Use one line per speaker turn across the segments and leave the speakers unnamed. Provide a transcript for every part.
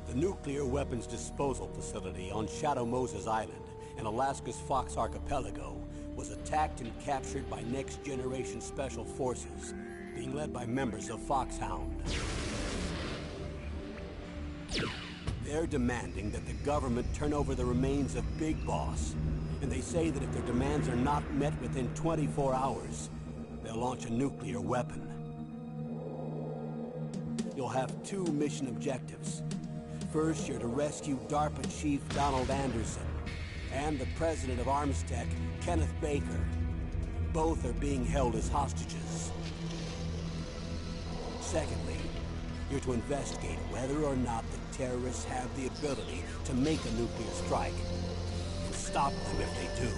The nuclear weapons disposal facility on Shadow Moses Island in Alaska's Fox Archipelago was attacked and captured by next-generation special forces, being led by members of Foxhound. They're demanding that the government turn over the remains of Big Boss, and they say that if their demands are not met within 24 hours, they'll launch a nuclear weapon. You'll have two mission objectives. First, you're to rescue DARPA Chief Donald Anderson and the president of Armstech, Kenneth Baker. Both are being held as hostages. Secondly, you're to investigate whether or not the terrorists have the ability to make a nuclear strike, and stop them if they do.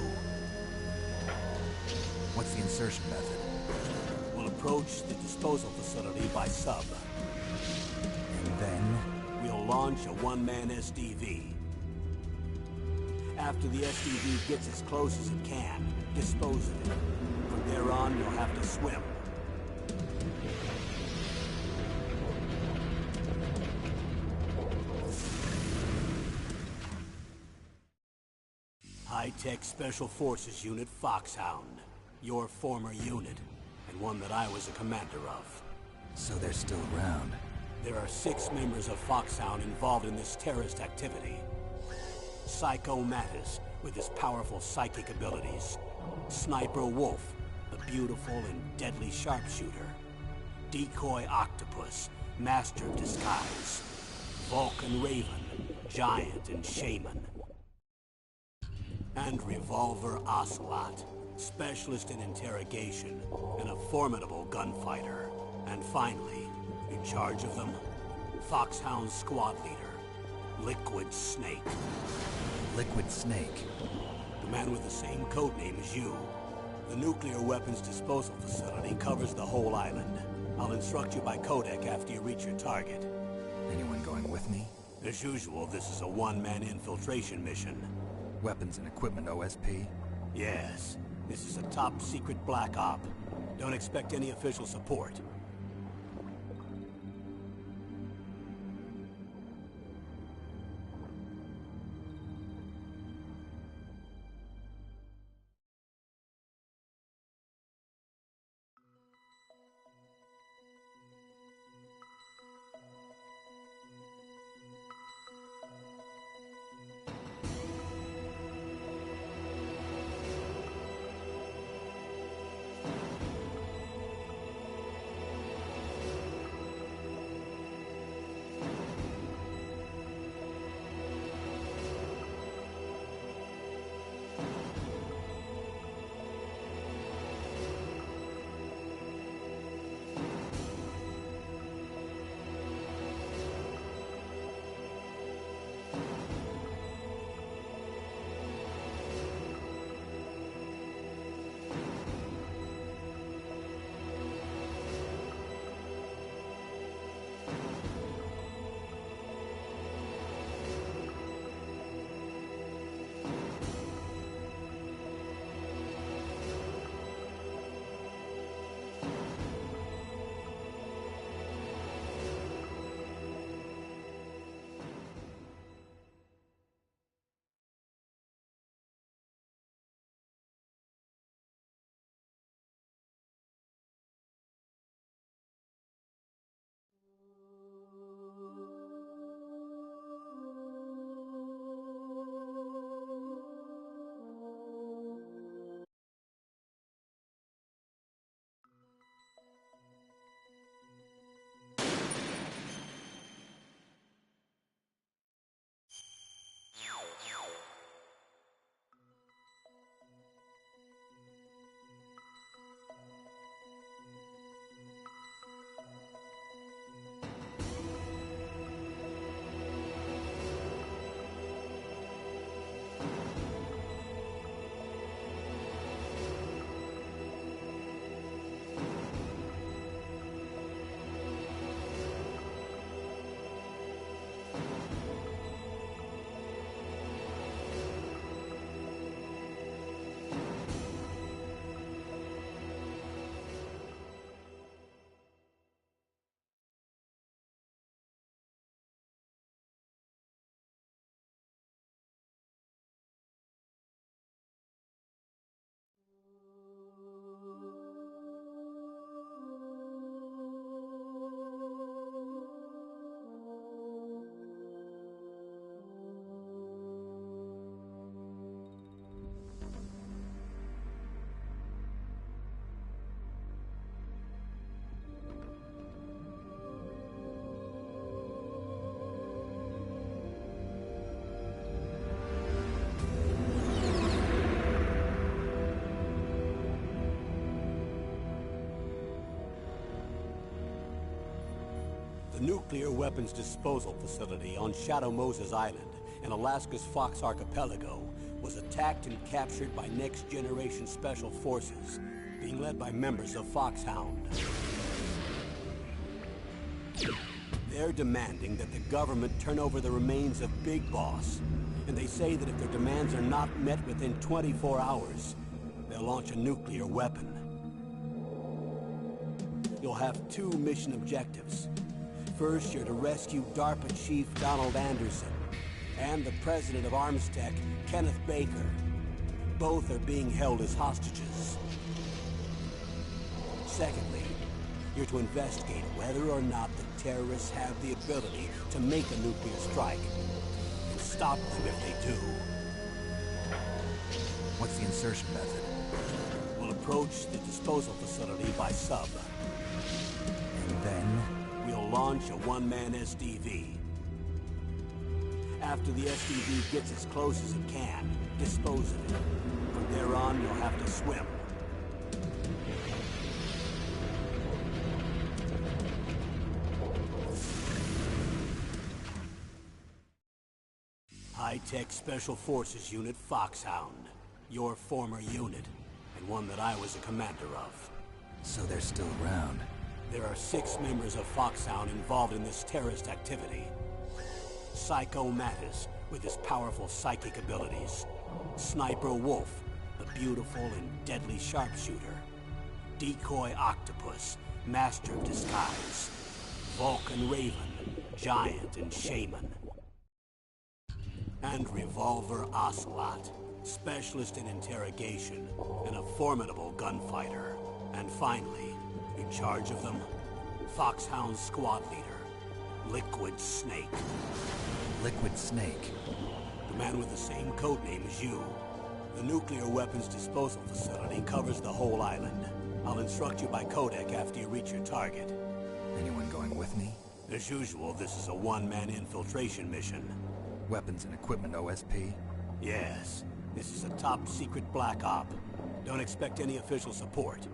What's the insertion method?
We'll approach the disposal facility by sub.
And then?
We'll launch a one-man SDV. After the SDV gets as close as it can, dispose of it. From there on, you'll have to swim. High-Tech Special Forces Unit Foxhound. Your former unit, and one that I was a commander of.
So they're still around.
There are 6 members of Foxhound involved in this terrorist activity. Psycho Mattis, with his powerful psychic abilities. Sniper Wolf, the beautiful and deadly sharpshooter. Decoy Octopus, master of disguise. Vulcan Raven, giant and shaman. And Revolver Ocelot, specialist in interrogation and a formidable gunfighter. And finally, in charge of them, Foxhound's squad leader, Liquid Snake.
Liquid Snake?
The man with the same codename as you. The nuclear weapons disposal facility covers the whole island. I'll instruct you by codec after you reach your target.
Anyone going with me?
As usual, this is a one-man infiltration mission.
Weapons and equipment OSP?
Yes. This is a top-secret black op. Don't expect any official support. The nuclear weapons disposal facility on Shadow Moses Island in Alaska's Fox Archipelago was attacked and captured by next-generation special forces, being led by members of Foxhound. They're demanding that the government turn over the remains of Big Boss, and they say that if their demands are not met within 24 hours, they'll launch a nuclear weapon. You'll have two mission objectives. First, you're to rescue DARPA Chief Donald Anderson and the President of Armstech, Kenneth Baker. Both are being held as hostages. Secondly, you're to investigate whether or not the terrorists have the ability to make a nuclear strike, and stop them if they do.
What's the insertion method?
We'll approach the disposal facility by sub.
And then?
We'll launch a one-man SDV. After the SDV gets as close as it can, dispose of it. From there on, you'll have to swim. High-Tech Special Forces Unit Foxhound. Your former unit, and one that I was a commander of.
So they're still around.
There are 6 members of Foxhound involved in this terrorist activity. Psycho Mattis, with his powerful psychic abilities. Sniper Wolf, the beautiful and deadly sharpshooter. Decoy Octopus, master of disguise. Vulcan Raven, giant and shaman. And Revolver Ocelot, specialist in interrogation and a formidable gunfighter. And finally, in charge of them, Foxhound squad leader, Liquid Snake.
Liquid Snake?
The man with the same codename as you. The nuclear weapons disposal facility covers the whole island. I'll instruct you by codec after you reach your target.
Anyone going with me?
As usual, this is a one-man infiltration mission.
Weapons and equipment OSP?
Yes. This is a top-secret black op. Don't expect any official support.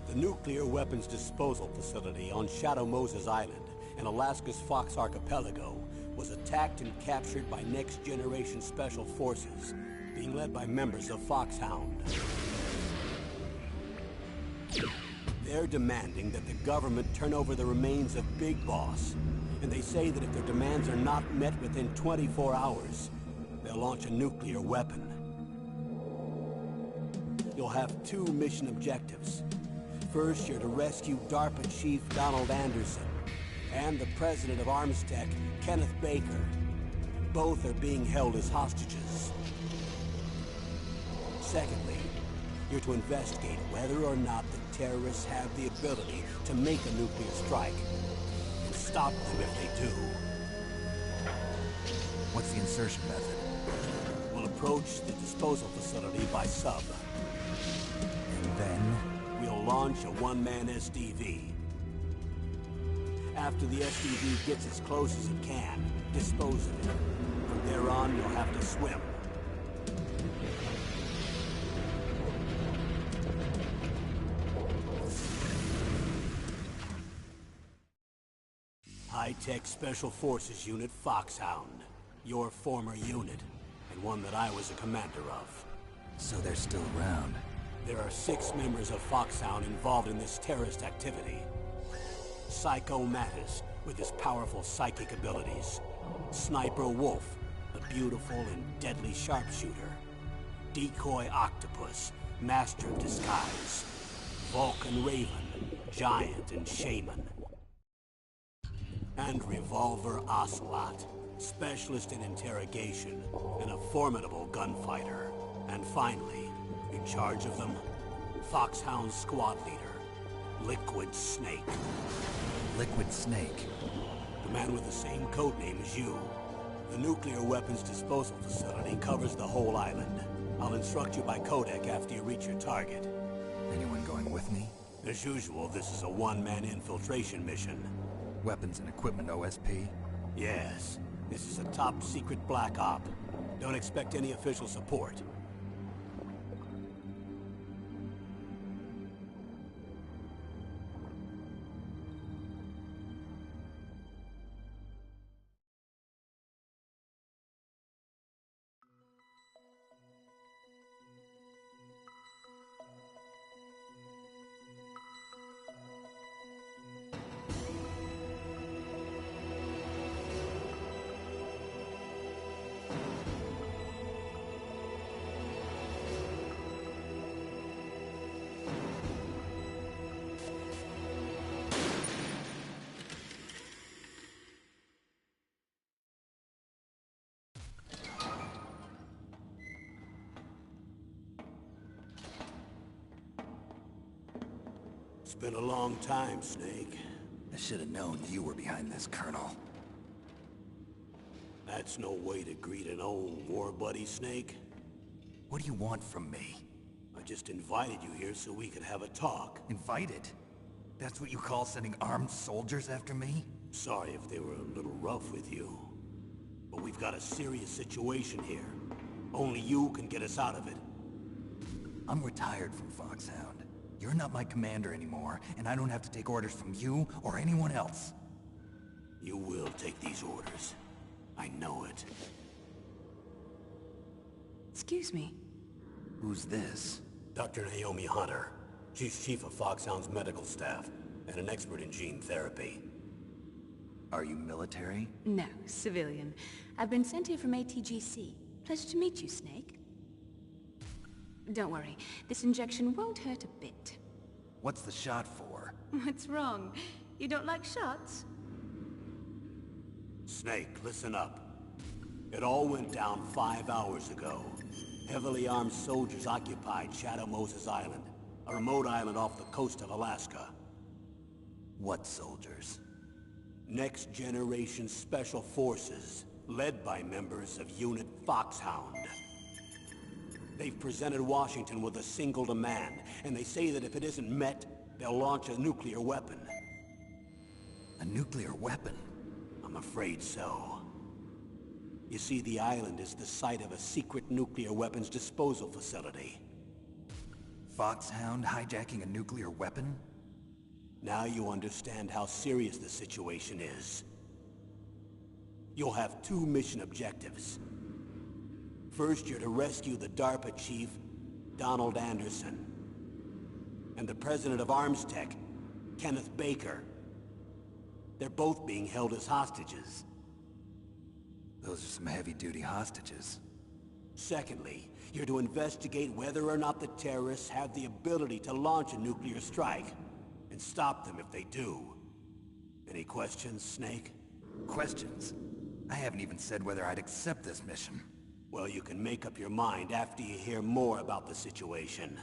The nuclear weapons disposal facility on Shadow Moses Island in Alaska's Fox Archipelago was attacked and captured by next-generation special forces, being led by members of Foxhound. They're demanding that the government turn over the remains of Big Boss, and they say that if their demands are not met within 24 hours, they'll launch a nuclear weapon. You'll have 2 mission objectives. First, you're to rescue DARPA Chief Donald Anderson and the President of Armstech, Kenneth Baker. Both are being held as hostages. Secondly, You're to investigate whether or not the terrorists have the ability to make a nuclear strike, and stop them if they do.
What's the insertion method?
We'll approach the disposal facility by sub.
And then?
We'll launch a one-man SDV. After the SDV gets as close as it can, dispose of it. From there on, you'll have to swim. High-Tech Special Forces Unit Foxhound. Your former unit, and one that I was a commander of.
So they're still around.
There are 6 members of Foxhound involved in this terrorist activity. Psycho Mattis, with his powerful psychic abilities. Sniper Wolf, the beautiful and deadly sharpshooter. Decoy Octopus, master of disguise. Vulcan Raven, giant and shaman. And Revolver Ocelot, specialist in interrogation and a formidable gunfighter. And finally, in charge of them, Foxhound squad leader, Liquid Snake.
Liquid Snake?
The man with the same codename as you. The nuclear weapons disposal facility covers the whole island. I'll instruct you by codec after you reach your target.
Anyone going with me?
As usual, this is a one-man infiltration mission.
Weapons and equipment OSP?
Yes. This is a top-secret black op. Don't expect any official support. It's been a long time, Snake.
I should have known you were behind this, Colonel.
That's no way to greet an old war buddy, Snake.
What do you want from me?
I just invited you here so we could have a talk.
Invited? That's what you call sending armed soldiers after me?
Sorry if they were a little rough with you. But we've got a serious situation here. Only you can get us out of it.
I'm retired from Foxhound. You're not my commander anymore, and I don't have to take orders from you or anyone else.
You will take these orders. I know it.
Excuse me.
Who's this?
Dr. Naomi Hunter. She's chief of Foxhound's medical staff, and an expert in gene therapy.
Are you military?
No, civilian. I've been sent here from ATGC. Pleasure to meet you, Snake. Don't worry, this injection won't hurt a bit.
What's the shot for?
What's wrong? You don't like shots?
Snake, listen up. It all went down 5 hours ago. Heavily armed soldiers occupied Shadow Moses Island, a remote island off the coast of Alaska.
What soldiers?
Next Generation Special Forces, led by members of Unit Foxhound. They've presented Washington with a single demand, and they say that if it isn't met, they'll launch a nuclear weapon.
A nuclear weapon?
I'm afraid so. You see, the island is the site of a secret nuclear weapons disposal facility.
Foxhound hijacking a nuclear weapon?
Now you understand how serious the situation is. You'll have 2 mission objectives. First, you're to rescue the DARPA chief, Donald Anderson, and the president of ArmsTech, Kenneth Baker. They're both being held as hostages.
Those are some heavy-duty hostages.
Secondly, you're to investigate whether or not the terrorists have the ability to launch a nuclear strike, and stop them if they do. Any questions, Snake?
Questions? I haven't even said whether I'd accept this mission.
Well, you can make up your mind after you hear more about the situation.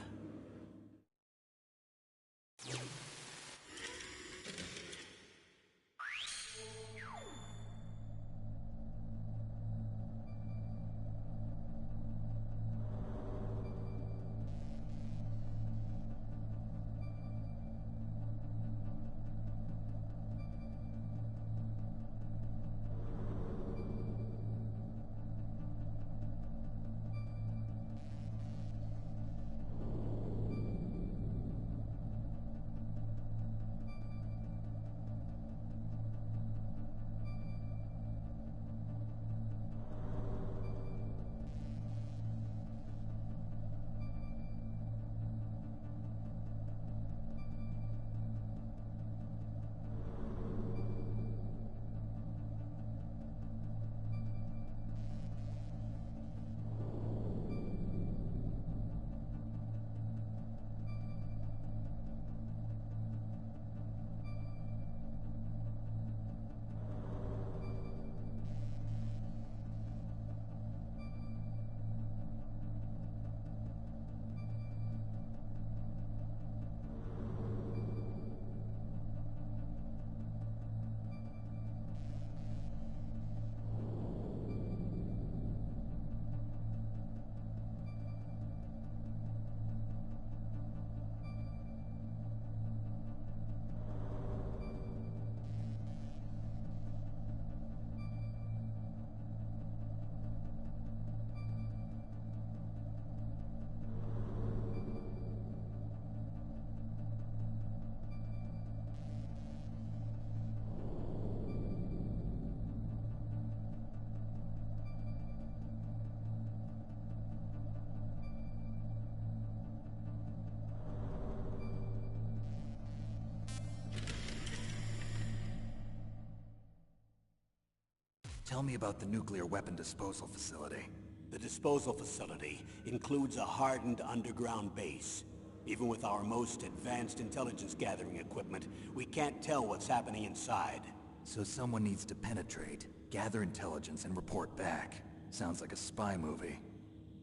Tell me about the nuclear weapon disposal facility.
The disposal facility includes a hardened underground base. Even with our most advanced intelligence gathering equipment, we can't tell what's happening inside.
So someone needs to penetrate, gather intelligence, and report back. Sounds like a spy movie.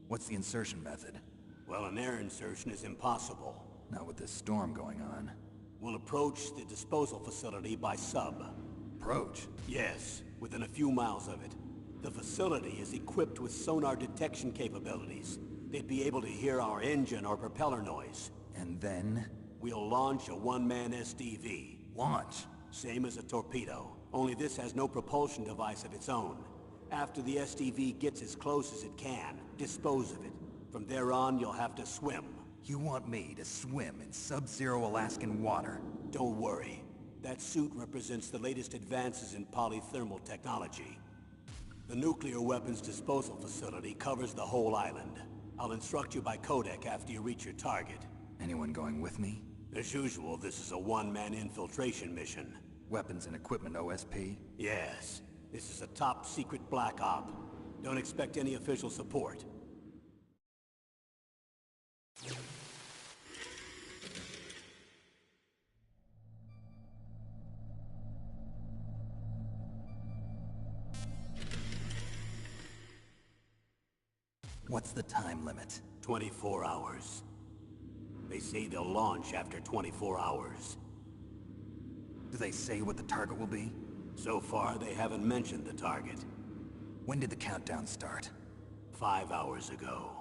What's the insertion method?
Well, an air insertion is impossible.
Not with this storm going on.
We'll approach the disposal facility by sub.
Approach?
Yes, within a few miles of it. The facility is equipped with sonar detection capabilities. They'd be able to hear our engine or propeller noise.
And then?
We'll launch a one-man SDV.
Launch?
Same as a torpedo, only this has no propulsion device of its own. After the SDV gets as close as it can, dispose of it. From there on, you'll have to swim.
You want me to swim in sub-zero Alaskan water?
Don't worry. That suit represents the latest advances in polythermal technology. The nuclear weapons disposal facility covers the whole island. I'll instruct you by codec after you reach your target.
Anyone going with me?
As usual, this is a one-man infiltration mission.
Weapons and equipment OSP?
Yes. This is a top-secret black op. Don't expect any official support.
What's the time limit?
24 hours. They say they'll launch after 24 hours.
Do they say what the target will be?
So far, they haven't mentioned the target.
When did the countdown start?
5 hours ago.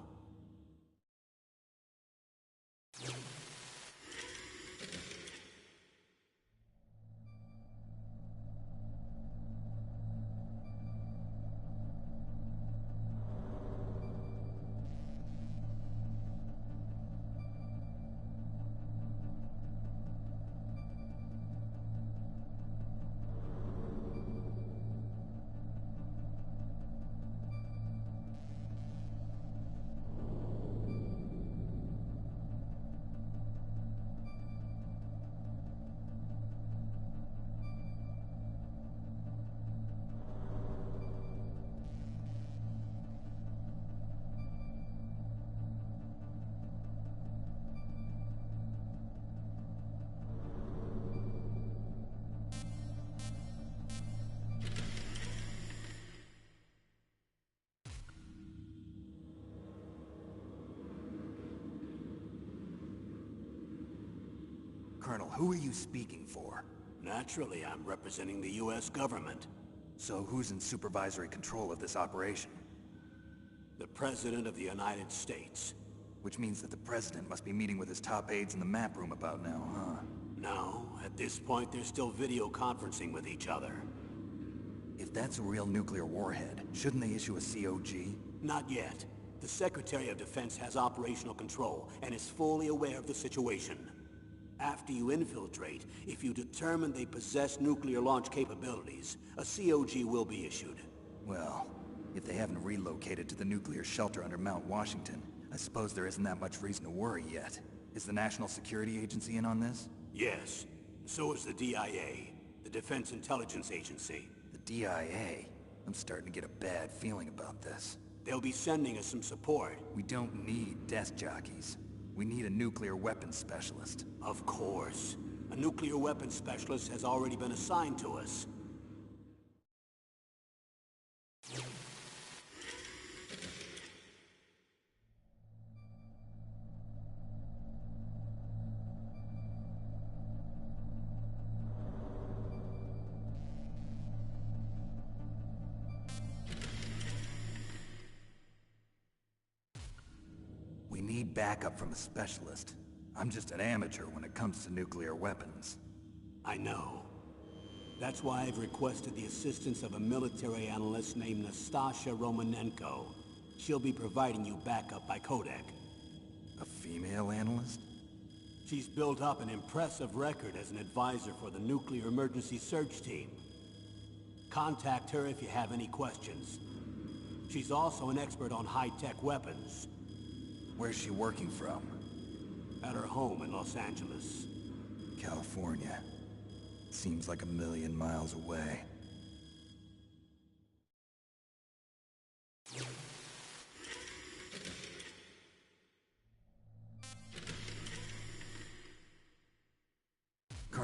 Colonel, who are you speaking for?
Naturally, I'm representing the U.S. government.
So who's in supervisory control of this operation?
The President of the United States.
Which means that the President must be meeting with his top aides in the map room about now, huh?
No, at this point they're still video conferencing with each other.
If that's a real nuclear warhead, shouldn't they issue a COG?
Not yet. The Secretary of Defense has operational control and is fully aware of the situation. After you infiltrate, if you determine they possess nuclear launch capabilities, a COG will be issued.
Well, if they haven't relocated to the nuclear shelter under Mount Washington, I suppose there isn't that much reason to worry yet. Is the National Security Agency in on this?
Yes. So is the DIA, the Defense Intelligence Agency.
The DIA? I'm starting to get a bad feeling about this.
They'll be sending us some support.
We don't need desk jockeys. We need a nuclear weapons specialist.
Of course. A nuclear weapons specialist has already been assigned to us.
We need backup from a specialist. I'm just an amateur when it comes to nuclear weapons.
I know. That's why I've requested the assistance of a military analyst named Nastasha Romanenko. She'll be providing you backup by codec.
A female analyst?
She's built up an impressive record as an advisor for the Nuclear Emergency Search Team. Contact her if you have any questions. She's also an expert on high-tech weapons.
Where's she working from?
At her home in Los Angeles.
California. Seems like a million miles away.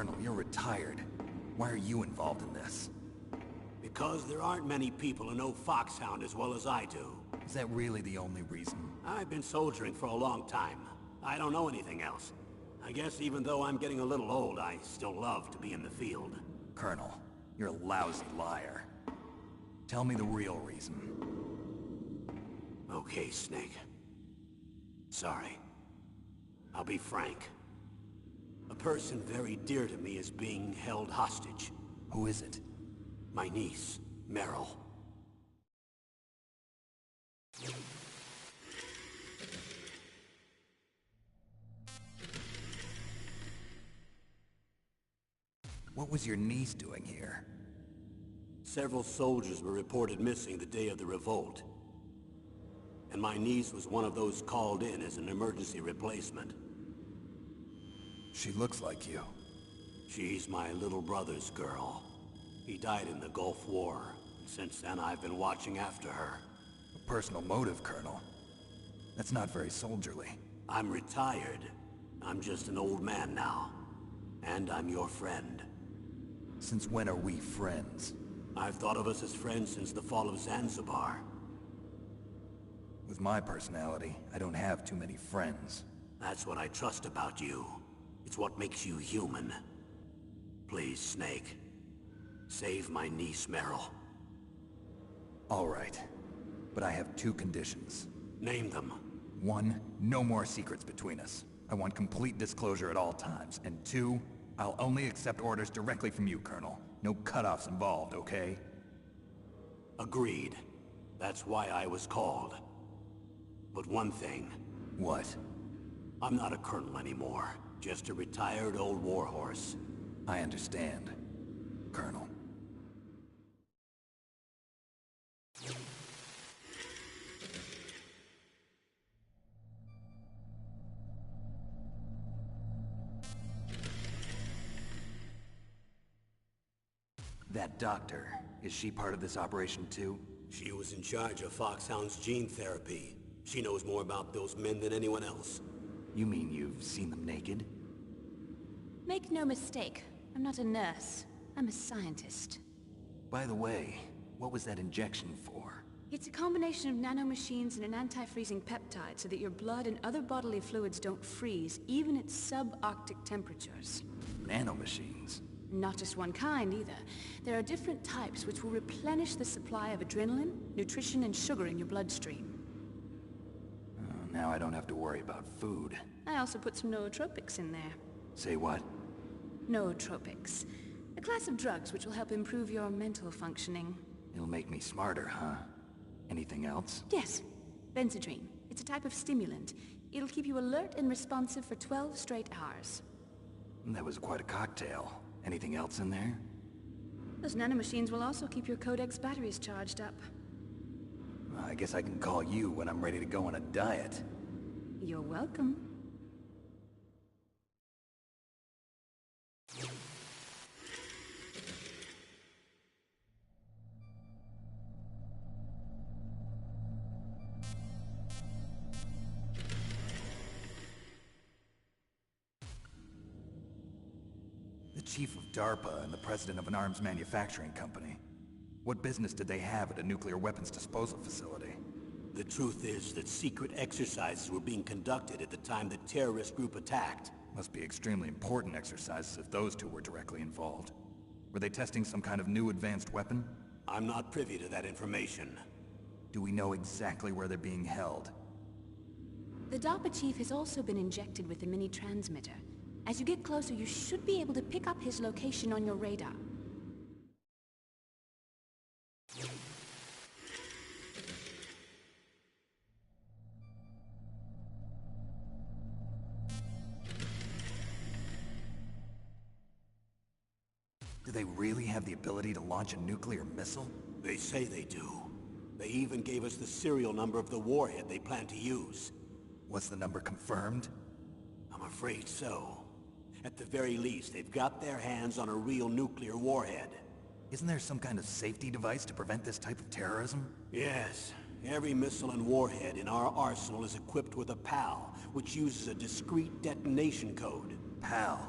Colonel, you're retired. Why are you involved in this?
Because there aren't many people who know Foxhound as well as I do.
Is that really the only reason?
I've been soldiering for a long time. I don't know anything else. I guess even though I'm getting a little old, I still love to be in the field.
Colonel, you're a lousy liar. Tell me the real reason.
Okay, Snake. Sorry. I'll be frank. A person very dear to me is being held hostage.
Who is it?
My niece, Meryl.
What was your niece doing here?
Several soldiers were reported missing the day of the revolt. And my niece was one of those called in as an emergency replacement.
She looks like you.
She's my little brother's girl. He died in the Gulf War, and since then I've been watching after her.
A personal motive, Colonel. That's not very soldierly.
I'm retired. I'm just an old man now. And I'm your friend.
Since when are we friends?
I've thought of us as friends since the fall of Zanzibar.
With my personality, I don't have too many friends.
That's what I trust about you. It's what makes you human. Please, Snake. Save my niece, Meryl.
All right. But I have two conditions.
Name them.
1, no more secrets between us. I want complete disclosure at all times. And 2, I'll only accept orders directly from you, Colonel. No cutoffs involved, okay?
Agreed. That's why I was called. But one thing.
What?
I'm not a colonel anymore. Just a retired old warhorse.
I understand, Colonel. That doctor, is she part of this operation too?
She was in charge of Foxhound's gene therapy. She knows more about those men than anyone else.
You mean you've seen them naked?
Make no mistake, I'm not a nurse. I'm a scientist.
By the way, what was that injection for?
It's a combination of nanomachines and an anti-freezing peptide so that your blood and other bodily fluids don't freeze, even at subarctic temperatures.
Nanomachines?
Not just one kind, either. There are different types which will replenish the supply of adrenaline, nutrition, and sugar in your bloodstream.
Now I don't have to worry about food.
I also put some nootropics in there.
Say what?
Nootropics. A class of drugs which will help improve your mental functioning.
It'll make me smarter, huh? Anything else?
Yes. Benzedrine. It's a type of stimulant. It'll keep you alert and responsive for 12 straight hours.
That was quite a cocktail. Anything else in there?
Those nanomachines will also keep your Codex batteries charged up.
I guess I can call you when I'm ready to go on a diet.
You're welcome.
The chief of DARPA and the president of an arms manufacturing company. What business did they have at a nuclear weapons disposal facility?
The truth is that secret exercises were being conducted at the time the terrorist group attacked.
Must be extremely important exercises if those two were directly involved. Were they testing some kind of new advanced weapon?
I'm not privy to that information.
Do we know exactly where they're being held?
The DARPA chief has also been injected with a mini-transmitter. As you get closer, you should be able to pick up his location on your radar.
Do they really have the ability to launch a nuclear missile?
They say they do. They even gave us the serial number of the warhead they plan to use.
Was the number confirmed?
I'm afraid so. At the very least, they've got their hands on a real nuclear warhead.
Isn't there some kind of safety device to prevent this type of terrorism?
Yes. Every missile and warhead in our arsenal is equipped with a PAL, which uses a discrete detonation code.
PAL.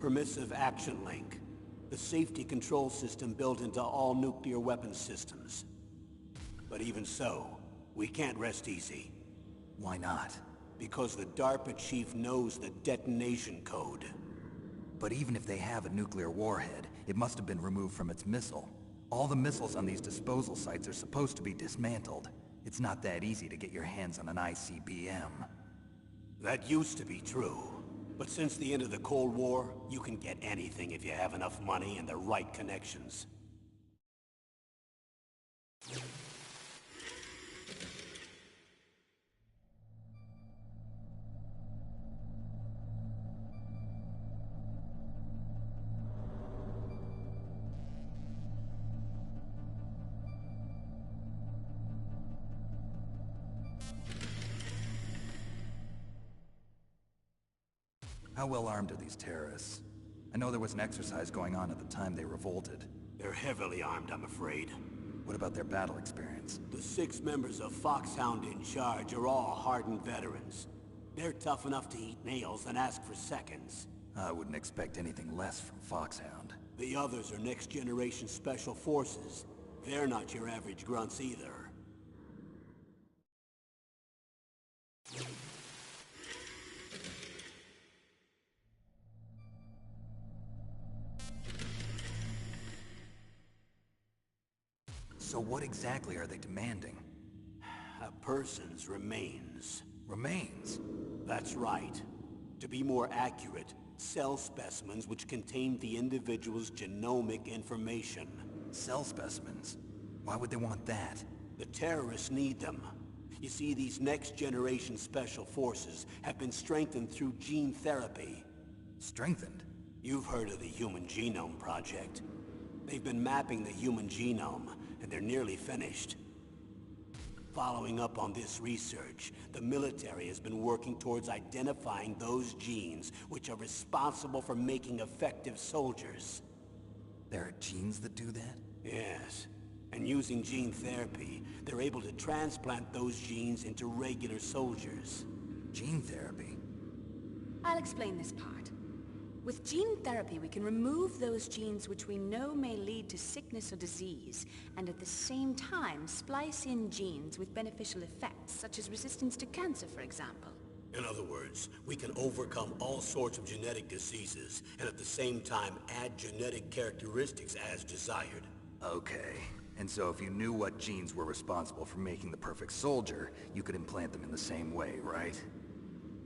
Permissive Action Link. The safety control system built into all nuclear weapons systems. But even so, we can't rest easy.
Why not?
Because the DARPA chief knows the detonation code.
But even if they have a nuclear warhead, it must have been removed from its missile. All the missiles on these disposal sites are supposed to be dismantled. It's not that easy to get your hands on an ICBM.
That used to be true. But since the end of the Cold War, you can get anything if you have enough money and the right connections.
How well armed are these terrorists? I know there was an exercise going on at the time they revolted.
They're heavily armed, I'm afraid.
What about their battle experience?
The 6 members of Foxhound in charge are all hardened veterans. They're tough enough to eat nails and ask for seconds.
I wouldn't expect anything less from Foxhound.
The others are next-generation special forces. They're not your average grunts either.
So what exactly are they demanding?
A person's remains.
Remains?
That's right. To be more accurate, cell specimens which contain the individual's genomic information.
Cell specimens? Why would they want that?
The terrorists need them. You see, these next-generation special forces have been strengthened through gene therapy.
Strengthened?
You've heard of the Human Genome Project. They've been mapping the human genome, and they're nearly finished. Following up on this research, the military has been working towards identifying those genes which are responsible for making effective soldiers.
There are genes that do that?
Yes. And using gene therapy, they're able to transplant those genes into regular soldiers.
Gene therapy?
I'll explain this part. With gene therapy, we can remove those genes which we know may lead to sickness or disease, and at the same time splice in genes with beneficial effects, such as resistance to cancer, for example.
In other words, we can overcome all sorts of genetic diseases, and at the same time add genetic characteristics as desired.
Okay. And so if you knew what genes were responsible for making the perfect soldier, you could implant them in the same way, right?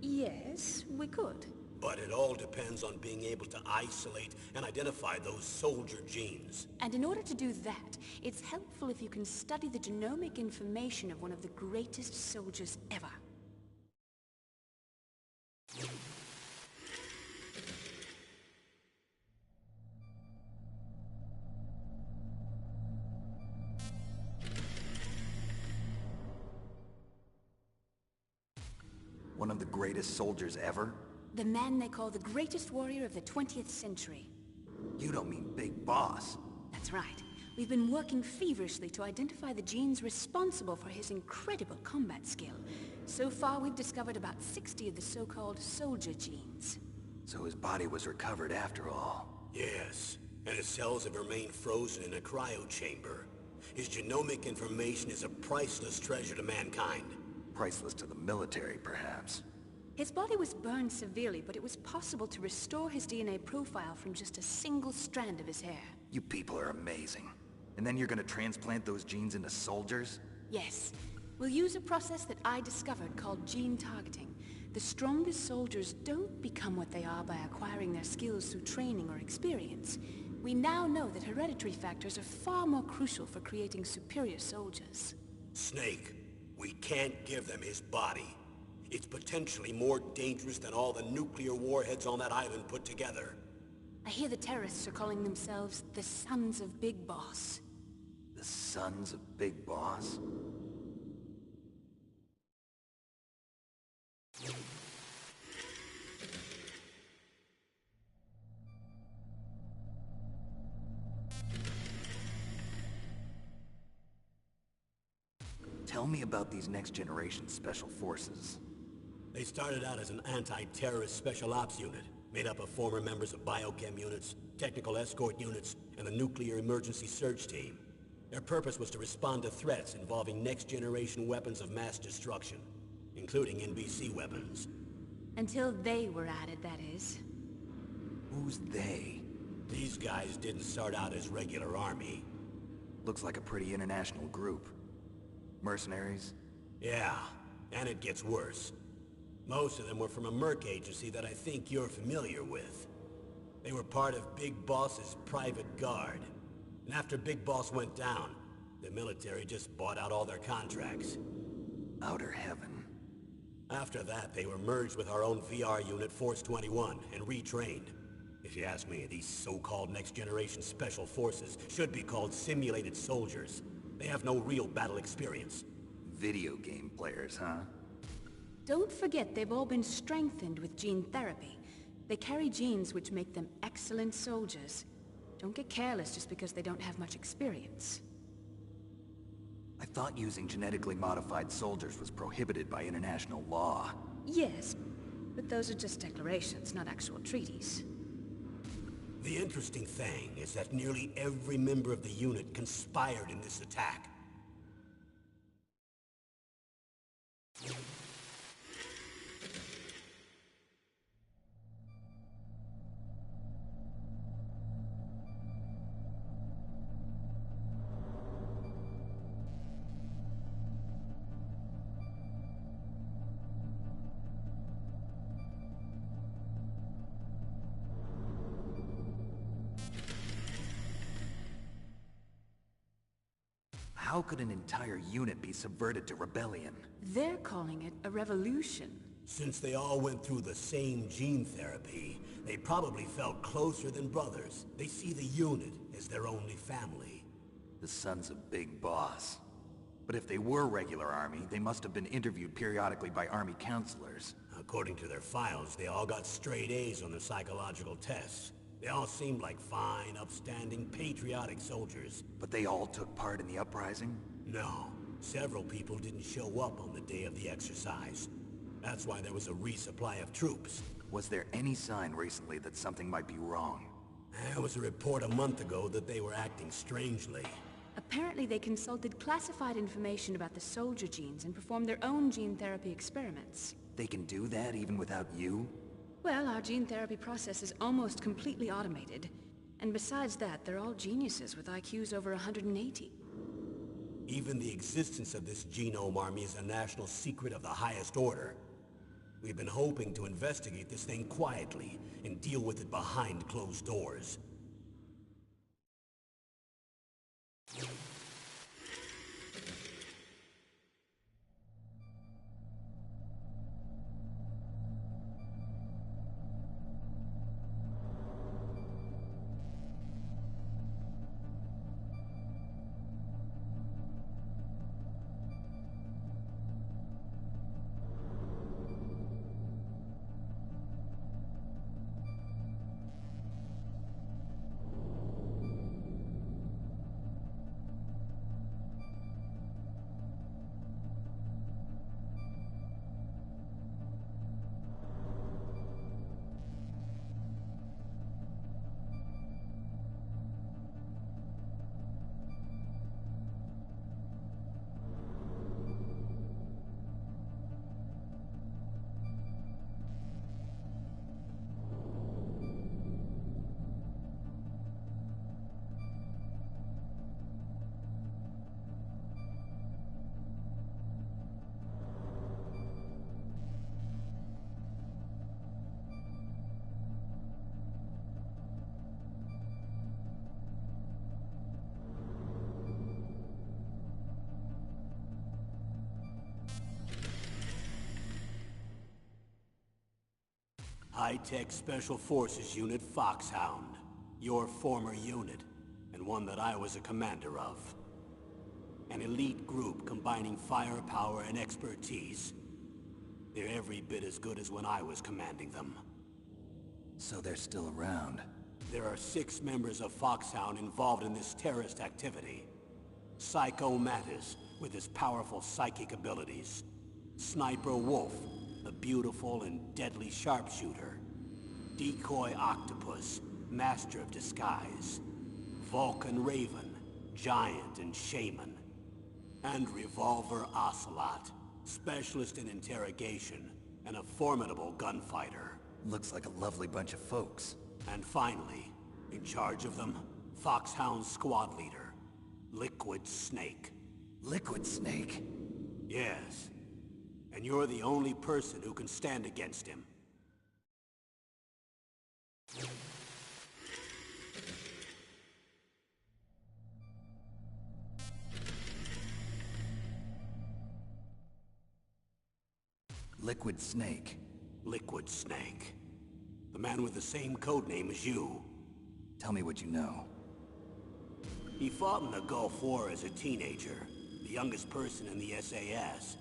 Yes, we could.
But it all depends on being able to isolate and identify those soldier genes.
And in order to do that, it's helpful if you can study the genomic information of one of the greatest soldiers ever.
One of the greatest soldiers ever?
The man they call the greatest warrior of the 20th century.
You don't mean Big Boss.
That's right. We've been working feverishly to identify the genes responsible for his incredible combat skill. So far, we've discovered about 60 of the so-called soldier genes.
So his body was recovered after all.
Yes, and his cells have remained frozen in a cryo chamber. His genomic information is a priceless treasure to mankind.
Priceless to the military, perhaps.
His body was burned severely, but it was possible to restore his DNA profile from just a single strand of his hair.
You people are amazing. And then you're gonna transplant those genes into soldiers?
Yes. We'll use a process that I discovered called gene targeting. The strongest soldiers don't become what they are by acquiring their skills through training or experience. We now know that hereditary factors are far more crucial for creating superior soldiers.
Snake, we can't give them his body. It's potentially more dangerous than all the nuclear warheads on that island put together.
I hear the terrorists are calling themselves the Sons of Big Boss.
The Sons of Big Boss? Tell me about these next-generation special forces.
They started out as an anti-terrorist special ops unit. made up of former members of biochem units, technical escort units, and the nuclear emergency surge team. Their purpose was to respond to threats involving next-generation weapons of mass destruction, including NBC weapons.
Until they were added, that is.
Who's they?
These guys didn't start out as regular army.
Looks like a pretty international group. Mercenaries?
Yeah, and it gets worse. Most of them were from a merc agency that I think you're familiar with. They were part of Big Boss's private guard. And after Big Boss went down, the military just bought out all their contracts.
Outer heaven.
After that, they were merged with our own VR unit, Force 21, and retrained. If you ask me, these so-called next-generation special forces should be called simulated soldiers. They have no real battle experience.
Video game players, huh?
Don't forget they've all been strengthened with gene therapy. They carry genes which make them excellent soldiers. Don't get careless just because they don't have much experience.
I thought using genetically modified soldiers was prohibited by international law.
Yes, but those are just declarations, not actual treaties.
The interesting thing is that nearly every member of the unit conspired in this attack.
How could an entire unit be subverted to rebellion?
They're calling it a revolution.
Since they all went through the same gene therapy, they probably felt closer than brothers. They see the unit as their only family.
The sons of Big Boss. But if they were regular army, they must have been interviewed periodically by army counselors.
According to their files, they all got straight A's on their psychological tests. They all seemed like fine, upstanding, patriotic soldiers.
But they all took part in the uprising?
No. Several people didn't show up on the day of the exercise. That's why there was a resupply of troops.
Was there any sign recently that something might be wrong?
There was a report a month ago that they were acting strangely.
Apparently they consulted classified information about the soldier genes and performed their own gene therapy experiments.
They can do that even without you?
Well, our gene therapy process is almost completely automated. And besides that, they're all geniuses with IQs over 180.
Even the existence of this genome army is a national secret of the highest order. We've been hoping to investigate this thing quietly and deal with it behind closed doors. High-Tech Special Forces Unit Foxhound. Your former unit, and one that I was a commander of. An elite group combining firepower and expertise. They're every bit as good as when I was commanding them.
So they're still around.
There are 6 members of Foxhound involved in this terrorist activity. Psycho Mattis, with his powerful psychic abilities. Sniper Wolf, the beautiful and deadly sharpshooter. Decoy Octopus, Master of Disguise. Vulcan Raven, Giant and Shaman. And Revolver Ocelot, Specialist in Interrogation and a formidable gunfighter.
Looks like a lovely bunch of folks.
And finally, in charge of them, Foxhound Squad Leader, Liquid Snake.
Liquid Snake?
Yes. And you're the only person who can stand against him.
Liquid Snake.
Liquid Snake. The man with the same codename as you.
Tell me what you know.
He fought in the Gulf War as a teenager, the youngest person in the SAS.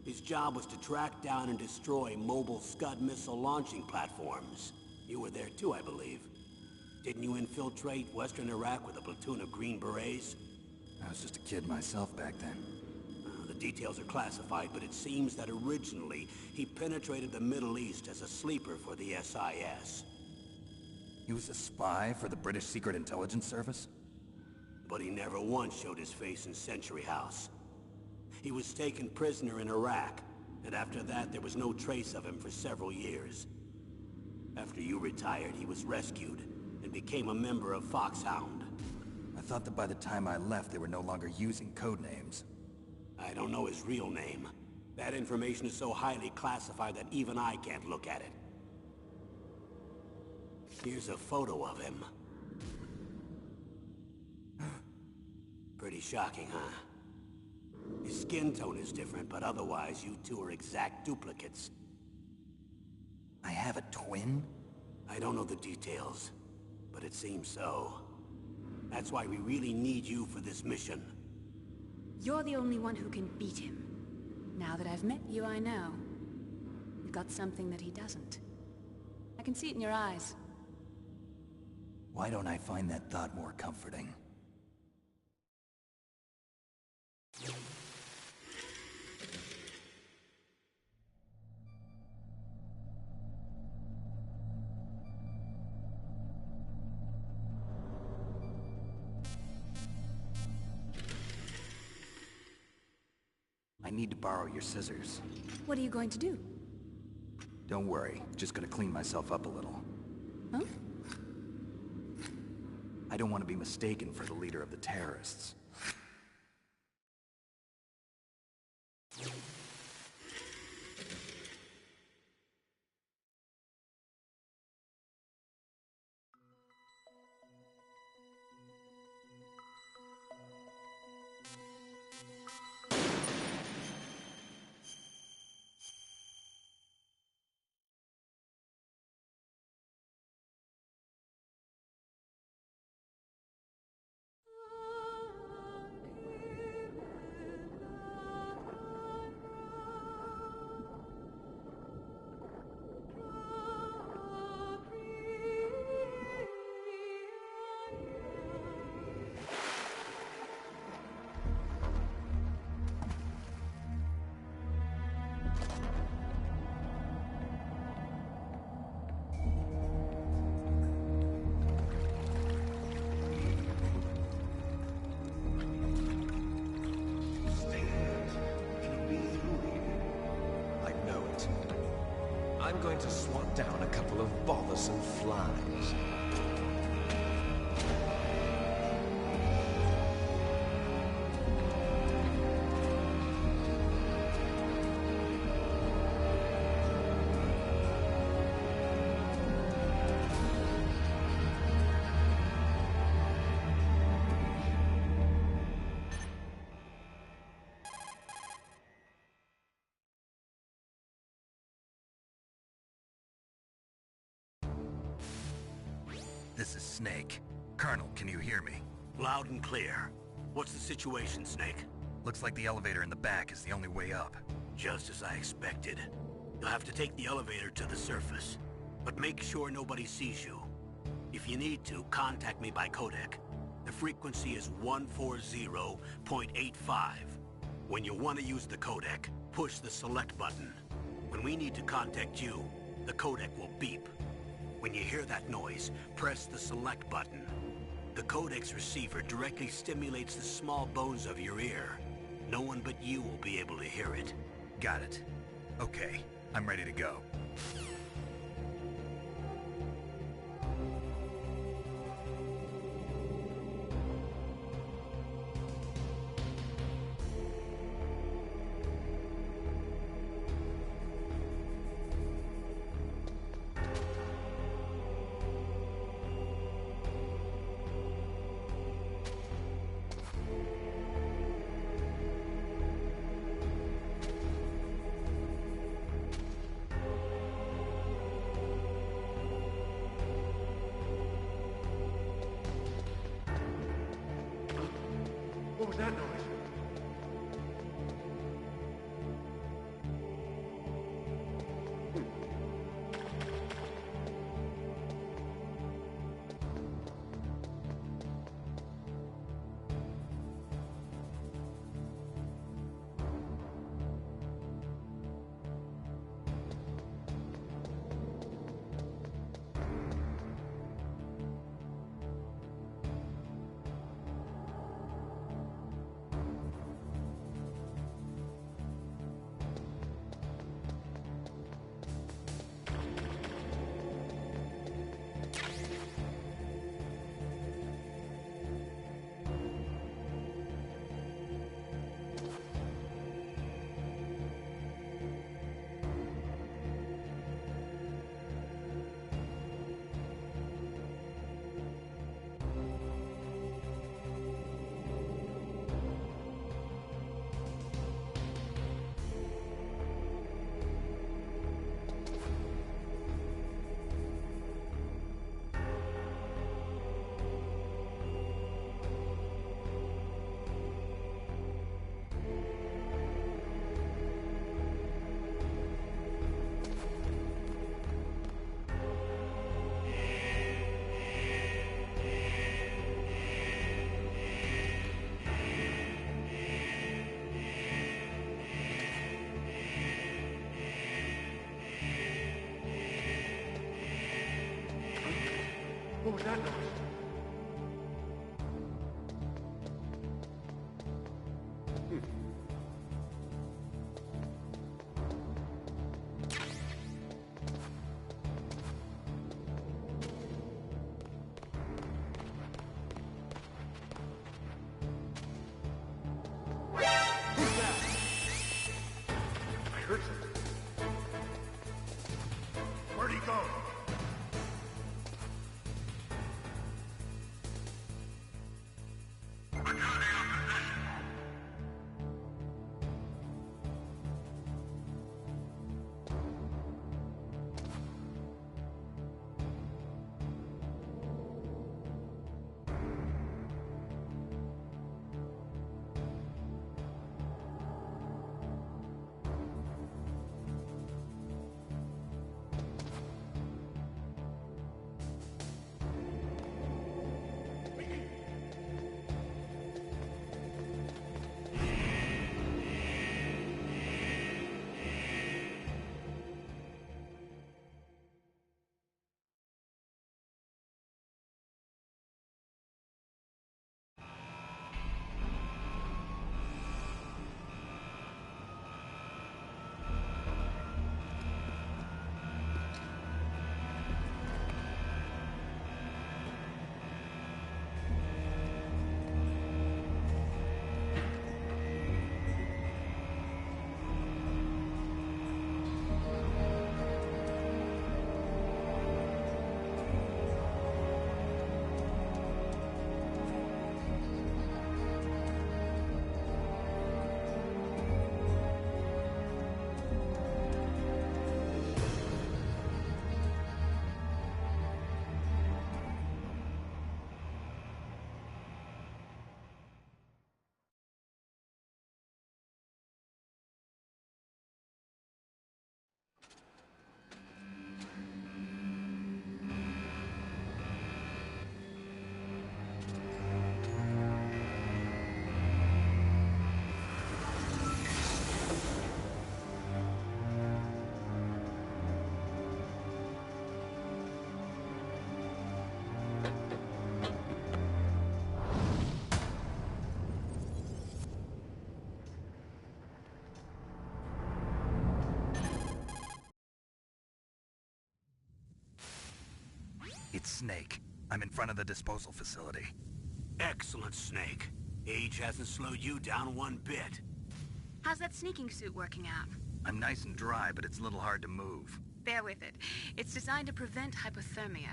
His job was to track down and destroy mobile Scud missile launching platforms. You were there too, I believe. Didn't you infiltrate Western Iraq with a platoon of Green Berets?
I was just a kid myself back then.
The details are classified, but it seems that originally he penetrated the Middle East as a sleeper for the SIS.
He was a spy for the British Secret Intelligence Service?
But he never once showed his face in Century House. He was taken prisoner in Iraq, and after that there was no trace of him for several years. After you retired, he was rescued and became a member of Foxhound.
I thought that by the time I left, they were no longer using codenames.
I don't know his real name. That information is so highly classified that even I can't look at it. Here's a photo of him. Pretty shocking, huh? His skin tone is different, but otherwise you two are exact duplicates.
I have a twin?
I don't know the details, but it seems so. That's why we really need you for this mission.
You're the only one who can beat him. Now that I've met you, I know. You've got something that he doesn't. I can see it in your eyes.
Why don't I find that thought more comforting? I need to borrow your scissors.
What are you going to do?
Don't worry, just gonna clean myself up a little.
Huh?
I don't want to be mistaken for the leader of the terrorists.
I'm going to swat down a couple of bothersome flies.
This is Snake. Colonel, can you hear me?
Loud and clear. What's the situation, Snake?
Looks like the elevator in the back is the only way up.
Just as I expected. You'll have to take the elevator to the surface. But make sure nobody sees you. If you need to, contact me by codec. The frequency is 140.85. When you want to use the codec, push the select button. When we need to contact you, the codec will beep. When you hear that noise, press the select button. The codex receiver directly stimulates the small bones of your ear. No one but you will be able to hear it.
Got it. Okay, I'm ready to go.
What was that noise? What was that noise? Who's that? I heard something. Where'd he go?
Snake. I'm in front of the disposal facility.
Excellent, Snake. Age hasn't slowed you down one bit.
How's that sneaking suit working out?
I'm nice and dry, but it's a little hard to move.
Bear with it. It's designed to prevent hypothermia.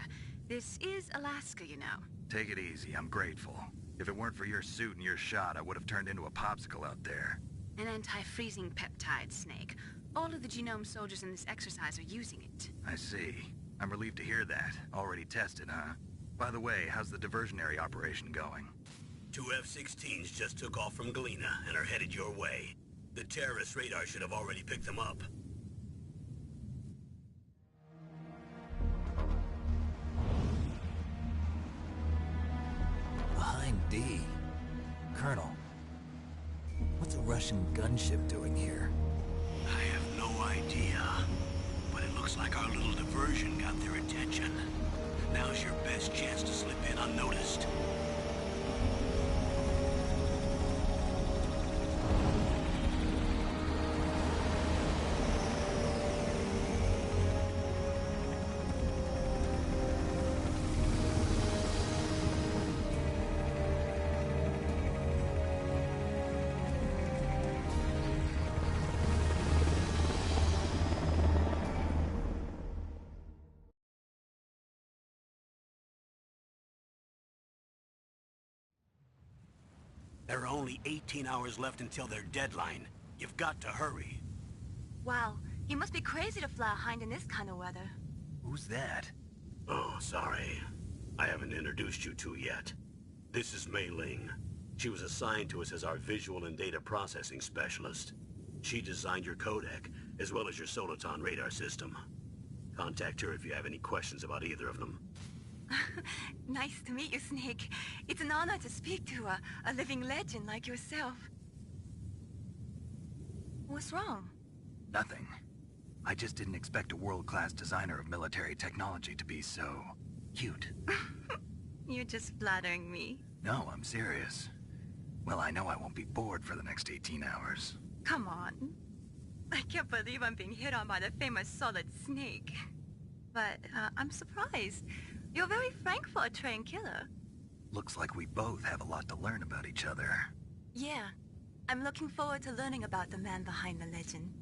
This is Alaska, you know.
Take it easy, I'm grateful. If it weren't for your suit and your shot, I would have turned into a popsicle out there.
An anti-freezing peptide, Snake. All of the genome soldiers in this exercise are using it.
I see. I'm relieved to hear that. Already tested, huh? By the way, how's the diversionary operation going?
2 F-16s just took off from Galena and are headed your way. The terrorist radar should have already picked them up.
Behind D. Colonel, what's a Russian gunship doing here?
I have no idea, but it looks like our little diversion got their attention. Now's your best chance to slip in unnoticed. There are only 18 hours left until their deadline. You've got to hurry.
Wow, you must be crazy to fly behind in this kind of weather.
Who's that?
Oh, sorry. I haven't introduced you to yet. This is Mei Ling. She was assigned to us as our visual and data processing specialist. She designed your codec, as well as your Soliton radar system. Contact her if you have any questions about either of them.
Nice to meet you, Snake. It's an honor to speak to a living legend like yourself. What's wrong?
Nothing. I just didn't expect a world-class designer of military technology to be so... cute.
You're just flattering me.
No, I'm serious. Well, I know I won't be bored for the next 18 hours.
Come on. I can't believe I'm being hit on by the famous Solid Snake. But I'm surprised. You're very frank for a trained killer.
Looks like we both have a lot to learn about each other.
Yeah. I'm looking forward to learning about the man behind the legend.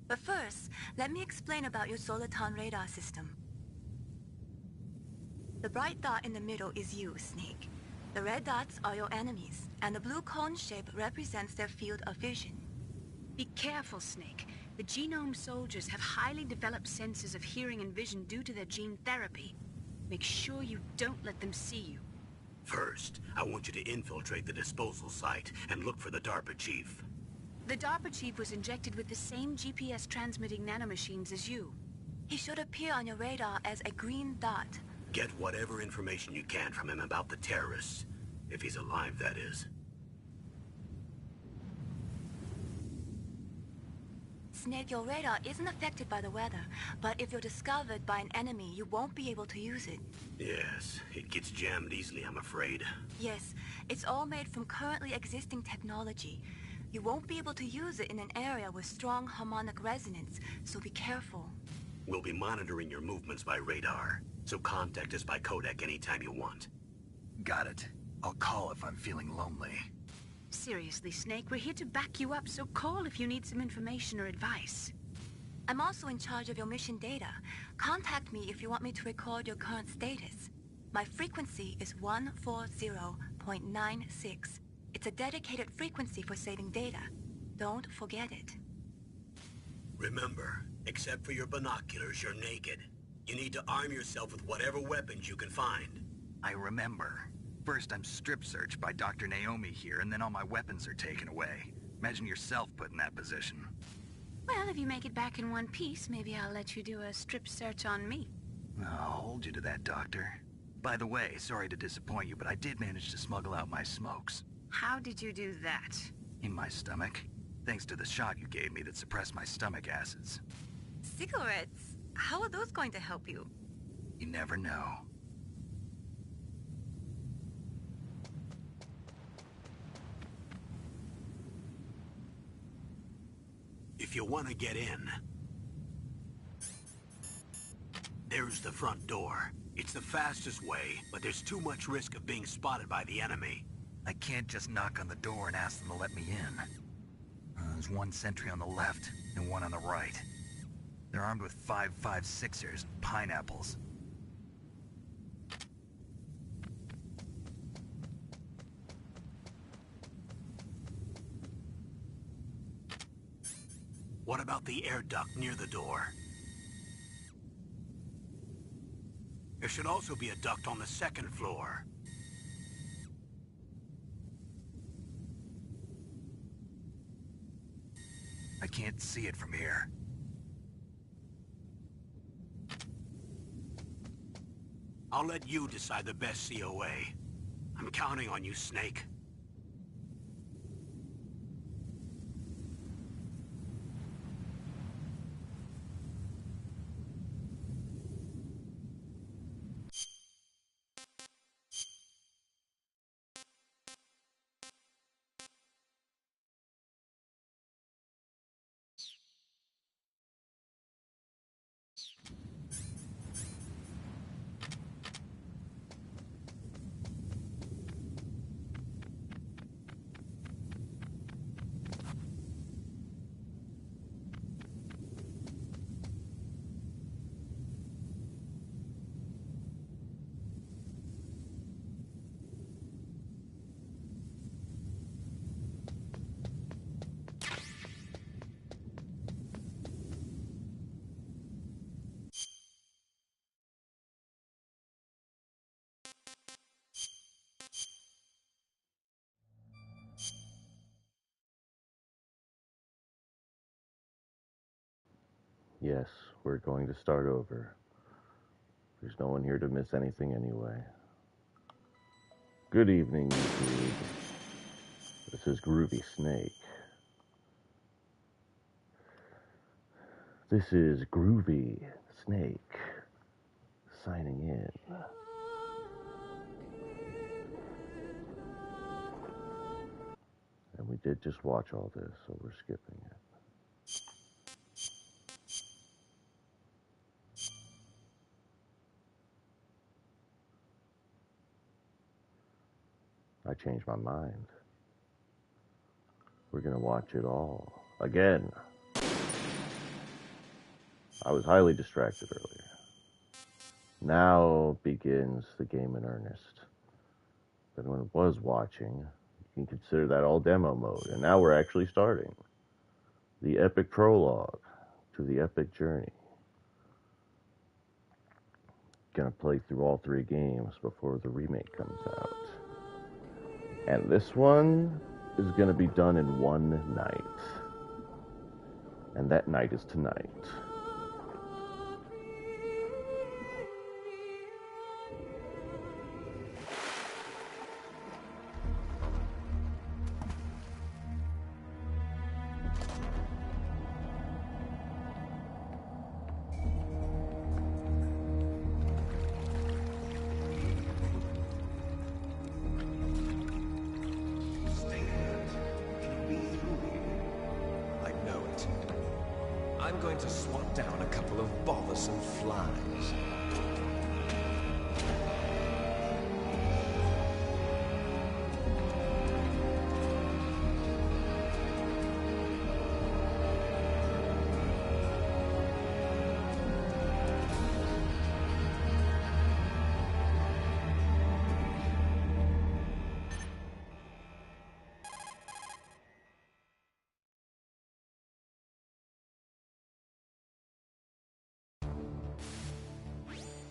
But first, let me explain about your Soliton radar system. The bright dot in the middle is you, Snake. The red dots are your enemies, and the blue cone shape represents their field of vision.
Be careful, Snake. The genome soldiers have highly developed senses of hearing and vision due to their gene therapy. Make sure you don't let them see you.
First, I want you to infiltrate the disposal site and look for the DARPA chief.
The DARPA chief was injected with the same GPS transmitting nanomachines as you.
He should appear on your radar as a green dot.
Get whatever information you can from him about the terrorists. If he's alive, that is.
Snake, your radar isn't affected by the weather, but if you're discovered by an enemy, you won't be able to use it.
Yes, it gets jammed easily, I'm afraid.
Yes, it's all made from currently existing technology. You won't be able to use it in an area with strong harmonic resonance, so be careful.
We'll be monitoring your movements by radar, so contact us by codec anytime you want.
Got it. I'll call if I'm feeling lonely.
Seriously, Snake, we're here to back you up, so call if you need some information or advice.
I'm also in charge of your mission data. Contact me if you want me to record your current status. My frequency is 140.96. It's a dedicated frequency for saving data. Don't forget it.
Remember, except for your binoculars, you're naked. You need to arm yourself with whatever weapons you can find.
I remember. First, I'm strip-searched by Dr. Naomi here, and then all my weapons are taken away. Imagine yourself put in that position.
Well, if you make it back in one piece, maybe I'll let you do a strip search on me.
I'll hold you to that, Doctor. By the way, sorry to disappoint you, but I did manage to smuggle out my smokes.
How did you do that?
In my stomach. Thanks to the shot you gave me that suppressed my stomach acids.
Cigarettes? How are those going to help you?
You never know.
If you want to get in, there's the front door. It's the fastest way, but there's too much risk of being spotted by the enemy.
I can't just knock on the door and ask them to let me in. There's one sentry on the left and one on the right. They're armed with 5.56ers and pineapples.
What about the air duct near the door? There should also be a duct on the second floor.
I can't see it from here.
I'll let you decide the best COA. I'm counting on you, Snake.
Yes, we're going to start over. There's no one here to miss anything anyway. Good evening, YouTube. This is Groovy Snake. This is Groovy Snake signing in. And we did just watch all this, so we're skipping it. I changed my mind. We're gonna watch it all again. I was highly distracted earlier. Now begins the game in earnest. But when it was watching, you can consider that all demo mode. And now we're actually starting. The epic prologue to the epic journey. Gonna play through all 3 games before the remake comes out. And this one is gonna be done in one night. And that night is tonight.
I'm going to swat down a couple of bothersome flies.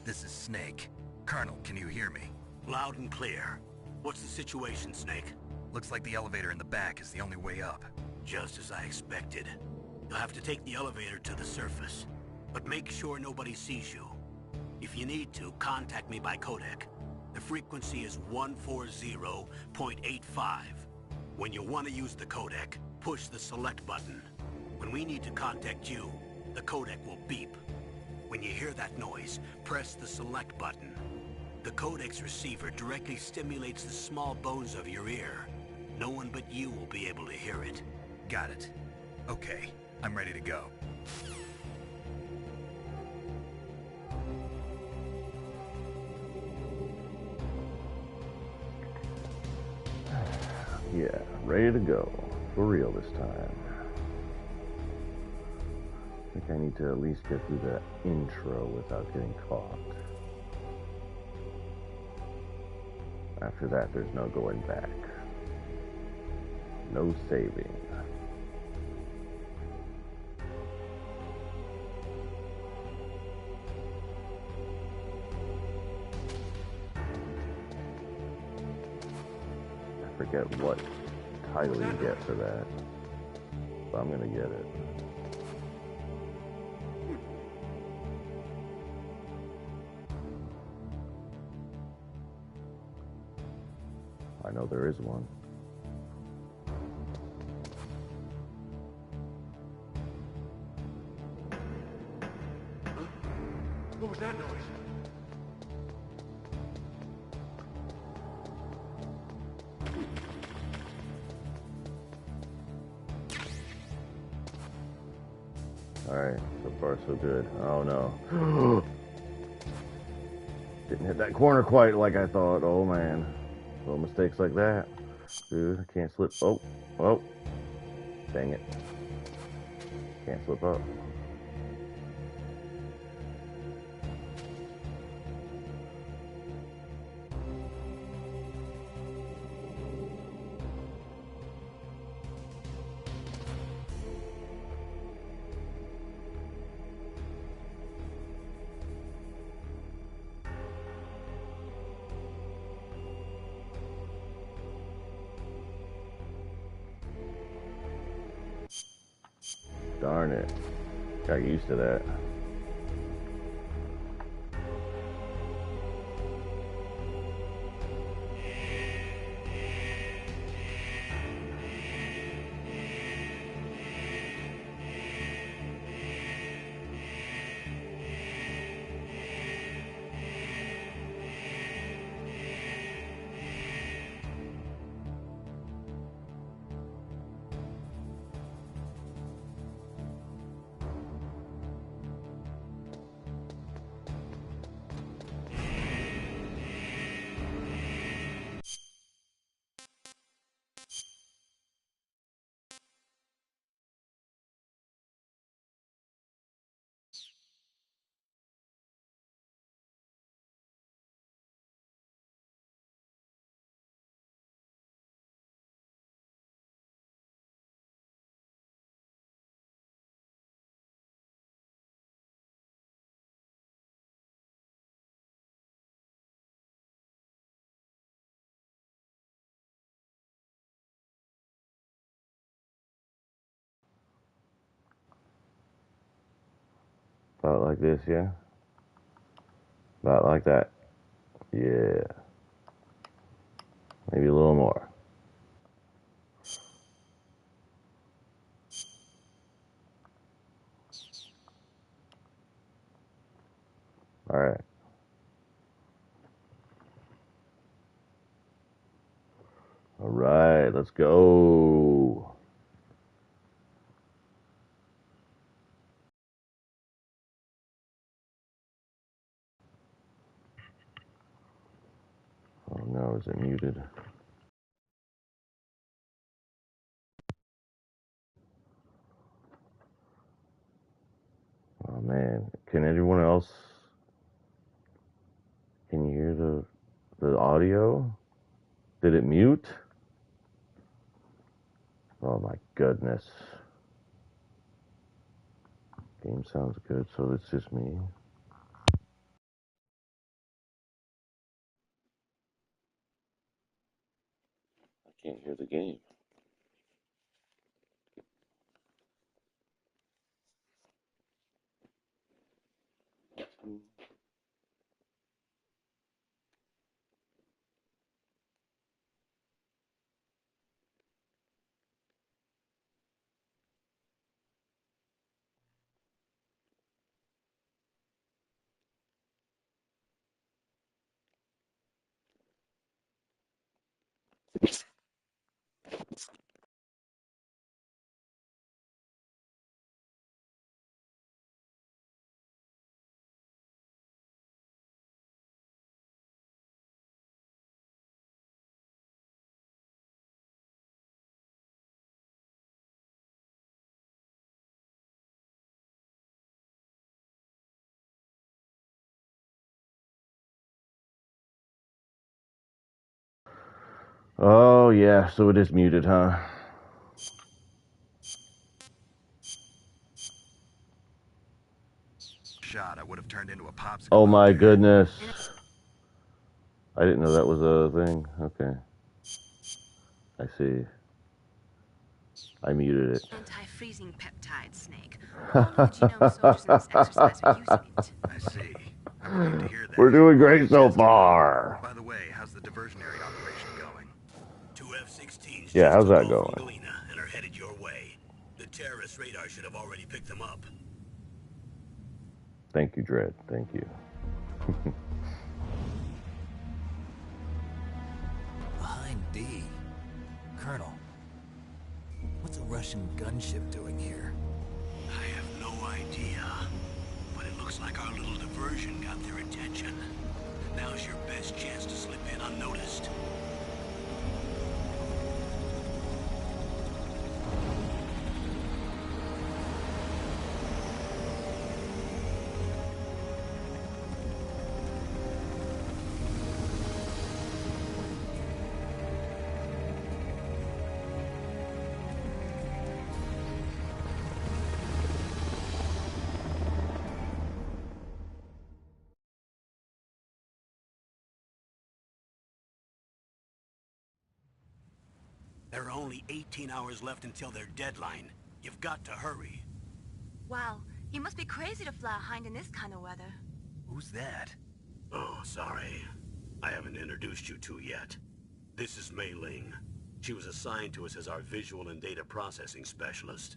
This is Snake. Colonel, can you hear me?
Loud and clear. What's the situation, Snake?
Looks like the elevator in the back is the only way up.
Just as I expected. You'll have to take the elevator to the surface. But make sure nobody sees you. If you need to, contact me by codec. The frequency is 140.85. When you want to use the codec, push the select button. When we need to contact you, the codec will beep. When you hear that noise, press the select button. The codec's receiver directly stimulates the small bones of your ear. No one but you will be able to hear it.
Got it. Okay, I'm ready to go.
Yeah, ready to go. For real this time. I think I need to at least get through the intro without getting caught. After that, there's no going back. No saving. I forget what title you get for that, but I'm gonna get it. I know there is one.
What was that noise?
Alright, so far so good. Oh no. Didn't hit that corner quite like I thought. Oh man. Little mistakes like that. Dude, I can't slip. Oh, oh. Dang it. Can't slip up. Darn it. Got used to that. About like this, yeah? About like that. Yeah. Maybe a little more. Alright. Alright, let's go. Oh no, is it muted? Oh man, can anyone else? Can you hear the audio? Did it mute? Oh my goodness. Game sounds good, so it's just me. I can't hear the game. Oh, yeah, so it is muted, huh?
Shot, I would have turned into a popsicle.
Oh
out
my
there.
goodness. I didn't know that was a thing. Okay. I see. I muted it.
Anti-freezing peptide, Snake. All of the genome soldiers in this exercise are using it.
I see. Relieved to hear that.
We're doing great so far.
By the way, how's the diversionary operation going?
2 F-16s
Yeah,
just
how's
took
that
off
going?
from Galena and are headed your way. The terrorist radar should have already picked them up.
Thank you, Dredd. Thank you.
Behind D. Colonel, what's a Russian gunship doing here?
I have no idea, but it looks like our little diversion got their attention. Now's your best chance to slip in unnoticed. There are only 18 hours left until their deadline. You've got to hurry.
Wow, you must be crazy to fly behind in this kind of weather.
Who's that?
Oh, sorry. I haven't introduced you to yet. This is Mei Ling. She was assigned to us as our visual and data processing specialist.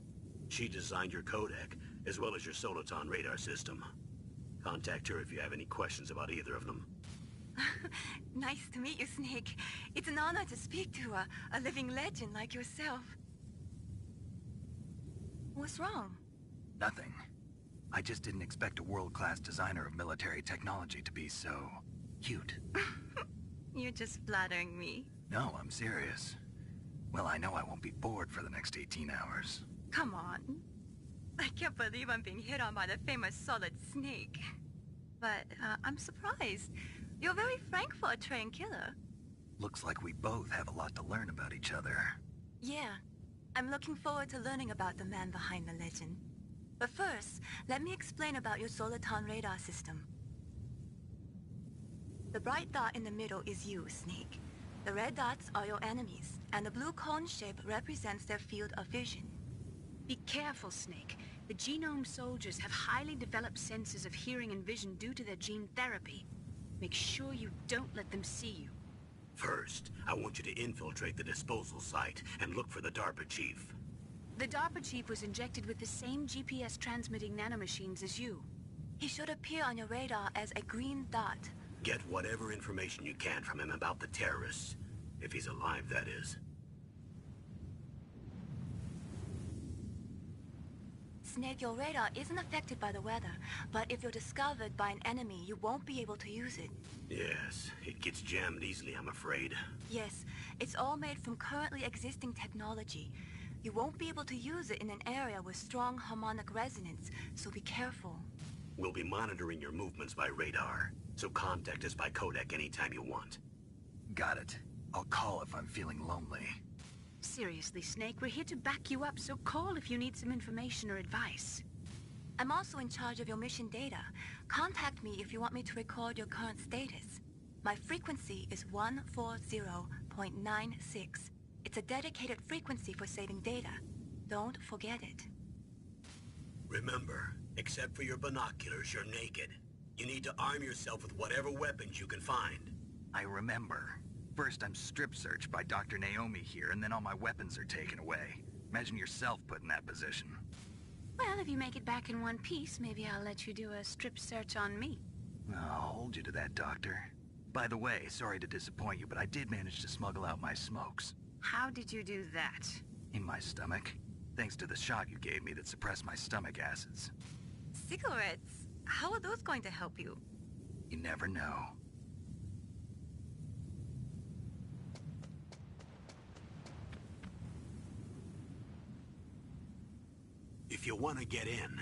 She designed your codec, as well as your Soliton radar system. Contact her if you have any questions about either of them.
Nice to meet you, Snake. It's an honor to speak to a living legend like yourself. What's wrong?
Nothing. I just didn't expect a world-class designer of military technology to be so cute.
You're just flattering me.
No, I'm serious. Well, I know I won't be bored for the next 18 hours.
Come on. I can't believe I'm being hit on by the famous Solid Snake. But I'm surprised. You're very frank for a trained killer.
Looks like we both have a lot to learn about each other.
Yeah, I'm looking forward to learning about the man behind the legend. But first, let me explain about your Soliton radar system. The bright dot in the middle is you, Snake. The red dots are your enemies, and the blue cone shape represents their field of vision.
Be careful, Snake. The genome soldiers have highly developed senses of hearing and vision due to their gene therapy. Make sure you don't let them see you.
First, I want you to infiltrate the disposal site and look for the DARPA chief.
The DARPA chief was injected with the same GPS transmitting nanomachines as you.
He should appear on your radar as a green dot.
Get whatever information you can from him about the terrorists. If he's alive, that is.
Snake, your radar isn't affected by the weather, but if you're discovered by an enemy, you won't be able to use it.
Yes, it gets jammed easily, I'm afraid.
Yes, it's all made from currently existing technology. You won't be able to use it in an area with strong harmonic resonance, so be careful.
We'll be monitoring your movements by radar, so contact us by codec anytime you want.
Got it. I'll call if I'm feeling lonely.
Seriously, Snake, we're here to back you up, so call if you need some information or advice.
I'm also in charge of your mission data. Contact me if you want me to record your current status. My frequency is 140.96. It's a dedicated frequency for saving data. Don't forget it.
Remember, except for your binoculars, you're naked. You need to arm yourself with whatever weapons you can find.
I remember. First, I'm strip-searched by Dr. Naomi here, and then all my weapons are taken away. Imagine yourself put in that position.
Well, if you make it back in one piece, maybe I'll let you do a strip search on me.
I'll hold you to that, Doctor. By the way, sorry to disappoint you, but I did manage to smuggle out my smokes.
How did you do that?
In my stomach. Thanks to the shot you gave me that suppressed my stomach acids.
Cigarettes? How are those going to help you?
You never know.
If you want to get in,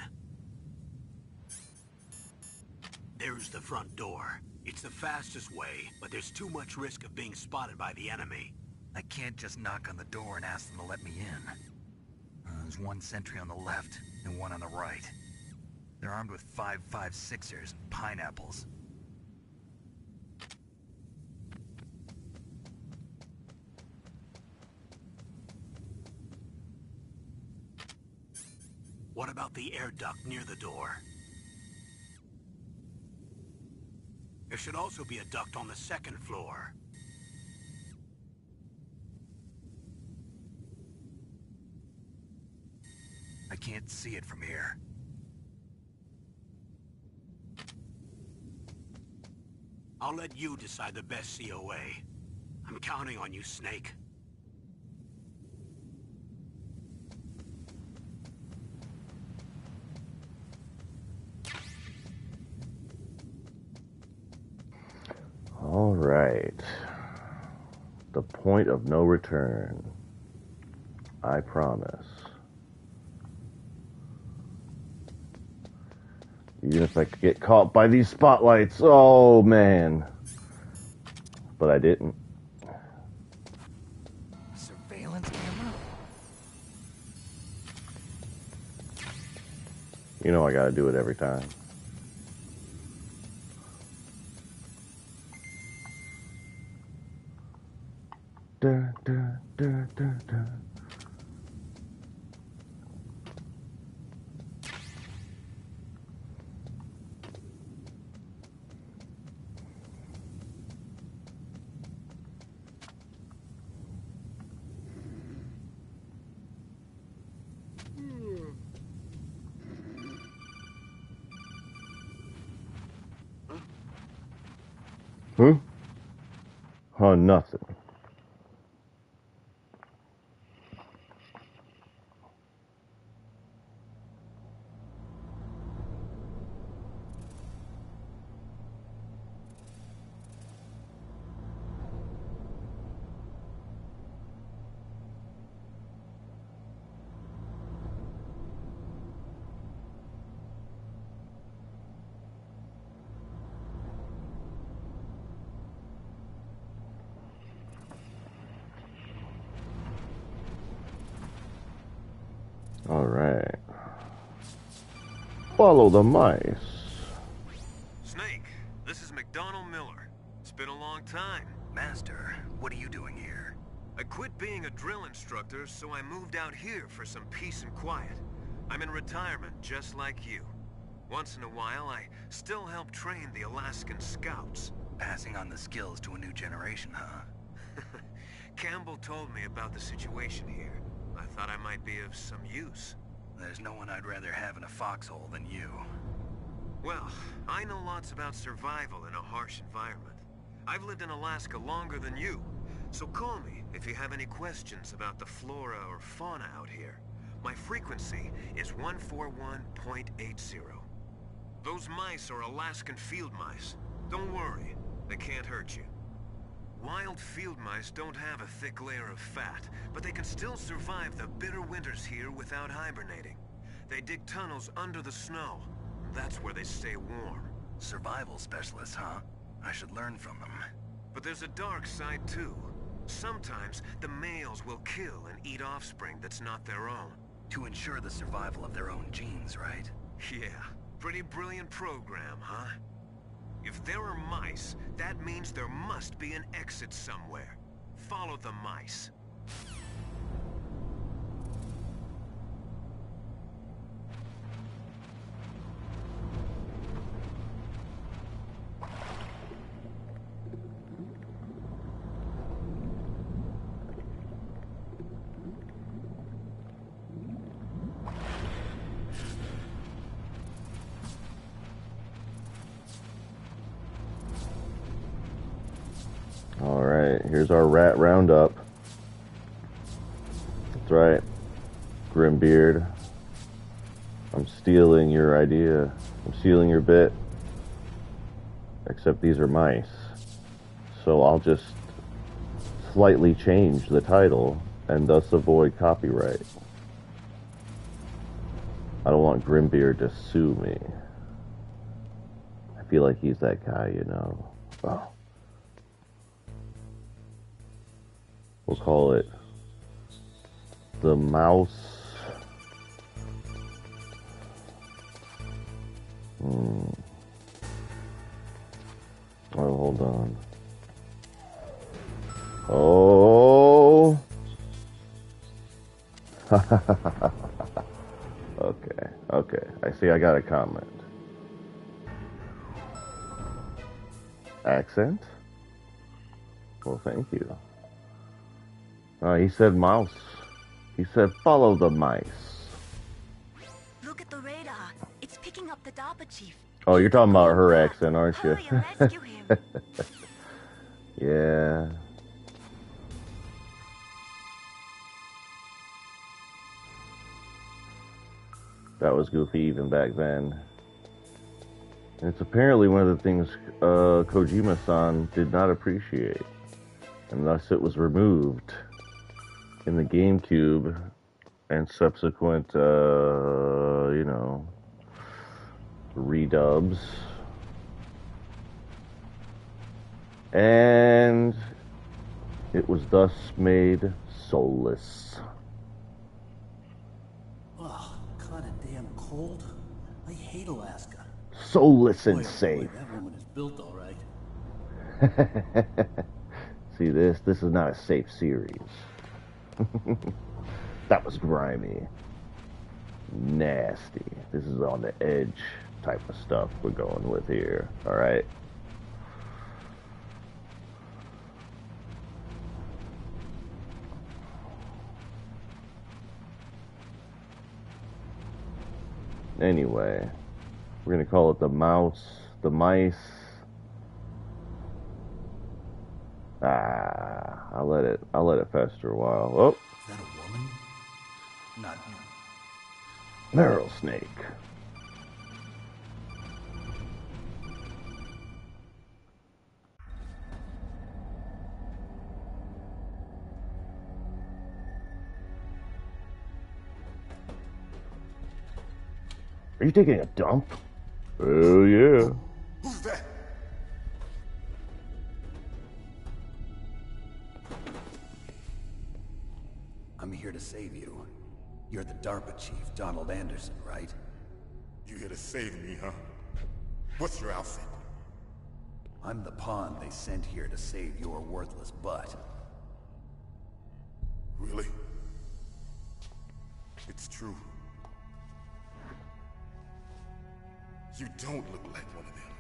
there's the front door. It's the fastest way, but there's too much risk of being spotted by the enemy.
I can't just knock on the door and ask them to let me in. There's one sentry on the left and one on the right. They're armed with 5.56ers and pineapples.
What about the air duct near the door? There should also be a duct on the second floor.
I can't see it from here.
I'll let you decide the best COA. I'm counting on you, Snake.
All right. The point of no return. I promise. Even if I could get caught by these spotlights. Oh, man. But I didn't.
Surveillance camera?
You know I gotta do it every time. Dun, dun, dun, dun, dun. Huh, nothing. All right. Follow the mice.
Snake, this is McDonald Miller. It's been a long time.
Master, what are you doing here?
I quit being a drill instructor, so I moved out here for some peace and quiet. I'm in retirement, just like you. Once in a while, I still help train the Alaskan Scouts.
Passing on the skills to a new generation, huh?
Campbell told me about the situation here. I thought I might be of some use.
There's no one I'd rather have in a foxhole than you.
Well, I know lots about survival in a harsh environment. I've lived in Alaska longer than you, so call me if you have any questions about the flora or fauna out here. My frequency is 141.80. Those mice are Alaskan field mice. Don't worry, they can't hurt you. Wild field mice don't have a thick layer of fat, but they can still survive the bitter winters here without hibernating. They dig tunnels under the snow. That's where they stay warm.
Survival specialists, huh? I should learn from them.
But there's a dark side too. Sometimes the males will kill and eat offspring that's not their own.
To ensure the survival of their own genes, right?
Yeah, pretty brilliant program, huh? If there are mice, that means there must be an exit somewhere. Follow the mice.
Alright, here's our rat roundup. That's right. Grimbeard. I'm stealing your idea. I'm stealing your bit. Except these are mice. So I'll just slightly change the title and thus avoid copyright. I don't want Grimbeard to sue me. I feel like he's that guy, you know. Oh. We'll call it the mouse. Oh, hold on. Oh. Okay. I see I got a comment. Accent? Well, thank you. He said mouse. He said follow the mice.
Look at the radar. It's picking up the DARPA chief.
Oh, you're talking about her accent, aren't you?
Hurry and rescue him.
Yeah. That was goofy even back then. And it's apparently one of the things Kojima-san did not appreciate. And thus it was removed in the GameCube and subsequent, redubs. And it was thus made soulless.
Oh, kind of damn cold. I hate Alaska.
Soulless and
Boy,
safe.
that woman is built all right.
See, this is not a safe series. That was grimy. Nasty. This is on the edge type of stuff we're going with here. Alright? Anyway, we're gonna call it the mouse, the mice. I'll let it fester a while. Oh,
Is that a woman? Not you.
Meryl Snake. Are you taking a dump? Oh yeah.
Who's that?
I'm here to save you. You're the DARPA chief, Donald Anderson, right?
You here to save me, huh? What's your outfit?
I'm the pawn they sent here to save your worthless butt.
Really? It's true. You don't look like one of them.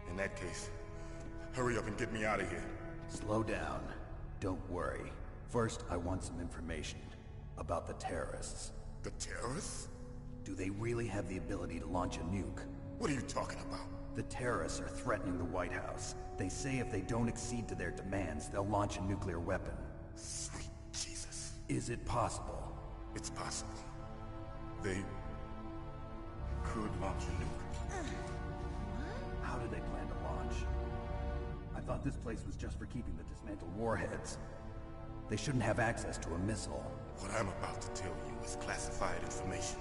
In that case, hurry up and get me out of here.
Slow down. Don't worry. First, I want some information about the terrorists.
The terrorists?
Do they really have the ability to launch a nuke?
What are you talking about?
The terrorists are threatening the White House. They say if they don't accede to their demands, they'll launch a nuclear weapon.
Sweet Jesus.
Is it possible?
It's possible. They could launch a nuke.
How do they plan to launch? I thought this place was just for keeping the dismantled warheads. They shouldn't have access to a missile.
What I'm about to tell you is classified information.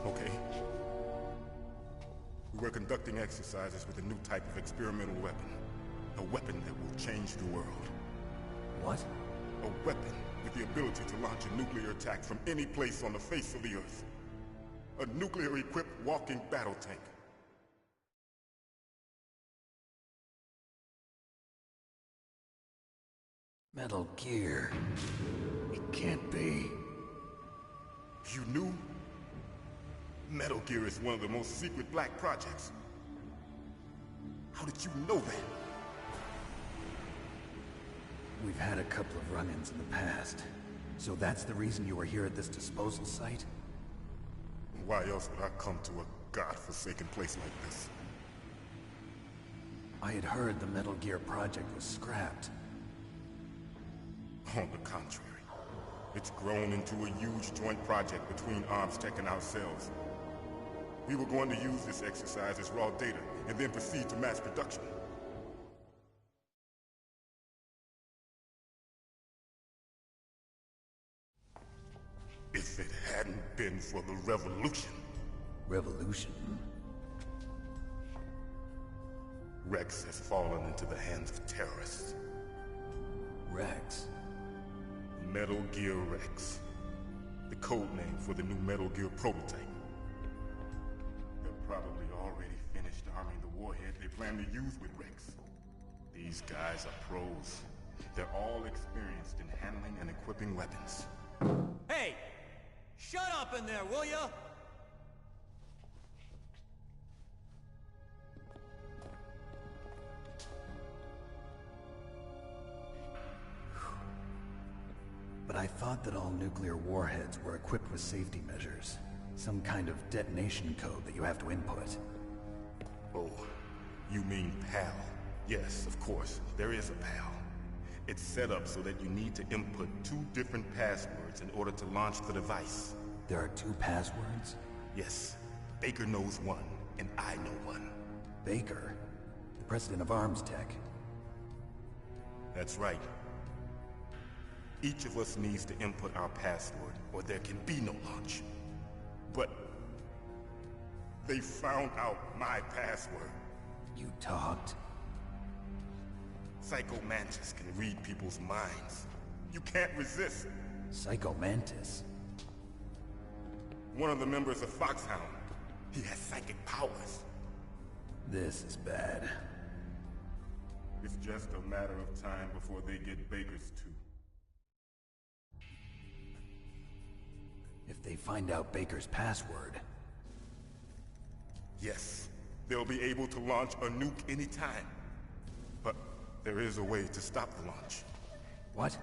Okay? We were conducting exercises with a new type of experimental weapon. A weapon that will change the world.
What?
A weapon with the ability to launch a nuclear attack from any place on the face of the Earth. A nuclear-equipped walking battle tank.
Metal Gear. It can't be.
You knew? Metal Gear is one of the most secret black projects. How did you know that?
We've had a couple of run-ins in the past. So that's the reason you were here at this disposal site?
Why else would I come to a godforsaken place like this?
I had heard the Metal Gear project was scrapped.
On the contrary, it's grown into a huge joint project between ArmsTech and ourselves. We were going to use this exercise as raw data, and then proceed to mass production. If it hadn't been for the revolution...
Revolution?
Rex has fallen into the hands of terrorists.
Rex?
Metal Gear Rex. The code name for the new Metal Gear prototype. They're probably already finished arming the warhead they plan to use with Rex. These guys are pros. They're all experienced in handling and equipping weapons.
Hey! Shut up in there, will ya?
But I thought that all nuclear warheads were equipped with safety measures. Some kind of detonation code that you have to input.
Oh, you mean PAL? Yes, of course, there is a PAL. It's set up so that you need to input 2 different passwords in order to launch the device.
There are 2 passwords?
Yes, Baker knows one, and I know one.
Baker? The president of Arms Tech.
That's right. Each of us needs to input our password, or there can be no launch. But they found out my password.
You talked?
Psycho Mantis can read people's minds. You can't resist.
Psycho Mantis?
One of the members of Foxhound. He has psychic powers.
This is bad.
It's just a matter of time before they get Baker's too.
If they find out Baker's password...
Yes, they'll be able to launch a nuke anytime. But there is a way to stop the launch.
What?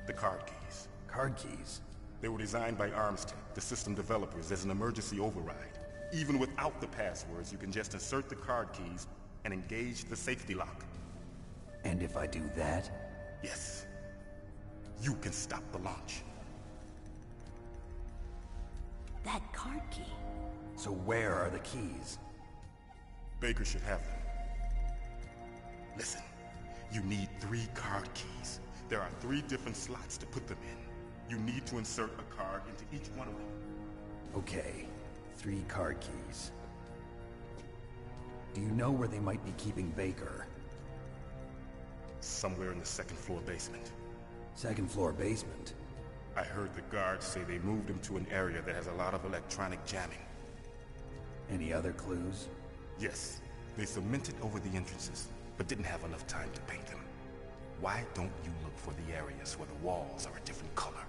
The card keys.
Card keys?
They were designed by Arms Tech, the system developers, as an emergency override. Even without the passwords, you can just insert the card keys and engage the safety lock.
And if I do that?
Yes. You can stop the launch.
That card key.
So where are the keys?
Baker should have them. Listen, you need 3 card keys. There are 3 different slots to put them in. You need to insert a card into each one of them.
Okay, 3 card keys. Do you know where they might be keeping Baker?
Somewhere in the 2nd floor basement.
2nd floor basement?
I heard the guards say they moved him to an area that has a lot of electronic jamming.
Any other clues?
Yes, they cemented over the entrances, but didn't have enough time to paint them. Why don't you look for the areas where the walls are a different color?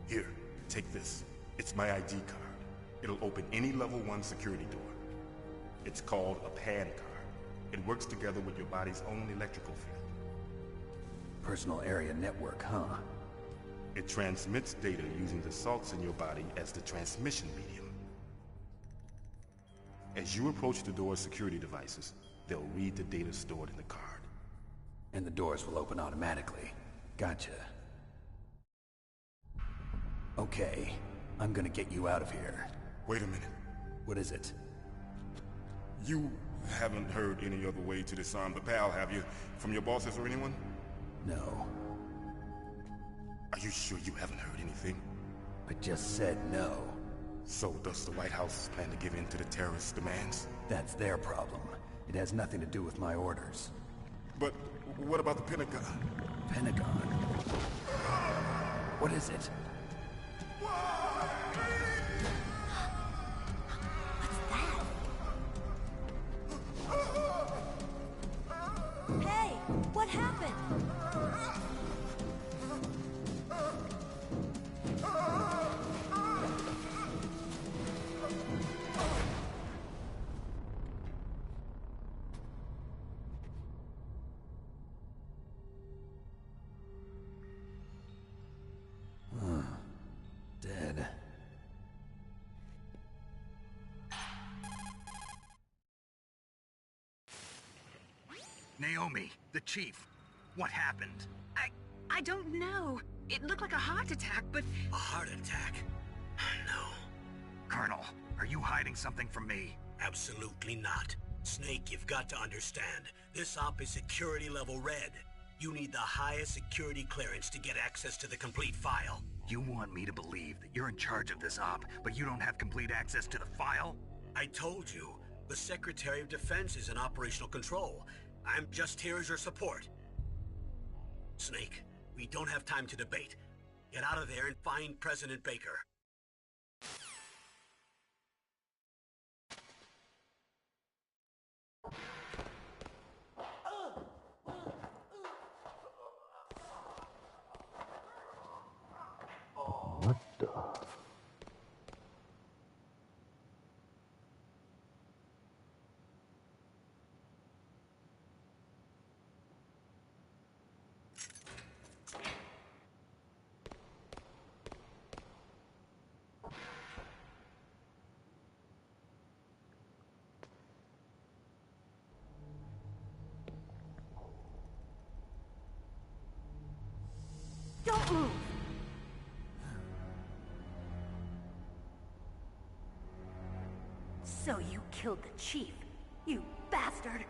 Here, take this. It's my ID card. It'll open any level 1 security door. It's called a PAN card. It works together with your body's own electrical field.
Personal area network, huh?
It transmits data using the salts in your body as the transmission medium. As you approach the door's security devices, they'll read the data stored in the card.
And the doors will open automatically. Gotcha. Okay, I'm gonna get you out of here.
Wait a minute.
What is it?
You haven't heard any other way to disarm the PAL, have you? From your bosses or anyone?
No.
Are you sure you haven't heard anything?
I just said no.
So does the White House plan to give in to the terrorists' demands?
That's their problem. It has nothing to do with my orders.
But what about the Pentagon?
Pentagon? What is it?
Hey, what happened?
Dead.
Naomi, the chief. What happened?
I don't know. It looked like a heart attack, but...
A heart attack? No.
Colonel, are you hiding something from me?
Absolutely not. Snake, you've got to understand. This op is security level red. You need the highest security clearance to get access to the complete file.
You want me to believe that you're in charge of this op, but you don't have complete access to the file?
I told you, the Secretary of Defense is in operational control. I'm just here as your support. Snake, we don't have time to debate. Get out of there and find President Baker.
What the?
Don't move! So you killed the chief, you bastard!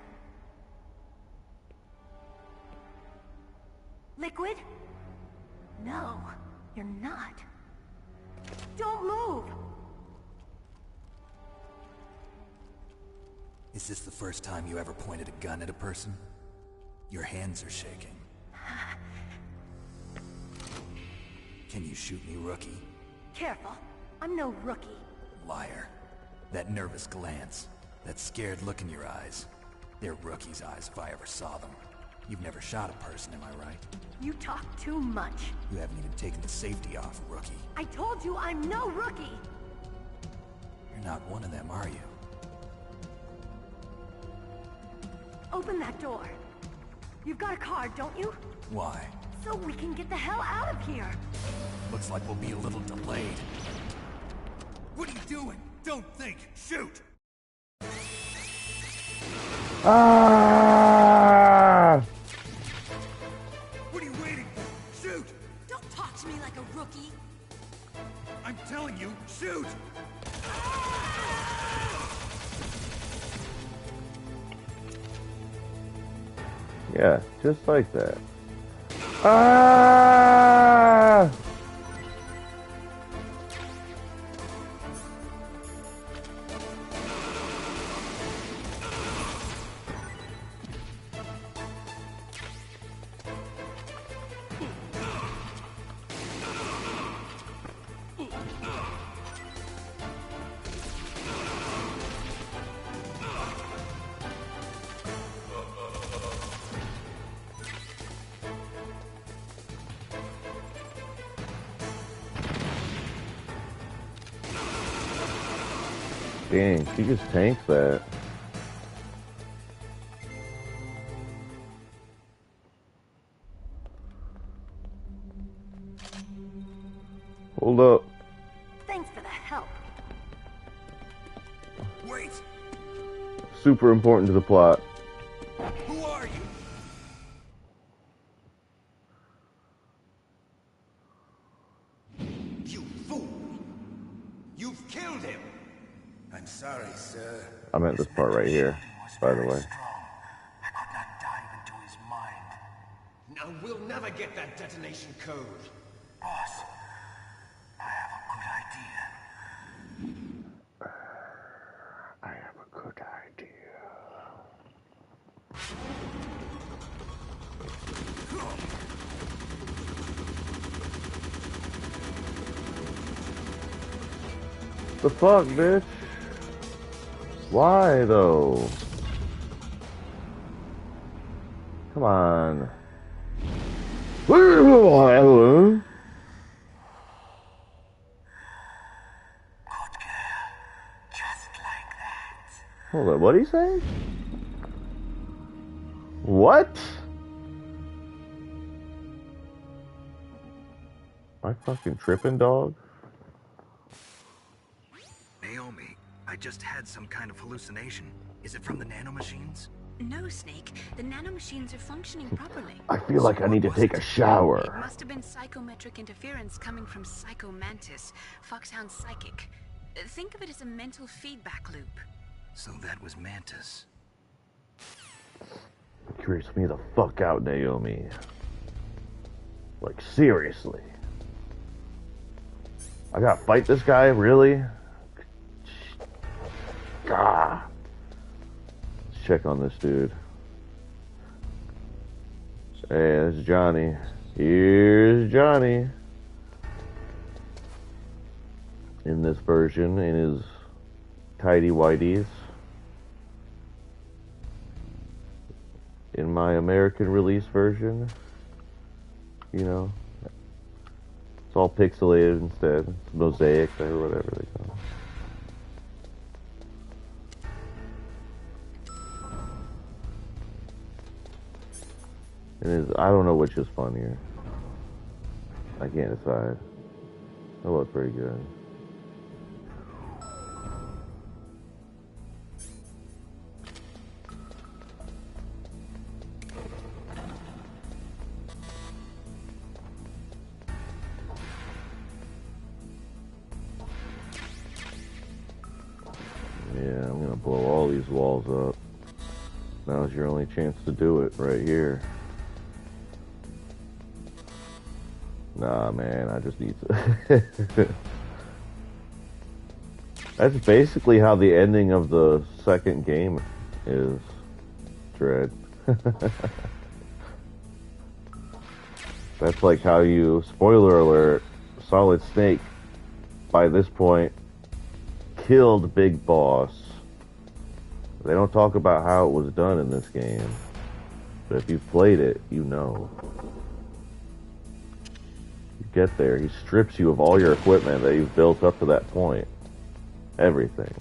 Liquid? No, you're not. Don't move!
Is this the first time you ever pointed a gun at a person? Your hands are shaking. Can you shoot me, rookie?
Careful, I'm no rookie.
Liar. That nervous glance, that scared look in your eyes. They're rookie's eyes if I ever saw them. You've never shot a person, am I right?
You talk too much.
You haven't even taken the safety off, rookie.
I told you I'm no rookie!
You're not one of them, are you?
Open that door. You've got a card, don't you?
Why?
So we can get the hell out of here.
Looks like we'll be a little delayed. What are you doing? Don't think! Shoot!
Ah!
What are you waiting for? Shoot!
Don't talk to me like a rookie.
I'm telling you, shoot!
Yeah, just like that. Ah! Dang, he just tanked that. Hold up.
Thanks for the help.
Wait!
Super important to the plot.
Who are you?
You fool! You've killed him! I'm sorry, sir.
I meant this part right here, by the way.
I could not dive into his mind. Now we'll never get that detonation code. Boss, I have a good idea.
I have a good idea. The fuck, bitch? Why, though? Come on. Hold up, what'd he say? What? Am I fucking tripping, dog?
Naomi, I just had some kind of hallucination. Is it from the nanomachines?
No, Snake. The nanomachines are functioning properly.
I feel like I need to take a
It
shower.
must have been psychometric interference coming from Psycho Mantis, Foxhound's psychic. Think of it as a mental feedback loop.
So that was Mantis.
Creeps me the fuck out, Naomi. Like, seriously. I gotta fight this guy, really? Ah. Let's check on this dude. Hey, that's Johnny. Here's Johnny. In this version, in his tidy whities. In my American release version, you know, it's all pixelated instead. It's mosaic or whatever they call it. I don't know which is funnier. I can't decide. They look pretty good. Yeah, I'm gonna blow all these walls up. Now's your only chance to do it, right here. Nah, man, I just need to... That's basically how the ending of the second game is, Dread. That's like how you... Spoiler alert, Solid Snake, by this point, killed Big Boss. They don't talk about how it was done in this game, but if you've played it, you know. You get there, he strips you of all your equipment that you've built up to that point. Everything.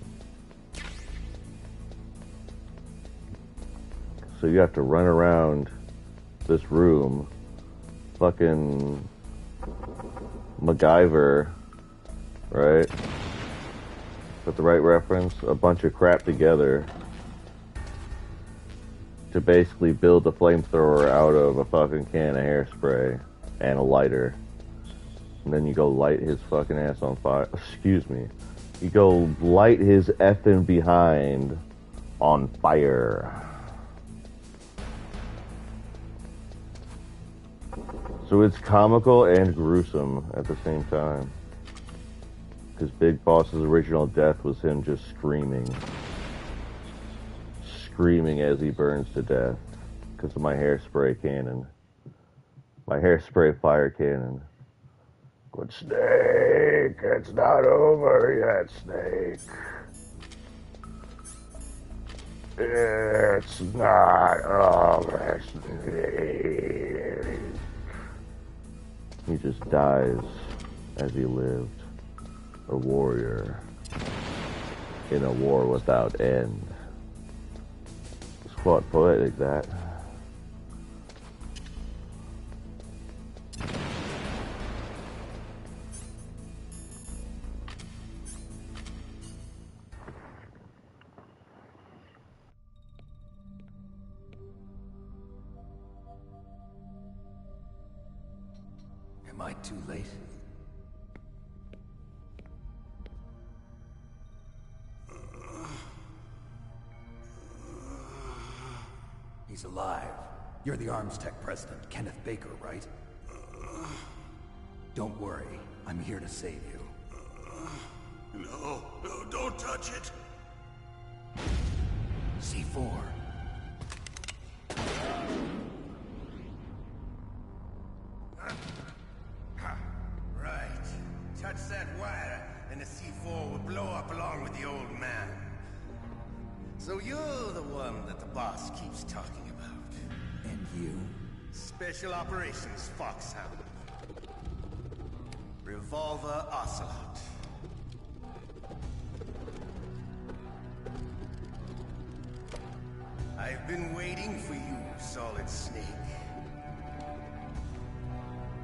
So you have to run around this room, fucking MacGyver, right? With the right reference, a bunch of crap together to basically build a flamethrower out of a fucking can of hairspray and a lighter. And then you go light his fucking ass on fire. Excuse me. You go light his effing behind on fire. So it's comical and gruesome at the same time. Because Big Boss's original death was him just screaming. Screaming as he burns to death. Because of my hairspray cannon. My hairspray fire cannon. Good Snake, it's not over yet, Snake. It's not over, Snake. He just dies as he lived. A warrior in a war without end. It's quite poetic, that.
Am I too late? He's alive. You're the Arms Tech president, Kenneth Baker, right? Don't worry. I'm here to save you.
No, don't touch it.
C4.
Right. Touch that wire, and the C4 will blow up along with the old man. So you're the one that the boss keeps talking about.
And you?
Special Operations Foxhound. Revolver Ocelot. I've been waiting for you, Solid Snake.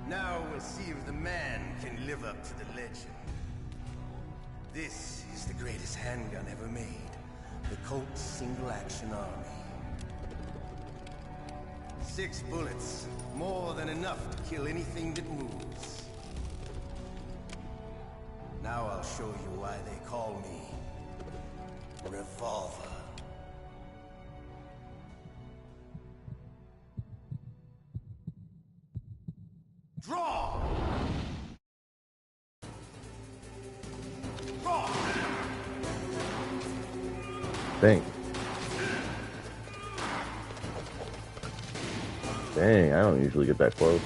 Now we'll see if the man can live up to the legend. This is the greatest handgun ever made. The Colt Single Action Army. 6 bullets, more than enough to kill anything that moves. Now I'll show you why they call me Revolver. Draw! Draw!
Think. Dang, I don't usually get that close.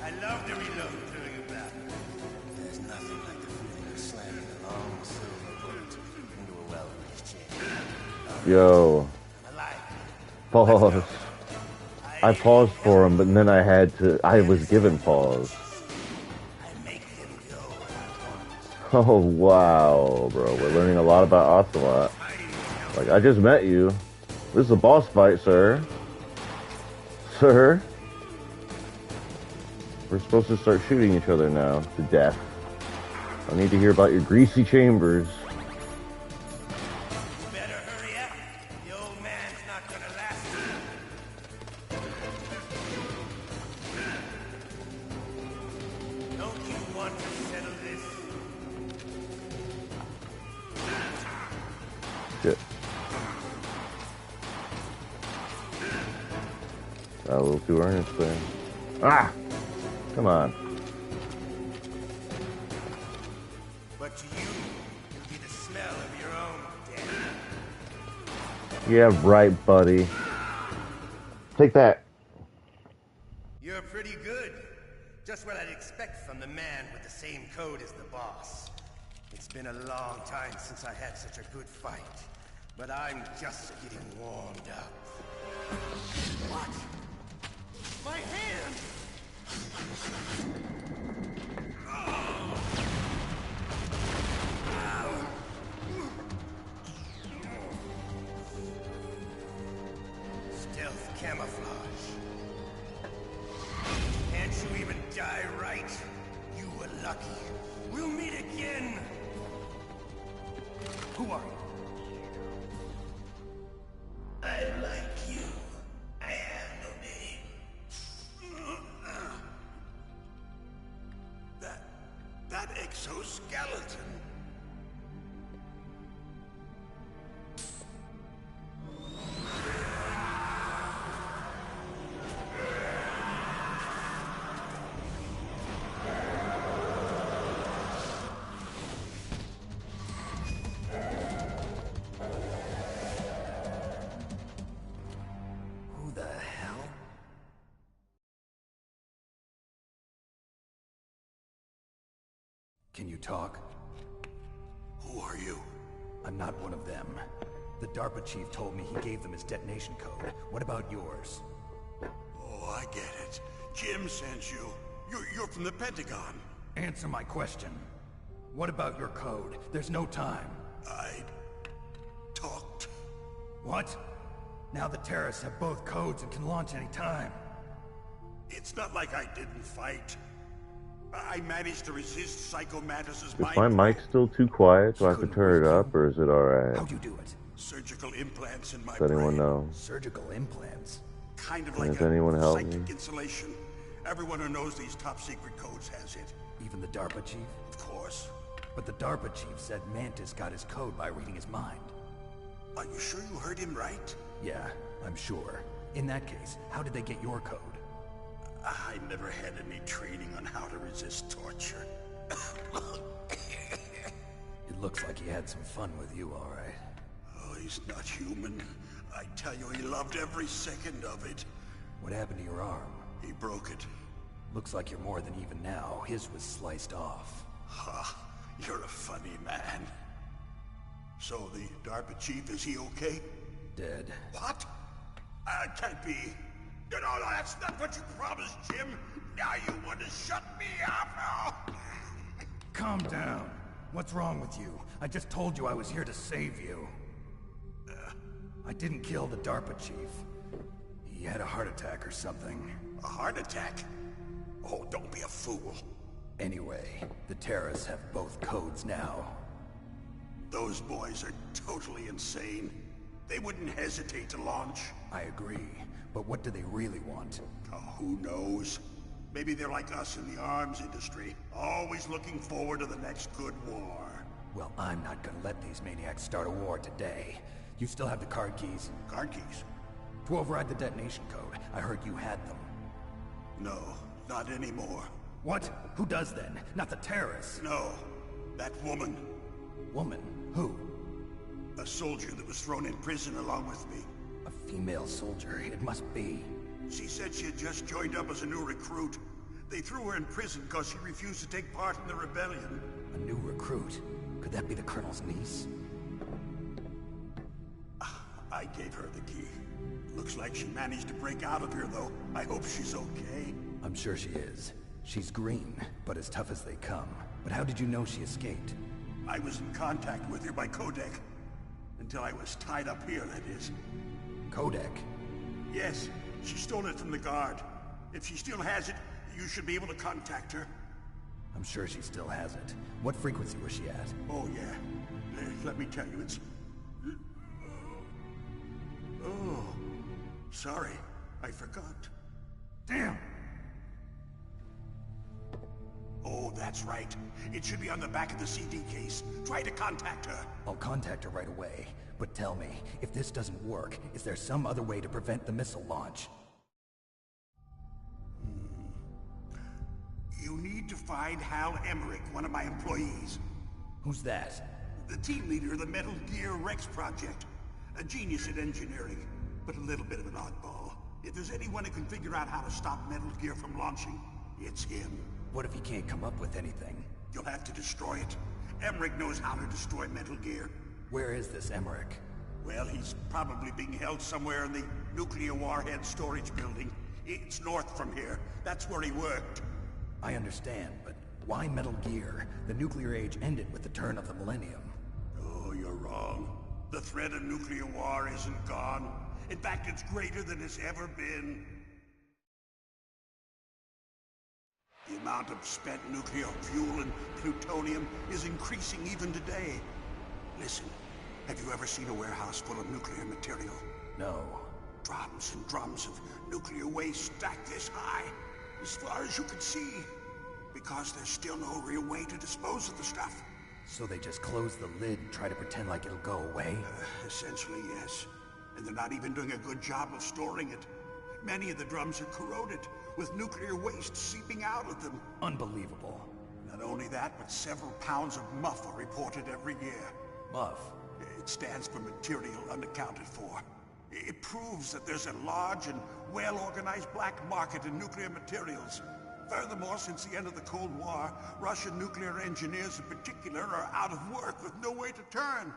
I love to reload during a battle. There's nothing like the feeling of slamming a long silver bullet into a well-greased chain.
Yo. Pause. I paused for him, but then I was given pause. Oh, wow, bro. We're learning a lot about Ocelot. Like, I just met you. This is a boss fight, sir. Sir? We're supposed to start shooting each other now to death. I need to hear about your greasy chambers.
Better hurry up. The old man's not gonna last. Don't you want to settle this?
Shit. A little too earnest there. Ah! Come on.
But to you, it'll be the smell of your own death.
Yeah, right, buddy. Take that.
You're pretty good. Just what I'd expect from the man with the same code as the boss. It's been a long time since I had such a good fight. But I'm just getting warmed up. What? My hand! Stealth camouflage. Can't you even die right? You were lucky. We'll meet again! Who are you? I like you. I have no name.
That exoskeleton.
Who the hell? Can you talk?
Who are you?
I'm not one of them. The DARPA chief told me he gave them his detonation code. What about yours?
Oh, I get it. Jim sent you. You're from the Pentagon.
Answer my question. What about your code? There's no time.
I talked.
What? Now the terrorists have both codes and can launch any time.
It's not like I didn't fight. I managed to resist Psycho Mantis's
Is my mic still too quiet? Do I have to turn it up, or is it alright?
How'd you do it?
Surgical implants in my
Does anyone
brain.
know?
Surgical implants?
Kind of
Does
like
anyone
a
help
psychic
me?
insulation. Everyone who knows these top secret codes has it.
Even the DARPA chief?
Of course.
But the DARPA chief said Mantis got his code by reading his mind.
Are you sure you heard him right?
Yeah, I'm sure. In that case, how did they get your code?
I never had any training on how to resist torture.
It looks like he had some fun with you, all right.
Oh, he's not human. I tell you, he loved every second of it.
What happened to your arm?
He broke it.
Looks like you're more than even now. His was sliced off.
Ha, you're a funny man. So the DARPA chief, is he okay?
Dead.
What? Can't be. No, that's not what you promised, Jim. Now you want to shut me up?
Calm down. What's wrong with you? I just told you I was here to save you. I didn't kill the DARPA chief. He had a heart attack or something.
A heart attack? Oh, don't be a fool.
Anyway, the terrorists have both codes now.
Those boys are totally insane. They wouldn't hesitate to launch.
I agree, but what do they really want?
Oh, who knows? Maybe they're like us in the arms industry, always looking forward to the next good war.
Well, I'm not gonna let these maniacs start a war today. You still have the card keys?
Card keys?
To override the detonation code. I heard you had them.
No, not anymore.
What? Who does then? Not the terrorists.
No, that woman.
Woman? Who?
A soldier that was thrown in prison along with me.
A female soldier, it must be.
She said she had just joined up as a new recruit. They threw her in prison because she refused to take part in the rebellion.
A new recruit? Could that be the Colonel's niece?
I gave her the key. Looks like she managed to break out of here, though. I hope she's okay.
I'm sure she is. She's green, but as tough as they come. But how did you know she escaped?
I was in contact with her by codec. Until I was tied up here, that is.
Codec?
Yes, she stole it from the guard. If she still has it, you should be able to contact her.
I'm sure she still has it. What frequency was she at?
Oh, yeah. Let me tell you, it's... Oh, sorry. I forgot.
Damn!
Oh, that's right. It should be on the back of the CD case. Try to contact her.
I'll contact her right away. But tell me, if this doesn't work, is there some other way to prevent the missile launch?
You need to find Hal Emmerich, one of my employees.
Who's that?
The team leader of the Metal Gear Rex project. A genius at engineering, but a little bit of an oddball. If there's anyone who can figure out how to stop Metal Gear from launching, it's him.
What if he can't come up with anything?
You'll have to destroy it. Emmerich knows how to destroy Metal Gear.
Where is this Emmerich?
Well, he's probably being held somewhere in the nuclear warhead storage building. It's north from here. That's where he worked.
I understand, but why Metal Gear? The nuclear age ended with the turn of the millennium.
Oh, you're wrong. The threat of nuclear war isn't gone. In fact, it's greater than it's ever been. The amount of spent nuclear fuel and plutonium is increasing even today. Listen, have you ever seen a warehouse full of nuclear material?
No.
Drums and drums of nuclear waste stacked this high, as far as you can see. Because there's still no real way to dispose of the stuff.
So they just close the lid and try to pretend like it'll go away?
Essentially, yes. And they're not even doing a good job of storing it. Many of the drums are corroded, with nuclear waste seeping out of them.
Unbelievable.
Not only that, but several pounds of MUF are reported every year.
MUF?
It stands for material unaccounted for. It proves that there's a large and well-organized black market in nuclear materials. Furthermore, since the end of the Cold War, Russian nuclear engineers in particular are out of work with no way to turn.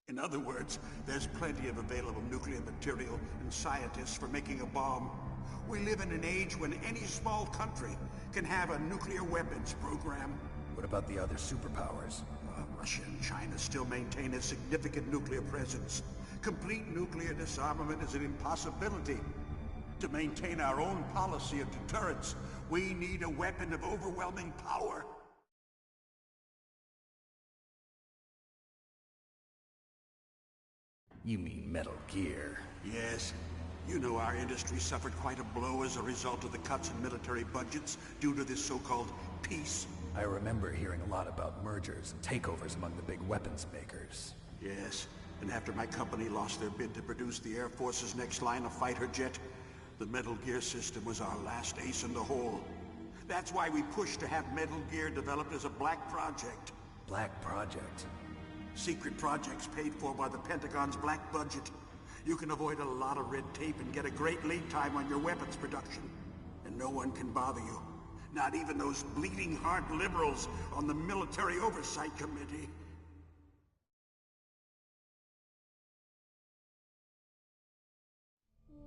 In other words, there's plenty of available nuclear material and scientists for making a bomb. We live in an age when any small country can have a nuclear weapons program.
What about the other superpowers?
Russia and China still maintain a significant nuclear presence. Complete nuclear disarmament is an impossibility. To maintain our own policy of deterrence, we need a weapon of overwhelming power.
You mean Metal Gear?
Yes. You know our industry suffered quite a blow as a result of the cuts in military budgets due to this so-called peace.
I remember hearing a lot about mergers and takeovers among the big weapons makers.
Yes, and after my company lost their bid to produce the Air Force's next line of fighter jet, the Metal Gear system was our last ace in the hole. That's why we pushed to have Metal Gear developed as a black project.
Black project?
Secret projects paid for by the Pentagon's black budget. You can avoid a lot of red tape and get a great lead time on your weapons production. And no one can bother you. Not even those bleeding heart liberals on the Military Oversight Committee.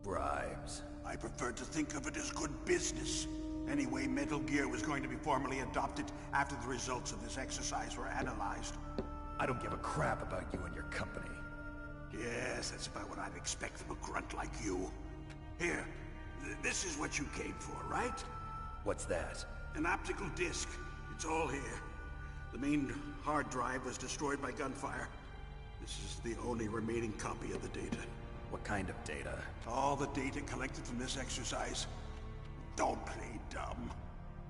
Bribes.
I prefer to think of it as good business. Anyway, Metal Gear was going to be formally adopted after the results of this exercise were analyzed.
I don't give a crap about you and your company.
Yes, that's about what I'd expect from a grunt like you. Here, this is what you came for, right?
What's that?
An optical disc. It's all here. The main hard drive was destroyed by gunfire. This is the only remaining copy of the data.
What kind of data?
All the data collected from this exercise. Don't play dumb.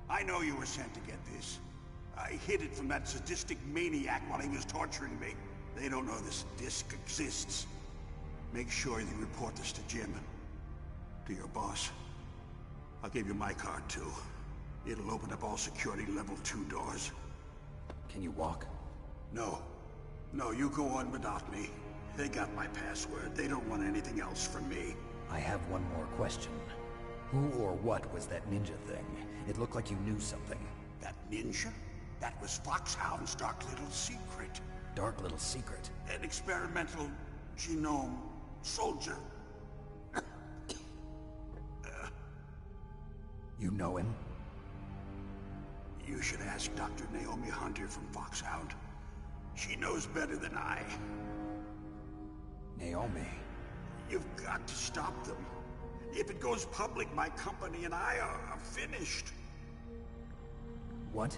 I know you were sent to get this. I hid it from that sadistic maniac while he was torturing me. They don't know this disc exists. Make sure you report this to Jim. To your boss. I'll give you my card too. It'll open up all security level 2 doors.
Can you walk?
No. No, you go on without me. They got my password. They don't want anything else from me.
I have one more question. Who or what was that ninja thing? It looked like you knew something.
That ninja? That was Foxhound's dark little secret.
Dark little secret?
An experimental genome soldier.
You know him?
You should ask Dr. Naomi Hunter from Foxhound. She knows better than I.
Naomi?
You've got to stop them. If it goes public, my company and I are finished.
What?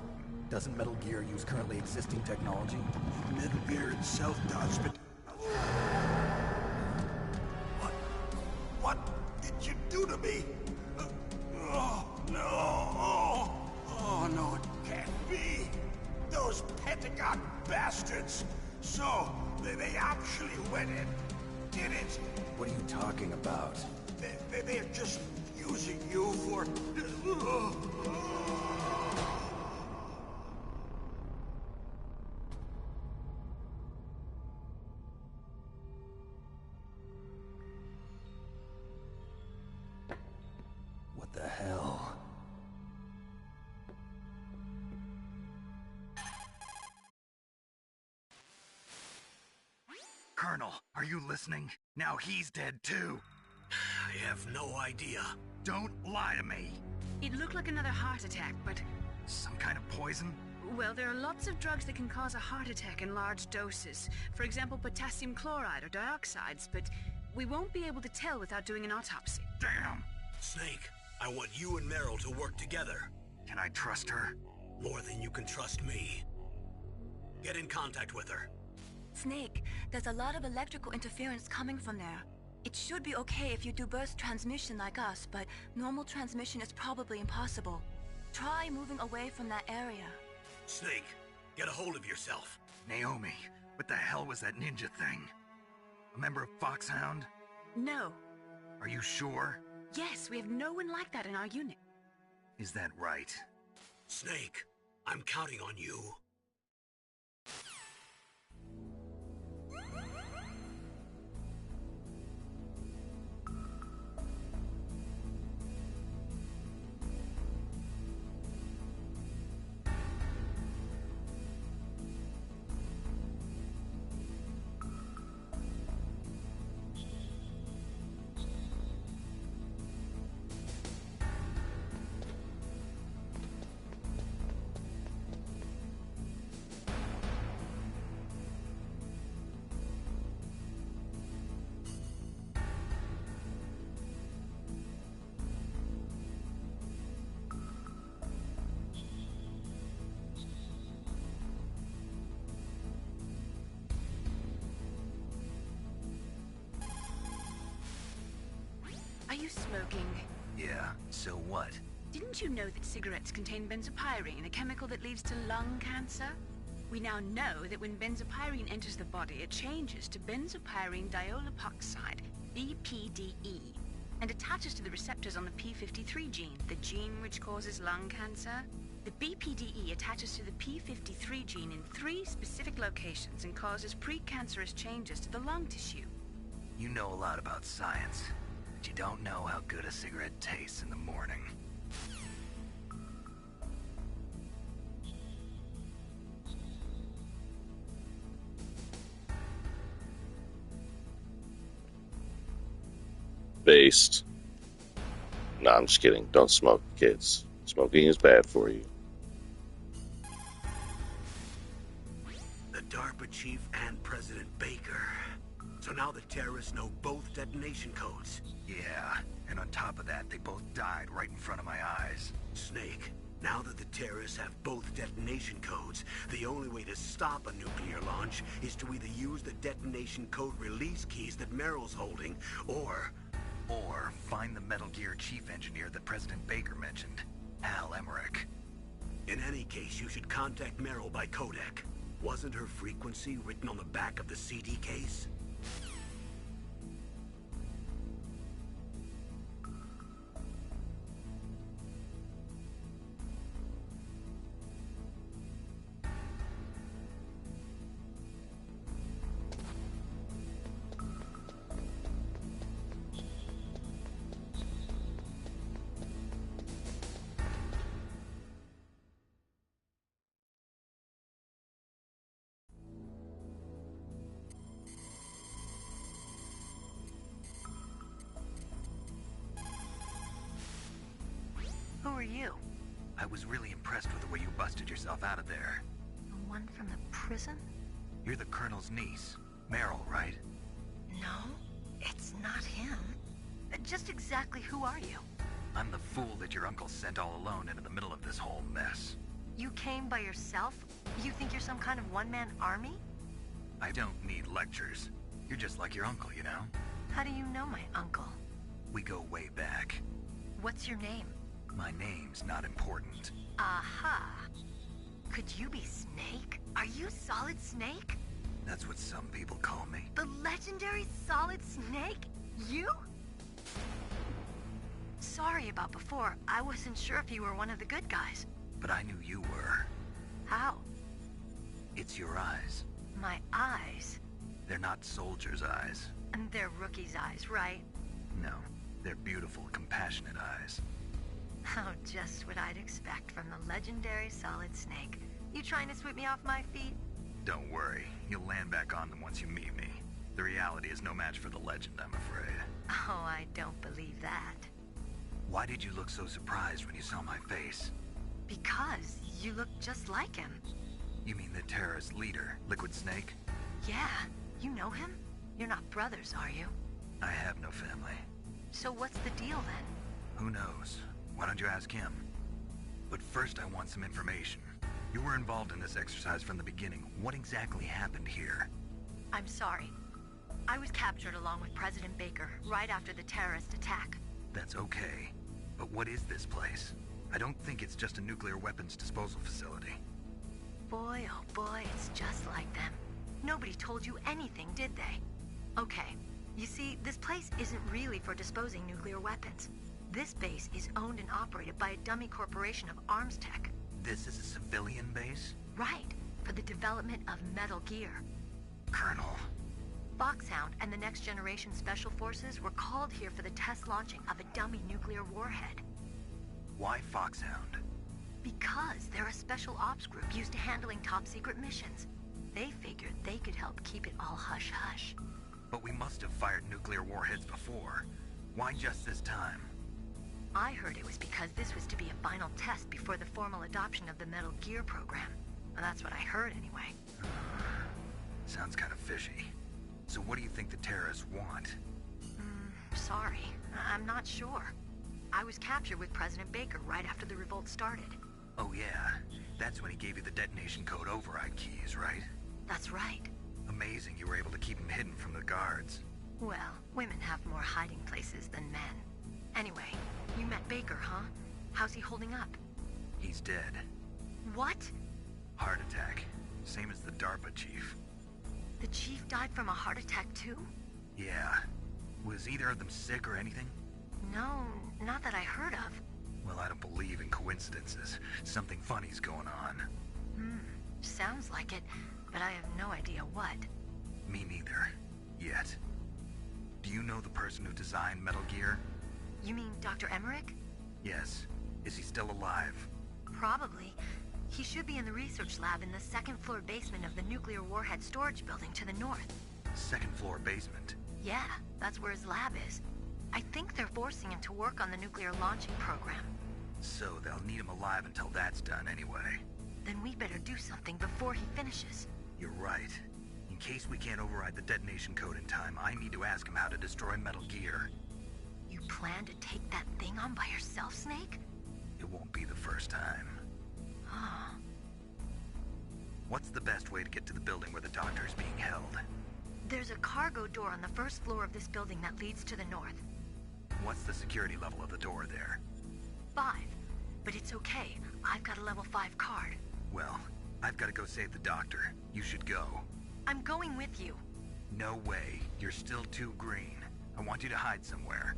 Doesn't Metal Gear use currently existing technology?
Metal Gear itself does, but... What did you do to me? Oh, no. Oh, no, it can't be. Those Pentagon bastards. So, they actually went and did it.
What are you talking about?
They're just using you for...
What the hell?
Colonel, are you listening? Now he's dead too.
I have no idea.
Don't lie to me.
It looked like another heart attack, but...
Some kind of poison?
Well, there are lots of drugs that can cause a heart attack in large doses. For example, potassium chloride or dioxides, but we won't be able to tell without doing an autopsy.
Damn!
Snake, I want you and Meryl to work together.
Can I trust her?
More than you can trust me. Get in contact with her.
Snake, there's a lot of electrical interference coming from there. It should be okay if you do burst transmission like us, but normal transmission is probably impossible. Try moving away from that area.
Snake, get a hold of yourself.
Naomi, what the hell was that ninja thing? A member of Foxhound?
No.
Are you sure?
Yes, we have no one like that in our unit.
Is that right?
Snake, I'm counting on you.
Are you smoking?
Yeah, so what?
Didn't you know that cigarettes contain benzopyrene, a chemical that leads to lung cancer? We now know that when benzopyrene enters the body, it changes to benzopyrene diolipoxide, BPDE, and attaches to the receptors on the P53 gene, the gene which causes lung cancer. The BPDE attaches to the P53 gene in 3 specific locations and causes precancerous changes to the lung tissue.
You know a lot about science, but you don't know how good a cigarette tastes in the morning.
Based. No, I'm just kidding. Don't smoke, kids. Smoking is bad for you.
The DARPA chief and President Baker. So now the terrorists know both detonation codes.
Yeah, and on top of that, they both died right in front of my eyes.
Snake, now that the terrorists have both detonation codes, the only way to stop a nuclear launch is to either use the detonation code release keys that Meryl's holding, or
find the Metal Gear chief engineer that President Baker mentioned, Hal Emmerich.
in any case, you should contact Meryl by codec. Wasn't her frequency written on the back of the CD case?
you?
I was really impressed with the way you busted yourself out of there.
The one from the prison?
You're the Colonel's niece, Meryl, right?
No, it's not him. Just exactly who are you?
I'm the fool that your uncle sent all alone into the middle of this whole mess.
You came by yourself? You think you're some kind of one-man army?
I don't need lectures. You're just like your uncle, you know?
How do you know my uncle?
We go way back.
What's your name?
My name's not important.
Aha. Could you be Snake? Are you Solid Snake?
That's what some people call me.
The legendary Solid Snake? You? Sorry about before. I wasn't sure if you were one of the good guys.
But I knew you were.
How?
It's your eyes.
My eyes?
They're not soldiers' eyes.
And they're rookies' eyes, right?
No, they're beautiful, compassionate eyes.
Oh, just what I'd expect from the legendary Solid Snake. You trying to sweep me off my feet?
Don't worry, you'll land back on them once you meet me. The reality is no match for the legend, I'm afraid.
Oh, I don't believe that.
Why did you look so surprised when you saw my face?
Because you look just like him.
You mean the terrorist leader, Liquid Snake?
Yeah, you know him? You're not brothers, are you?
I have no family.
So what's the deal then?
Who knows? Why don't you ask him? But first I want some information. You were involved in this exercise from the beginning. What exactly happened here?
I'm sorry. I was captured along with President Baker right after the terrorist attack.
That's okay. But what is this place? I don't think it's just a nuclear weapons disposal facility.
Boy, oh boy, it's just like them. Nobody told you anything, did they? Okay, you see, this place isn't really for disposing nuclear weapons. This base is owned and operated by a dummy corporation of arms tech.
This is a civilian base?
Right, for the development of Metal Gear.
Colonel.
Foxhound and the Next Generation Special Forces were called here for the test launching of a dummy nuclear warhead.
Why Foxhound?
Because they're a special ops group used to handling top-secret missions. They figured they could help keep it all hush-hush.
But we must have fired nuclear warheads before. Why just this time?
I heard it was because this was to be a final test before the formal adoption of the Metal Gear program. Well, that's what I heard anyway.
Sounds kind of fishy. So what do you think the terrorists want?
Sorry, I'm not sure. I was captured with President Baker right after the revolt started.
Oh yeah, that's when he gave you the detonation code override keys, right?
That's right.
Amazing you were able to keep him hidden from the guards.
Well, women have more hiding places than men. Anyway, you met Baker, huh? How's he holding up?
He's dead.
What?
Heart attack. Same as the DARPA chief.
The chief died from a heart attack too?
Yeah. Was either of them sick or anything?
No, not that I heard of.
Well, I don't believe in coincidences. Something funny's going on.
Sounds like it, but I have no idea what.
Me neither. Yet. Do you know the person who designed Metal Gear?
You mean Dr. Emmerich?
Yes. Is he still alive?
Probably. He should be in the research lab in the second-floor basement of the nuclear warhead storage building to the north.
Second floor basement?
Yeah, that's where his lab is. I think they're forcing him to work on the nuclear launching program.
So they'll need him alive until that's done anyway.
Then we better do something before he finishes.
You're right. In case we can't override the detonation code in time, I need to ask him how to destroy Metal Gear.
You plan to take that thing on by yourself, Snake?
It won't be the first time. What's the best way to get to the building where the doctor is being held?
There's a cargo door on the first floor of this building that leads to the north.
What's the security level of the door there?
5. But it's okay. I've got a level 5 card.
Well, I've got to go save the doctor. You should go.
I'm going with you.
No way. You're still too green. I want you to hide somewhere.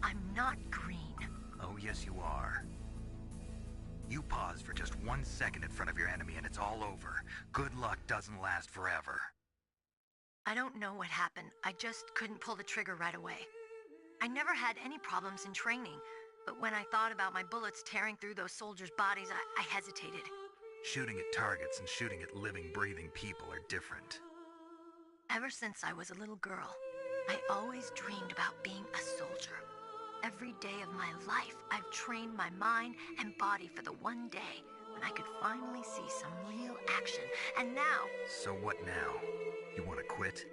I'm not green.
Oh, yes you are. You pause for just 1 second in front of your enemy and it's all over. Good luck doesn't last forever.
I don't know what happened. I just couldn't pull the trigger right away. I never had any problems in training, but when I thought about my bullets tearing through those soldiers' bodies, I hesitated.
Shooting at targets and shooting at living, breathing people are different.
Ever since I was a little girl, I always dreamed about being a soldier. Every day of my life, I've trained my mind and body for the one day when I could finally see some real action. And now...
So what now? You want to quit?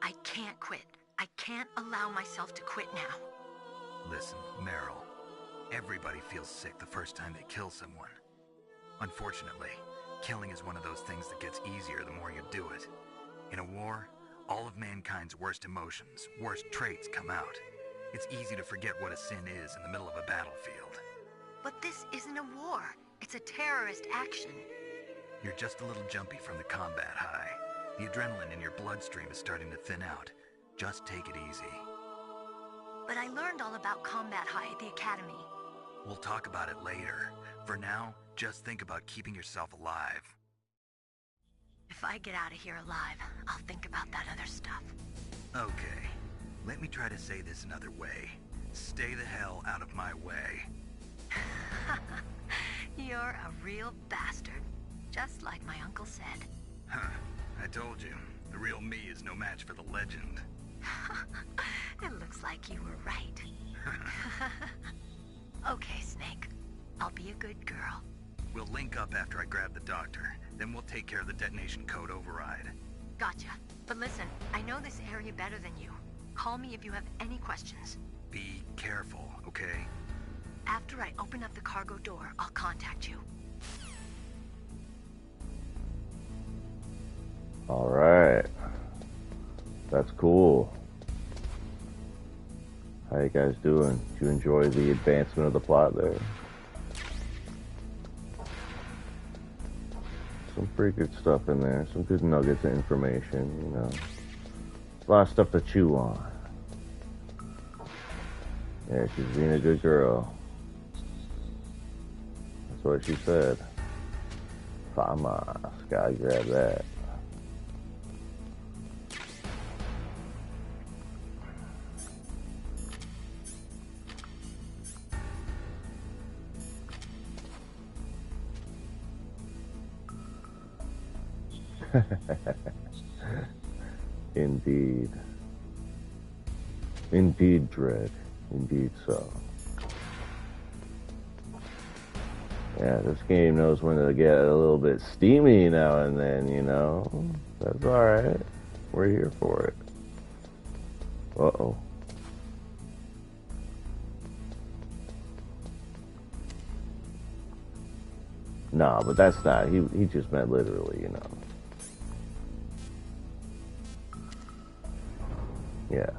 I can't quit. I can't allow myself to quit now.
Listen, Meryl. Everybody feels sick the first time they kill someone. Unfortunately, killing is one of those things that gets easier the more you do it. In a war, all of mankind's worst emotions, worst traits come out. It's easy to forget what a sin is in the middle of a battlefield.
But this isn't a war. It's a terrorist action.
You're just a little jumpy from the combat high. The adrenaline in your bloodstream is starting to thin out. Just take it easy.
But I learned all about combat high at the academy.
We'll talk about it later. For now, just think about keeping yourself alive.
If I get out of here alive, I'll think about that other stuff.
Okay. Let me try to say this another way. Stay the hell out of my way.
You're a real bastard. Just like my uncle said.
Huh. I told you. The real me is no match for the legend.
It looks like you were right. Okay, Snake. I'll be a good girl.
We'll link up after I grab the doctor. Then we'll take care of the detonation code override.
Gotcha. But listen, I know this area better than you. Call me if you have any questions.
Be careful, okay?
After I open up the cargo door, I'll contact you.
Alright. That's cool. How you guys doing? Did you enjoy the advancement of the plot there? Some pretty good stuff in there. Some good nuggets of information, you know. A lot of stuff to chew on. Yeah, she's being a good girl. That's what she said. Famas. Gotta grab that. Indeed. Indeed, Dread. Indeed so. Yeah, this game knows when to get a little bit steamy now and then, you know? That's alright. We're here for it. Uh-oh. Nah, but that's not, he just meant literally, you know. Yeah.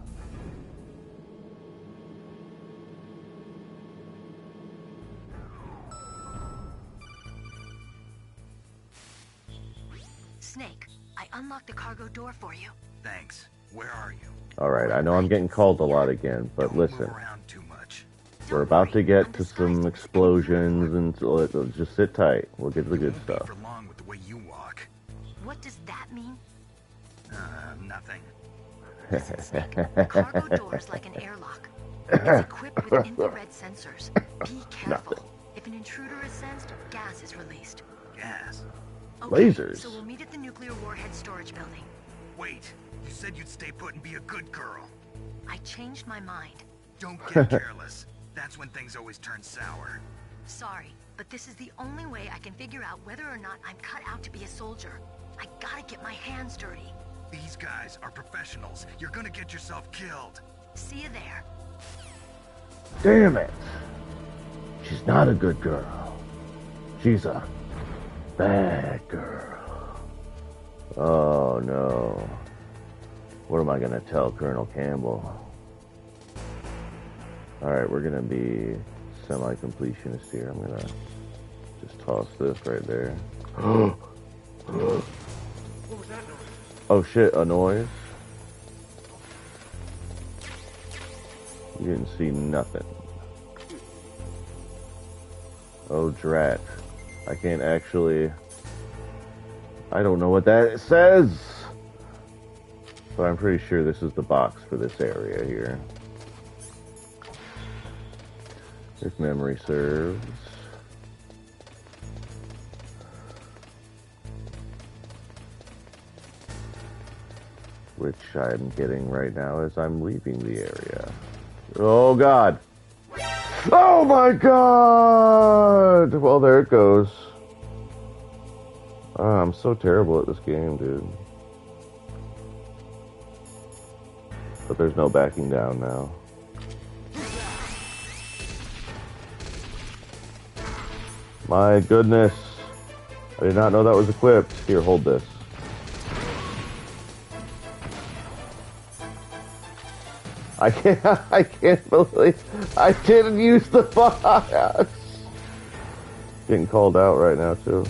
Snake, I unlocked the cargo door for you.
Thanks. Where are you?
Alright, I know I'm getting called a lot again, but listen.
Don't move around too much.
We're about to get to some explosions, and so just sit tight. We'll get to the good stuff.
For long with the way you walk.
What does that mean?
Nothing.
Listen, Snake, the cargo door is like an airlock. It's equipped with infrared sensors. Be careful.
Nothing.
If an intruder is sensed, gas is released.
Gas?
Okay,
Lasers.
so we'll meet at the nuclear warhead storage building.
Wait, you said you'd stay put and be a good girl.
I changed my mind.
Don't get careless. That's when things always turn sour.
Sorry, but this is the only way I can figure out whether or not I'm cut out to be a soldier. I gotta get my hands dirty.
These guys are professionals. You're gonna get yourself killed.
See you there.
Damn it. She's not a good girl. She's a bad girl. Oh no. What am I gonna tell Colonel Campbell? Alright, we're gonna be semi-completionist here. I'm gonna just toss this right there.
What was that noise?
Oh shit, a noise? You didn't see nothing. Oh drat. I can't actually... I don't know what that says! But I'm pretty sure this is the box for this area here. If memory serves. Which I'm getting right now as I'm leaving the area. Oh god. Oh my god! Well, there it goes. I'm so terrible at this game, dude. But there's no backing down now. My goodness. I did not know that was equipped. Here, hold this. I can't believe I didn't use the box. Getting called out right now, too.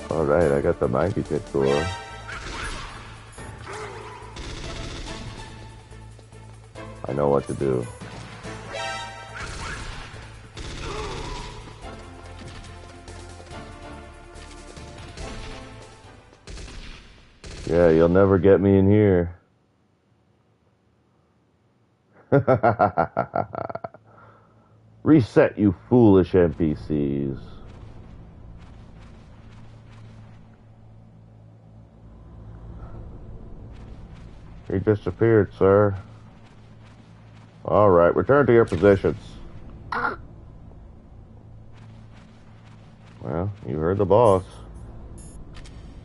Alright, I got the 90-pit score. I know what to do. Yeah, you'll never get me in here. Reset, you foolish NPCs. He disappeared, sir. Alright, return to your positions. Well, you heard the boss.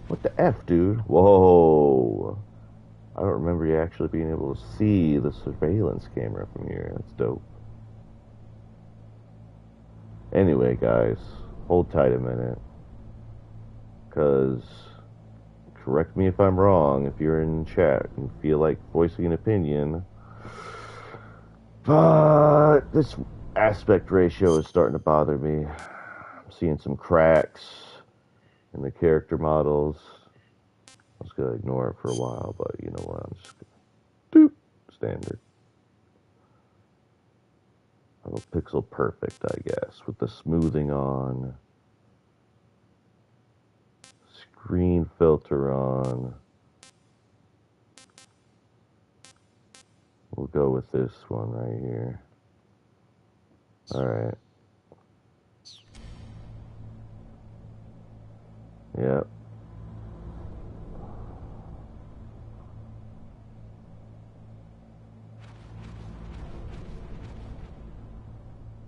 What the F, dude? Whoa. I don't remember you actually being able to see the surveillance camera from here. That's dope. Anyway, guys, hold tight a minute. Because, correct me if I'm wrong, if you're in chat and feel like voicing an opinion, but this aspect ratio is starting to bother me. I'm seeing some cracks in the character models. I was going to ignore it for a while, but you know what? I'm just going to standard. A little pixel perfect, I guess, with the smoothing on. Screen filter on. We'll go with this one right here. Alright. Yep.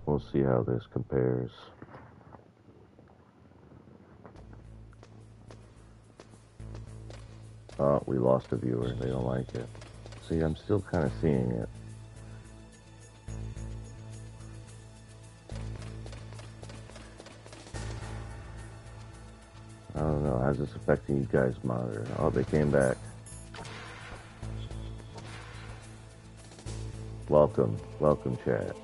We'll see how this compares. Oh, we lost a viewer. They don't like it. See, I'm still kind of seeing it. I don't know. How's this affecting you guys' monitor? Oh, they came back. Welcome. Welcome, chat.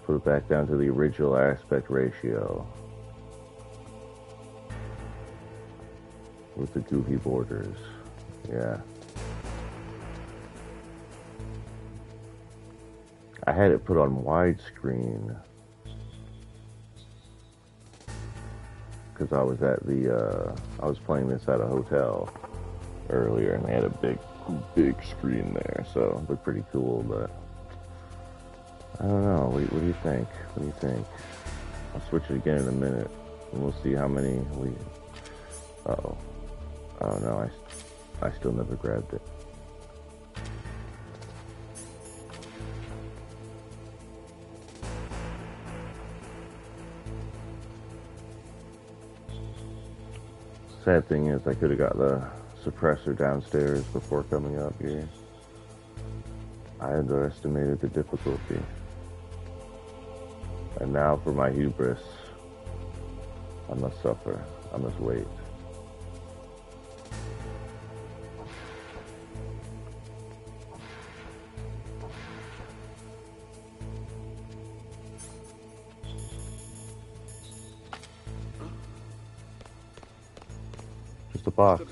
Put it back down to the original aspect ratio. With the goofy borders. Yeah. I had it put on widescreen. Because I was at the, I was playing this at a hotel earlier and they had a big screen there. So it looked pretty cool, but I don't know. What do you think? What do you think? I'll switch it again in a minute and we'll see how many we... Uh-oh. Oh no, I still never grabbed it. Sad thing is I could have got the suppressor downstairs before coming up here. I underestimated the difficulty. And now for my hubris. I must suffer. I must wait. Just a box.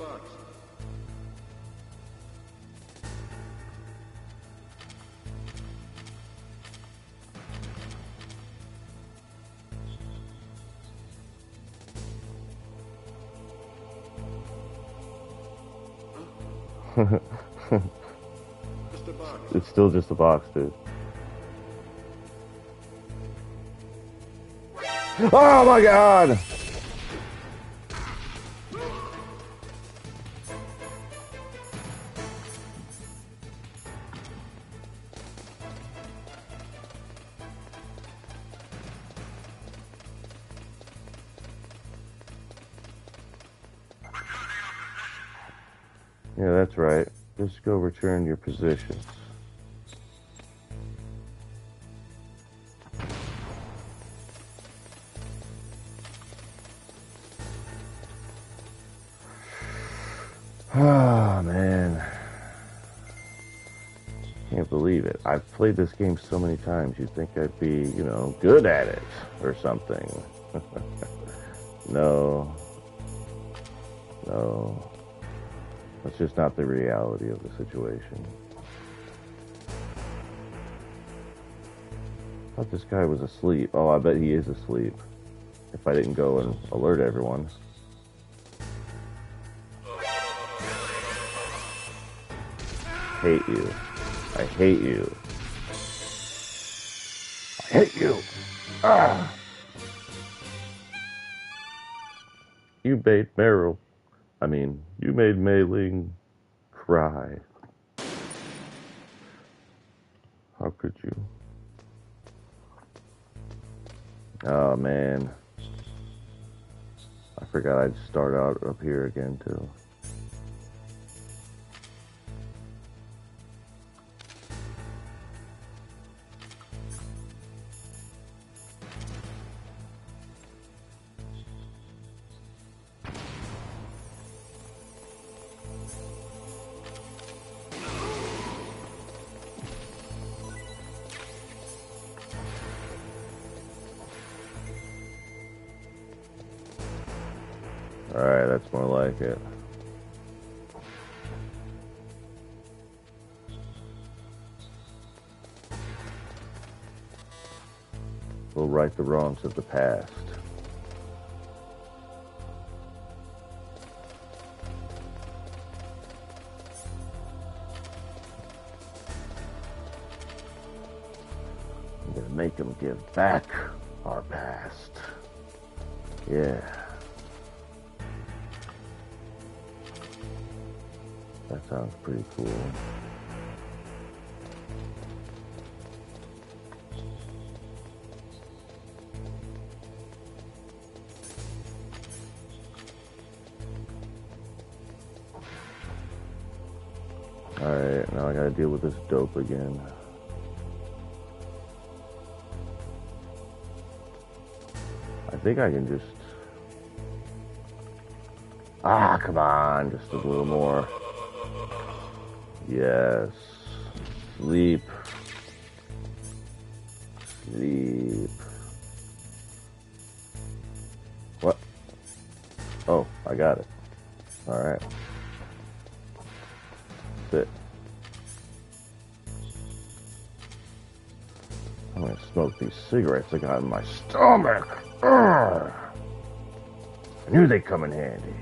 It's still just a box, dude. Oh my god! Yeah, that's right. Just go return your positions. Oh, man. Can't believe it. I've played this game so many times, you'd think I'd be, you know, good at it or something. No. No. That's just not the reality of the situation. I thought this guy was asleep. Oh, I bet he is asleep. If I didn't go and alert everyone. Hate you. I hate you. I hate you. Ah! You made Meryl. You made Mei Ling cry. How could you? Oh, man. I forgot I'd start out up here again, too. Alright, that's more like it. We'll right the wrongs of the past. I'm gonna make them give back our past. Yeah. That sounds pretty cool. Alright, now I gotta deal with this dope again. I think I can just... Ah, come on, just a little more. Yes. Sleep. Sleep. What? Oh, I got it. Alright. That's it. I'm gonna smoke these cigarettes I got in my stomach. Urgh. I knew they'd come in handy.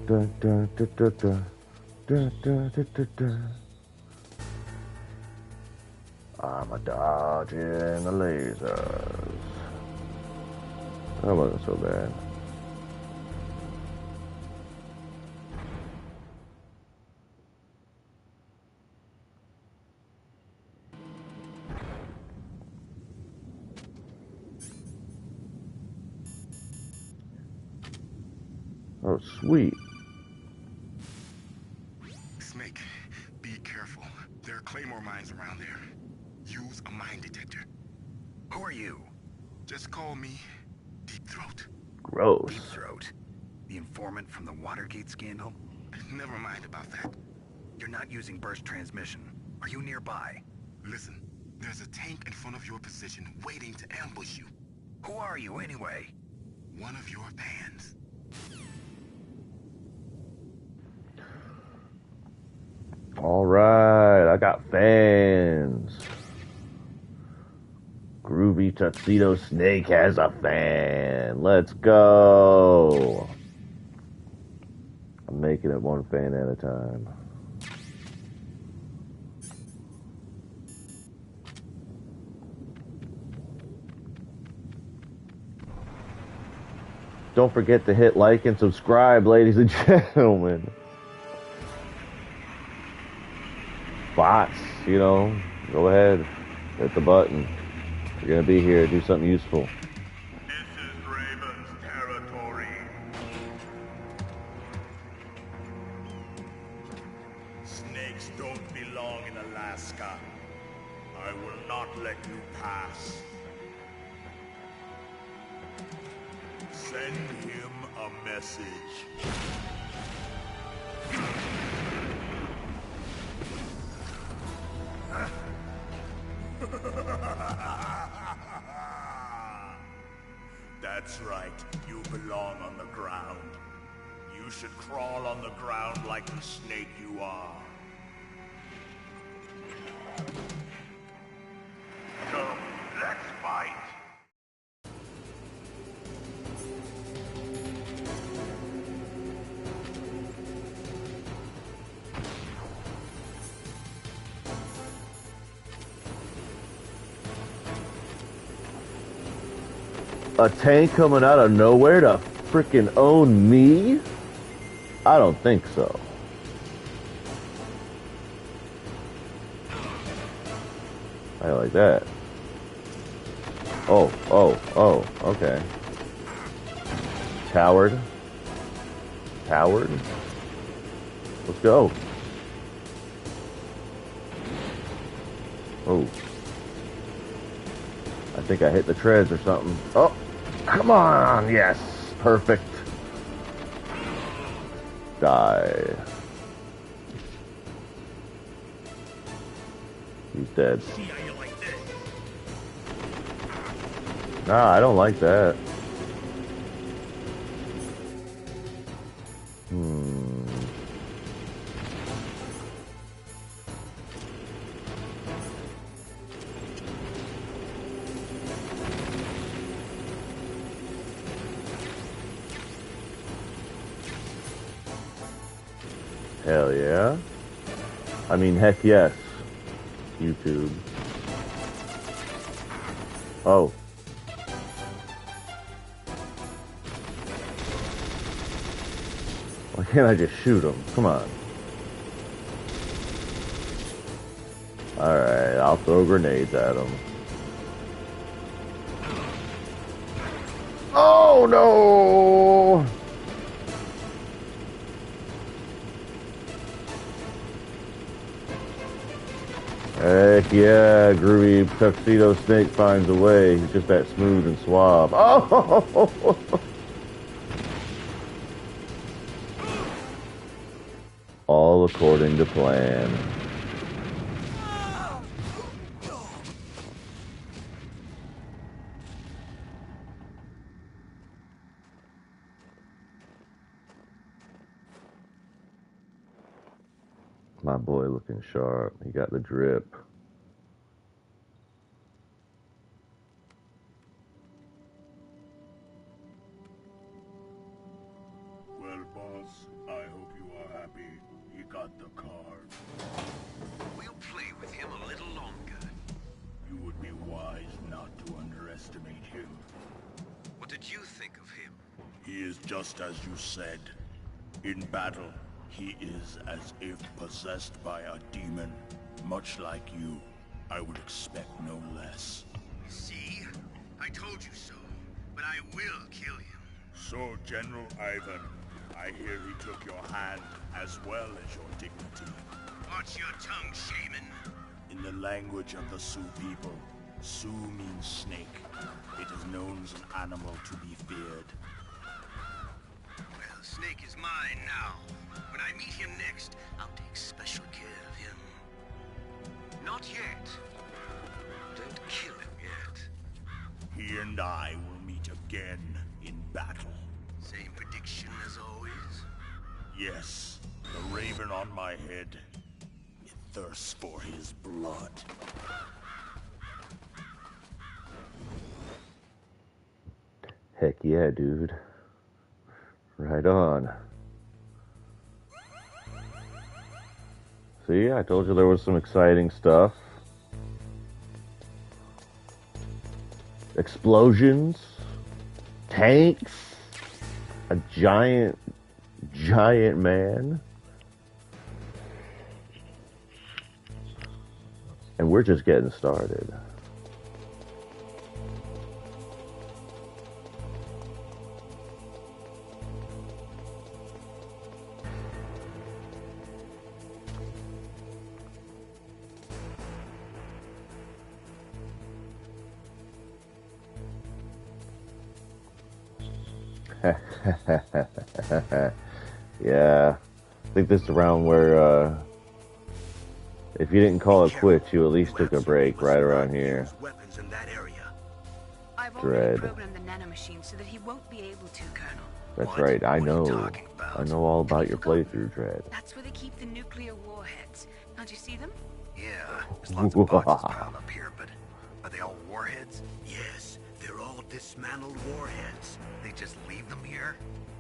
Dun, dun, dun, dun, dun. Dun, dun, dun, dun, dun. I'm a dodging the lasers. That wasn't so bad. Oh, sweet.
Snake, be careful. There are claymore mines around there. Use a mine detector.
Who are you?
Just call me Deep Throat.
Gross.
Deep Throat? The informant from the Watergate scandal?
Never mind about that.
You're not using burst transmission. Are you nearby?
Listen, there's a tank in front of your position waiting to ambush you.
Who are you, anyway?
One of your fans.
Alright, I got fans. Groovy Tuxedo Snake has a fan. Let's go. I'm making it one fan at a time. Don't forget to hit like and subscribe, ladies and gentlemen. Bots, you know, go ahead. Hit the button. You're gonna be here. Do something useful.
This is Raven's territory. Snakes don't belong in Alaska. I will not let you pass. Send him a message. That's right. You belong on the ground. You should crawl on the ground like the snake you are. Come, let's fight.
A tank coming out of nowhere to freaking own me? I don't think so. I like that. Oh, okay. Coward. Coward. Let's go. Oh. I think I hit the treads or something. Oh, come on. Yes. Perfect. Die. He's dead. Nah, I don't like that. Hell yeah. I mean, heck yes. YouTube. Oh. Why can't I just shoot him? Come on. Alright, I'll throw grenades at him. Oh no! Heck yeah, Groovy Tuxedo Snake finds a way. He's just that smooth and suave. Oh! All according to plan. My boy looking sharp. He got the drip.
Well, boss, I hope you are happy. He got the card.
We'll play with him a little longer.
You would be wise not to underestimate him.
What did you think of him?
He is just as you said. In battle, he is as if possessed by a demon. Much like you, I would expect no less.
See? I told you so. But I will kill him.
So, General Ivan, I hear he took your hand as well as your dignity.
Watch your tongue, shaman.
In the language of the Sioux people, Sioux means snake. It is known as an animal to be feared.
Well, Snake is mine now. When I meet him next, I'll take special care of him.
Not yet. Don't kill him yet.
He and I will meet again in battle.
Same prediction as always?
Yes, the raven on my head. It thirsts for his blood.
Heck yeah, dude. Right on. See, I told you there was some exciting stuff. Explosions. Tanks. A giant man. And we're just getting started. Yeah, I think this is around where, if you didn't call it quits, you at least took a break right around here.
I've already programmed the nanomachine so that he won't be able to, Colonel.
That's right, I know. I know all about your playthrough, Dredd.
That's where they keep the nuclear warheads. Can't you see them?
Yeah, there's lots of boxes piled up here, but are they all warheads?
Yes, they're all dismantled warheads.
They just leave them here?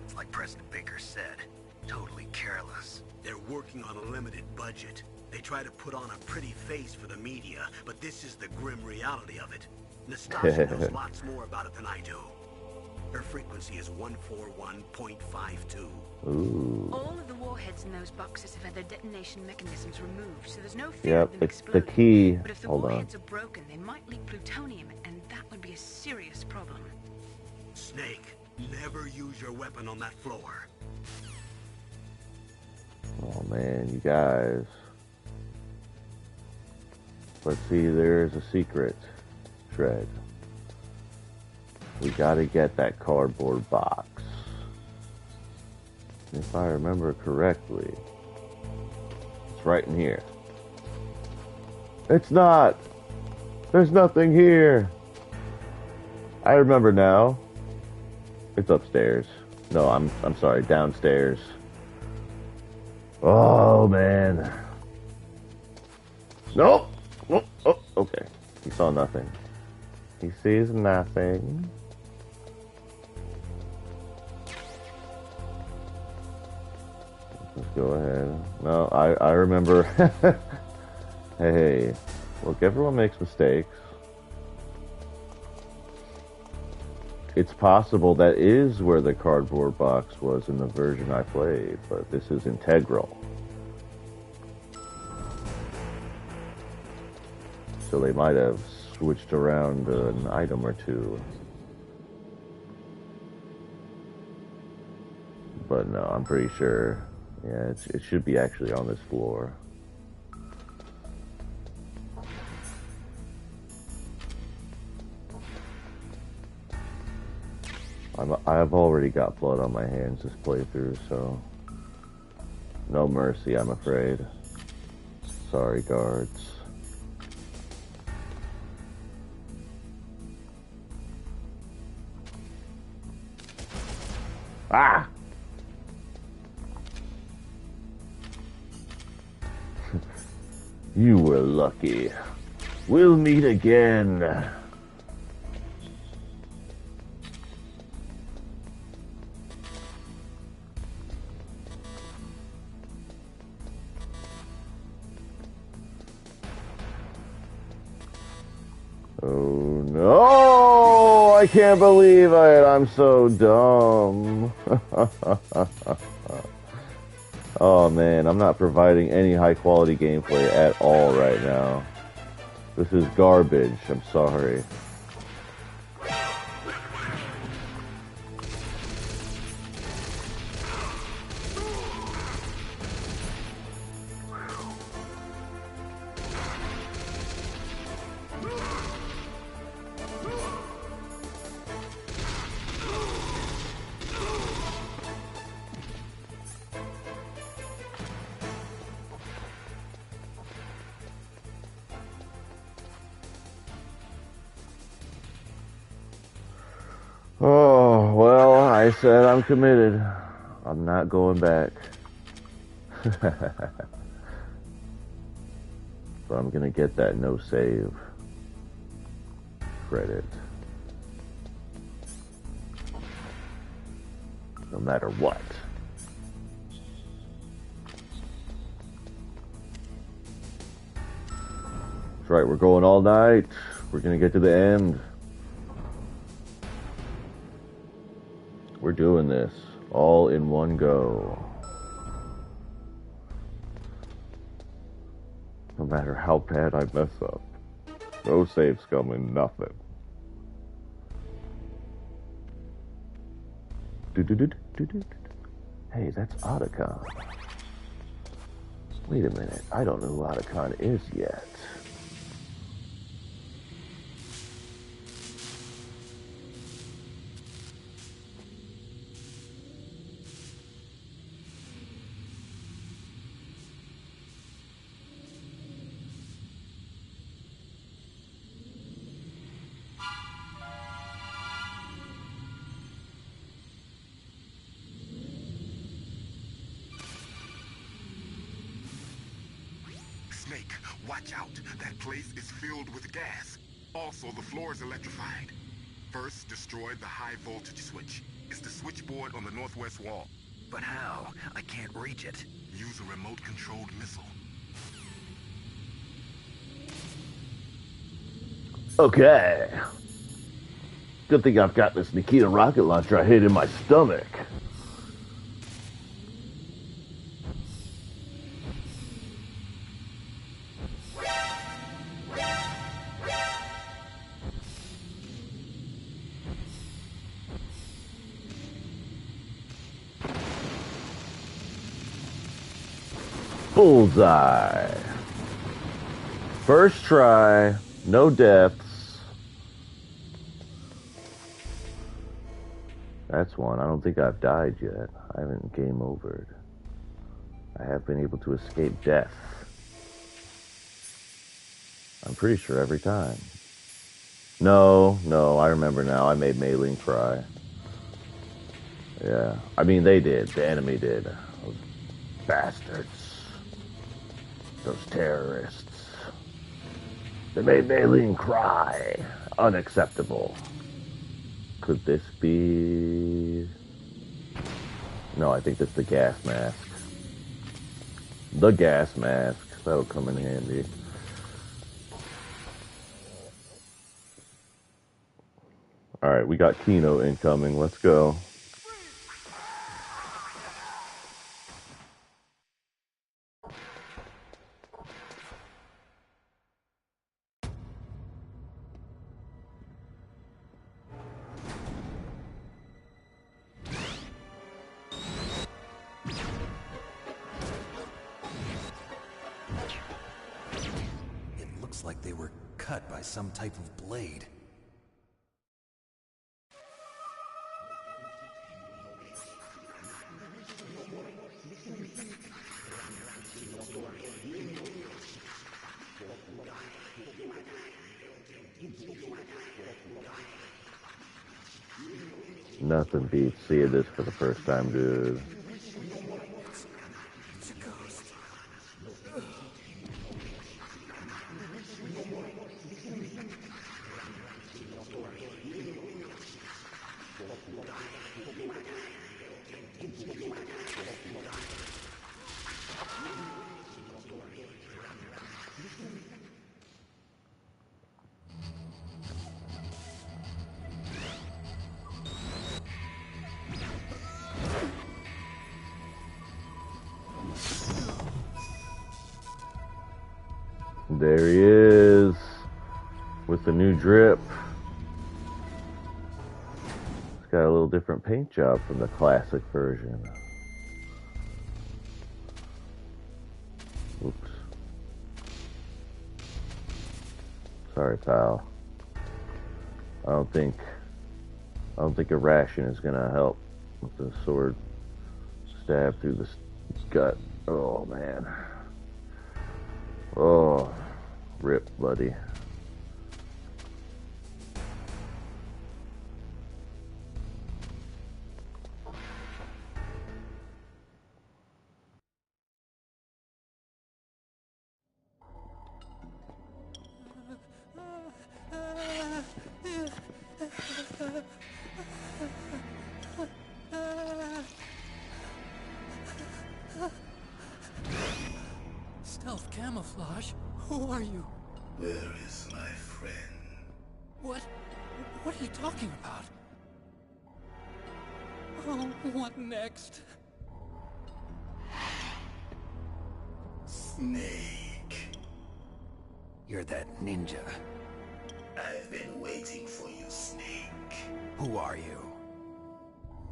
It's like President Baker said. Totally careless.
They're working on a limited budget. They try to put on a pretty face for the media, but this is the grim reality of it. Nastasia knows lots more about it than I do. Her frequency is 141.52.
Ooh.
All of the warheads in those boxes have had their detonation mechanisms removed, so there's no fear of them
It's
exploding.
the key.
But if the
Hold
warheads
on.
are broken, they might leak plutonium, and that would be a serious problem.
Snake, never use your weapon on that floor.
Oh man, you guys. Let's see, there's a secret, Dredd. We gotta get that cardboard box. If I remember correctly, it's right in here. It's not! There's nothing here! I remember now. It's upstairs. No, I'm sorry, downstairs. Oh man. Nope! Oh, oh, okay. He saw nothing. He sees nothing. Let's go ahead. No, I remember. Hey, look, everyone makes mistakes. It's possible that is where the cardboard box was in the version I played, but this is integral. So they might have switched around an item or two. But no, I'm pretty sure. Yeah, it should be actually on this floor. I've already got blood on my hands this playthrough, so no mercy, I'm afraid. Sorry, guards. Ah! You were lucky. We'll meet again. Oh no! I can't believe it! I'm so dumb. Oh man, I'm not providing any high quality gameplay at all right now. This is garbage, I'm sorry. Oh, well, I said I'm committed. I'm not going back. But I'm gonna get that no save credit. No matter what. That's right, we're going all night. We're gonna get to the end. We're doing this all in one go. No matter how bad I mess up. No saves coming, nothing. Hey, that's Otacon. Wait a minute, I don't know who Otacon is yet.
Snake, watch out. That place is filled with gas. Also, the floor is electrified. First, destroy the high voltage switch. It's the switchboard on the northwest wall.
But how? I can't reach it.
Use a remote-controlled missile.
Okay. Good thing I've got this Nikita rocket launcher I hid in my stomach. Bullseye. First try, no deaths. That's one. I don't think I've died yet. I haven't game overed. I have been able to escape death. I'm pretty sure every time. No, I remember now. I made Maylene cry. Yeah. I mean, they did. The enemy did. Those bastards. Those terrorists. They made Maylene cry. Unacceptable. Could this be... No, I think this is the gas mask. The gas mask. That'll come in handy. Alright, we got Kino incoming. Let's go.
Like they were cut by some type of blade.
Nothing beats seeing this for the first time, dude. There he is, with the new drip. It's got a little different paint job from the classic version. Oops. Sorry, pal. I don't think a ration is gonna help with the sword stab through the gut. Oh man. Oh, rip, buddy.
Stealth camouflage? Who are you?
Where is my friend?
What are you talking about? Oh, what next?
Snake.
You're that ninja.
I've been waiting for you, Snake.
Who are you?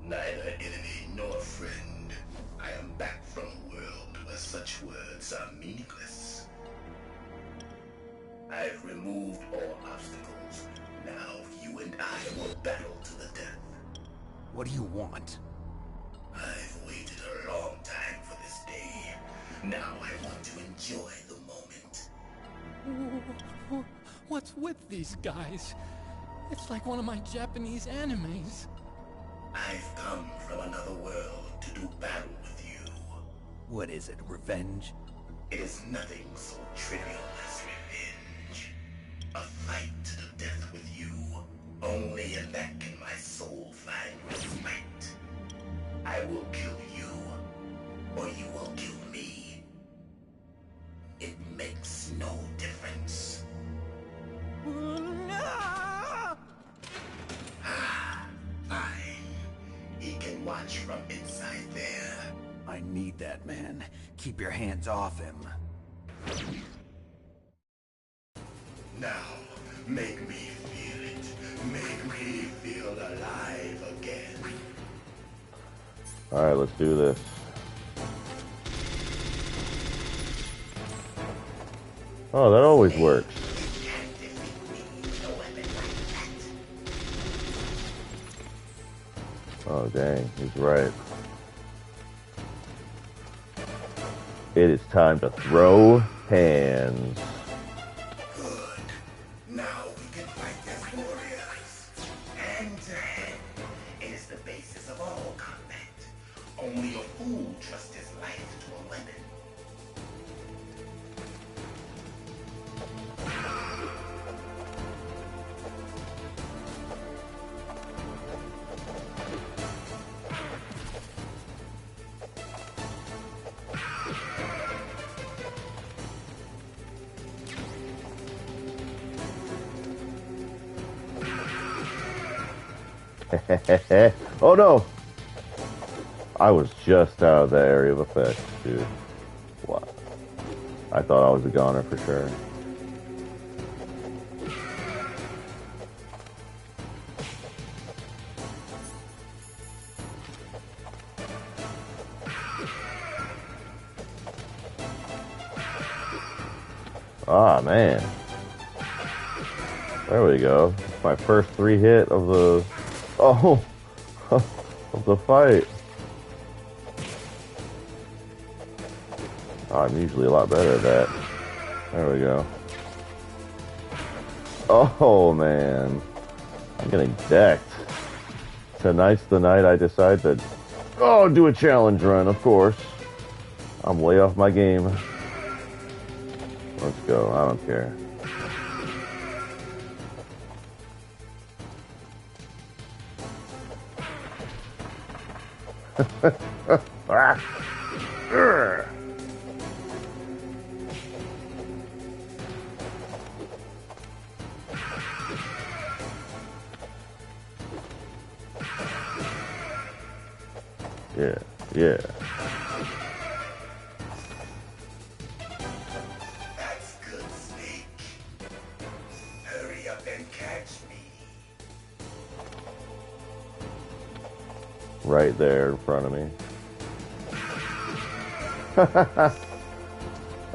Neither enemy nor friend. I am back from a world where such words are meaningless. I've removed all obstacles. Now you and I will battle to the death.
What do you want?
I've waited a long time for this day. Now I want to enjoy the moment.
What's with these guys? It's like one of my Japanese animes.
I've come from another world to do battle with you.
What is it, revenge?
It is nothing so trivial as revenge. A fight to the death with you. Only in that can my soul find respite. I will kill you, or you will kill me. It makes no difference. Fine. He can watch from inside there.
I need that man. Keep your hands off him.
Now, make me feel it. Make me feel alive again.
Alright, let's do this. Oh, that always works. Oh, dang, he's right. It is time to throw hands.
Good. Now we can fight as warriors. Hand to hand. It is the basis of all combat. Only a fool trusts his life to a weapon.
Oh no! I was just out of the area of effect, dude. What? I thought I was a goner for sure. Ah, man. There we go. My first 3 hit of the... Oh! Of the fight. Oh, I'm usually a lot better at that. There we go. Oh, man. I'm getting decked. Tonight's the night I decide to... Oh, do a challenge run, of course. I'm way off my game. Let's go. I don't care. Yeah, yeah.
That's good, Snake. Hurry up and catch me.
Right there in front of me.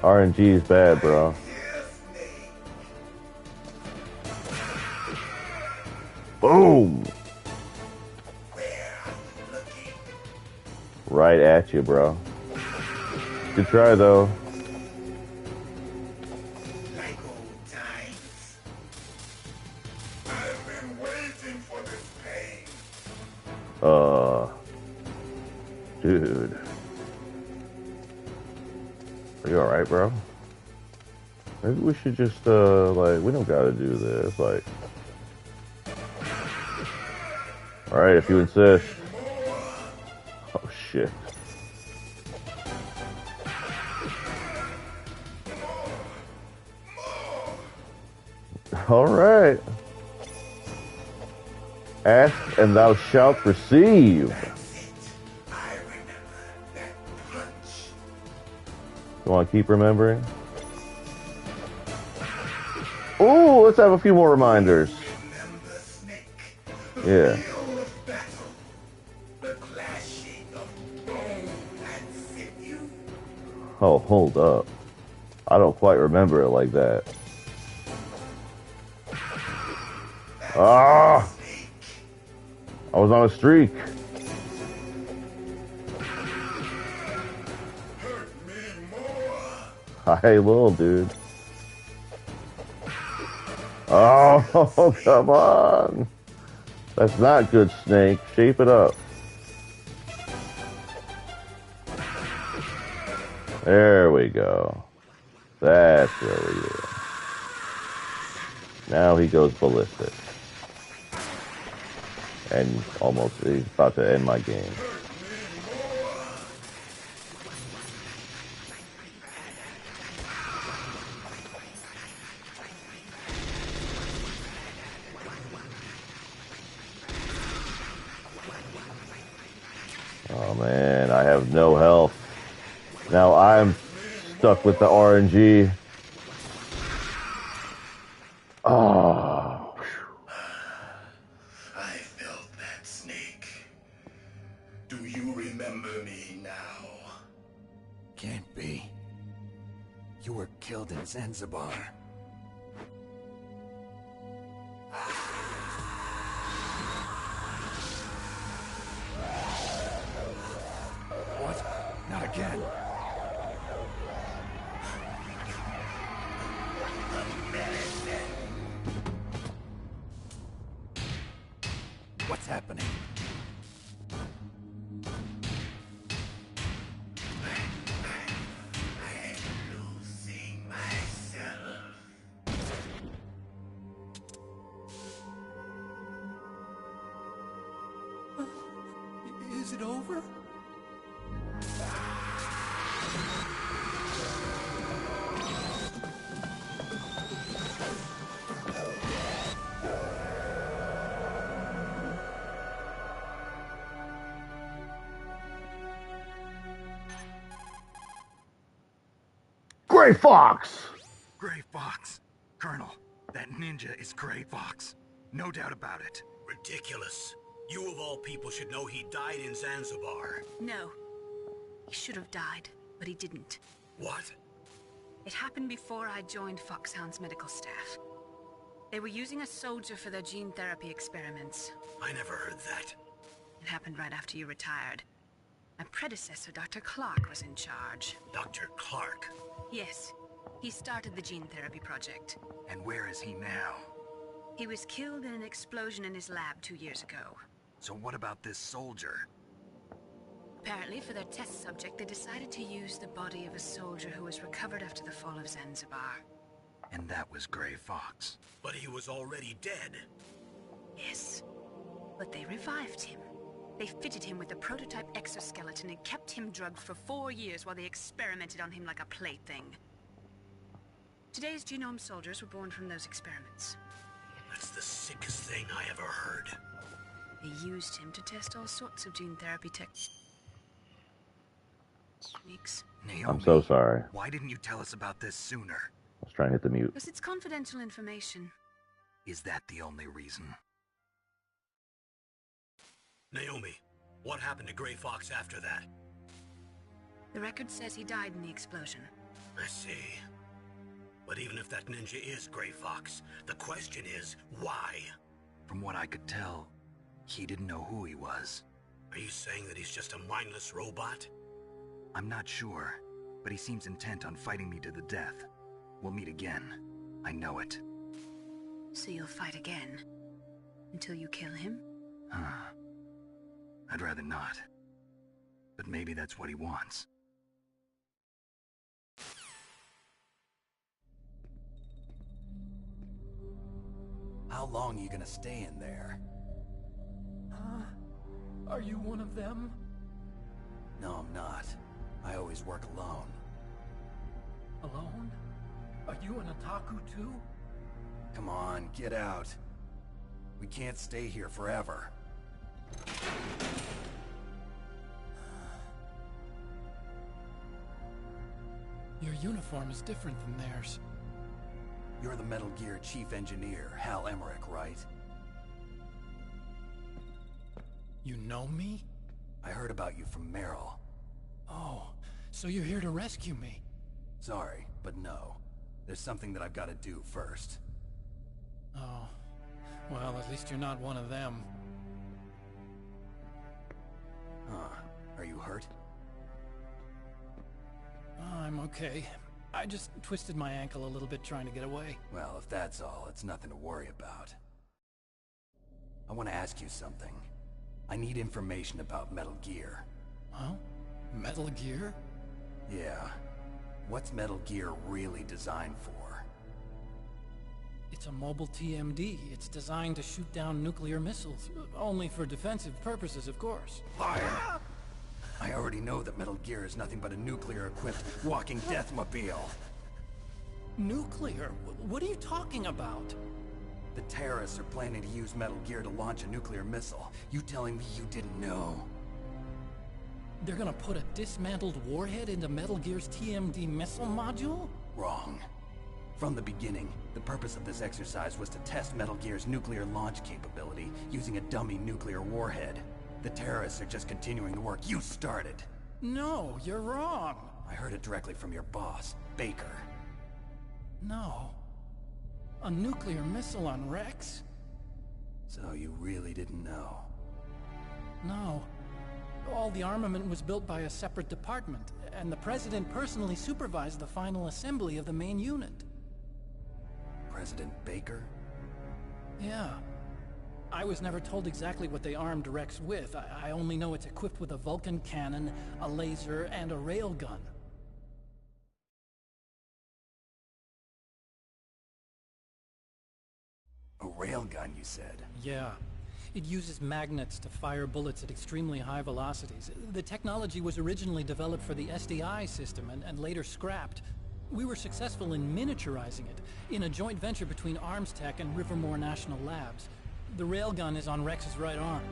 RNG is bad, bro. Boom! Right at you, bro. Good try, though.
Like old times. I've been waiting for this pain.
Dude. Are you alright, bro? Maybe we should just, like, we don't gotta do this, like... Alright, if you insist. Oh, shit. Alright. Ask and thou shalt receive. You want to keep remembering? Oh, let's have a few more reminders. Yeah. Oh, hold up. I don't quite remember it like that. Ah! I was on a streak. Hey, little dude. Oh, come on. That's not good, Snake. Shape it up. There we go. That's where we are. Now he goes ballistic. And almost, he's about to end my game. Oh man, I have no health. Now I'm stuck with the RNG. Oh.
I felt that, Snake. Do you remember me now?
Can't be. You were killed in Zanzibar.
What? Not again. What's happening?
Losing myself.
Is it over?
Gray Fox!
Gray Fox. Colonel, that ninja is Gray Fox. No doubt about it.
Ridiculous. You of all people should know he died in Zanzibar.
No. He should have died, but he didn't.
What?
It happened before I joined Foxhound's medical staff. They were using a soldier for their gene therapy experiments.
I never heard that.
It happened right after you retired. My predecessor, Dr. Clark, was in charge.
Dr. Clark?
Yes. He started the gene therapy project.
And where is he now?
He was killed in an explosion in his lab 2 years ago.
So what about this soldier?
Apparently, for their test subject, they decided to use the body of a soldier who was recovered after the fall of Zanzibar.
And that was Gray Fox.
But he was already dead.
Yes. But they revived him. They fitted him with a prototype exoskeleton and kept him drugged for 4 years while they experimented on him like a plaything. Today's genome soldiers were born from those experiments.
That's the sickest thing I ever heard.
They used him to test all sorts of gene therapy techniques.
Naomi,
I'm so sorry.
Why didn't you tell us about this sooner?
I was trying to hit the mute.
Because it's confidential information.
Is that the only reason?
Naomi, what happened to Gray Fox after that?
The record says he died in the explosion.
I see. But even if that ninja is Gray Fox, the question is, why?
From what I could tell, he didn't know who he was.
Are you saying that he's just a mindless robot?
I'm not sure, but he seems intent on fighting me to the death. We'll meet again. I know it.
So you'll fight again? Until you kill him?
I'd rather not. But maybe that's what he wants.
How long are you gonna stay in there?
Are you one of them?
No, I'm not. I always work alone.
Alone? Are you an otaku too?
Come on, get out. We can't stay here forever.
Your uniform is different than theirs.
You're the Metal Gear Chief Engineer, Hal Emmerich, right?
You know me?
I heard about you from Meryl.
Oh, so you're here to rescue me?
Sorry, but no. There's something that I've got to do first.
Oh, well, at least you're not one of them.
Huh. Are you hurt?
I'm okay. I just twisted my ankle a little bit trying to get away.
Well, if that's all, it's nothing to worry about. I want to ask you something. I need information about Metal Gear.
Huh? Metal Gear?
Yeah. What's Metal Gear really designed for?
It's a mobile TMD. It's designed to shoot down nuclear missiles. Only for defensive purposes, of course.
Fire! I already know that Metal Gear is nothing but a nuclear-equipped walking deathmobile.
Nuclear? What are you talking about?
The terrorists are planning to use Metal Gear to launch a nuclear missile. You telling me you didn't know?
They're gonna put a dismantled warhead into Metal Gear's TMD missile module?
Wrong. From the beginning, the purpose of this exercise was to test Metal Gear's nuclear launch capability using a dummy nuclear warhead. The terrorists are just continuing the work you started.
No, you're wrong.
I heard it directly from your boss, Baker.
No. A nuclear missile on Rex?
So you really didn't know?
No. All the armament was built by a separate department, and the President personally supervised the final assembly of the main unit.
President Baker?
Yeah. I was never told exactly what they armed Rex with. I only know it's equipped with a Vulcan cannon, a laser, and a railgun.
A railgun, you said?
Yeah. It uses magnets to fire bullets at extremely high velocities. The technology was originally developed for the SDI system and later scrapped. We were successful in miniaturizing it, in a joint venture between ArmsTech and Rivermore National Labs. The railgun is on Rex's right arm.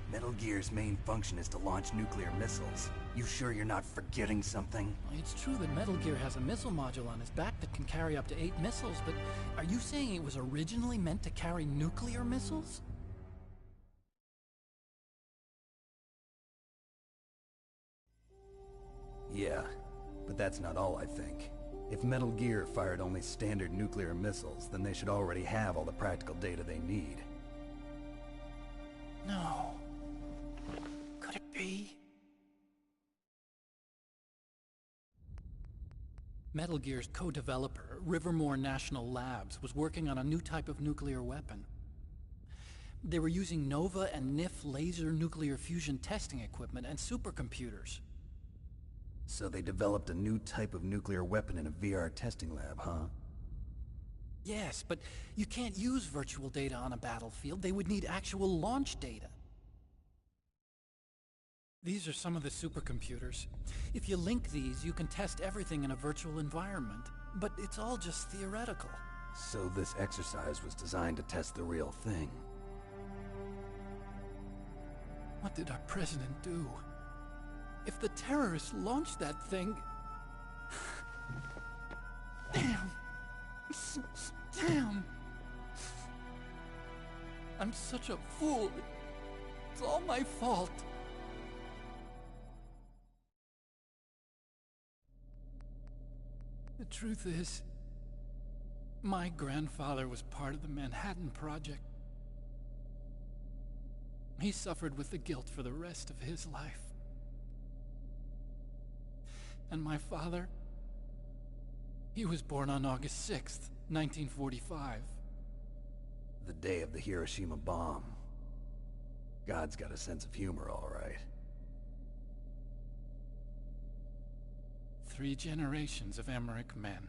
Metal Gear's main function is to launch nuclear missiles. You sure you're not forgetting something?
It's true that Metal Gear has a missile module on its back that can carry up to 8 missiles, but are you saying it was originally meant to carry nuclear missiles?
Yeah, but that's not all, I think. If Metal Gear fired only standard nuclear missiles, then they should already have all the practical data they need.
No. Could it be? Metal Gear's co-developer, Rivermore National Labs, was working on a new type of nuclear weapon. They were using Nova and NIF laser nuclear fusion testing equipment and supercomputers.
So they developed a new type of nuclear weapon in a VR testing lab, huh?
Yes, but you can't use virtual data on a battlefield. They would need actual launch data. These are some of the supercomputers. If you link these, you can test everything in a virtual environment. But it's all just theoretical.
So this exercise was designed to test the real thing.
What did our president do? If the terrorists launched that thing... Damn! Damn! I'm such a fool. It's all my fault. The truth is, my grandfather was part of the Manhattan Project. He suffered with the guilt for the rest of his life. And my father, he was born on August 6th, 1945.
The day of the Hiroshima bomb. God's got a sense of humor, all right.
3 generations of Emmerich men.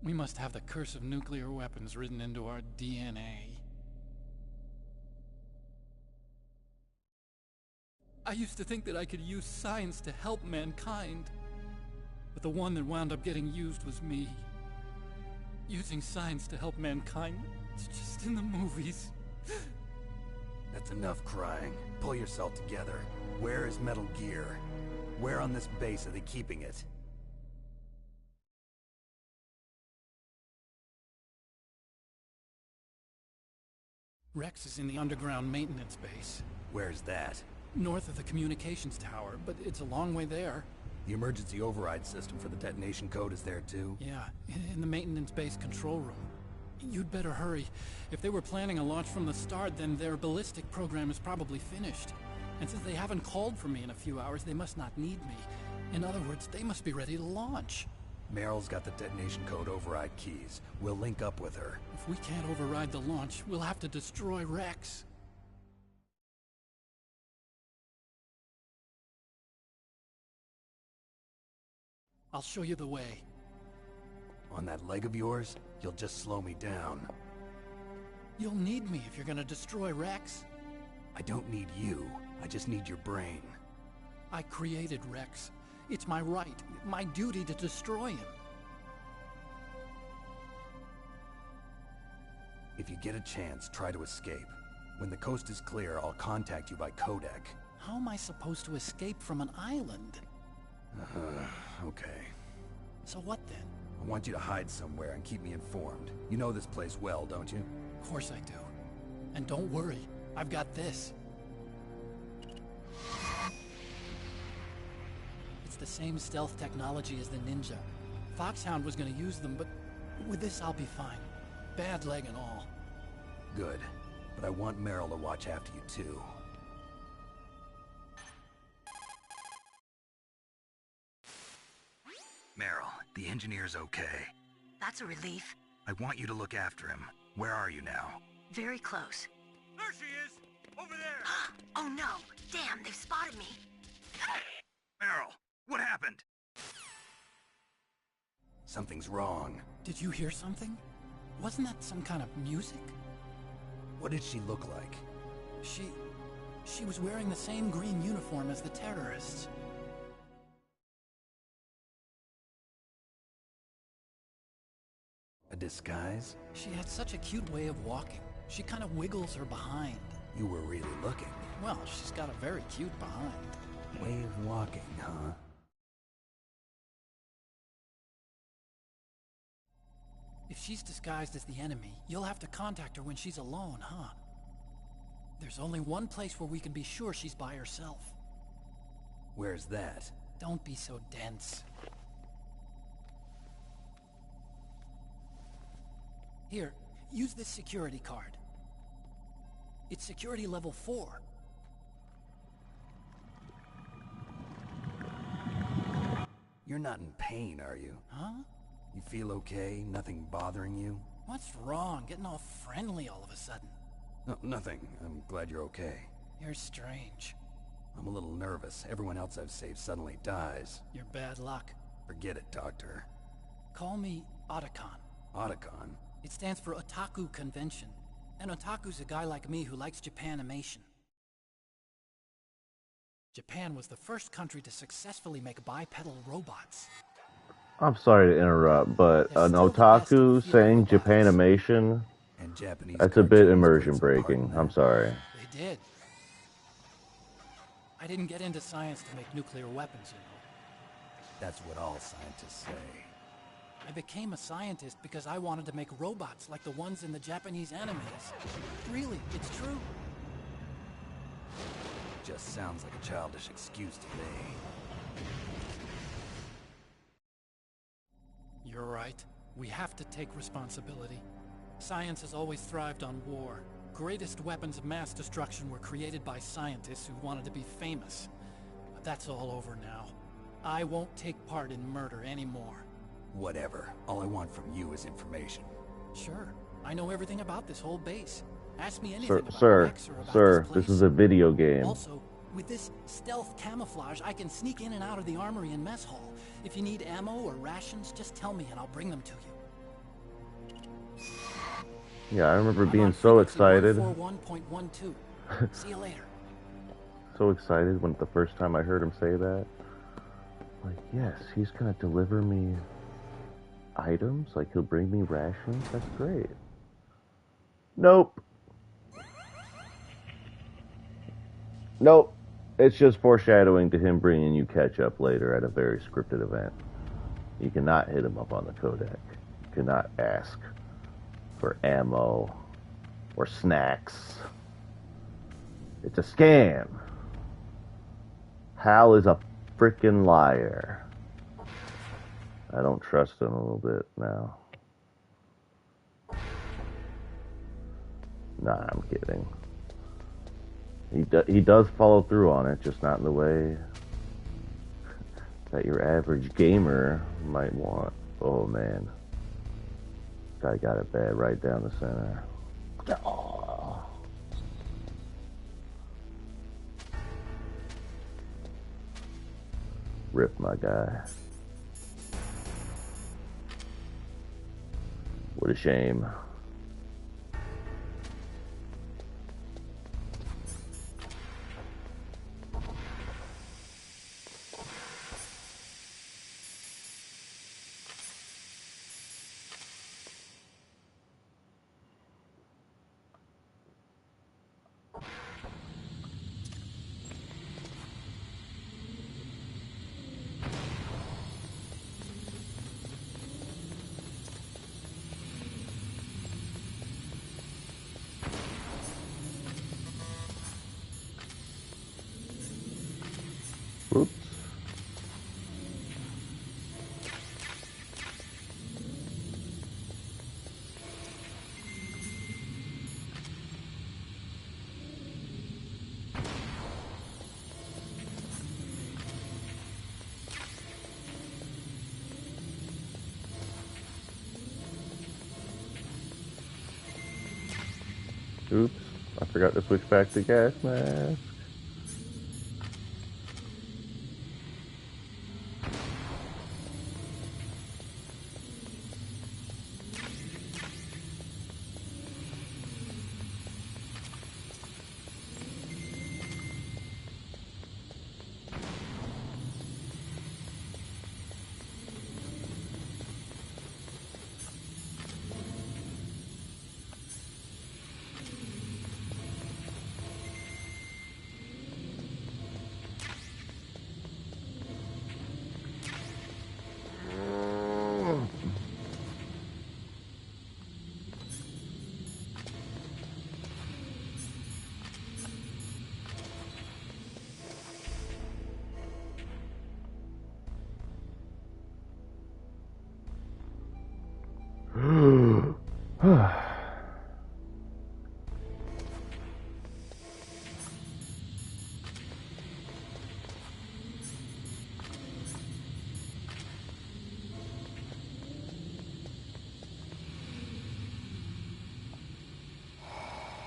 We must have the curse of nuclear weapons written into our DNA. I used to think that I could use science to help mankind, but the one that wound up getting used was me. Using science to help mankind, it's just in the movies.
That's enough crying. Pull yourself together. Where is Metal Gear? Where on this base are they keeping it?
Rex is in the underground maintenance base.
Where's that?
North of the communications tower, but it's a long way there.
The emergency override system for the detonation code is there too?
Yeah, in the maintenance base control room. You'd better hurry. If they were planning a launch from the start, then their ballistic program is probably finished. And since they haven't called for me in a few hours, they must not need me. In other words, they must be ready to launch.
Meryl's got the detonation code override keys. We'll link up with her.
If we can't override the launch, we'll have to destroy Rex. I'll show you the way.
On that leg of yours, you'll just slow me down.
You'll need me if you're gonna destroy Rex.
I don't need you. I just need your brain.
I created Rex. It's my right, my duty to destroy him.
If you get a chance, try to escape. When the coast is clear, I'll contact you by codec.
How am I supposed to escape from an island?
Okay.
So what then?
I want you to hide somewhere and keep me informed. You know this place well, don't you?
Of course I do. And don't worry, I've got this. It's the same stealth technology as the Ninja. Foxhound was gonna use them, but with this I'll be fine. Bad leg and all.
Good. But I want Meryl to watch after you too. Meryl, the engineer's okay.
That's a relief.
I want you to look after him. Where are you now?
Very close.
There she is! Over there!
Oh no! Damn, they've spotted me!
Meryl, what happened? Something's wrong.
Did you hear something? Wasn't that some kind of music?
What did she look like?
She was wearing the same green uniform as the terrorists.
A disguise?
She had such a cute way of walking. She kind of wiggles her behind.
You were really looking.
Well, she's got a very cute behind.
Way of walking, huh?
If she's disguised as the enemy, you'll have to contact her when she's alone, huh? There's only one place where we can be sure she's by herself.
Where's that?
Don't be so dense. Here, use this security card. It's security level 4.
You're not in pain, are you?
Huh?
You feel okay? Nothing bothering you?
What's wrong? Getting all friendly all of a sudden.
No, nothing. I'm glad you're okay.
You're strange.
I'm a little nervous. Everyone else I've saved suddenly dies.
You're bad luck.
Forget it, Doctor.
Call me Otacon.
Otacon?
It stands for Otaku Convention. An otaku's a guy like me who likes Japanimation. Japan was the first country to successfully make bipedal robots.
I'm sorry to interrupt, but an otaku saying Japanimation,
and Japanese
that's a bit immersion breaking. I'm sorry.
They did. I didn't get into science to make nuclear weapons, you know.
That's what all scientists say.
I became a scientist because I wanted to make robots like the ones in the Japanese animes. Really, it's true.
Just sounds like a childish excuse to me.
You're right. We have to take responsibility. Science has always thrived on war. Greatest weapons of mass destruction were created by scientists who wanted to be famous. But that's all over now. I won't take part in murder anymore.
Whatever. All I want from you is information.
Sure. I know everything about this whole base. Ask me anything about Rex or about
sir,
this
this is a video game.
Also, with this stealth camouflage, I can sneak in and out of the armory and mess hall. If you need ammo or rations, just tell me and I'll bring them to you.
Yeah, I remember being so excited.
141.12. See you later.
So excited when the first time I heard him say that. Like, yes, he's gonna deliver me items, like he'll bring me rations. That's great. Nope. Nope. It's just foreshadowing to him bringing you ketchup later at a very scripted event. You cannot hit him up on the codec. You cannot ask for ammo or snacks. It's a scam. Hal is a freaking liar. I don't trust him a little bit now. Nah, I'm kidding. He does follow through on it, just not in the way that your average gamer might want. Oh man. Guy got it bad right down the center. Oh. Rip, my guy. What a shame. Oops. Oops, I forgot to switch back to gas mask.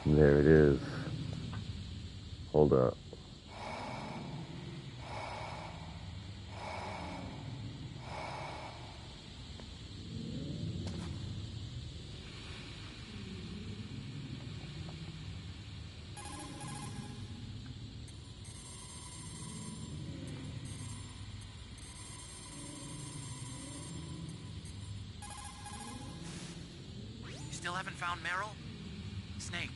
There it is. Hold up.
Still haven't found Meryl? Snake,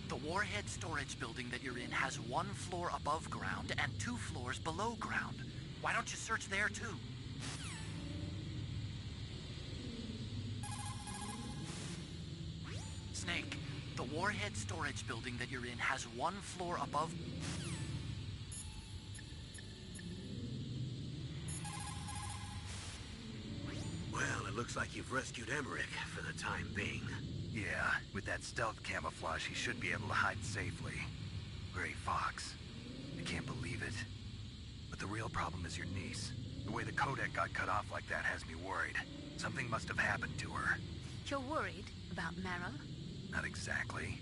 the warhead storage building that you're in has 1 floor above ground and 2 floors below ground. Why don't you search there too? Snake, the warhead storage building that you're in has 1 floor above...
Well, it looks like you've rescued Emmerich for the time being.
Yeah, with that stealth camouflage, he should be able to hide safely. Gray Fox. I can't believe it. But the real problem is your niece. The way the codec got cut off like that has me worried. Something must have happened to her.
You're worried about Meryl?
Not exactly.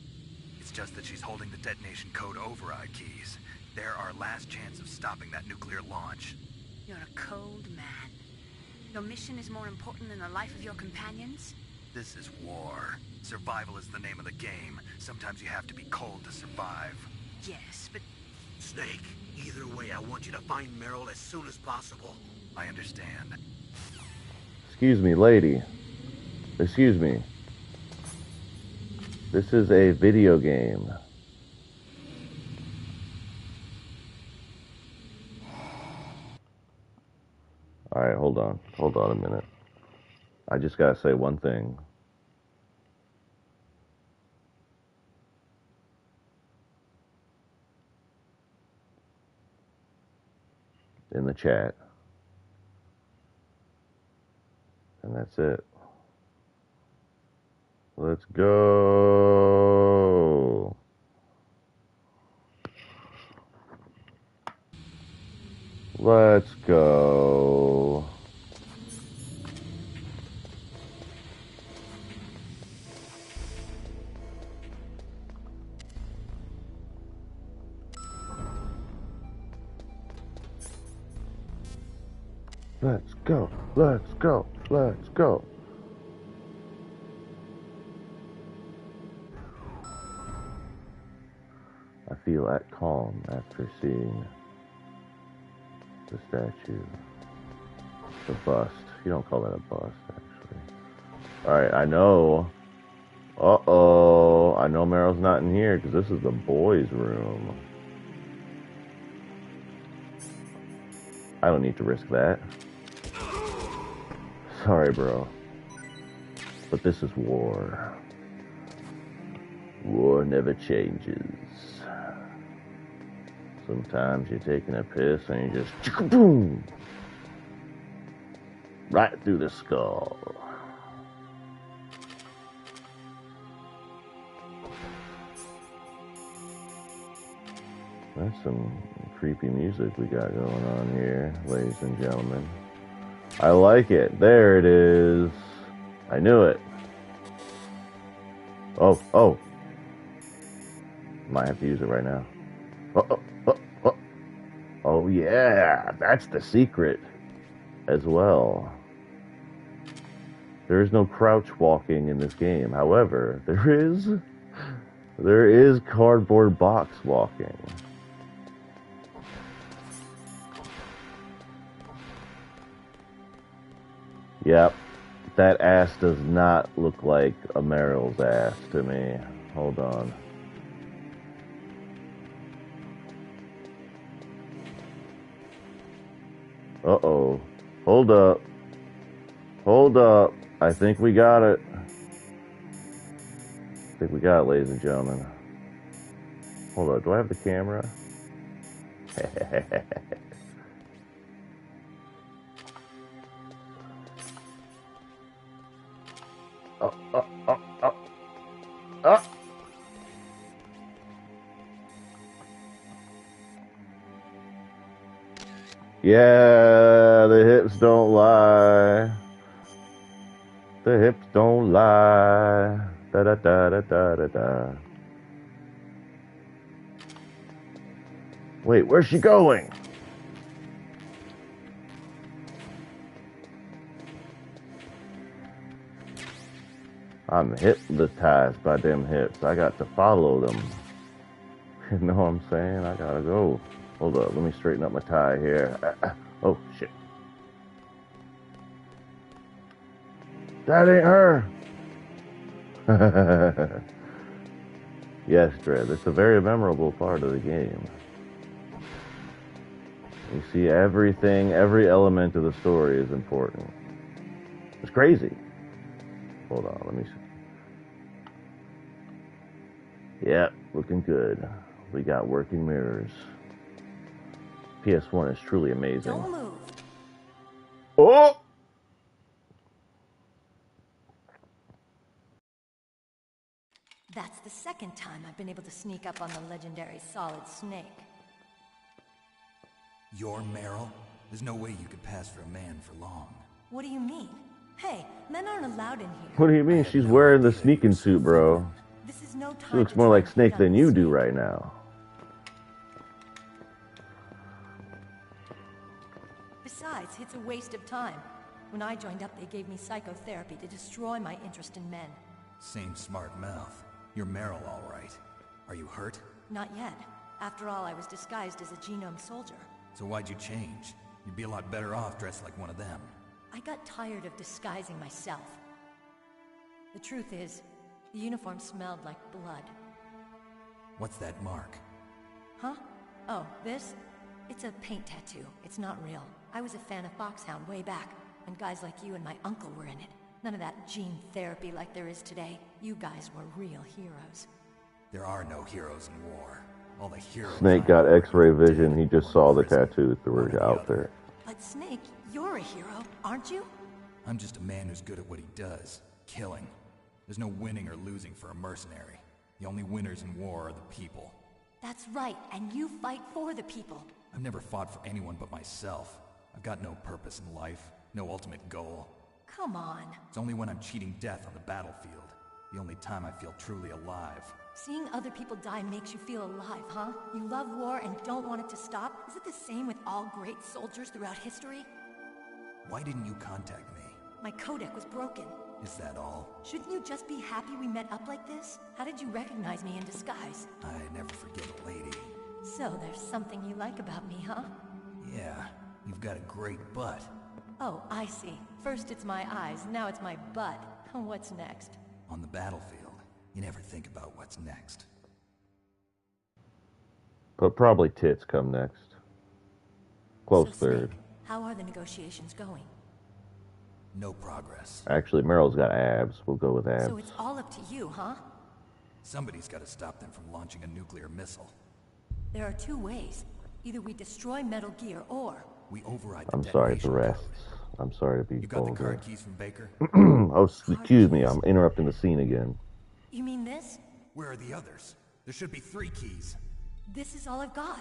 It's just that she's holding the detonation code override keys. They're our last chance of stopping that nuclear launch.
You're a cold man. Your mission is more important than the life of your companions?
This is war. Survival is the name of the game. Sometimes you have to be cold to survive.
Yes, but...
Snake, either way, I want you to find Meryl as soon as possible.
I understand.
Excuse me, lady. Excuse me. This is a video game. Alright, hold on. Hold on a minute. I just gotta say one thing. in the chat. And that's it. Let's go. Let's go. Let's go. Let's go. Let's go. I feel at calm after seeing the statue. The bust. You don't call that a bust, actually. Alright, I know. Uh-oh. I know Meryl's not in here because this is the boys' room. I don't need to risk that. Sorry, bro. But this is war. War never changes. Sometimes you're taking a piss and you just boom, right through the skull. That's some creepy music we got going on here, ladies and gentlemen. I like it. There it is. I knew it. Oh. Might have to use it right now. Oh yeah, that's the secret as well. There is no crouch walking in this game. However, there is cardboard box walking. Yep, that ass does not look like a Meryl's ass to me. Hold on. Uh-oh. Hold up. Hold up. I think we got it. I think we got it, ladies and gentlemen. Hold up. Do I have the camera? Oh. Yeah, the hips don't lie. The hips don't lie. Da da da da da da da. Wait, where's she going? I'm hypnotized by them hips. I got to follow them. You know what I'm saying? I gotta go. Hold up, let me straighten up my tie here. Oh, shit. That ain't her. Yes, Dredd, it's a very memorable part of the game. You see everything, every element of the story is important. It's crazy. Hold on, let me see. Yep, looking good. We got working mirrors. PS1 is truly amazing.
Don't move.
Oh!
That's the second time I've been able to sneak up on the legendary Solid Snake.
You're Meryl? There's no way you could pass for a man for long.
What do you mean? Hey, men aren't allowed in here.
What do you mean? She's wearing the sneaking suit, bro.
This is no time.
She looks more like Snake than you do right now.
Besides, it's a waste of time. When I joined up, they gave me psychotherapy to destroy my interest in men.
Same smart mouth. You're Meryl, all right. Are you hurt?
Not yet. After all, I was disguised as a genome soldier.
So why'd you change? You'd be a lot better off dressed like one of them.
I got tired of disguising myself. The truth is, the uniform smelled like blood.
What's that mark?
Huh? Oh, this? It's a paint tattoo. It's not real. I was a fan of Foxhound way back, when guys like you and my uncle were in it. None of that gene therapy like there is today. You guys were real heroes.
There are no heroes in war. All the heroes.
Snake got X-ray vision. He just saw the tattoo through her outfit.
But Snake, you're a hero, aren't you?
I'm just a man who's good at what he does, killing. There's no winning or losing for a mercenary. The only winners in war are the people.
That's right, and you fight for the people.
I've never fought for anyone but myself. I've got no purpose in life, no ultimate goal.
Come on.
It's only when I'm cheating death on the battlefield. The only time I feel truly alive.
Seeing other people die makes you feel alive, huh? You love war and don't want it to stop? Is it the same with all great soldiers throughout history?
Why didn't you contact me?
My codec was broken.
Is that all?
Shouldn't you just be happy we met up like this? How did you recognize me in disguise?
I never forget a lady.
So there's something you like about me, huh?
Yeah, you've got a great butt.
Oh, I see. First it's my eyes, now it's my butt. What's next?
On the battlefield, you never think about what's next.
But probably tits come next. Close
So,
third.
Snake, how are the negotiations going?
No progress.
Actually, Meryl's got abs. We'll go with abs.
So it's all up to you, huh?
Somebody's got to stop them from launching a nuclear missile.
There are two ways. Either we destroy Metal Gear, or...
we override the
I'm sorry, the
detonation
rest.
codes.
I'm sorry to be
You got the
vulgar.
card keys from Baker?
Oh, excuse me. I'm interrupting the scene again.
You mean this?
Where are the others? There should be 3 keys.
This is all I've got.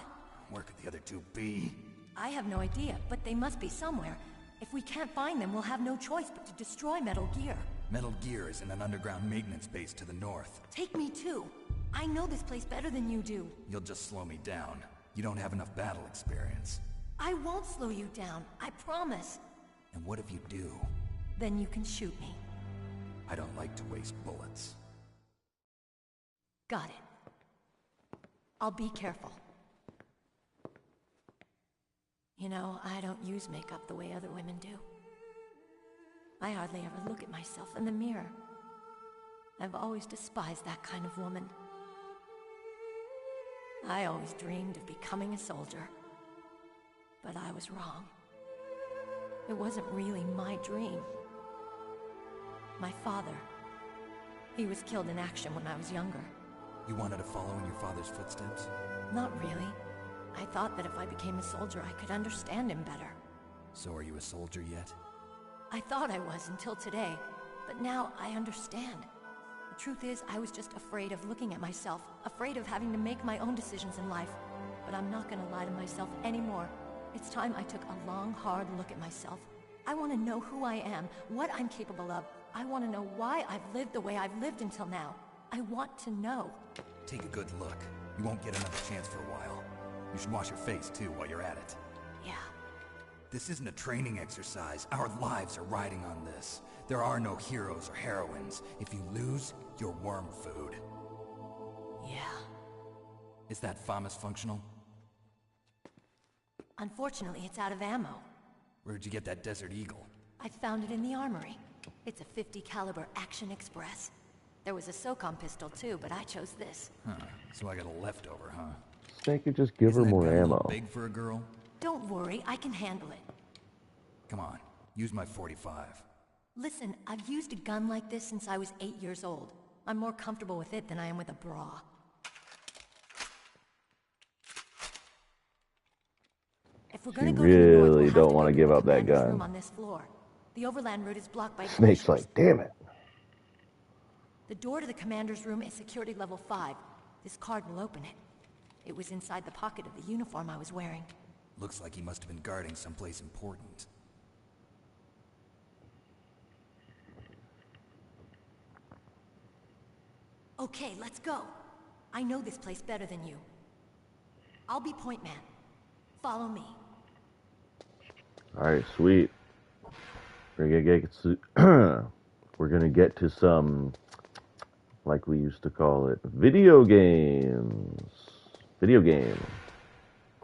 Where could the other 2 be?
I have no idea, but they must be somewhere. If we can't find them, we'll have no choice but to destroy Metal Gear.
Metal Gear is in an underground maintenance base to the north.
Take me too. I know this place better than you do.
You'll just slow me down. You don't have enough battle experience.
I won't slow you down, I promise.
And what if you do?
Then you can shoot me.
I don't like to waste bullets.
Got it. I'll be careful. You know, I don't use makeup the way other women do. I hardly ever look at myself in the mirror. I've always despised that kind of woman. I always dreamed of becoming a soldier. But I was wrong. It wasn't really my dream. My father, he was killed in action when I was younger.
You wanted to follow in your father's footsteps?
Not really. I thought that if I became a soldier, I could understand him better.
So are you a soldier yet?
I thought I was until today, but now I understand. The truth is, I was just afraid of looking at myself, afraid of having to make my own decisions in life. But I'm not gonna lie to myself anymore. It's time I took a long, hard look at myself. I want to know who I am, what I'm capable of. I want to know why I've lived the way I've lived until now. I want to know.
Take a good look. You won't get another chance for a while. You should wash your face, too, while you're at it.
Yeah.
This isn't a training exercise. Our lives are riding on this. There are no heroes or heroines. If you lose, you're worm food.
Yeah.
Is that FAMAS functional?
Unfortunately, it's out of ammo.
Where'd you get that Desert Eagle?
I found it in the armory. It's a .50 caliber Action Express. There was a SOCOM pistol too, but I chose this.
Huh. So I got a leftover, huh?
Snake could just give her more ammo.
Big for a girl?
Don't worry, I can handle it.
Come on, use my .45.
Listen, I've used a gun like this since I was 8 years old. I'm more comfortable with it than I am with a bra. If we're gonna go to the north,
really
we'll
don't want to give up that gun.
room on this floor. The overland route is blocked by
Snake's
glaciers.
like, damn it.
The door to the commander's room is security level 5. This card will open it. It was inside the pocket of the uniform I was wearing.
Looks like he must have been guarding someplace important.
Okay, let's go. I know this place better than you. I'll be point man. Follow me.
Alright, sweet. We're gonna get to some, like we used to call it, video games. Video game.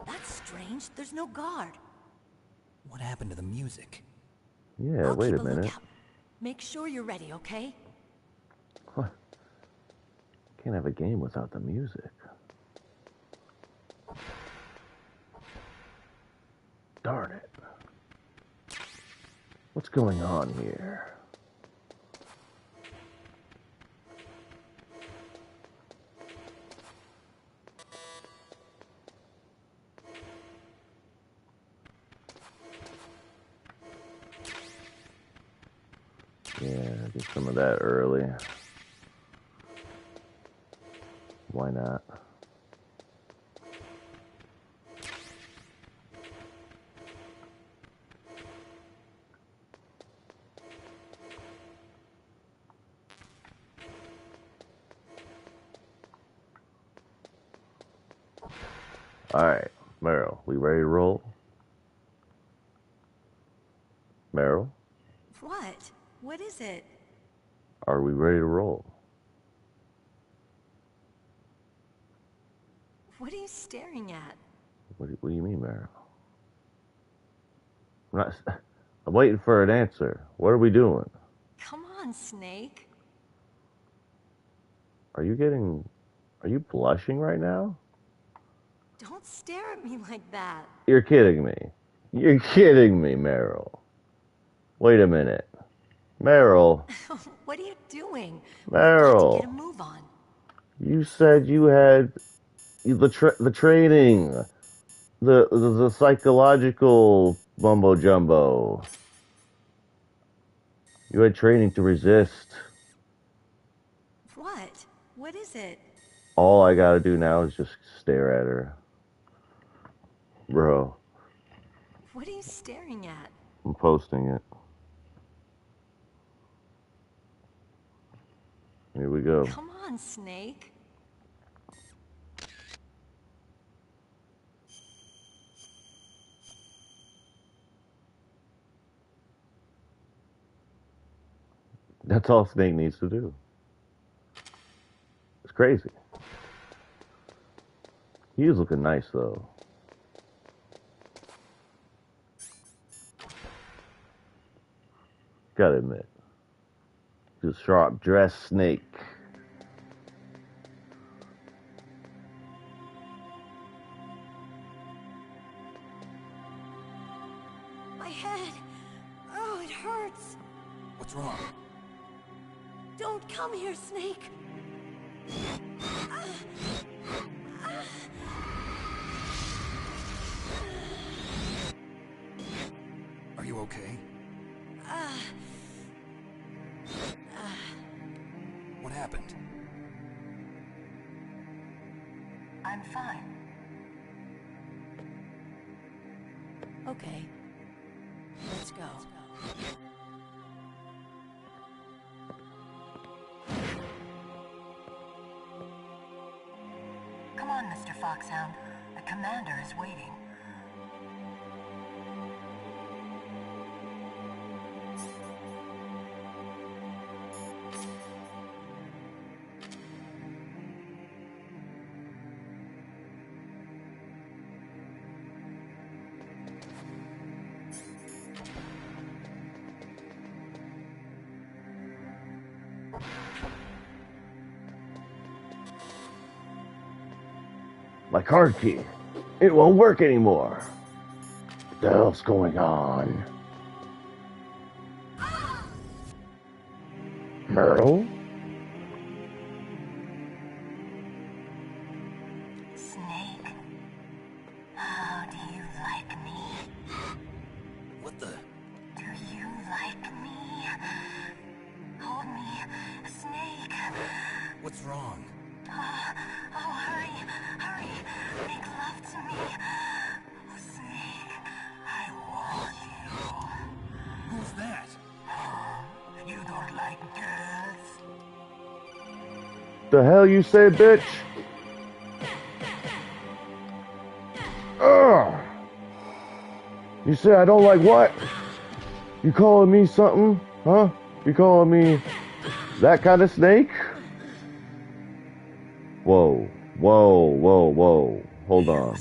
That's strange. There's no guard.
What happened to the music?
Yeah,
I'll
wait
keep
a minute.
lookout. Make sure you're ready, okay?
What? Can't have a game without the music. Darn it. What's going on here? Yeah, get some of that early. Why not? Alright, Meryl, we ready to roll? Meryl?
What? What is it?
Are we ready to roll?
What are you staring at?
What do you mean, Meryl? I'm waiting for an answer. What are we doing?
Come on, Snake.
Are you blushing right now?
Don't stare at me like that.
You're kidding me. You're kidding me, Meryl. Wait a minute. Meryl.
What are you doing?
Meryl.
We've got to get a move on.
You said you had the training, the psychological mumbo jumbo. You had training to resist.
What? What is it?
All I gotta do now is just stare at her. Bro.
What are you staring at?
I'm posting it. Here we go.
Come on, Snake.
That's all Snake needs to do. It's crazy. He is looking nice, though. Gotta admit. Just sharp dressed Snake.
My head. Oh, it hurts.
What's wrong?
Don't come here, Snake.
Are you okay? What happened?
I'm fine.
Okay. Let's go.
Come on, Mr. Foxhound. The commander is waiting.
My card key. It won't work anymore. What the hell's going on? Meryl?
Snake, how do you like me?
What the?
Do you like me? Hold me, Snake.
What's wrong?
Oh, hurry, hurry. Make love to me. Snake, I want you.
Who's that?
You don't like girls?
The hell you say, bitch? Ugh! You say I don't like what? You calling me something? Huh? You calling me that kind of snake? Whoa, whoa, whoa, whoa. Hold on.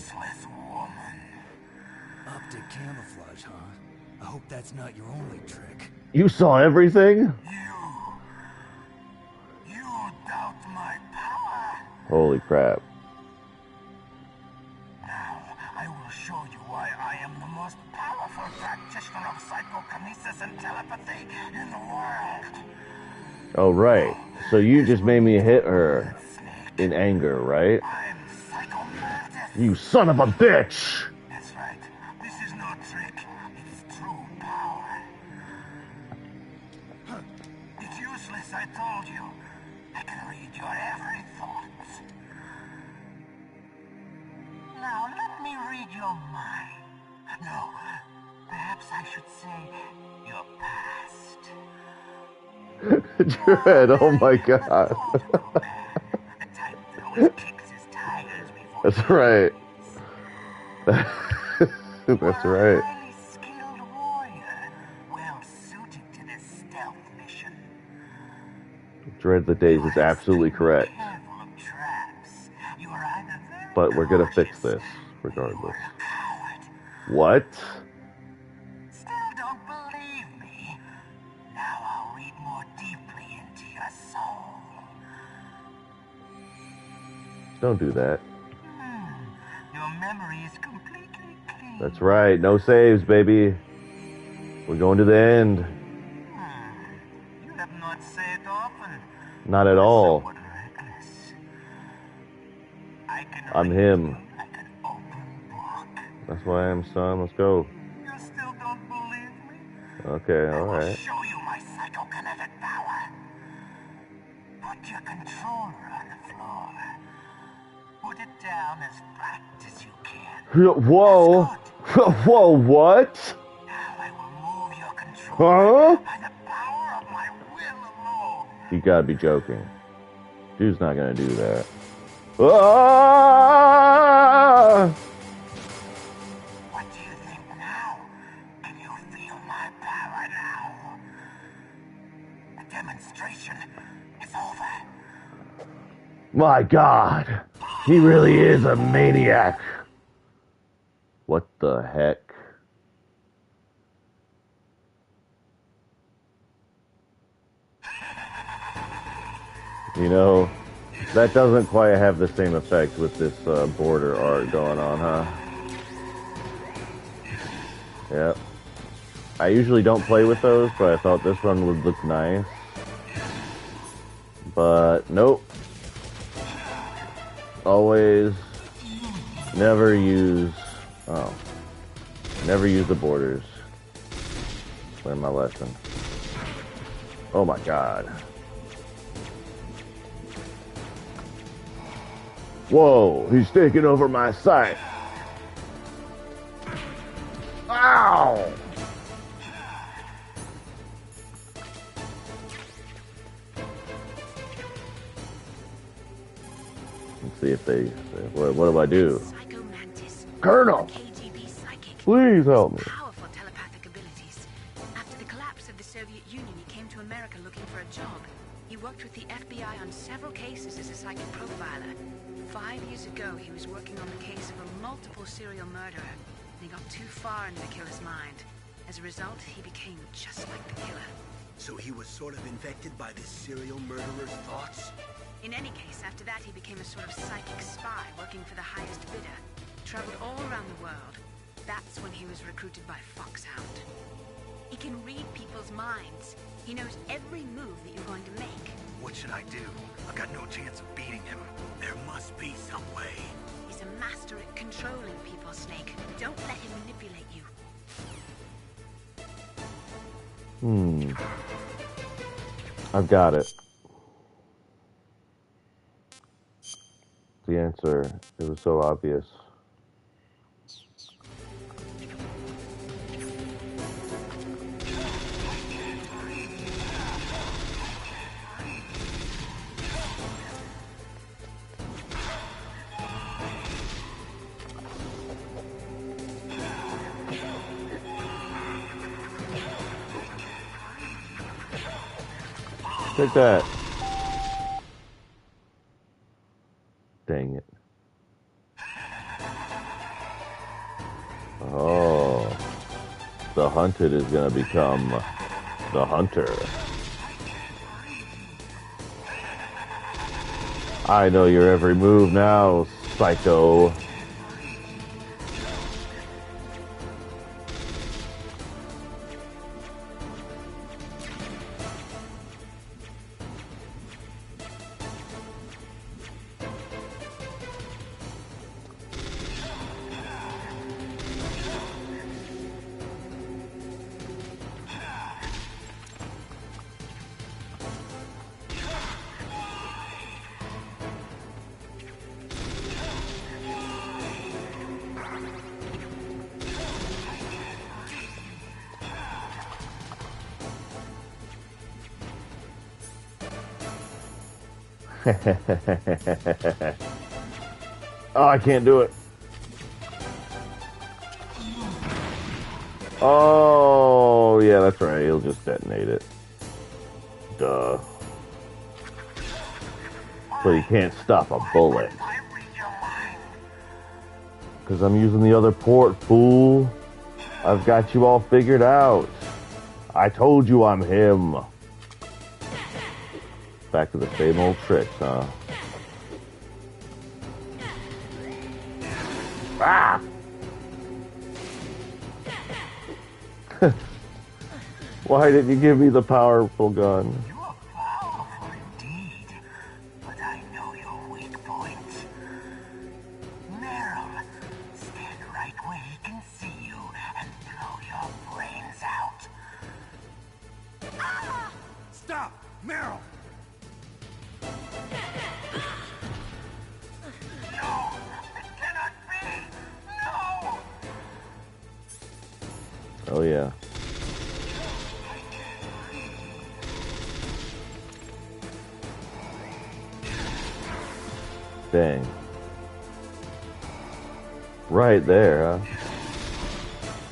Optic camouflage, huh? I hope that's not your only trick.
You saw everything?
You doubt my power?
Holy crap.
Now, I will show you why I am the most powerful practitioner of psychokinesis and telepathy in the world.
Oh, right. So you just made me hit her in anger, right? You son of a bitch!
That's right. This is no trick. It's true power.
useless, I told you. I can read your every thought. Now, let me read your mind. No, perhaps I should say your past.
Dread, oh my god. That's right. That's right.
Highly skilled warrior, well suited to this stealth mission.
Dread the Days is absolutely correct. But we're gonna fix this, regardless. What?
Still don't believe me? Now I'll read more deeply into your soul.
Don't do that.
Your memory is completely clean.
That's right. No saves, baby. We're going to the end.
You have not saved often.
Not at all. I'm him. That's why I am, son. Let's go.
You still don't believe me?
Okay, alright.
I'll show you my psychokinetic power. Put your controller on the floor. Put it down as flat as you can.
Whoa! Whoa, what?
Now I will move your controller by the power of my will alone.
You gotta be joking. Dude's not gonna do that. Ah!
What do you think now? Can you feel my power now? The demonstration is over.
My god. He really is a maniac. What the heck? You know, that doesn't quite have the same effect with this border art going on, huh? Yep. I usually don't play with those, but I thought this one would look nice. But nope. Always never use the borders. Learn my lesson. Oh my god. Whoa, he's taking over my sight. Ow! Let's see if they... What do I do? Colonel! Please help me.
Powerful telepathic abilities. After the collapse of the Soviet Union, he came to America looking for a job. He worked with the FBI on several cases as a psychic profiler. 5 years ago, he was working on the case of a multiple serial murderer, and he got too far into the killer's mind. As a result, he became just like the killer.
So he was sort of infected by this serial murderer's thoughts?
In any case, after that, he became a sort of psychic spy working for the highest bidder. Traveled all around the world. That's when he was recruited by Foxhound. He can read people's minds. He knows every move that you're going to make.
What should I do? I've got no chance of beating him.
There must be some way.
He's a master at controlling people, Snake. Don't let him manipulate you.
I've got it. The answer. It was so obvious. Take that. Dang it. Oh. The hunted is gonna become the hunter. I know your every move now, psycho. Oh, I can't do it. Oh, yeah, that's right. He'll just detonate it. Duh. So you can't stop a bullet. Because I'm using the other port, fool. I've got you all figured out. I told you I'm him. Back to the same old tricks, huh? Ah! Why didn't you give me the powerful gun?
You're powerful indeed, but I know your weak point. Meryl, stand right where he can see you and blow your brains out.
Ah! Stop! Meryl!
No! It cannot be! No!
Oh, yeah. Dang. Right there, huh?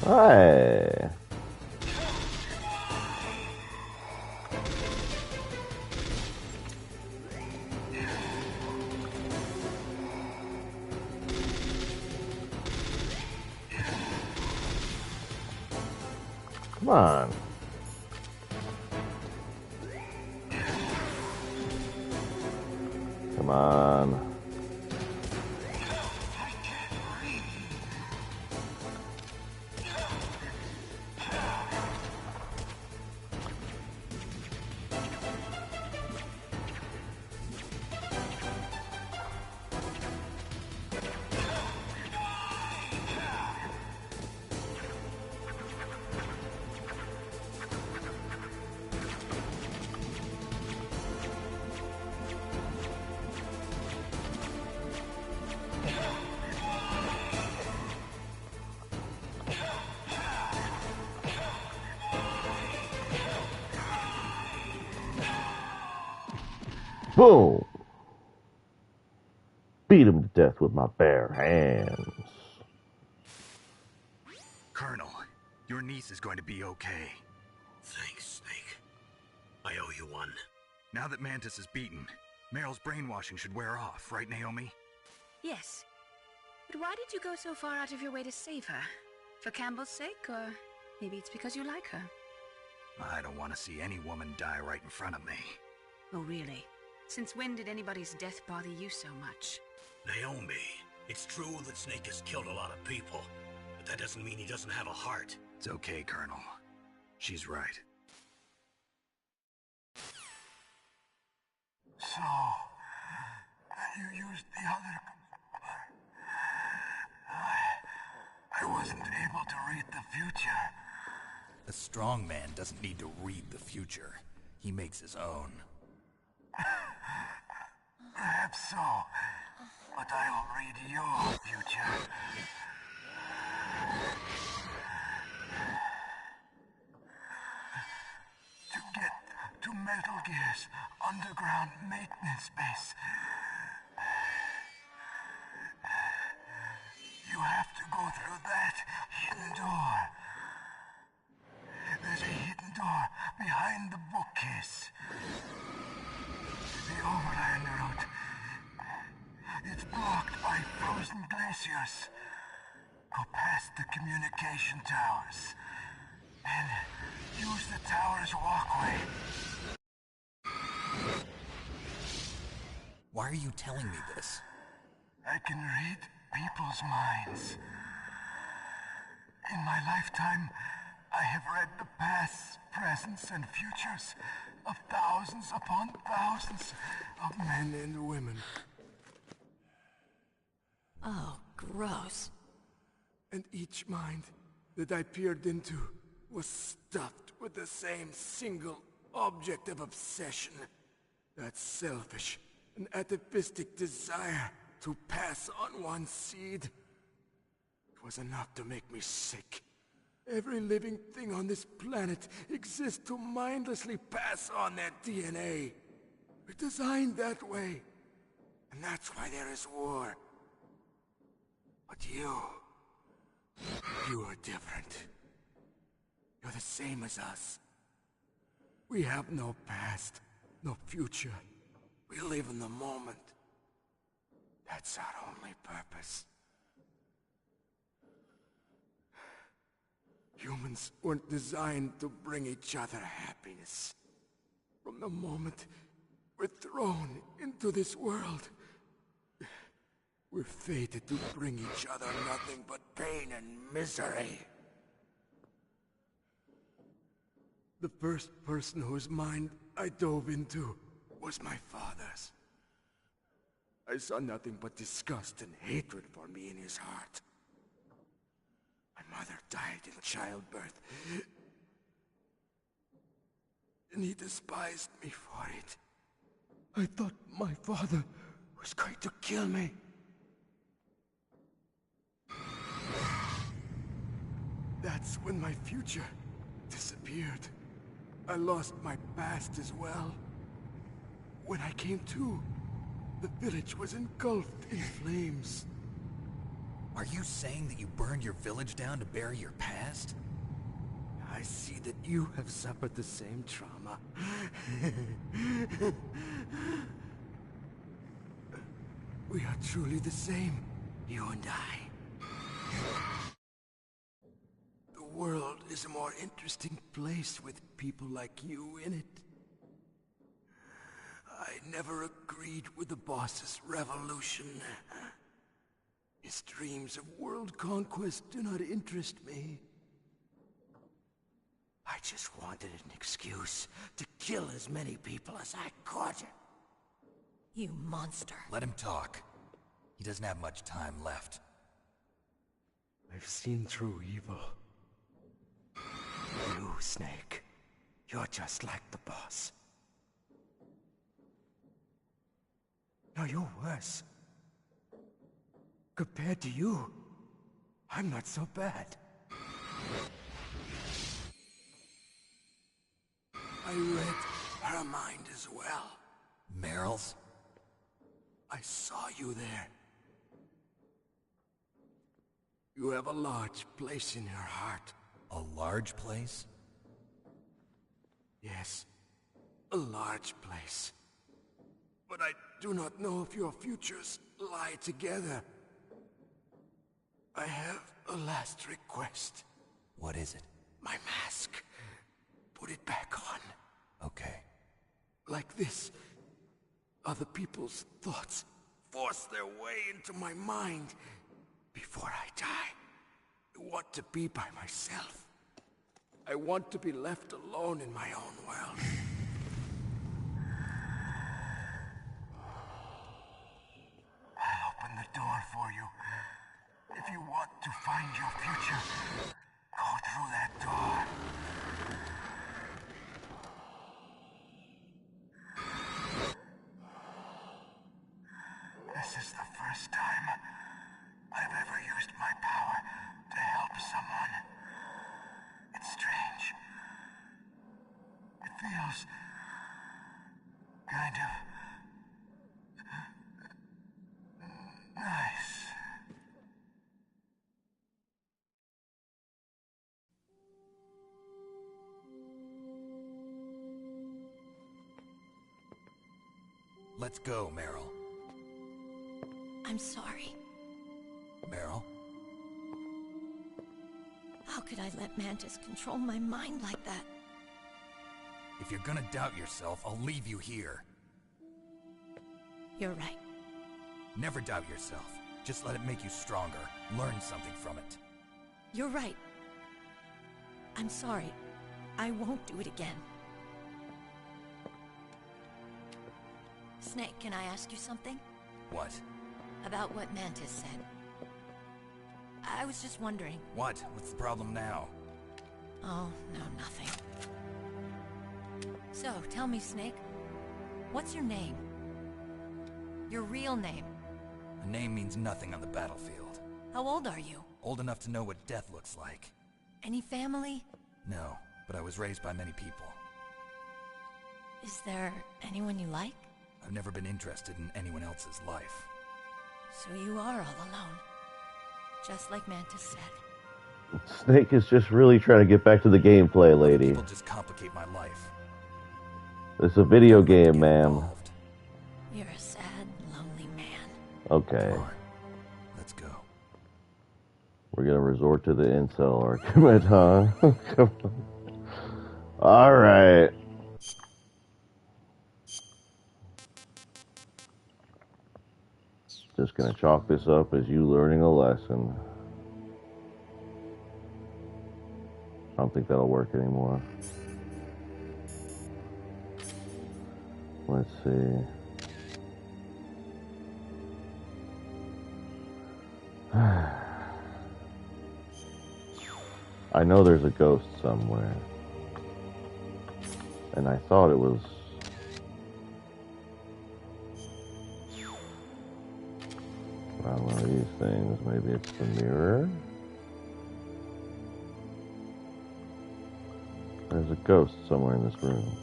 Hi. Come on. Come on. Boom! Beat him to death with my bare hands.
Colonel, your niece is going to be okay.
Thanks, Snake. I owe you one.
Now that Mantis is beaten, Meryl's brainwashing should wear off, right, Naomi?
Yes. But why did you go so far out of your way to save her? For Campbell's sake, or maybe it's because you like her?
I don't want to see any woman die right in front of me.
Oh, really? Since when did anybody's death bother you so much?
Naomi, it's true that Snake has killed a lot of people, but that doesn't mean he doesn't have a heart.
It's okay, Colonel. She's right.
So, you used the other... I wasn't able to read the future.
A strong man doesn't need to read the future. He makes his own.
Perhaps so, but I'll read your future. To get to Metal Gear's underground maintenance base, you have to go through that hidden door. There's a hidden door behind the bookcase. The overland route. It's blocked by frozen glaciers. Go past the communication towers. And use the tower's walkway.
Why are you telling me this?
I can read people's minds. In my lifetime, I have read the pasts, presents, and futures of thousands upon thousands of men and women.
Oh, gross.
And each mind that I peered into was stuffed with the same single object of obsession. That selfish and atavistic desire to pass on one's seed. It was enough to make me sick. Every living thing on this planet exists to mindlessly pass on their DNA.
We're designed that way. And that's why there is war. But you are different. You're the same as us. We have no past, no future. We live in the moment. That's our only purpose. Humans weren't designed to bring each other happiness. From the moment we're thrown into this world, we're fated to bring each other nothing but pain and misery. The first person whose mind I dove into was my father's. I saw nothing but disgust and hatred for me in his heart. My mother died in childbirth, and he despised me for it. I thought my father was going to kill me. That's when my future disappeared. I lost my past as well. When I came to, the village was engulfed in flames.
Are you saying that you burned your village down to bury your past?
I see that you have suffered the same trauma. We are truly the same, you and I. The world is a more interesting place with people like you in it. I never agreed with the boss's revolution. His dreams of world conquest do not interest me. I just wanted an excuse to kill as many people as I could.
You monster.
Let him talk. He doesn't have much time left.
I've seen through evil. You, Snake, you're just like the boss. No, you're worse. Compared to you, I'm not so bad. I read her mind as well.
Meryl's?
I saw you there. You have a large place in her heart.
A large place?
Yes, a large place. But I do not know if your futures lie together. I have a last request.
What is it?
My mask. Put it back on.
Okay.
Like this, other people's thoughts force their way into my mind. Before I die, I want to be by myself. I want to be left alone in my own world. I'll open the door for you. If you want to find your future, go through that door. This is the first time I've ever used my power to help someone. It's strange. It feels kind of nice.
Let's go, Meryl.
I'm sorry.
Meryl?
How could I let Mantis control my mind like that?
If you're gonna doubt yourself, I'll leave you here.
You're right.
Never doubt yourself. Just let it make you stronger. Learn something from it.
You're right. I'm sorry. I won't do it again. Snake, can I ask you something?
What?
About what Mantis said. I was just wondering.
What? What's the problem now?
Oh, no, nothing. So, tell me, Snake. What's your name? Your real name?
A name means nothing on the battlefield.
How old are you?
Old enough to know what death looks like.
Any family?
No, but I was raised by many people.
Is there anyone you like?
I've never been interested in anyone else's life.
So you are all alone. Just like Mantis said.
Snake is just really trying to get back to the gameplay, lady.
People just complicate my life.
It's a video game, ma'am.
You're a sad, lonely man.
Okay.
Come on. Let's go.
We're gonna resort to the incel argument, huh? Come on. Alright. Just gonna chalk this up as you learning a lesson. I don't think that'll work anymore. Let's see. I know there's a ghost somewhere. And I thought it was... one of these things. Maybe it's the mirror? There's a ghost somewhere in this room.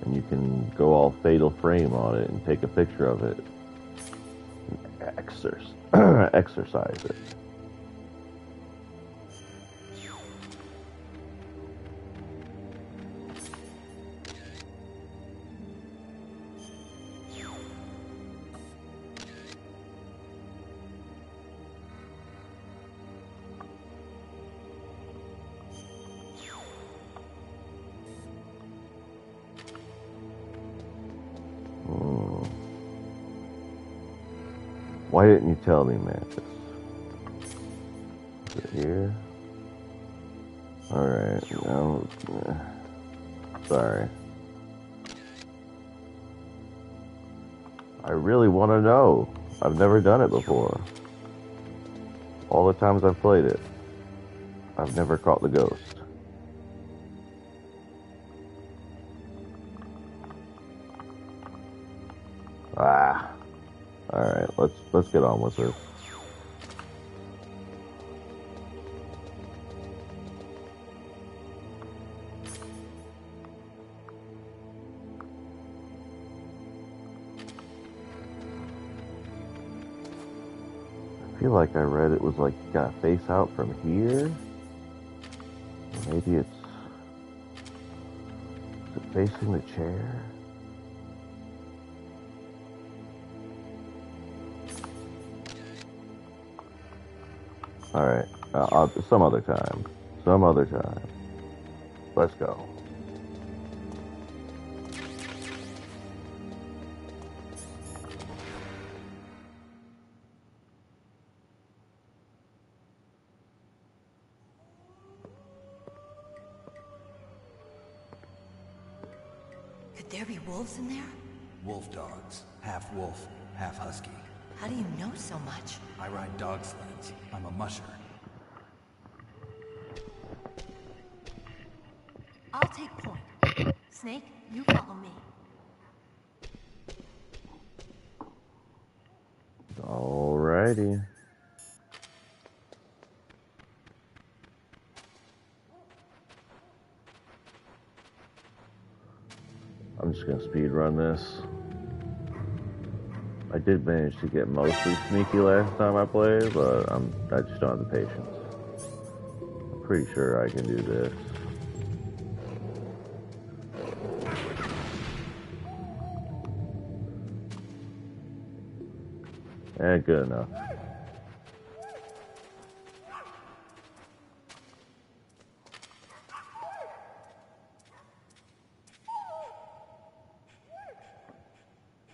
And you can go all fatal frame on it and take a picture of it. And exercise it. Why didn't you tell me, Mantis? Is it here? Alright, no. Sorry. I really want to know. I've never done it before. All the times I've played it, I've never caught the ghost. Ah. Alright, let's get on with this. I feel like I read it was like you gotta face out from here. Or maybe is it facing the chair? Alright, some other time. Some other time. Let's go.
Could there be wolves in there?
Wolf dogs. Half wolf, half husky.
How do you know so much?
I ride dog sleds. I'm a musher.
I'll take point. Snake, you follow me.
Alrighty. I'm just gonna speed run this. I did manage to get mostly sneaky last time I played, but I just don't have the patience. I'm pretty sure I can do this. Good enough.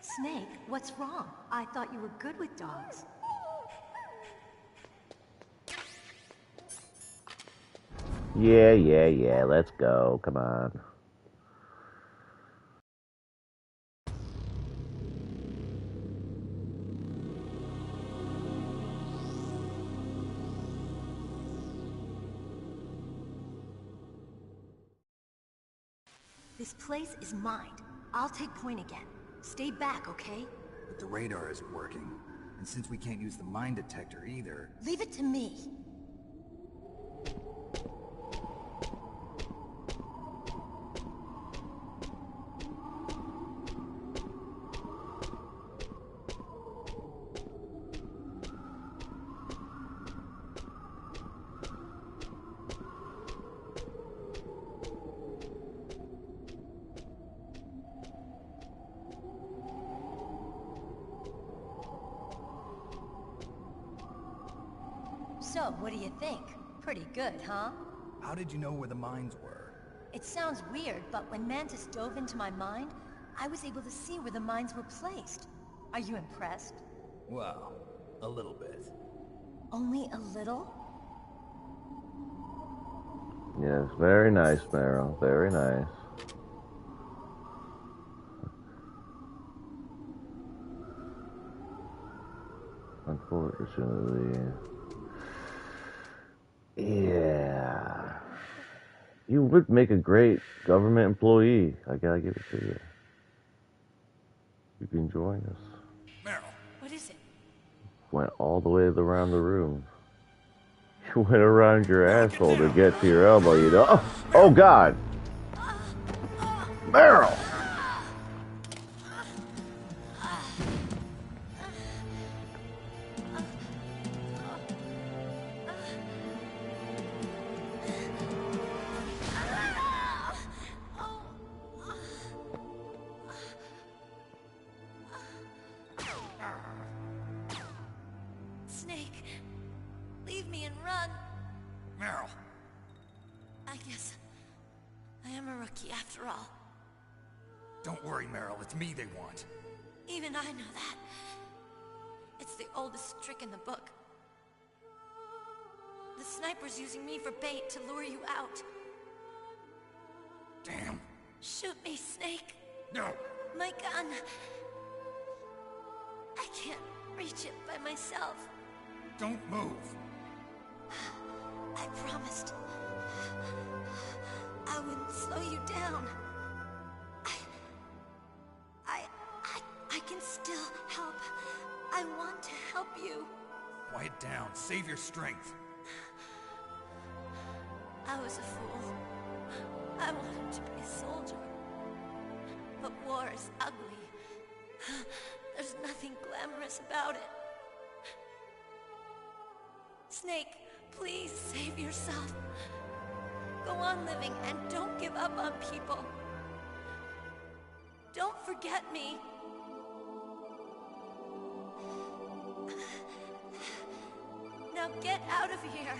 Snake, what's wrong? I thought you were good with dogs.
Yeah, let's go. Come on.
This place is mine. I'll take point again. Stay back, okay?
But the radar isn't working. And since we can't use the mine detector either...
Leave it to me. So, what do you think? Pretty good, huh?
How did you know where the mines were?
It sounds weird, but when Mantis dove into my mind, I was able to see where the mines were placed. Are you impressed?
Well, a little bit.
Only a little?
Yes, very nice, Meryl. Very nice. Unfortunately. Yeah. You would make a great government employee. I gotta give it to you. You can join us.
Meryl.
What is it?
Went all the way around the room. You went around your asshole to get to your elbow, you know? Oh God! Meryl!
Snake, leave me and run.
Meryl.
I guess I am a rookie after all.
Don't worry, Meryl. It's me they want.
Even I know that. It's the oldest trick in the book. The sniper's using me for bait to lure you out.
Damn.
Shoot me, Snake.
No.
My gun. I can't reach it by myself.
Don't move.
I promised. I wouldn't slow you down. I can still help. I want to help you.
Quiet down. Save your strength.
I was a fool. I wanted to be a soldier. But war is ugly. There's nothing glamorous about it. Snake, please save yourself. Go on living and don't give up on people. Don't forget me. Now get out of here.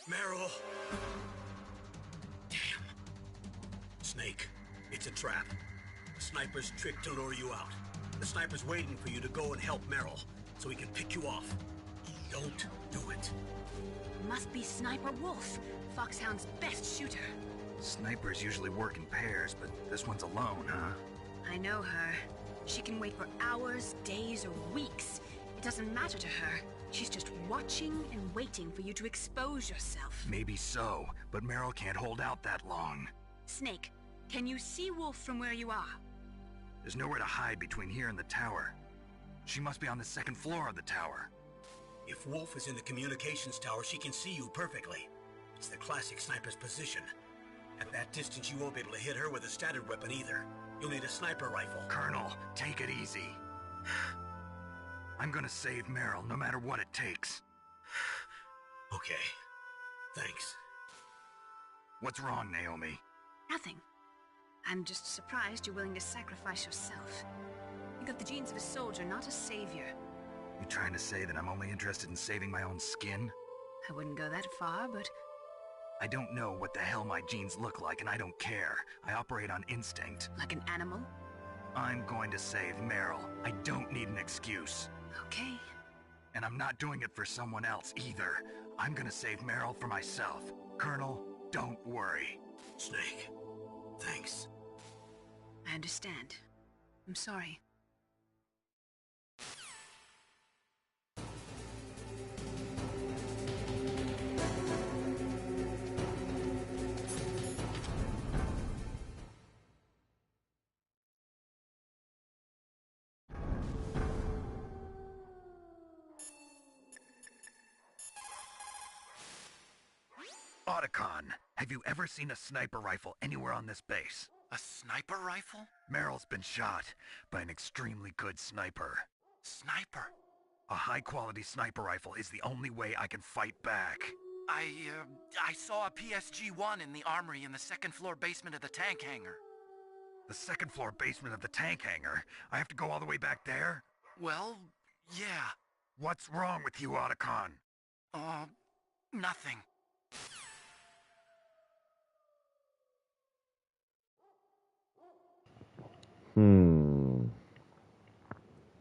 Meryl! Damn. Snake, it's a trap. The sniper's trick to lure you out. The sniper's waiting for you to go and help Meryl, so he can pick you off. Don't do it.
Must be Sniper Wolf, Foxhound's best shooter.
Snipers usually work in pairs, but this one's alone, huh?
I know her. She can wait for hours, days, or weeks. It doesn't matter to her. She's just watching and waiting for you to expose yourself.
Maybe so, but Meryl can't hold out that long.
Snake, can you see Wolf from where you are?
There's nowhere to hide between here and the tower. She must be on the second floor of the tower.
If Wolf is in the communications tower, she can see you perfectly. It's the classic sniper's position. At that distance, you won't be able to hit her with a standard weapon either. You'll need a sniper rifle.
Colonel, take it easy. I'm gonna save Meryl, no matter what it takes.
Okay. Thanks.
What's wrong, Naomi?
Nothing. I'm just surprised you're willing to sacrifice yourself. You got the genes of a soldier, not a savior.
You trying to say that I'm only interested in saving my own skin?
I wouldn't go that far, but...
I don't know what the hell my genes look like, and I don't care. I operate on instinct.
Like an animal?
I'm going to save Meryl. I don't need an excuse.
Okay.
And I'm not doing it for someone else, either. I'm gonna save Meryl for myself. Colonel, don't worry.
Snake, thanks.
I understand. I'm sorry.
Otacon, have you ever seen a sniper rifle anywhere on this base?
A sniper rifle?
Meryl's been shot by an extremely good sniper.
Sniper?
A high-quality sniper rifle is the only way I can fight back.
I saw a PSG-1 in the armory in the second floor basement of the tank hangar.
The second floor basement of the tank hangar. I have to go all the way back there?
Well, yeah.
What's wrong with you, Otacon?
Nothing.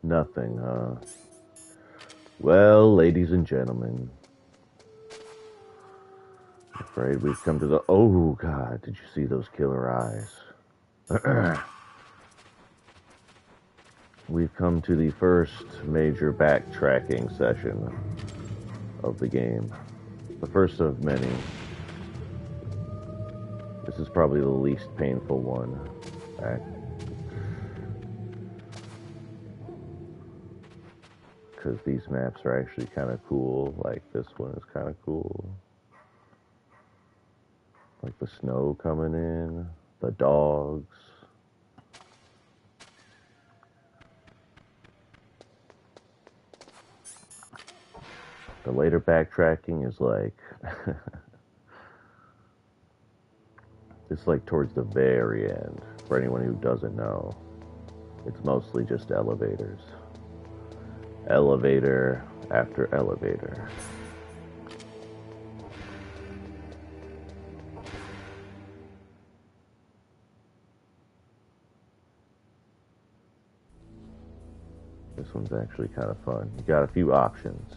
Nothing, huh? Well, ladies and gentlemen, I'm afraid we've come to the... Oh, God, did you see those killer eyes? We've come to the first major backtracking session of the game. The first of many. This is probably the least painful one. Because these maps are actually kind of cool. Like, this one is kind of cool. Like the snow coming in, the dogs. The later backtracking is like... it's like towards the very end. For anyone who doesn't know, it's mostly just elevators. Elevator after elevator. This one's actually kind of fun. You got a few options.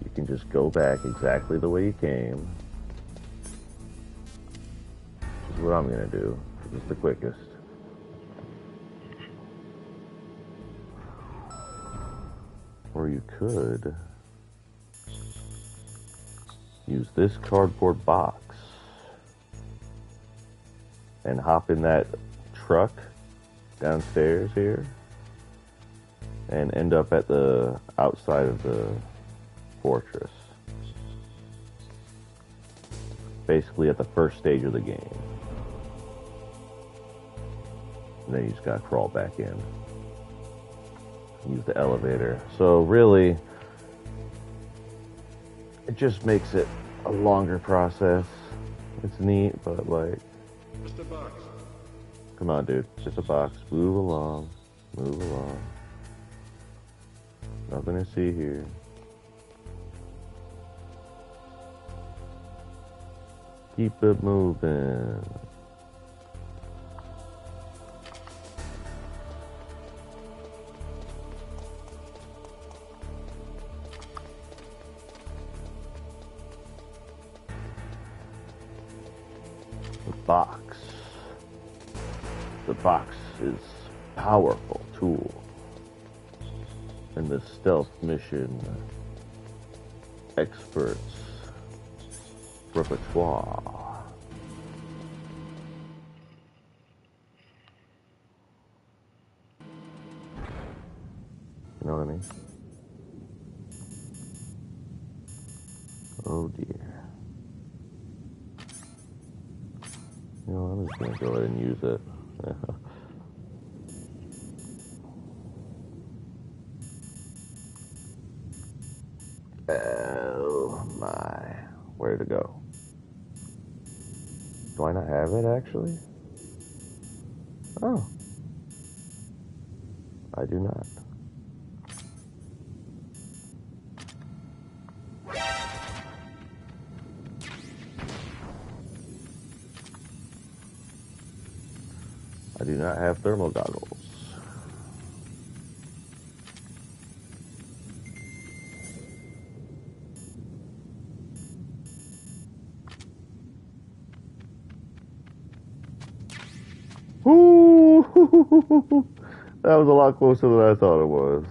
You can just go back exactly the way you came. Which is what I'm gonna do, because it's the quickest. Or you could use this cardboard box and hop in that truck downstairs here and end up at the outside of the fortress. Basically at the first stage of the game. And then you just gotta crawl back in. Use the elevator. So really, it just makes it a longer process. It's neat, but like...
Just a box.
Come on, dude. It's just a box. Move along. Move along. Nothing to see here. Keep it moving. Box. The box is a powerful tool in the stealth mission experts repertoire. You know what I mean? Oh dear. You know, I'm just gonna go ahead and use it. Oh my. Where to go? Do I not have it actually? Oh. I do not. I do not have thermal goggles. Ooh, that was a lot closer than I thought it was.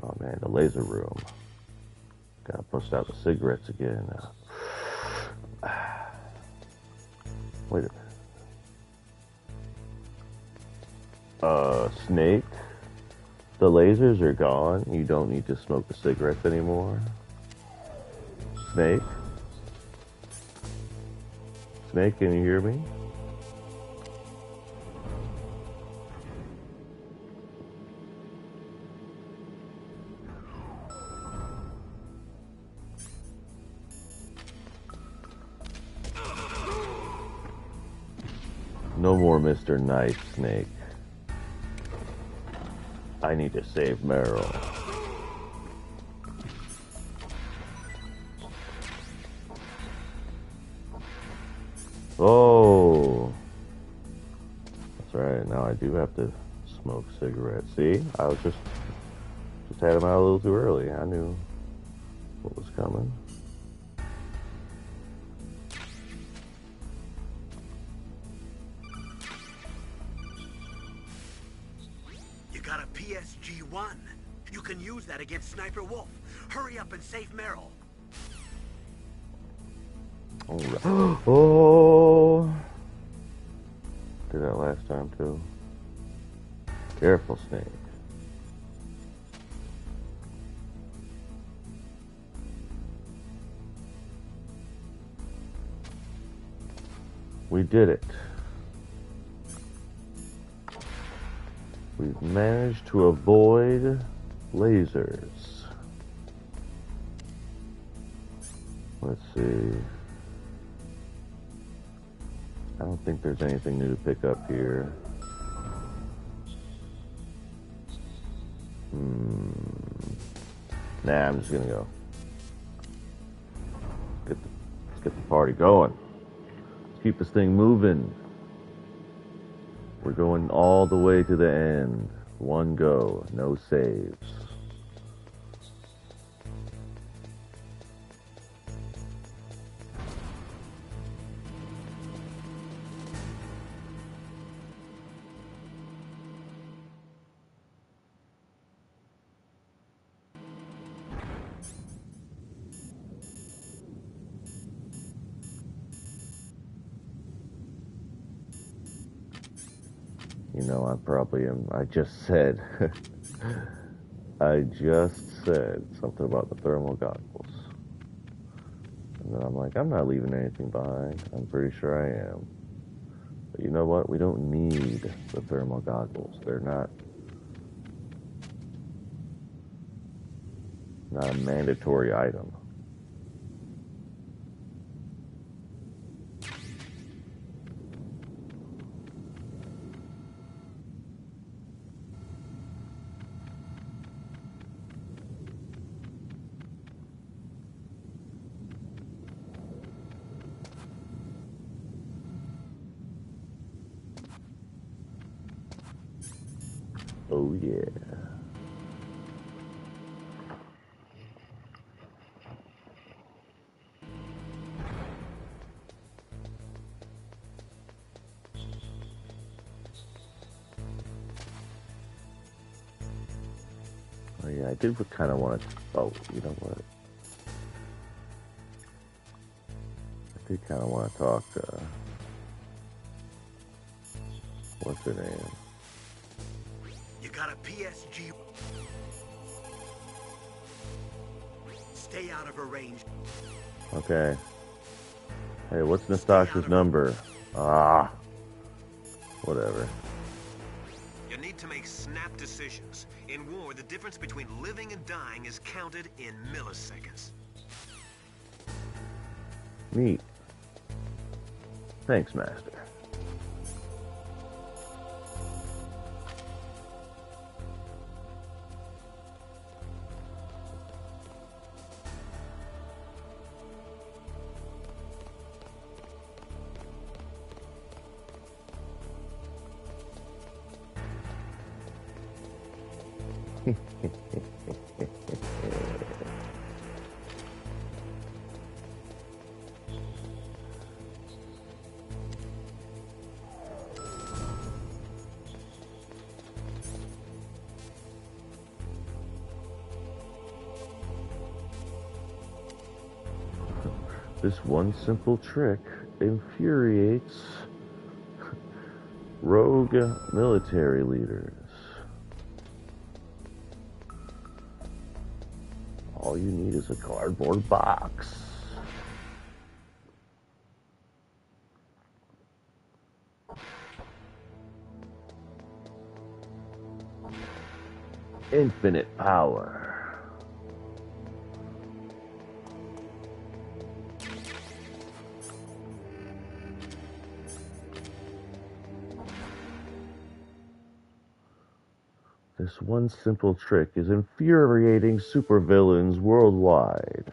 Oh man, the laser room. Gotta bust out the cigarettes again. Wait a minute. Snake? The lasers are gone. You don't need to smoke the cigarettes anymore. Snake? Snake, can you hear me? No more Mr. Nice Snake. I need to save Meryl. Oh, that's right. Now I do have to smoke cigarettes. See, I was just had them out a little too early. I knew what was coming.
You got a PSG-1. You can use that against Sniper Wolf. Hurry up and save Meryl.
All right. Oh, did that last time too. Careful, Snake. We did it. We've managed to avoid lasers. Let's see. I don't think there's anything new to pick up here. Nah, I'm just gonna go. Let's get the party going. Let's keep this thing moving. We're going all the way to the end. One go, no saves. You know, I probably am. I just said something about the thermal goggles. And then I'm like, I'm not leaving anything behind. I'm pretty sure I am. But you know what? We don't need the thermal goggles. They're not a mandatory item. Oh yeah. Oh yeah, I did kind of want to. Oh, you know what? I did kind of want to talk to. What's her name?
You got a PSG. Stay out of her range.
Okay. Hey, what's Nastasha's number? Ah. Whatever.
You need to make snap decisions. In war, the difference between living and dying is counted in milliseconds.
Neat. Thanks, Master. This one simple trick infuriates rogue military leaders. All you need is a cardboard box. Infinite power. This one simple trick is infuriating supervillains worldwide.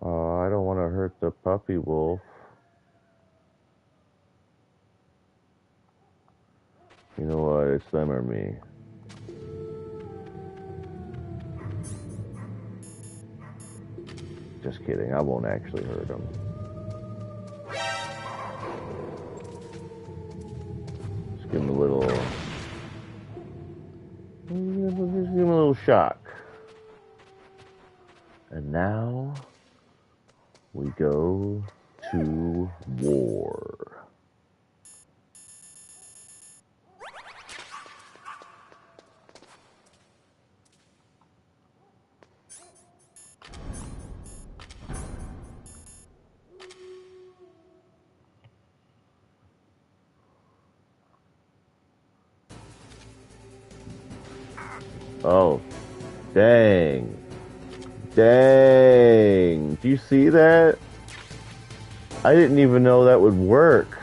Oh, I don't want to hurt the puppy wolf. You know what? It's them or me. Just kidding. I won't actually hurt him. Just give him a little... Just give him a little shock. And now... we go to war. Oh, dang. Dang. Do you see that? I didn't even know that would work.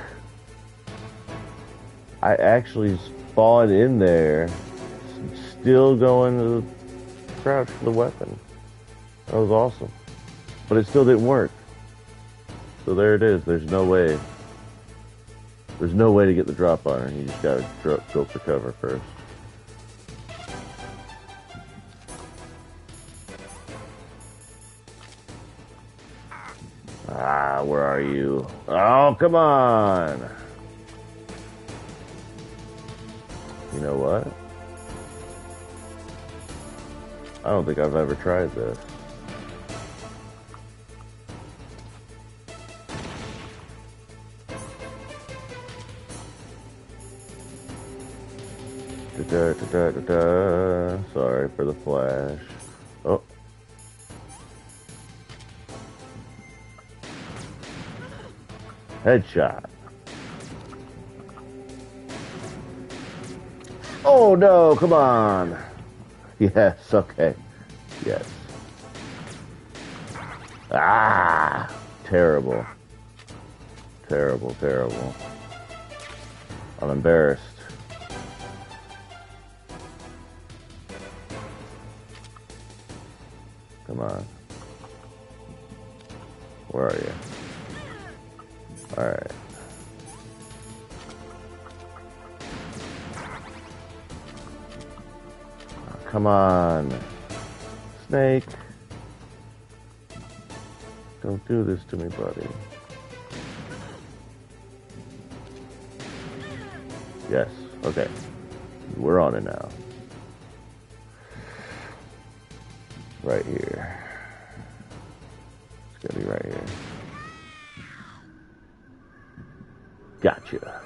I actually spawned in there, still going to crouch for the weapon. That was awesome. But it still didn't work. So there it is. There's no way. There's no way to get the drop on her. You just gotta go for cover first. Ah, where are you? Oh, come on! You know what? I don't think I've ever tried this. Sorry for the flash. Oh. Headshot. Oh no, come on. Yes, okay. Yes. Ah, terrible. Terrible, terrible. I'm embarrassed. Come on. Where are you? Alright. Oh, come on. Snake. Don't do this to me, buddy. Yes. Okay. We're on it now. Right here. It's gonna be right here. Gotcha.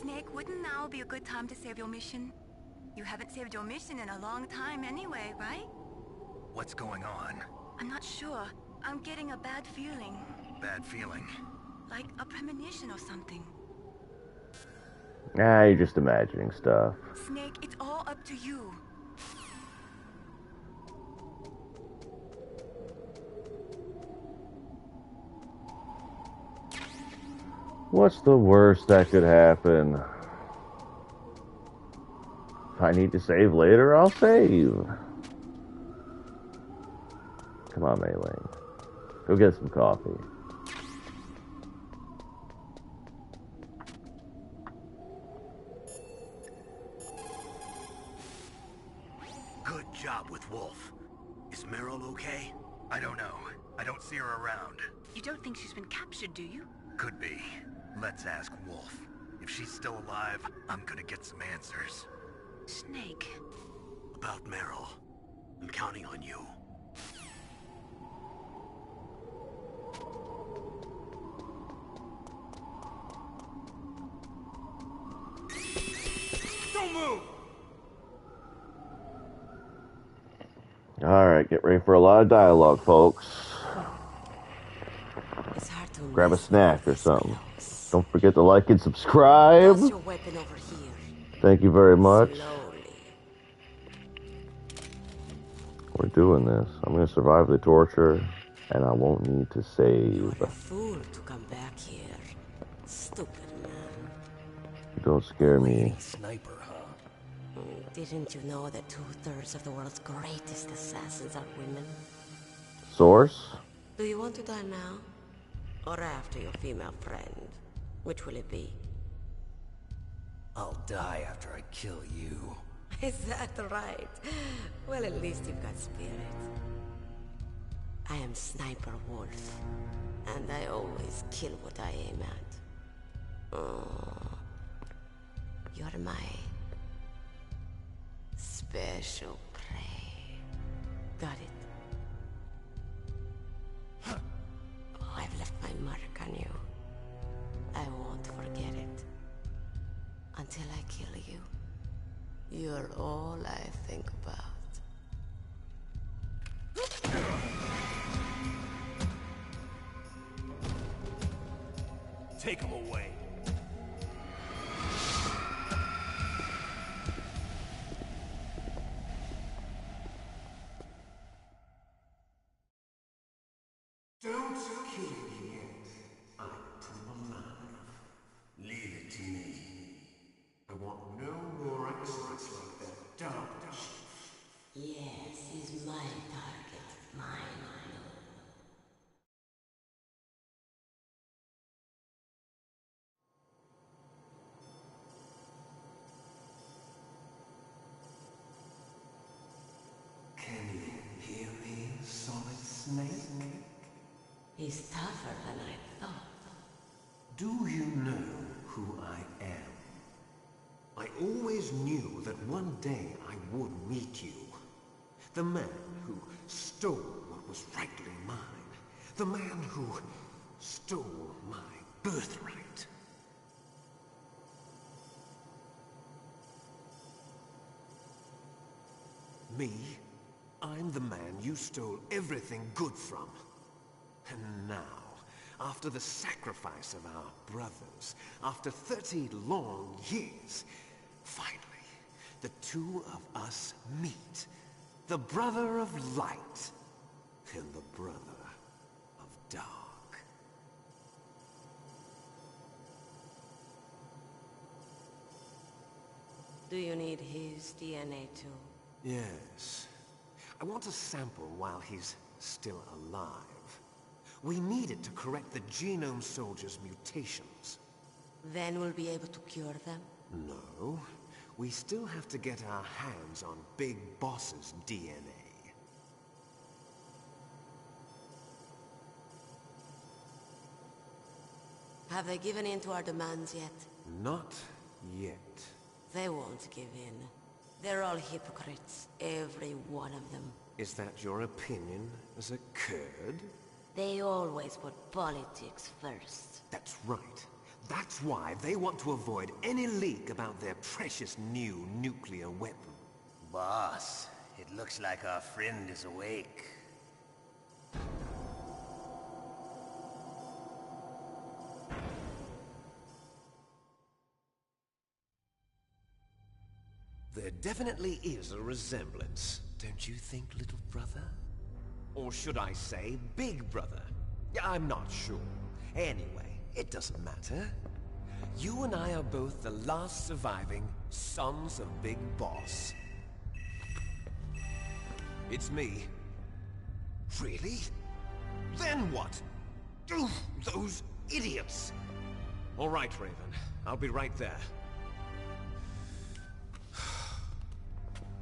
Snake, wouldn't now be a good time to save your mission? You haven't saved your mission in a long time anyway, right?
What's going on?
I'm not sure. I'm getting a bad feeling.
Bad feeling?
Like a premonition or something.
Ah, you're just imagining stuff.
Snake, it's all up to you.
What's the worst that could happen? If I need to save later, I'll save. Come on, Mei-Ling. Go get some coffee.
Good job with Wolf. Is Meryl okay?
I don't know. I don't see her around.
You don't think she's been captured, do you?
Could be. Let's ask Wolf. If she's still alive, I'm gonna get some answers.
Snake.
About Meryl. I'm counting on you.
Don't move!
Get ready for a lot of dialogue, folks.
It's hard to
Grab a
miss
snack or
this
something.
close.
Don't forget to like and subscribe.
Toss your weapon over here.
Thank you very much.
Slowly.
We're doing this. I'm going to survive the torture, and I won't need to save.
You're a fool to come back here. Stupid man.
Don't scare me.
Sniper, huh?
Didn't you know that 2/3 of the world's greatest assassins are women?
Source?
Do you want to die now? Or after your female friend? Which will it be?
I'll die after I kill you.
Is that right? Well, at least you've got spirit. I am Sniper Wolf, and I always kill what I aim at. Oh, you're my special prey. Got it? Oh, I've left my mark on you. I won't forget it. Until I kill you. You're all I think about.
Take him away.
Don't kill me yet. I am alive. Leave it to me. I want no more accidents like that dumb chief.
Yes, he's my target. Mine.
Can you hear me, Solid Snake?
He's tougher than I thought.
Do you know who I am? I always knew that one day I would meet you. The man who stole what was rightly mine. The man who stole my birthright. Me? I'm the man you stole everything good from. And now, after the sacrifice of our brothers, after 30 long years, finally, the two of us meet. The brother of light and the brother of dark.
Do you need his DNA too?
Yes. I want a sample while he's still alive. We need it to correct the Genome Soldier's mutations.
Then we'll be able to cure them?
No. We still have to get our hands on Big Boss's DNA.
Have they given in to our demands yet?
Not yet.
They won't give in. They're all hypocrites, every one of them.
Is that your opinion as a Kurd?
They always put politics first.
That's right. That's why they want to avoid any leak about their precious new nuclear weapon.
Boss, it looks like our friend is awake.
There definitely is a resemblance, don't you think, little brother? Or should I say, big brother? I'm not sure. Anyway, it doesn't matter. You and I are both the last surviving sons of Big Boss. It's me. Really? Then what? Oof, those idiots! All right, Raven. I'll be right there.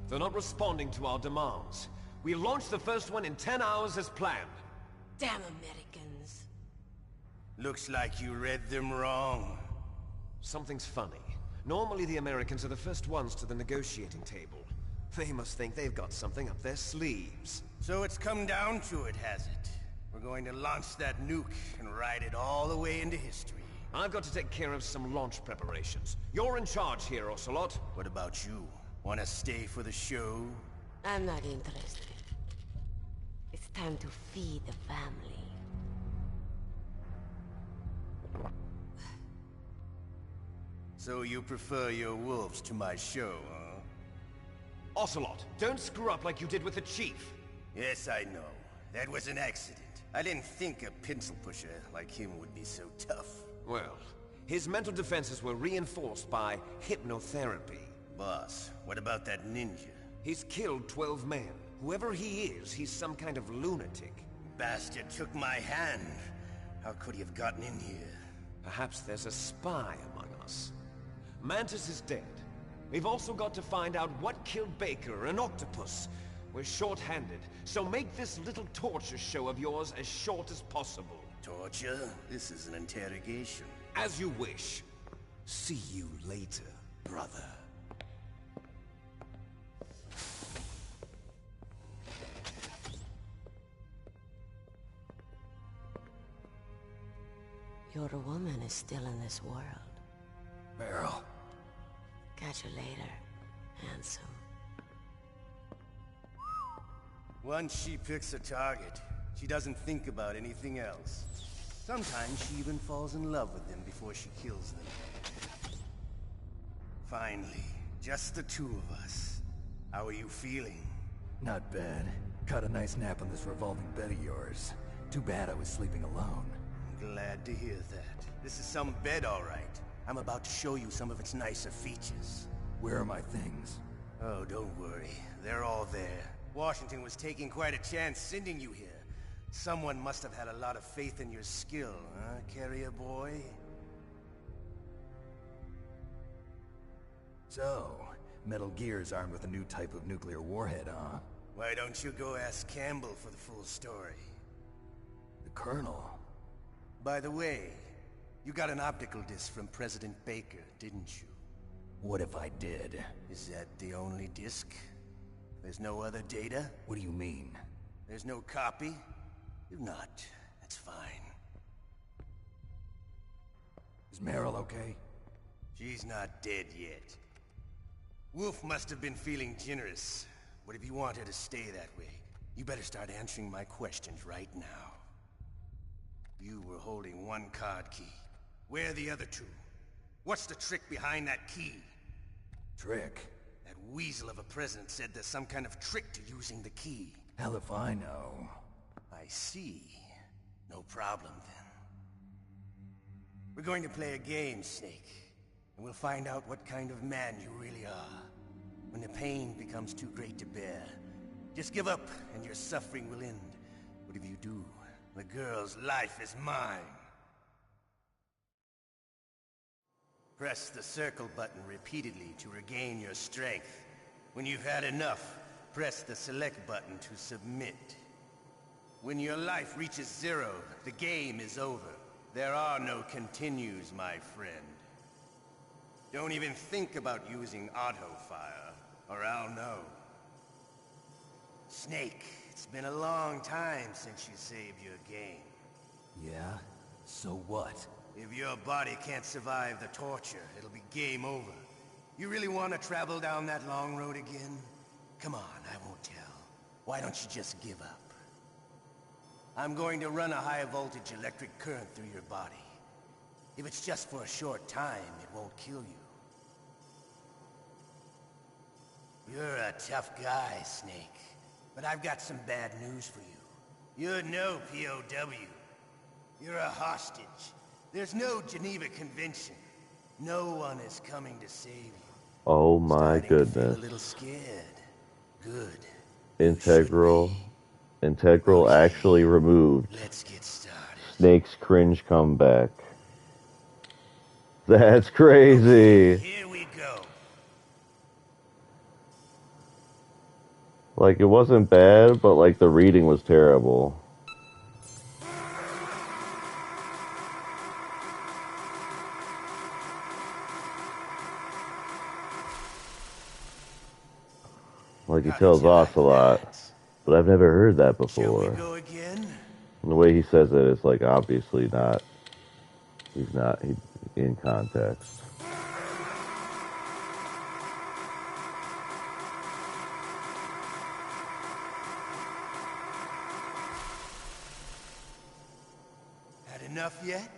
They're not responding to our demands. We launched the first one in 10 hours as planned.
Damn Americans.
Looks like you read them wrong.
Something's funny. Normally the Americans are the first ones to the negotiating table. They must think they've got something up their sleeves.
So it's come down to it, has it? We're going to launch that nuke and ride it all the way into history.
I've got to take care of some launch preparations. You're in charge here, Ocelot.
What about you? Want to stay for the show?
I'm not interested. time to feed the family.
So you prefer your wolves to my show, huh?
Ocelot, don't screw up like you did with the chief.
Yes, I know. That was an accident. I didn't think a pencil pusher like him would be so tough.
Well, his mental defenses were reinforced by hypnotherapy.
Boss, what about that ninja?
He's killed 12 men. Whoever he is, he's some kind of lunatic.
Bastard took my hand. How could he have gotten in here?
Perhaps there's a spy among us. Mantis is dead. We've also got to find out what killed Baker, an octopus. We're short-handed, so make this little torture show of yours as short as possible.
Torture? This is an interrogation.
As you wish. See you later, brother.
Your woman is still in this world.
Meryl.
Catch you later, handsome.
Once she picks a target, she doesn't think about anything else. Sometimes she even falls in love with them before she kills them. Finally, just the two of us. How are you feeling?
Not bad. Caught a nice nap on this revolving bed of yours. Too bad I was sleeping alone.
I'm glad to hear that. This is some bed, all right. I'm about to show you some of its nicer features.
Where are my things?
Oh, don't worry. They're all there. Washington was taking quite a chance sending you here. Someone must have had a lot of faith in your skill, huh, carrier boy?
So, Metal Gear's armed with a new type of nuclear warhead, huh?
Why don't you go ask Campbell for the full story?
The Colonel?
By the way, you got an optical disc from President Baker, didn't you?
What if I did?
Is that the only disc? There's no other data?
What do you mean?
There's no copy? If not, that's fine.
Is Meryl okay?
She's not dead yet. Wolf must have been feeling generous. But if you want her to stay that way, you better start answering my questions right now. You were holding one card key. Where are the other two? What's the trick behind that key?
Trick?
That weasel of a president said there's some kind of trick to using the key.
Hell if I know.
I see. No problem, then. We're going to play a game, Snake. And we'll find out what kind of man you really are. When the pain becomes too great to bear, just give up and your suffering will end. But if you do, the girl's life is mine. Press the circle button repeatedly to regain your strength. When you've had enough, press the select button to submit. When your life reaches 0, the game is over. There are no continues, my friend. Don't even think about using auto-fire, or I'll know. Snake, it's been a long time since you saved your game.
Yeah? So what?
If your body can't survive the torture, it'll be game over. You really want to travel down that long road again? Come on, I won't tell. Why don't you just give up? I'm going to run a high-voltage electric current through your body. If it's just for a short time, it won't kill you. You're a tough guy, Snake. But I've got some bad news for you. You're no POW. You're a hostage. There's no Geneva Convention. No one is coming to save you.
Oh my goodness.
Feel a little scared. Good.
Integral actually removed.
Let's get started.
Snake's cringe comeback. That's crazy.
Here we go.
Like, it wasn't bad, but like the reading was terrible. Like, he tells Ocelot, but I've never heard that before.
Shall we go again?
And the way he says it, it's like obviously not. He's not in context.
yet?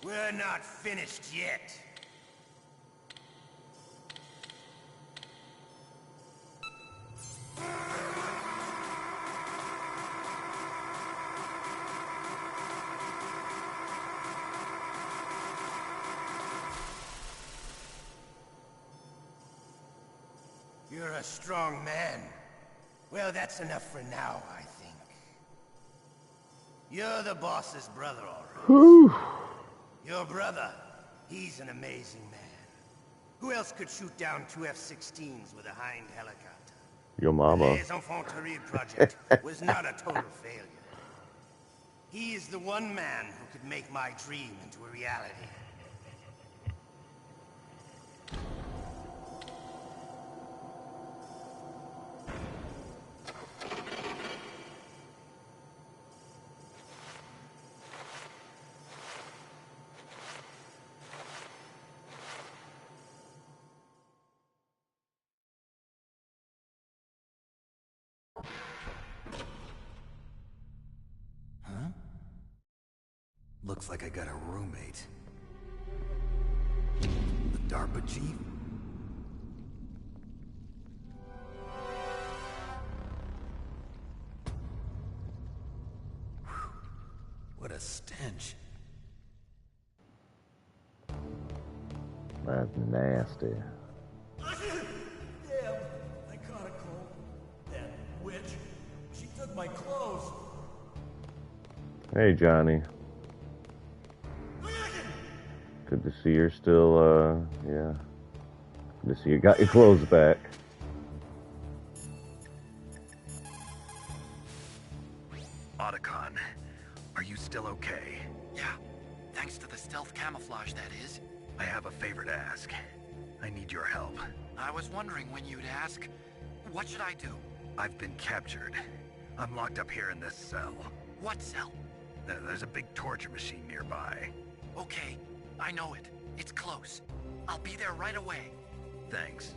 We're not finished yet. You're a strong man. Well, that's enough for now, I think. You're the boss's brother, all right.
Whew.
Your brother, he's an amazing man. Who else could shoot down 2 F-16s with a Hind helicopter?
Your mama.
Les Enfants Terribles project was not a total failure. He is the one man who could make my dream into a reality.
Looks like I got a roommate. The DARPA chief? Whew. What a stench.
That's nasty.
Damn, I caught a cold. That witch. She took my clothes.
Hey, Johnny. Good to see you're still, yeah. Good to see you got your clothes back.
Otacon, are you still okay?
Yeah, thanks to the stealth camouflage, that is.
I have a favor to ask. I need your help.
I was wondering when you'd ask. What should I do?
I've been captured. I'm locked up here in this cell.
What cell?
There's a big torture machine nearby.
Okay, I know it. It's close. I'll be there right away.
Thanks.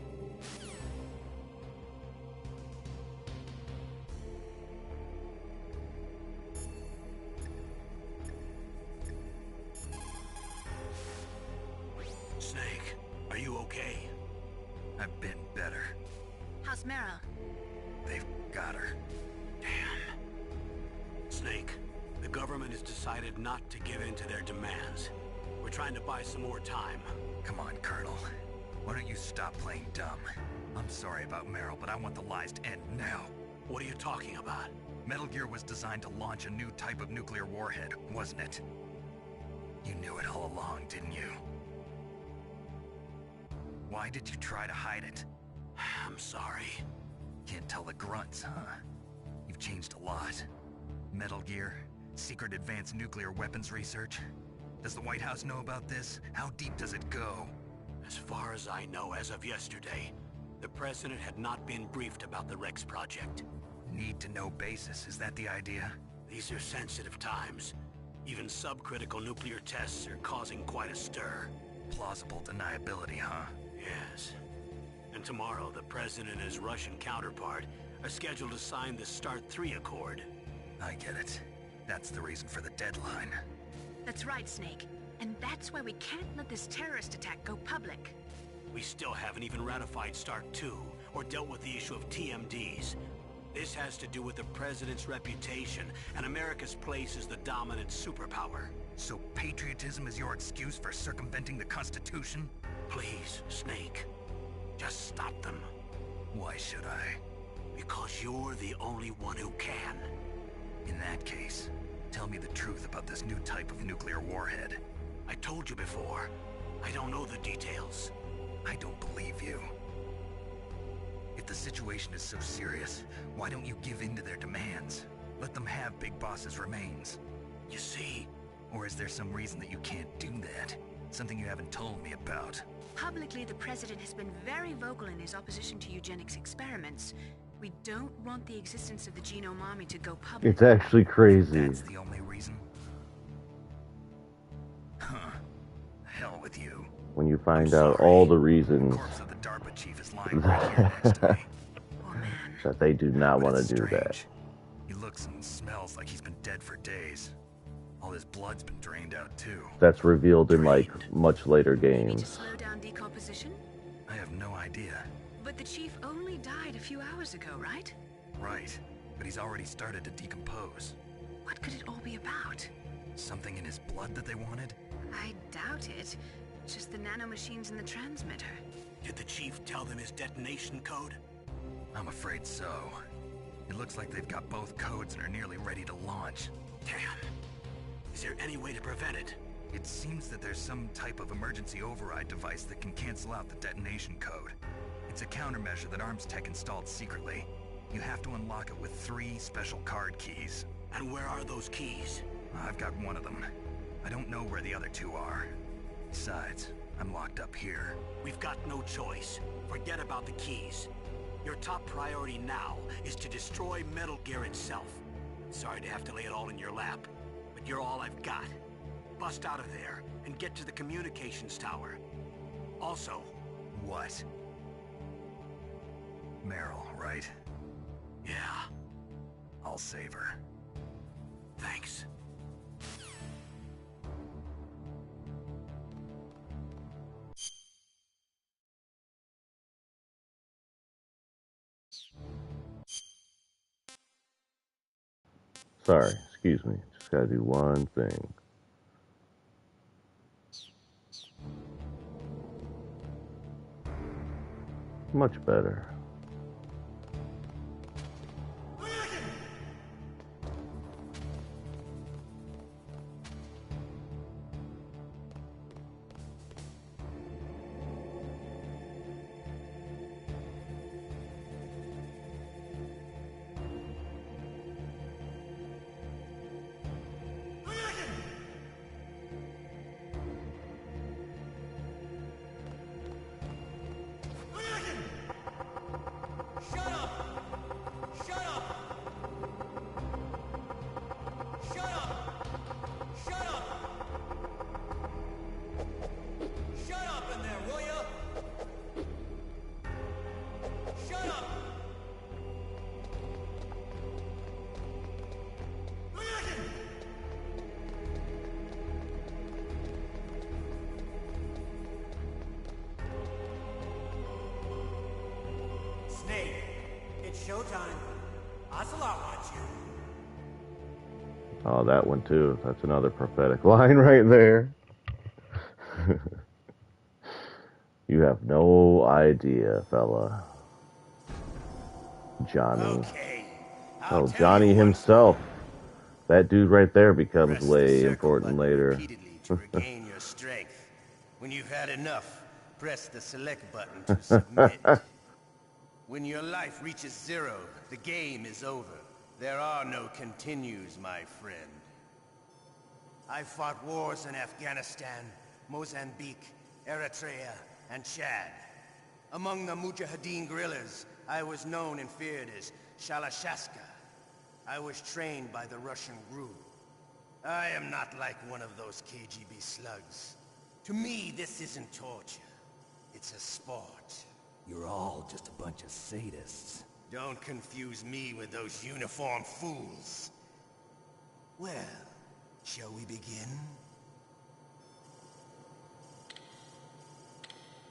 Snake, are you okay?
I've been better.
How's Meryl?
They've got her.
Damn. Snake, the government has decided not to give in to their demands. We're trying to buy some more time.
Come on, Colonel. Why don't you stop playing dumb? I'm sorry about Meryl, but I want the lies to end now.
What are you talking about?
Metal Gear was designed to launch a new type of nuclear warhead, wasn't it? You knew it all along, didn't you? Why did you try to hide it?
I'm sorry.
Can't tell the grunts, huh? You've changed a lot. Metal Gear, secret advanced nuclear weapons research. Does the White House know about this? How deep does it go?
As far as I know, as of yesterday, the President had not been briefed about the Rex project.
Need-to-know basis, is that the idea?
These are sensitive times. Even subcritical nuclear tests are causing quite a stir.
Plausible deniability, huh?
Yes. And tomorrow, the President and his Russian counterpart are scheduled to sign the START 3 Accord.
I get it. That's the reason for the deadline.
That's right, Snake. And that's why we can't let this terrorist attack go public.
We still haven't even ratified START 2, or dealt with the issue of TMDs. This has to do with the President's reputation, and America's place as the dominant superpower.
So patriotism is your excuse for circumventing the Constitution?
Please, Snake. Just stop them.
Why should I?
Because you're the only one who can.
In that case, tell me the truth about this new type of nuclear warhead.
I told you before. I don't know the details.
I don't believe you. If the situation is so serious, why don't you give in to their demands? Let them have Big Boss's remains.
You see?
Or is there some reason that you can't do that? Something you haven't told me about?
Publicly, the President has been very vocal in his opposition to eugenics experiments. We don't want the existence of the Genome Army to go public.
It's actually crazy.
That's the only reason? Huh. Hell with you.
When you find out all the reasons
The DARPA chief is lying right here next to me.
that they do not want to do that.
He looks and smells like he's been dead for days. All his blood's been drained out too.
That's revealed in like much later
Maybe to
games.
slow down decomposition?
I have no idea.
But the chief only died a few hours ago, right?
Right, but he's already started to decompose.
What could it all be about?
Something in his blood that they wanted?
I doubt it. Just the nanomachines in the transmitter.
Did the chief tell them his detonation code?
I'm afraid so. It looks like they've got both codes and are nearly ready to launch.
Damn. Is there any way to prevent it?
It seems that there's some type of emergency override device that can cancel out the detonation code. It's a countermeasure that Arms Tech installed secretly. You have to unlock it with 3 special card keys.
And where are those keys?
I've got one of them. I don't know where the other 2 are. Besides, I'm locked up here.
We've got no choice. Forget about the keys. Your top priority now is to destroy Metal Gear itself. Sorry to have to lay it all in your lap, but you're all I've got. Bust out of there and get to the communications tower. Also...
What? Meryl, right?
Yeah.
I'll save her.
Thanks.
Sorry, excuse me. Just gotta do one thing. Much better.
Snake, it's showtime. Ocelot wants you.
Oh, that one too. That's another prophetic line right there. You have no idea, fella. Johnny.
Okay.
Oh, Johnny himself. That dude right there becomes way important later.
To regain your strength. When you've had enough, press the select button to submit. When your life reaches 0, the game is over. There are no continues, my friend. I fought wars in Afghanistan, Mozambique, Eritrea, and Chad. Among the Mujahideen guerrillas, I was known and feared as Shalashaska. I was trained by the Russian Groovy. I am not like one of those KGB slugs. To me, this isn't torture. It's a sport.
You're all just a bunch of sadists.
Don't confuse me with those uniformed fools. Well, shall we begin?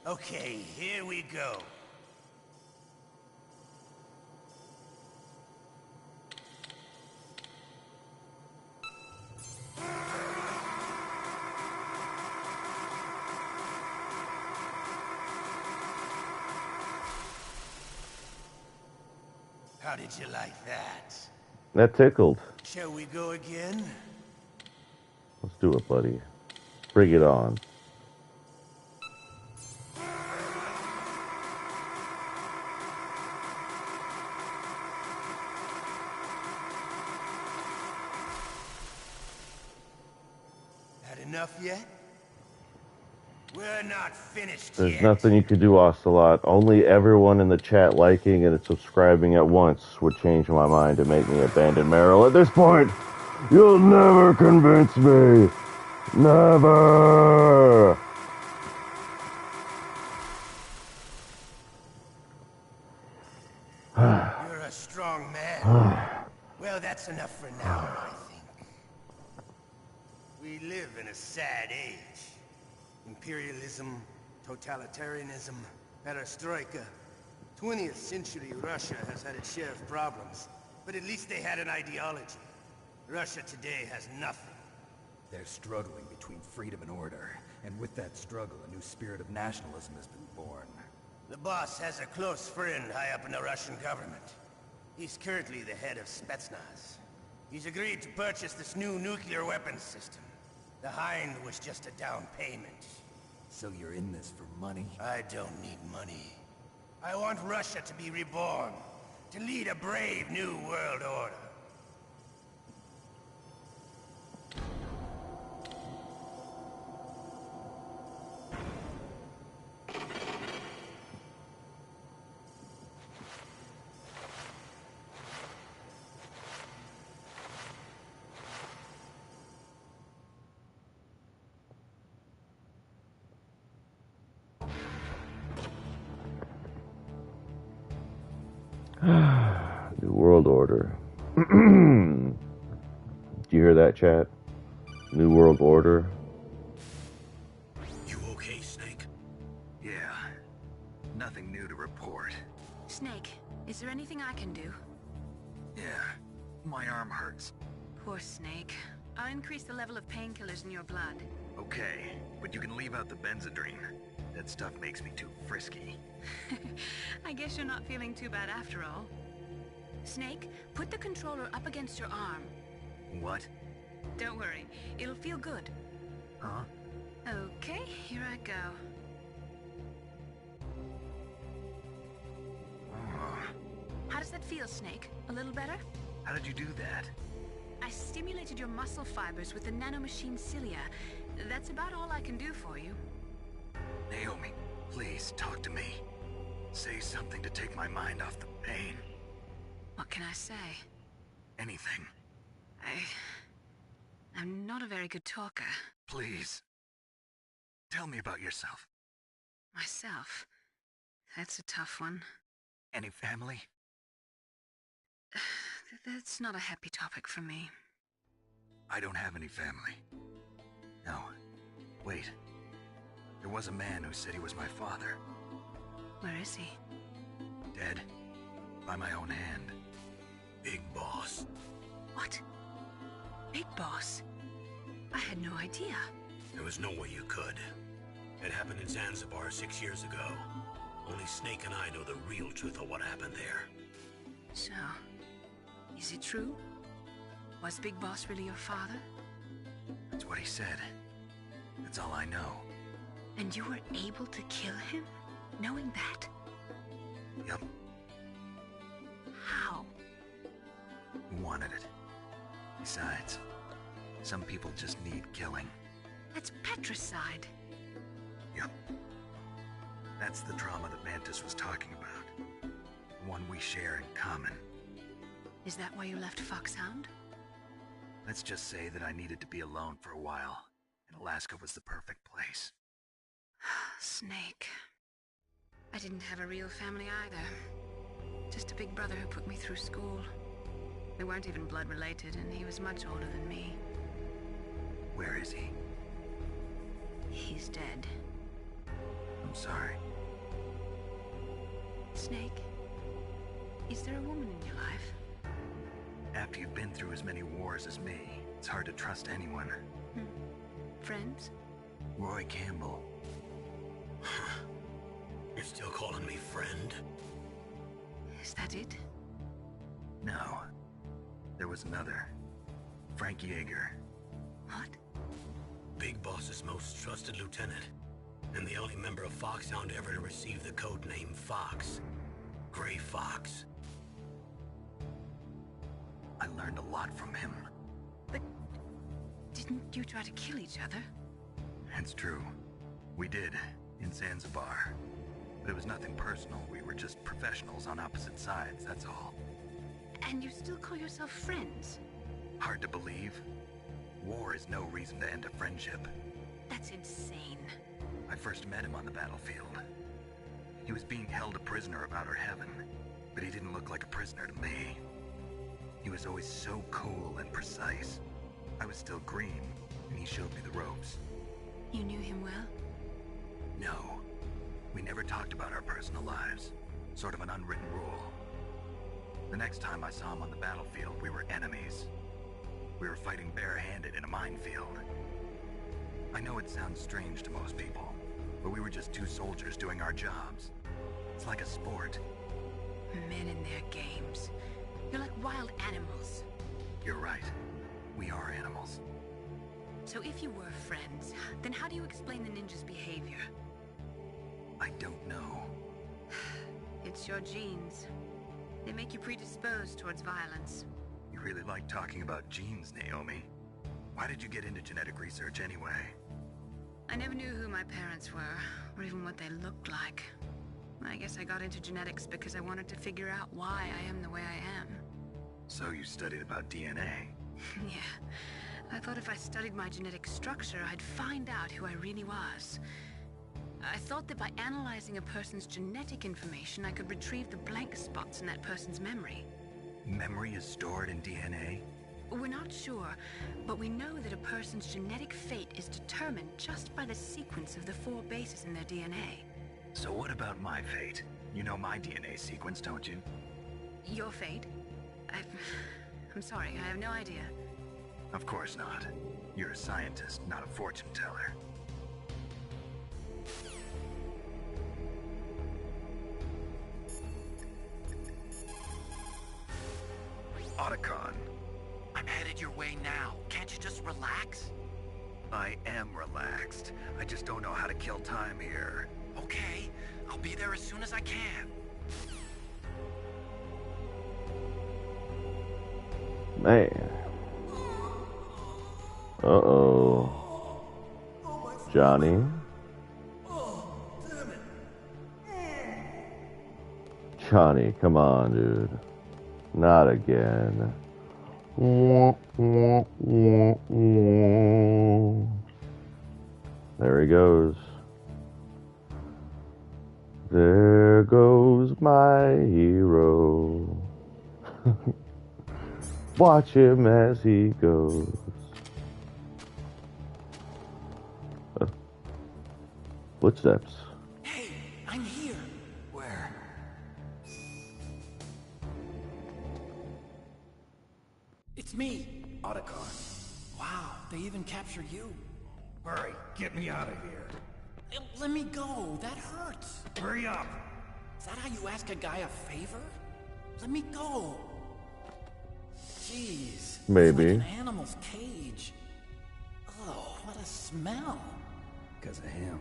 Okay, here we go. How did you like that?
That tickled.
Shall we go again?
Let's do it, buddy. Bring it on.
Had enough yet? We're not finished
There's
yet.
nothing you could do, Ocelot. Only everyone in the chat liking and subscribing at once would change my mind and make me abandon Meryl. At this point, you'll never convince me. Never.
You're a strong man. Well, that's enough for now, I think. We live in a sad age. Imperialism, totalitarianism, perestroika. 20th century Russia has had its share of problems, but at least they had an ideology. Russia today has nothing.
They're struggling between freedom and order, and with that struggle, a new spirit of nationalism has been born.
The boss has a close friend high up in the Russian government. He's currently the head of Spetsnaz. He's agreed to purchase this new nuclear weapons system. The Hind was just a down payment.
So you're in this for money?
I don't need money. I want Russia to be reborn, to lead a brave new world order.
New World Order. Do you hear that, chat? New World Order.
You okay, Snake?
Yeah. Nothing new to report.
Snake, is there anything I can do?
Yeah. My arm hurts.
Poor Snake. I'll increase the level of painkillers in your blood.
Okay, but you can leave out the Benzedrine. That stuff makes me too frisky.
I guess you're not feeling too bad after all. Snake, put the controller up against your arm.
What?
Don't worry, it'll feel good.
Huh?
Okay, here I go. How does that feel, Snake? A little better?
How did you do that?
I stimulated your muscle fibers with the nanomachine cilia. That's about all I can do for you.
Naomi, please talk to me. Say something to take my mind off the pain.
What can I say?
Anything.
I'm not a very good talker.
Please. Tell me about yourself.
Myself? That's a tough one.
Any family?
That's not a happy topic for me.
I don't have any family. No. Wait. There was a man who said he was my father.
Where is he?
Dead. By my own hand.
Big Boss.
What? Big Boss? I had no idea.
There was no way you could. It happened in Zanzibar 6 years ago. Only Snake and I know the real truth of what happened there.
So, is it true? Was Big Boss really your father?
That's what he said. That's all I know.
And you were able to kill him, knowing that?
Yup.
How?
He wanted it. Besides, some people just need killing.
That's patricide.
Yup. That's the trauma that Mantis was talking about. The one we share in common.
Is that why you left Foxhound?
Let's just say that I needed to be alone for a while, and Alaska was the perfect place.
Snake. I didn't have a real family either. Just a big brother who put me through school. We weren't even blood related, and he was much older than me.
Where is he?
He's dead.
I'm sorry.
Snake, is there a woman in your life?
After you've been through as many wars as me, it's hard to trust anyone.
Friends?
Roy Campbell.
You're still calling me friend?
Is that it?
No. There was another. Frank Yeager.
What?
Big Boss's most trusted lieutenant, and the only member of Foxhound ever to receive the code name Fox. Gray Fox.
I learned a lot from him.
But didn't you try to kill each other?
It's true. We did, in Zanzibar. But it was nothing personal. We were just professionals on opposite sides, that's all.
And you still call yourself friends?
Hard to believe. War is no reason to end a friendship.
That's insane.
I first met him on the battlefield. He was being held a prisoner of outer heaven, but he didn't look like a prisoner to me. He was always so cool and precise. I was still green, and he showed me the ropes.
You knew him well?
No. We never talked about our personal lives. Sort of an unwritten rule. The next time I saw him on the battlefield, we were enemies. We were fighting barehanded in a minefield. I know it sounds strange to most people, but we were just two soldiers doing our jobs. It's like a sport.
Men in their games. You're like wild animals.
You're right. We are animals.
So if you were friends, then how do you explain the ninjas' behavior?
I don't know.
It's your genes. They make you predisposed towards violence.
You really like talking about genes, Naomi. Why did you get into genetic research anyway?
I never knew who my parents were, or even what they looked like. I guess I got into genetics because I wanted to figure out why I am the way I am.
So you studied about DNA?
Yeah. I thought if I studied my genetic structure, I'd find out who I really was. I thought that by analyzing a person's genetic information, I could retrieve the blank spots in that person's memory.
Memory is stored in DNA?
We're not sure, but we know that a person's genetic fate is determined just by the sequence of the 4 bases in their DNA.
So what about my fate? You know my DNA sequence, don't you?
Your fate? I'm sorry, I have no idea.
Of course not. You're a scientist, not a fortune teller. Otacon.
I'm headed your way now. Can't you just relax?
I am relaxed. I just don't know how to kill time here.
Okay, I'll be there as soon as I can.
Man. Uh-oh. Johnny? Johnny, come on, dude. Not again. There he goes. There goes my hero. Watch him as he goes. Footsteps.
Hey, I'm here.
Where?
It's me.
Otacon.
Wow, they even captured you.
Hurry, get me out of here.
Let me go. That hurts.
Hurry up.
Is that how you ask a guy a favor? Let me go. Jeez.
Maybe.
It's like an animal's cage. Oh, what a smell.
Because of him.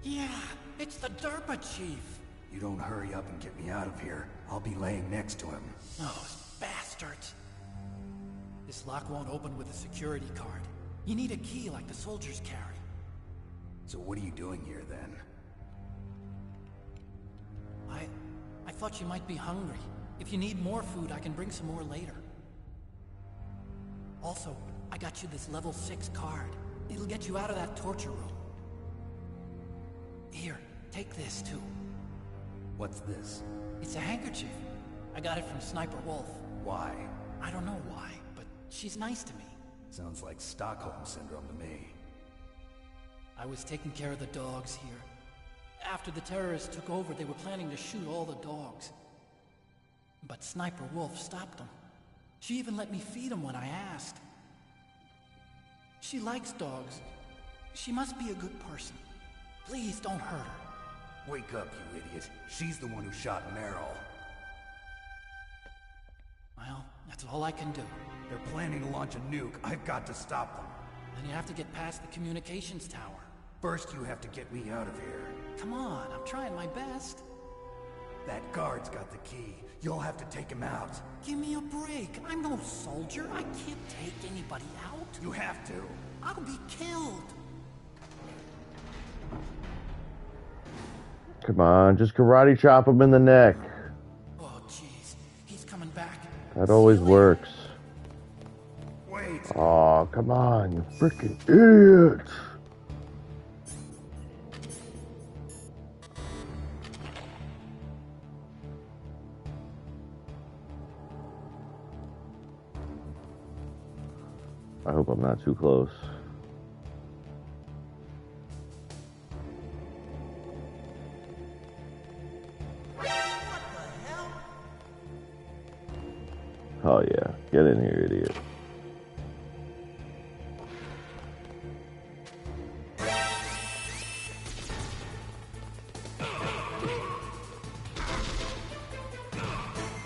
Yeah, it's the DARPA chief.
You don't hurry up and get me out of here, I'll be laying next to him.
Those bastards. This lock won't open with a security card. You need a key like the soldiers carry.
So what are you doing here then?
I thought you might be hungry. If you need more food, I can bring some more later. Also, I got you this level 6 card. It'll get you out of that torture room. Here, take this too.
What's this?
It's a handkerchief. I got it from Sniper Wolf.
Why?
I don't know why, but she's nice to me.
Sounds like Stockholm Syndrome to me.
I was taking care of the dogs here. After the terrorists took over, they were planning to shoot all the dogs. But Sniper Wolf stopped them. She even let me feed them when I asked. She likes dogs. She must be a good person. Please don't hurt her.
Wake up, you idiot. She's the one who shot Meryl.
Well, that's all I can do.
They're planning to launch a nuke. I've got to stop them.
Then you have to get past the communications tower.
First, you have to get me out of here.
Come on, I'm trying my best.
That guard's got the key. You'll have to take him out.
Give me a break. I'm no soldier. I can't take anybody out.
You have to.
I'll be killed.
Come on, just karate chop him in the neck.
Oh, jeez. He's coming back.
That always works.
Wait.
Aw, come on, you freaking idiot. I hope I'm not too close. Oh yeah, get in here, idiot.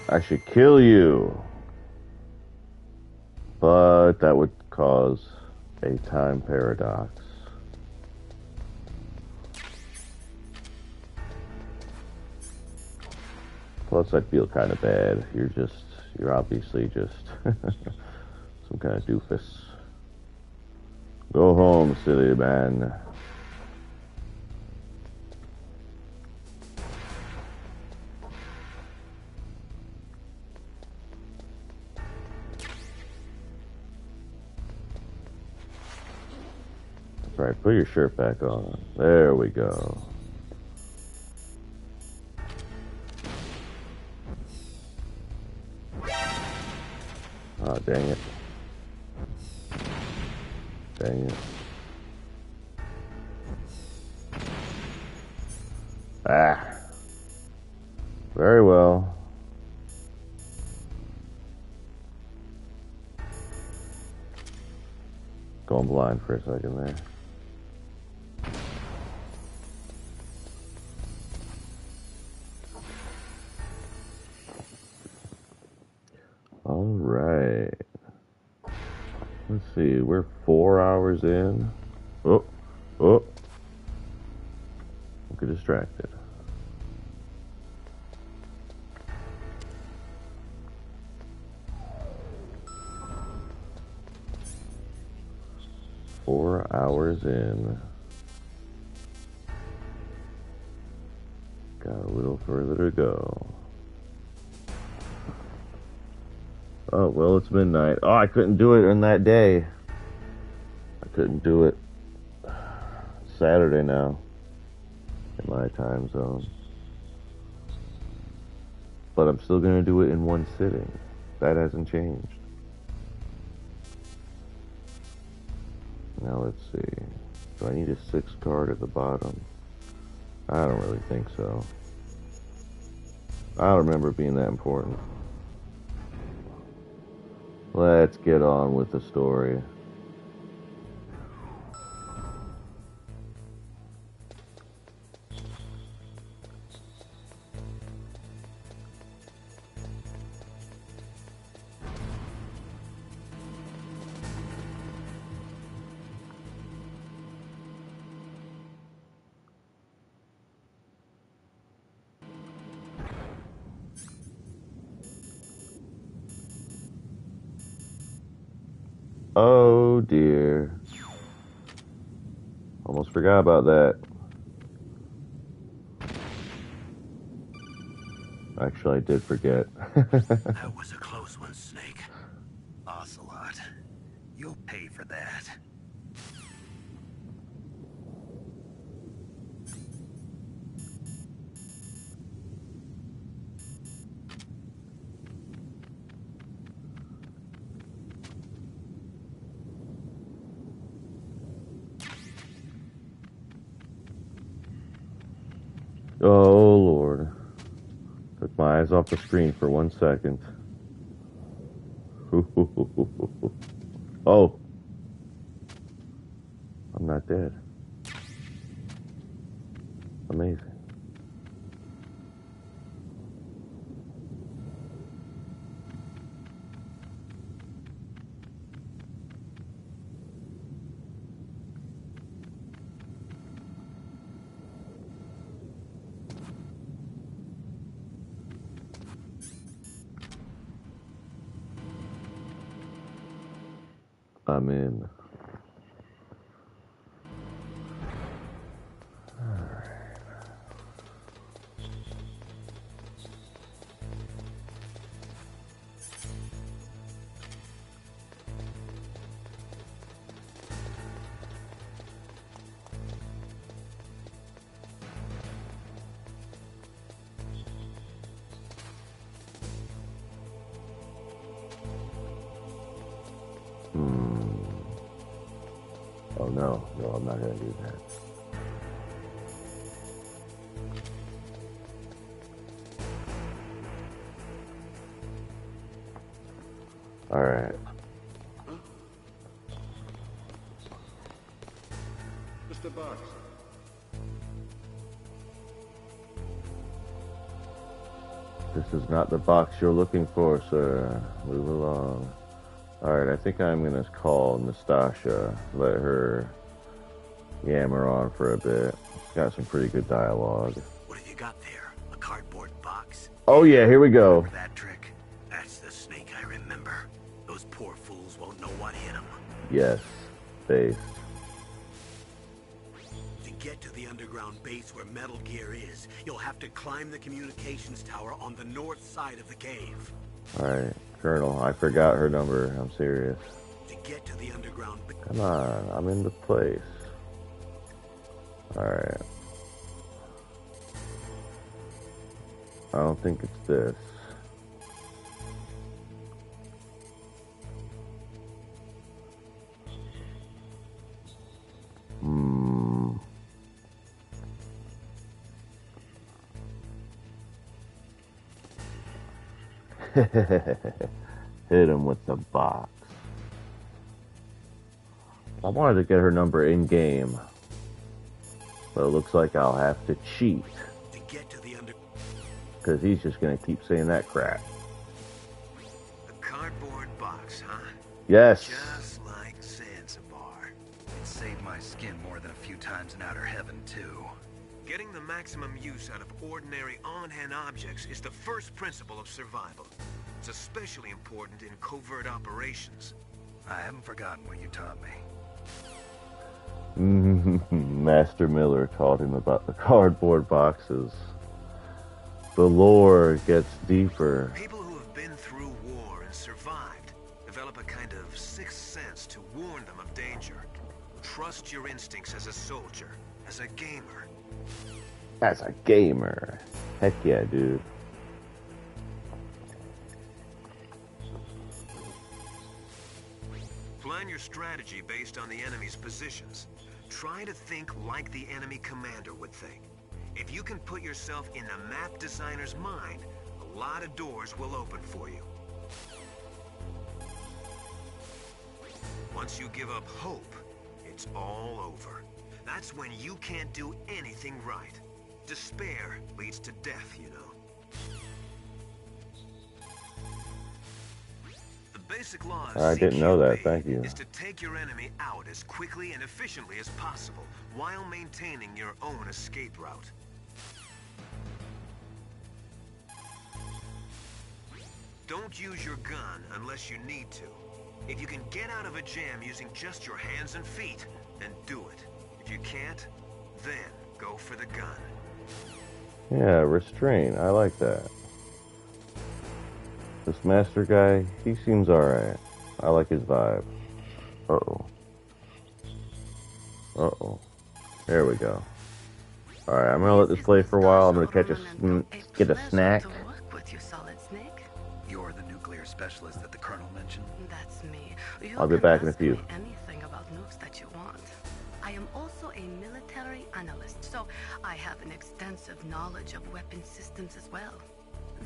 I should kill you. But that would cause a time paradox. Plus, I'd feel kind of bad. You're obviously just some kind of doofus. Go home, silly man. That's right, put your shirt back on. There we go. Oh, dang it. Dang it. Ah. Very well. Going blind for a second there. All right. Let's see. We're 4 hours in. Oh. Don't get distracted. Four hours in. Got a little further to go. Oh, well, it's midnight. Oh, I couldn't do it on that day. I couldn't do it. It's Saturday now. In my time zone. But I'm still going to do it in one sitting. That hasn't changed. Now let's see. Do I need a 6 card at the bottom? I don't really think so. I don't remember it being that important. Let's get on with the story. Oh dear. Almost forgot about that. Actually, I did forget.
That was a close one, Snake. Ocelot, you'll pay for that.
Oh Lord. Took my eyes off the screen for 1 second. Oh. I'm not dead. Amazing. I'm in. Oh no, no, I'm not gonna do that. Alright.
Mr. Box.
This is not the box you're looking for, sir. Move along. Alright, I think I'm gonna call Nastasha. Let her yammer on for a bit. Got some pretty good dialogue.
What have you got there? A cardboard box?
Oh yeah, here we go.
Remember that trick? That's the snake I remember. Those poor fools won't know what hit them.
Yes, base.
To get to the underground base where Metal Gear is, you'll have to climb the communications tower on the north side of the cave.
Alright, Colonel, I forgot her number. I'm serious.
To get to the underground base.
Come on, I'm in the place. Alright. I don't think it's this. Hit him with the box. I wanted to get her number in game, but it looks like I'll have to cheat.
To get to the
Because he's just going to keep saying that crap.
A cardboard box, huh?
Yes.
Just like Zanzibar.
It saved my skin more than a few times in outer heaven, too.
Getting the maximum use out of ordinary on-hand objects is the first principle of survival. It's especially important in covert operations.
I haven't forgotten what you taught me.
Master Miller taught him about the cardboard boxes. The lore gets deeper.
People who have been through war and survived develop a kind of sixth sense to warn them of danger. Trust your instincts as a soldier, as a gamer.
As a gamer. Heck yeah, dude.
Plan your strategy based on the enemy's positions. Try to think like the enemy commander would think. If you can put yourself in the map designer's mind, a lot of doors will open for you. Once you give up hope, it's all over. That's when you can't do anything right. Despair leads to death, you know. The basic law of
I didn't know that, thank you.
is to take your enemy out as quickly and efficiently as possible, while maintaining your own escape route. Don't use your gun unless you need to. If you can get out of a jam using just your hands and feet, then do it. If you can't, then go for the gun.
Yeah, restraint. I like that. This master guy, he seems alright. I like his vibe. Uh-oh. Uh-oh. There we go. Alright, I'm gonna let this play for a while. I'm gonna catch get a snack.
You're the nuclear specialist that the Colonel mentioned?
That's me.
I'll be back in a few.
Anything about nukes that you want. I am also a military analyst, so I have an extensive knowledge of weapon systems as well.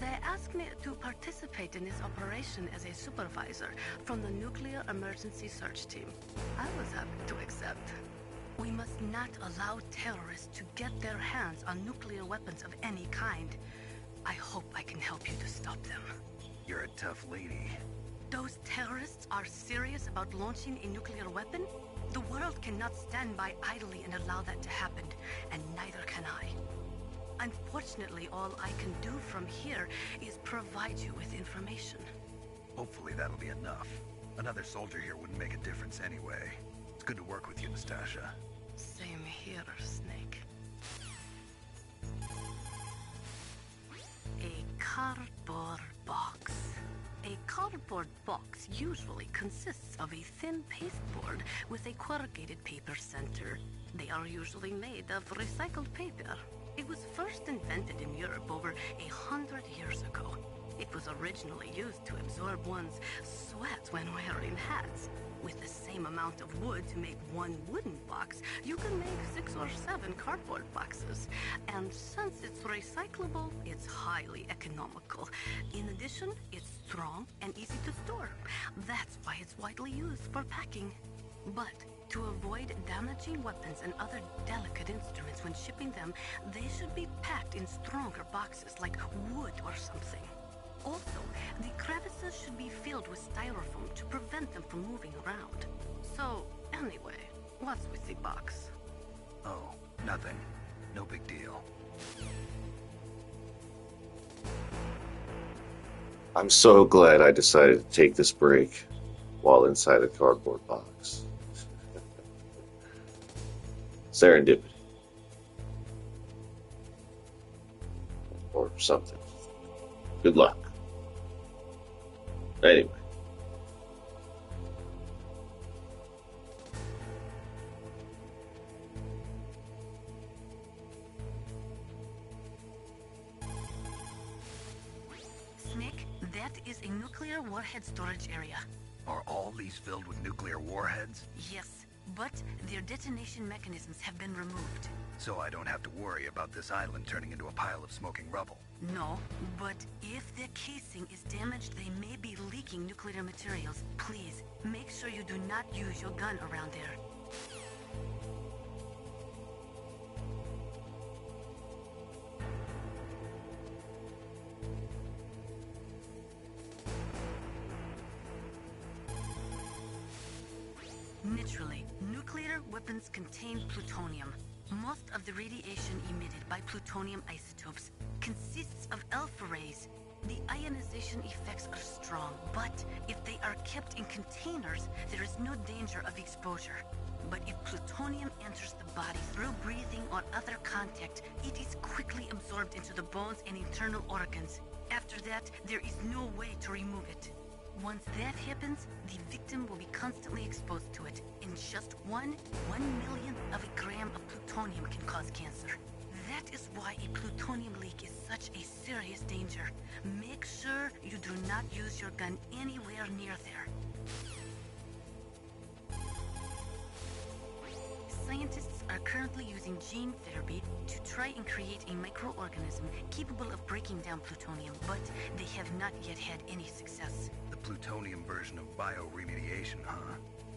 They asked me to participate in this operation as a supervisor from the Nuclear Emergency Search Team. I was happy to accept. We must not allow terrorists to get their hands on nuclear weapons of any kind. I hope I can help you to stop them.
You're a tough lady.
Those terrorists are serious about launching a nuclear weapon? The world cannot stand by idly and allow that to happen, and neither can I. Unfortunately, all I can do from here is provide you with information.
Hopefully that'll be enough. Another soldier here wouldn't make a difference anyway. It's good to work with you, Nastasha.
Same here, Snake. A cardboard box. A cardboard box usually consists of a thin pasteboard with a corrugated paper center. They are usually made of recycled paper. It was first invented in Europe over 100 years ago. It was originally used to absorb one's sweat when wearing hats.
With the same amount of wood to make one wooden box, you can make 6 or 7 cardboard boxes. And since it's recyclable, it's highly economical. In addition, it's strong and easy to store. That's why it's widely used for packing. But to avoid damaging weapons and other delicate instruments when shipping them, they should be packed in stronger boxes like wood or something. Also, the crevices should be filled with styrofoam to prevent them from moving around. So, anyway, what's with the box?
Oh, nothing. No big deal.
I'm so glad I decided to take this break while inside a cardboard box. Serendipity. Or something. Good luck. Anyway.
Snake, that is a nuclear warhead storage area.
Are all these filled with nuclear warheads?
Yes, but their detonation mechanisms have been removed.
So I don't have to worry about this island turning into a pile of smoking rubble.
No, but if the casing is damaged, they may be leaking nuclear materials. Please, make sure you do not use your gun around there. Naturally, nuclear weapons contain plutonium. Most of the radiation emitted by plutonium isotopes consists of alpha rays. The ionization effects are strong, but if they are kept in containers, there is no danger of exposure. But if plutonium enters the body through breathing or other contact, it is quickly absorbed into the bones and internal organs. After that, there is no way to remove it. Once that happens, the victim will be constantly exposed to it, and just one millionth of a gram of plutonium can cause cancer. That is why a plutonium leak is such a serious danger. Make sure you do not use your gun anywhere near there. Scientists are currently using gene therapy to try and create a microorganism capable of breaking down plutonium, but they have not yet had any success.
The plutonium version of bioremediation, huh?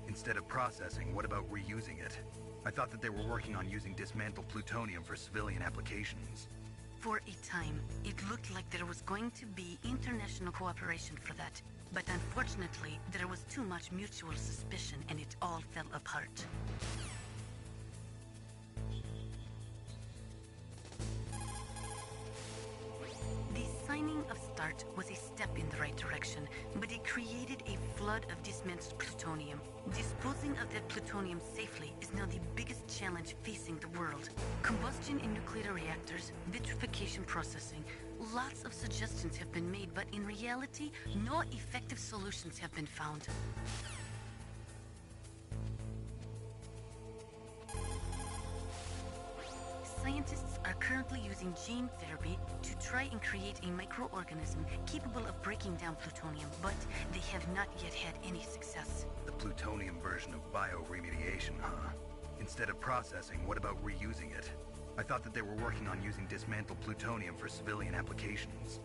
Instead of processing, what about reusing it? I thought that they were working on using dismantled plutonium for civilian applications.
For a time, it looked like there was going to be international cooperation for that. But unfortunately, there was too much mutual suspicion and it all fell apart. The signing of START was a step in the right direction, but it created a flood of dismantled plutonium. Disposing of that plutonium safely is now the biggest challenge facing the world. Combustion in nuclear reactors, vitrification processing, lots of suggestions have been made, but in reality, no effective solutions have been found. Scientists are currently using gene therapy to try and create a microorganism capable of breaking down plutonium, but they have not yet had any success.
The plutonium version of bioremediation, huh? Instead of processing, what about reusing it? I thought that they were working on using dismantled plutonium for civilian applications.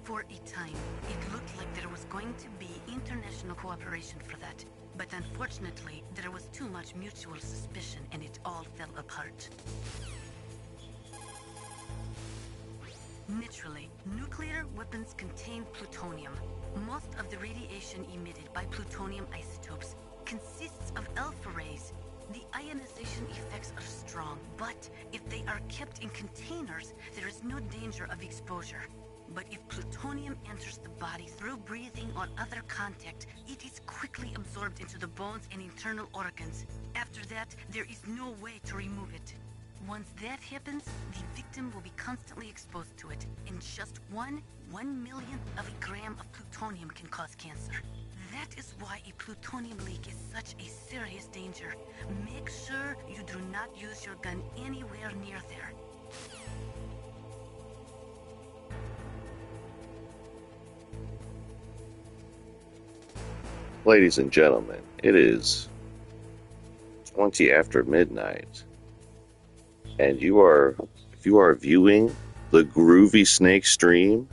For a time, it looked like there was going to be international cooperation for that. But unfortunately, there was too much mutual suspicion and it all fell apart. Naturally, nuclear weapons contain plutonium. Most of the radiation emitted by plutonium isotopes consists of alpha rays. The ionization effects are strong, but if they are kept in containers, there is no danger of exposure. But if plutonium enters the body through breathing or other contact, it is quickly absorbed into the bones and internal organs. After that, there is no way to remove it. Once that happens, the victim will be constantly exposed to it, and just one millionth of a gram of plutonium can cause cancer. That is why a plutonium leak is such a serious danger. Make sure you do not use your gun anywhere near there.
Ladies and gentlemen, It is 20 after midnight, and if you are viewing the Groovy Snake stream,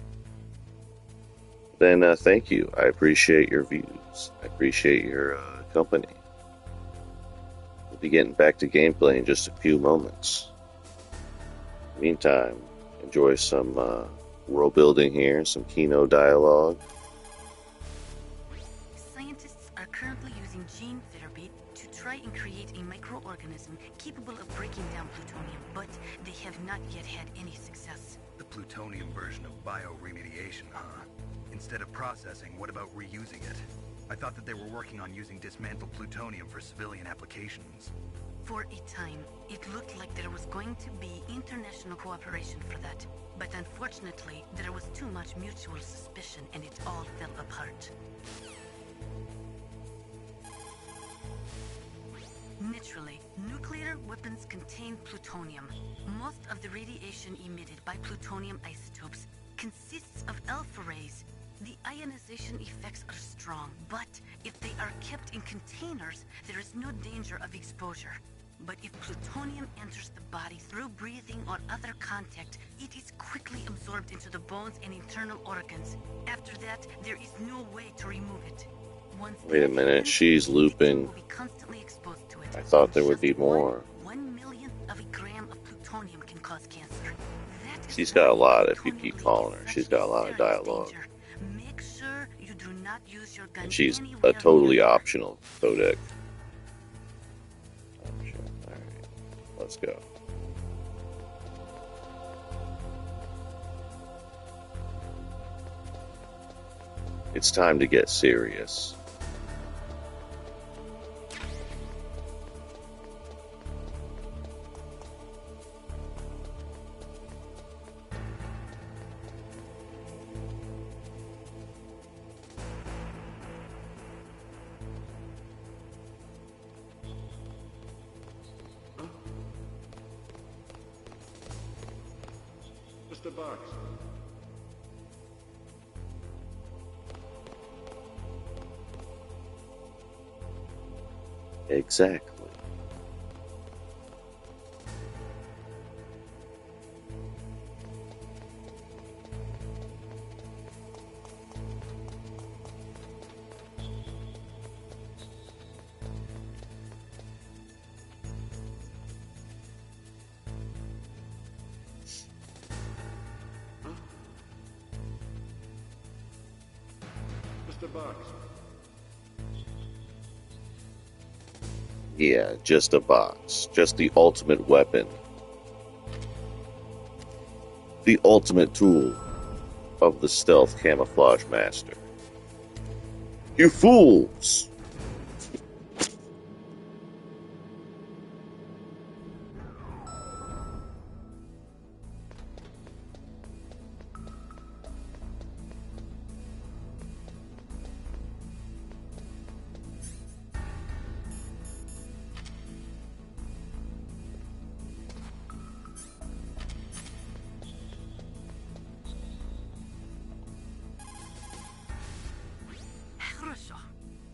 then thank you. I appreciate your views. I appreciate your company. We'll be getting back to gameplay in just a few moments. Meantime, enjoy some world building here, some Kino dialogue.
Scientists are currently using gene therapy to try and create a microorganism capable of breaking down plutonium, but they have not yet had any success.
The plutonium version of bioremediation, huh? Instead of processing, what about reusing it? I thought that they were working on using dismantled plutonium for civilian applications.
For a time, it looked like there was going to be international cooperation for that. But unfortunately, there was too much mutual suspicion and it all fell apart. Naturally, nuclear weapons contain plutonium. Most of the radiation emitted by plutonium isotopes consists of alpha rays. The ionization effects are strong, but if they are kept in containers, there is no danger of exposure. But if plutonium enters the body through breathing or other contact, it is quickly absorbed into the bones and internal organs. After that, there is no way to remove it.
Wait a minute, she's looping. I thought there would be more.
1 millionth of a gram of plutonium can cause cancer.
She's got a lot, if you keep calling her. She's got a lot of dialogue.
Make sure you do not use your gun.
And she's a totally optional codec. Alright, let's go. It's time to get serious.
Mr. Box.
Exactly.
Mr. Box.
Yeah, just a box. Just the ultimate weapon. The ultimate tool of the stealth camouflage master. You fools!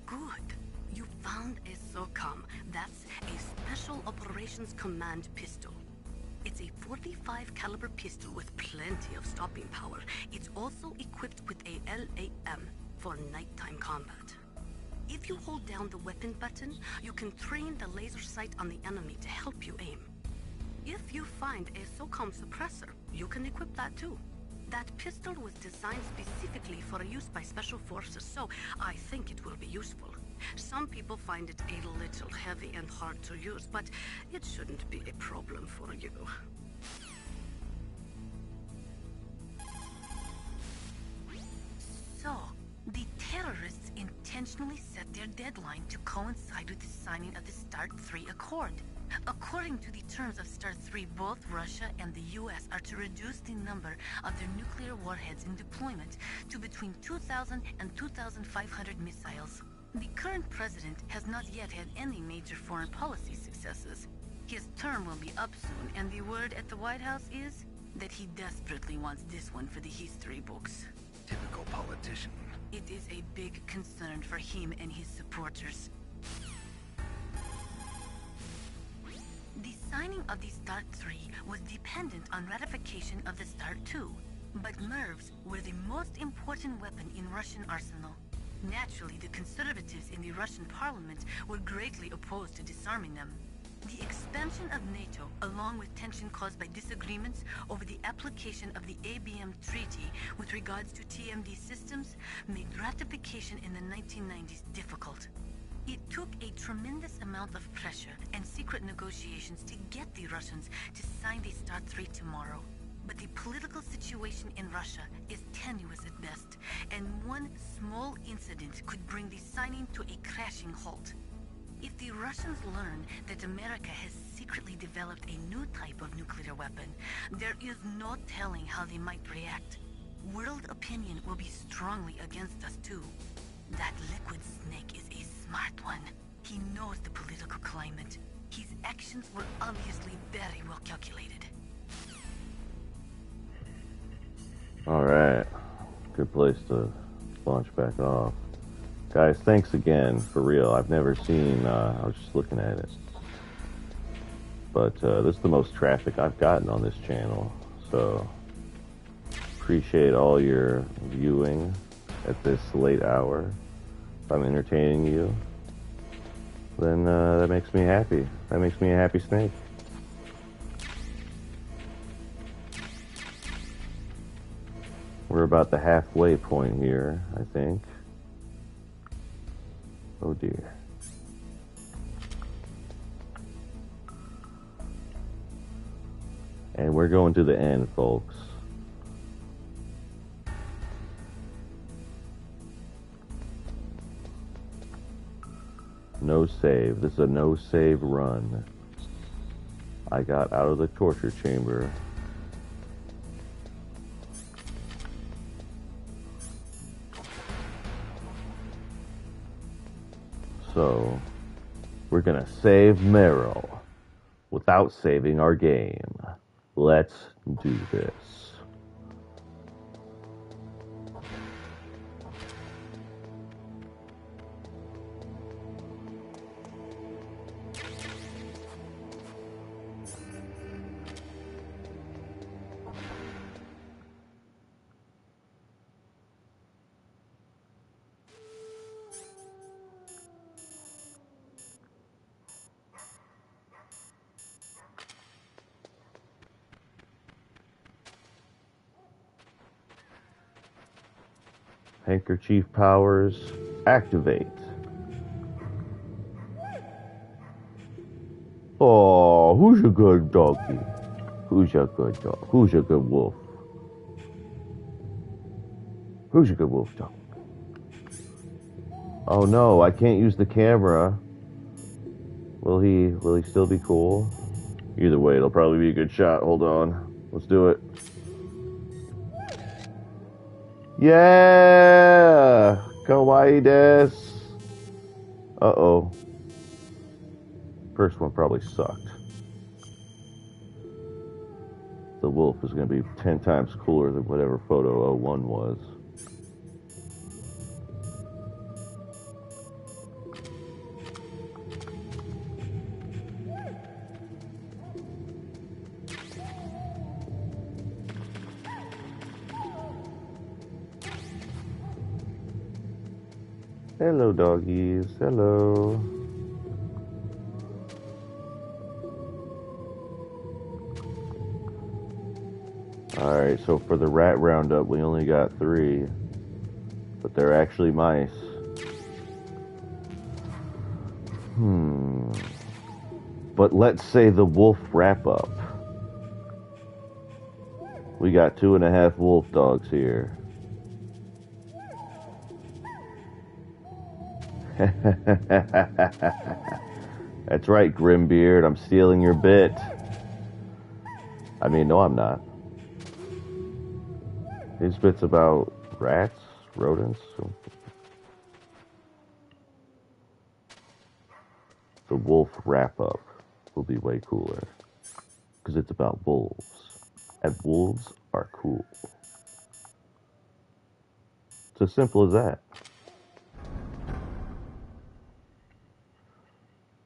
Good. You found a SOCOM. That's a Special Operations Command pistol. It's a 45 caliber pistol with plenty of stopping power. It's also equipped with a LAM for nighttime combat. If you hold down the weapon button, you can train the laser sight on the enemy to help you aim. If you find a SOCOM suppressor, you can equip that too. That pistol was designed specifically for use by special forces, so I think it will be useful. Some people find it a little heavy and hard to use, but it shouldn't be a problem for you. So, the terrorists intentionally set their deadline to coincide with the signing of the START 3 Accord. According to the terms of START 3, both Russia and the US are to reduce the number of their nuclear warheads in deployment to between 2,000 and 2,500 missiles. The current president has not yet had any major foreign policy successes. His term will be up soon, and the word at the White House is that he desperately wants this one for the history books.
Typical politician.
It is a big concern for him and his supporters. of the START 3 was dependent on ratification of the START 2. But MIRVs were the most important weapon in Russian arsenal. Naturally, the conservatives in the Russian parliament were greatly opposed to disarming them. The expansion of NATO, along with tension caused by disagreements over the application of the ABM Treaty with regards to TMD systems, made ratification in the 1990s difficult. It took a tremendous amount of pressure and secret negotiations to get the Russians to sign the START 3 tomorrow. But the political situation in Russia is tenuous at best, and one small incident could bring the signing to a crashing halt. If the Russians learn that America has secretly developed a new type of nuclear weapon, there is no telling how they might react. World opinion will be strongly against us too. That liquid snake is a smart one. He knows the political climate. His actions were obviously very well calculated.
Alright. Good place to launch back off. Guys, thanks again, for real. I've never seen, I was just looking at it. But this is the most traffic I've gotten on this channel. So, appreciate all your viewing at this late hour. If I'm entertaining you, then that makes me happy. That makes me a happy snake. We're about the halfway point here, I think. Oh dear. And we're going to the end, folks. No save. This is a no save run. I got out of the torture chamber. So, we're gonna save Meryl without saving our game. Let's do this. Handkerchief powers activate. Oh, who's your good doggy? Who's your good dog? Who's your good wolf? Who's your good wolf dog? Oh no, I can't use the camera. Will he still be cool? Either way, it'll probably be a good shot. Hold on. Let's do it. Yeah! Kawaii desu. Uh-oh. First one probably sucked. The wolf is going to be 10 times cooler than whatever photo 01 was. Hello, doggies. Hello. Alright, so for the rat roundup, we only got 3. But they're actually mice. But let's say the wolf wrap-up. We got 2.5 wolf dogs here. That's right, Grimbeard. I'm stealing your bit. I mean, no, I'm not. These bits about rats, rodents. The wolf wrap-up will be way cooler. Because it's about wolves. And wolves are cool. It's as simple as that.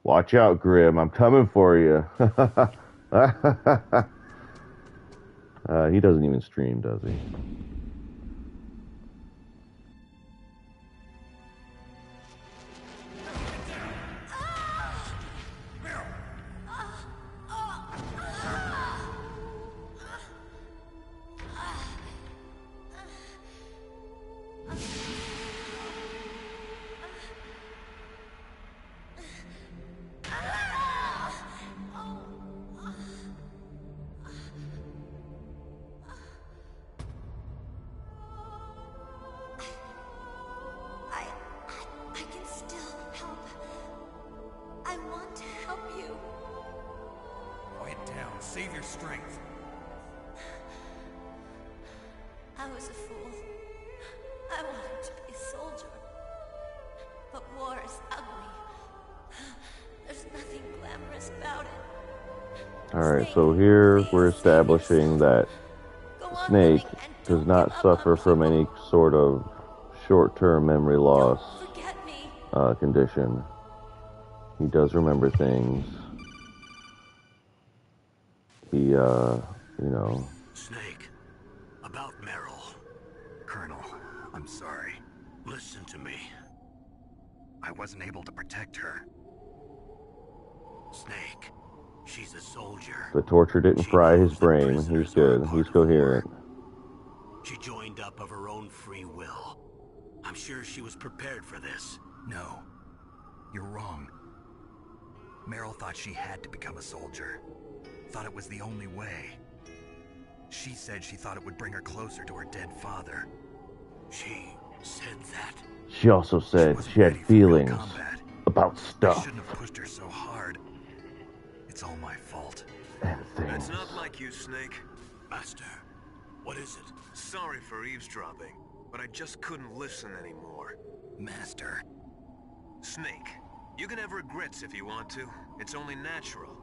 Watch out, Grim. I'm coming for you. He doesn't even stream, does he?
I can still help. I want to help you.
Quiet down. Save your strength.
I was a fool. I wanted to be a soldier. But war is ugly. There's nothing glamorous about it.
Alright, so here we're establishing that Snake does not suffer from any sort of short-term memory loss condition. He does remember things. He, you know...
Snake, about Meryl.
Colonel, I'm sorry.
Listen to me.
I wasn't able to protect her.
Snake, she's a soldier.
The torture didn't fry his brain. He's good. He's coherent.
She joined up of her own free will. I'm sure she was prepared for this.
No. You're wrong. Meryl thought she had to become a soldier. Thought it was the only way. She said she thought it would bring her closer to her dead father.
She said that?
She also said she had feelings about
I
stuff.
shouldn't have pushed her so hard. It's all my fault.
That's not like you, Snake.
Master, what is it?
Sorry for eavesdropping, but I just couldn't listen anymore.
Master.
Snake, you can have regrets if you want to. It's only natural.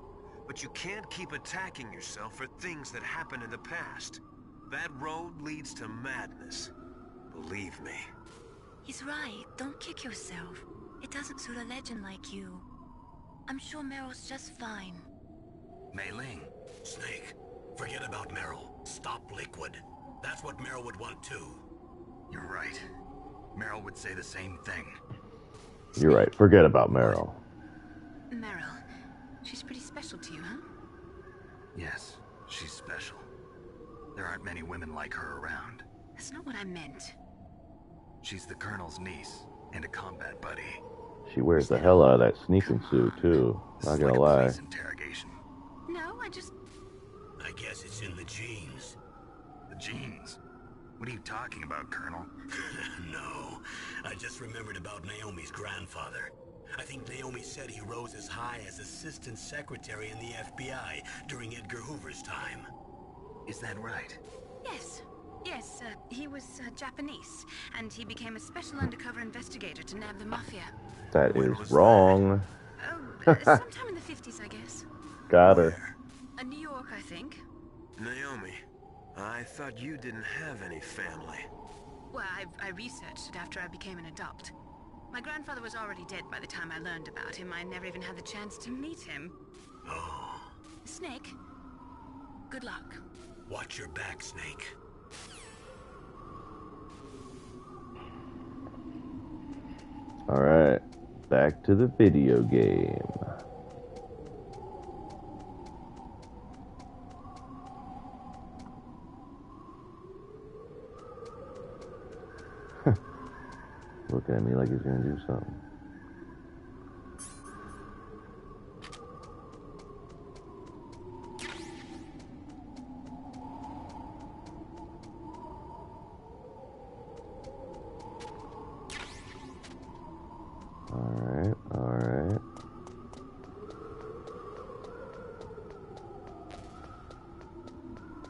But you can't keep attacking yourself for things that happened in the past. That road leads to madness. Believe me.
He's right. Don't kick yourself. It doesn't suit a legend like you. I'm sure Meryl's just fine.
Mei Ling.
Snake, forget about Meryl. Stop Liquid. That's what Meryl would want too.
You're right. Meryl would say the same thing.
You're right. Forget about Meryl.
Meryl, she's pretty special to you, huh?
Yes, she's special. There aren't many women like her around.
That's not what I meant.
She's the Colonel's niece and a combat buddy.
She wears the hell out of that sneaking suit, too. Not gonna lie.
No, I
guess it's in the genes.
The genes? What are you talking about, Colonel?
No, I just remembered about Naomi's grandfather. I think Naomi said he rose as high as assistant secretary in the FBI during Edgar Hoover's time.
Is that right?
Yes. Yes, he was Japanese, and he became a special undercover investigator to nab the mafia.
That is wrong.
Sometime in the 50s, I guess.
Got her.
New York, I think.
Naomi, I thought you didn't have any family.
Well, I researched it after I became an adopt. My grandfather was already dead by the time I learned about him. I never even had the chance to meet him.
Oh.
Snake, good luck.
Watch your back, Snake.
Alright, back to the video game. Looking at me like he's gonna do something. Alright.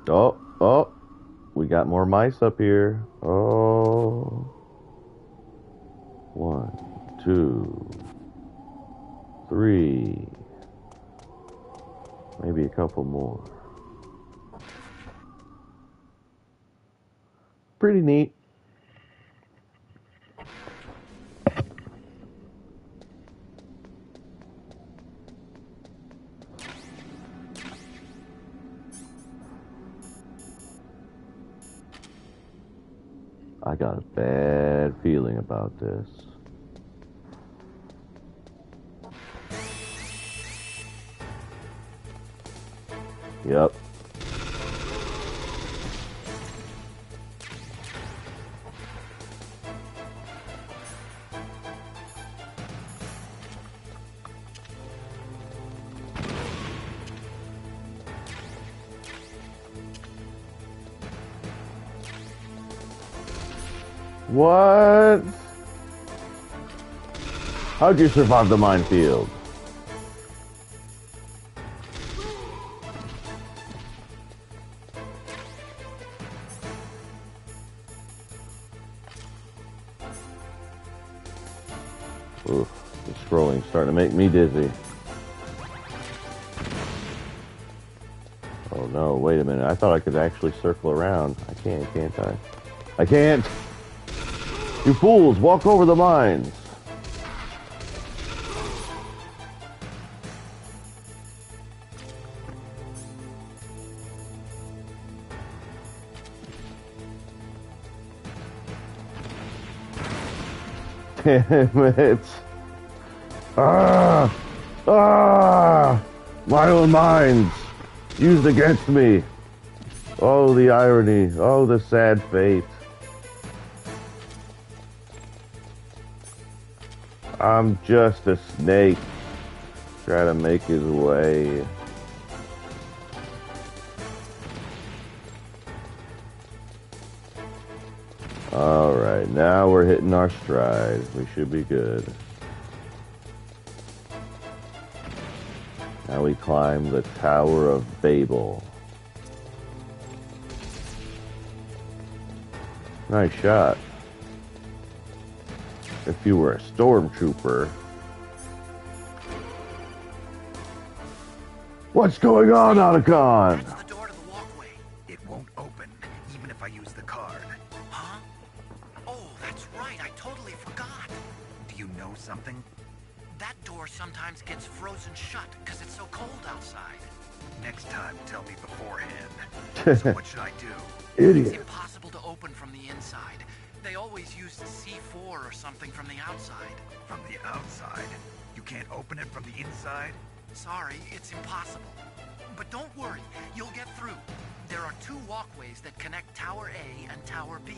Oh, we got more mice up here. Oh. 1, 2, 3. Maybe a couple more. Pretty neat. I got a bad feeling about this. Yep. What? How'd you survive the minefield? Oof, the scrolling's starting to make me dizzy. Oh no, wait a minute. I thought I could actually circle around. I can't I? I can't! You fools, walk over the mines! Damn it! Ah! Ah! My own mines! Used against me! Oh, the irony. Oh, the sad fate. I'm just a snake trying to make his way. Alright, now we're hitting our stride. We should be good. Now we climb the Tower of Babel. Nice shot. If you were a stormtrooper. What's going on, Otacon?
That's the door to the walkway. It won't open, even if I use the card.
Huh? Oh, that's right. I totally forgot.
Do you know something?
That door sometimes gets frozen shut because it's so cold outside.
Next time, tell me beforehand. So what should I do?
Idiot.
It's impossible to open from the inside. They always used C4 or something from the outside.
From the outside? You can't open it from the inside?
Sorry, it's impossible. But don't worry, you'll get through. There are 2 walkways that connect Tower A and Tower B.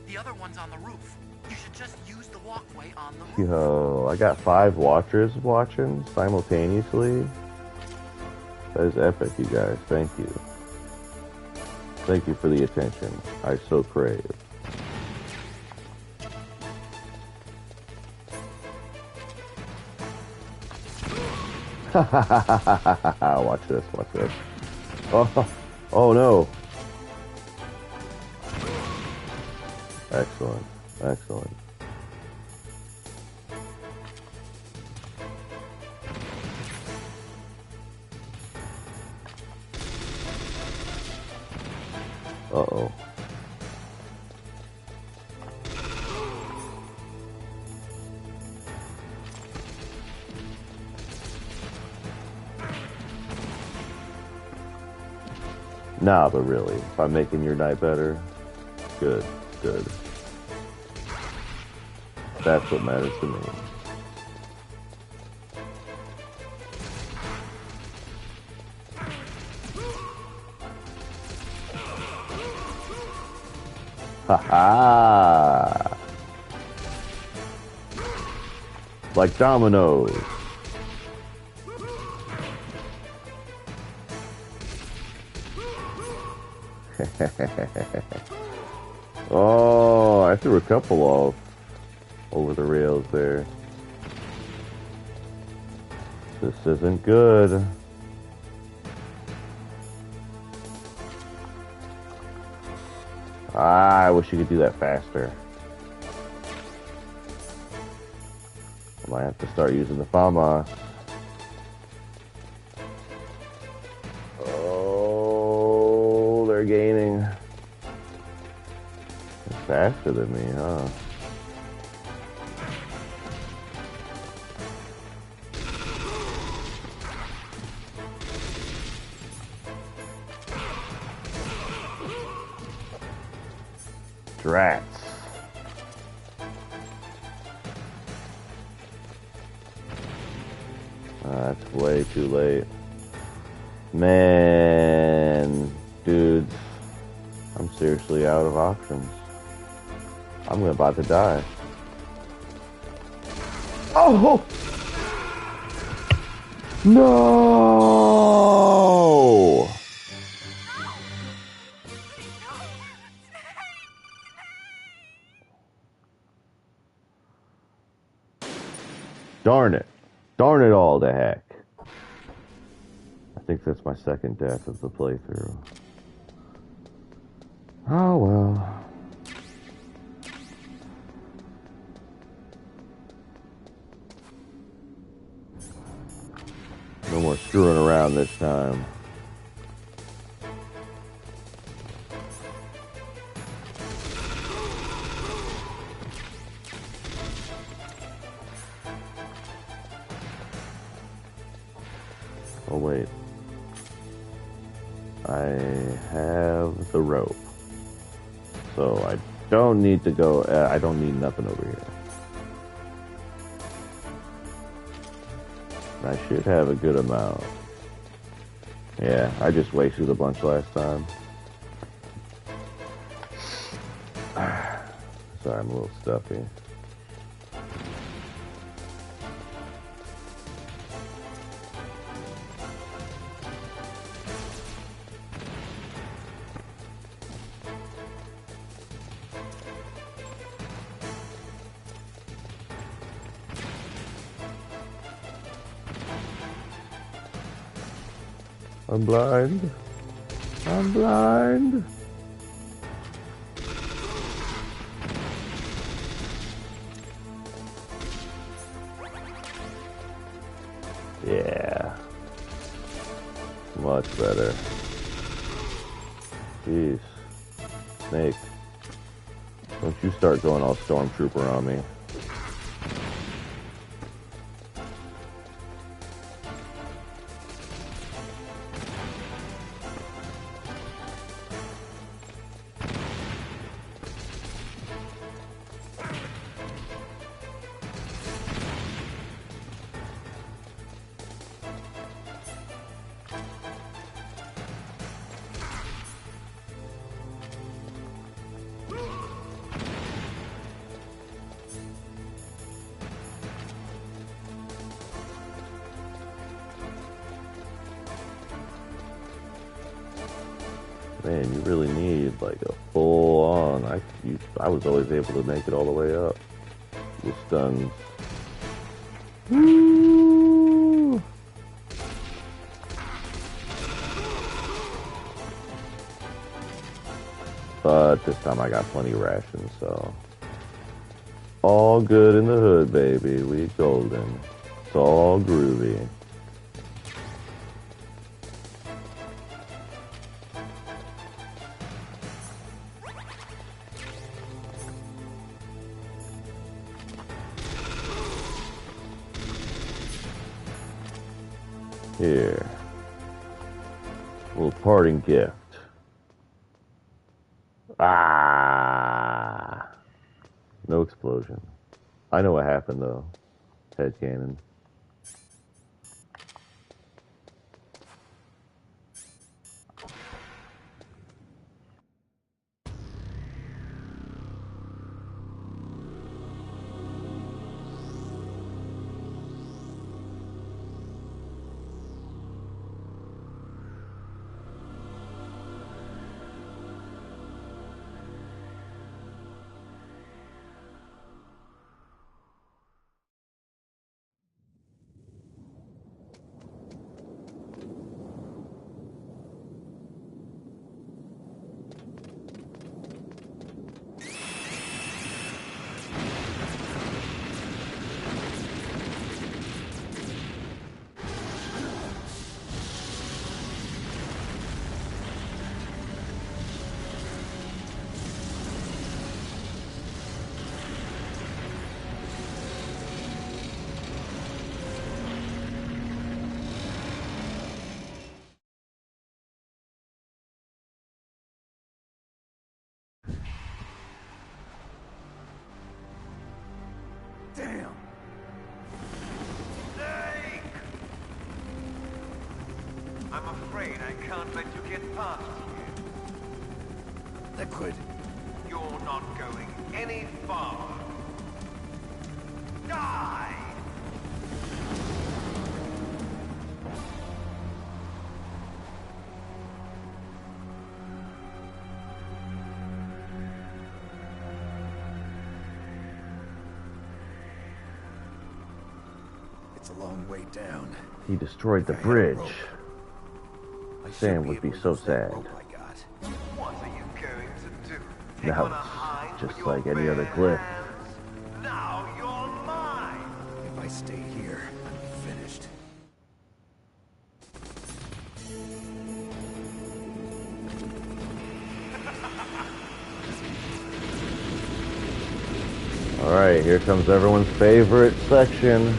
The other one's on the roof. You should just use the walkway on the roof.
Yo, I got 5 watchers watching simultaneously. That is epic, you guys. Thank you. Thank you for the attention. I so crave. Watch this, watch this. Oh, oh no. Excellent, excellent. Uh-oh. Nah, but really, if I'm making your night better, good, good. That's what matters to me. Ha-ha! Like dominoes. Oh, I threw a couple off over the rails there. This isn't good. I wish you could do that faster. I might have to start using the FAMAS. Oh, they're gaining. They're faster than me, huh? Drats. That's way too late. Man, dudes, I'm seriously out of options. I'm about to die. Oh! No! Darn it. Darn it all to heck. I think that's my second death of the playthrough. Oh well. No more screwing around this time. Oh wait. I have the rope. So I don't need to go, I don't need nothing over here. I should have a good amount. Yeah, I just wasted a bunch last time. Sorry, I'm a little stuffy. I'm blind. I'm blind. Yeah. Much better. Jeez. Snake. Don't you start going all stormtrooper on me. Man, you really need like a full on. I was always able to make it all the way up with stuns. Woo! But this time I got plenty of rations, so all good in the hood, baby. We golden. It's all groovy. Here. A little parting gift. Ah! No explosion. I know what happened though. Head cannon.
I'm afraid I can't let you get past here.
Liquid.
You're not going any farther. Die!
It's a long way down.
He destroyed the bridge. Sam would be so sad.
What are you going to do?
Now it's just like any other cliff.
Now you're mine!
If I stay here, I'm finished.
Alright, here comes everyone's favorite section.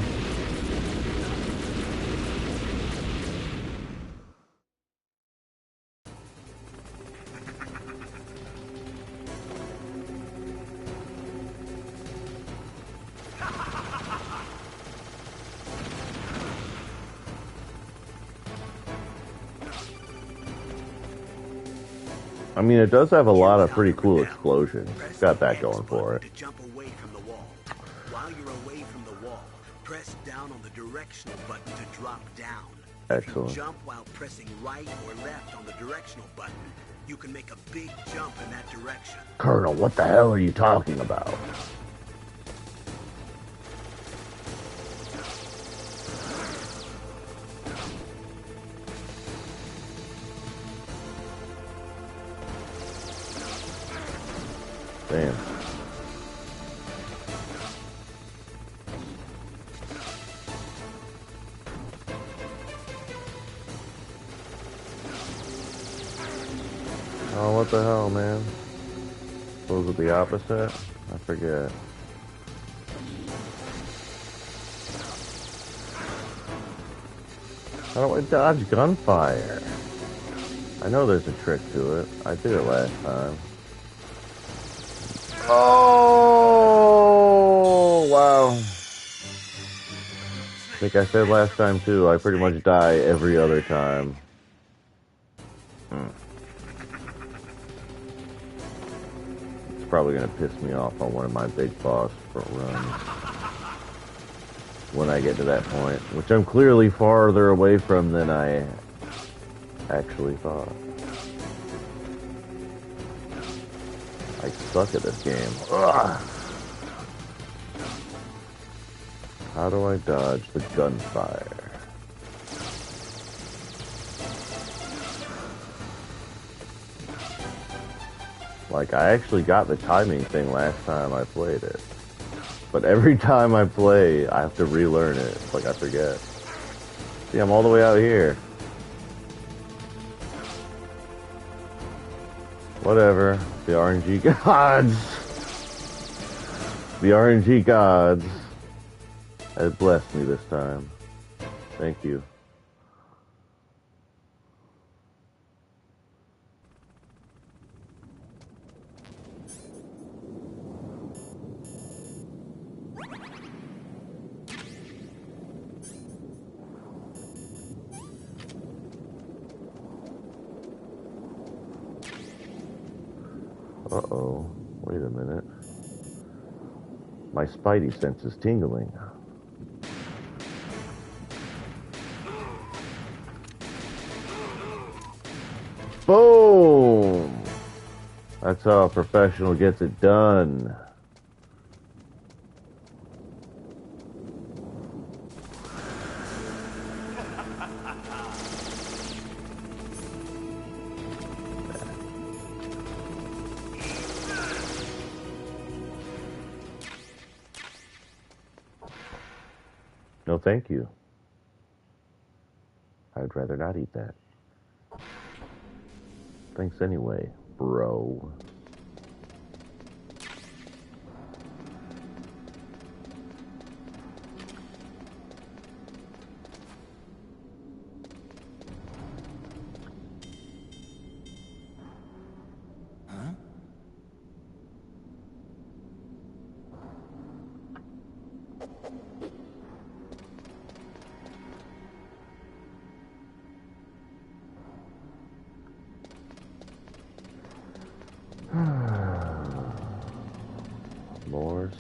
I mean, it does have a lot of pretty cool explosions. It's got that going for it.
To jump away from the wall. While you're away from the wall, press down on the directional button to drop down.
Excellent.
If you jump while pressing right or left on the directional button, you can make a big jump in that direction.
Colonel, what the hell are you talking about? Damn. Oh, what the hell, man? Was it the opposite? I forget. How do I dodge gunfire? I know there's a trick to it. I did it last time. Oh, wow. I think I said last time too, I pretty much die every other time. It's probably gonna piss me off on one of my big boss runs. When I get to that point, which I'm clearly farther away from than I actually thought. I suck at this game. Ugh. How do I dodge the gunfire? Like, I actually got the timing thing last time I played it. But every time I play, I have to relearn it. It's like I forget. See, I'm all the way out here. Whatever. The RNG gods. The RNG gods have blessed me this time. Thank you. Uh-oh. Wait a minute. My spidey sense is tingling. Boom! That's how a professional gets it done. No, thank you. I'd rather not eat that. Thanks anyway, bro.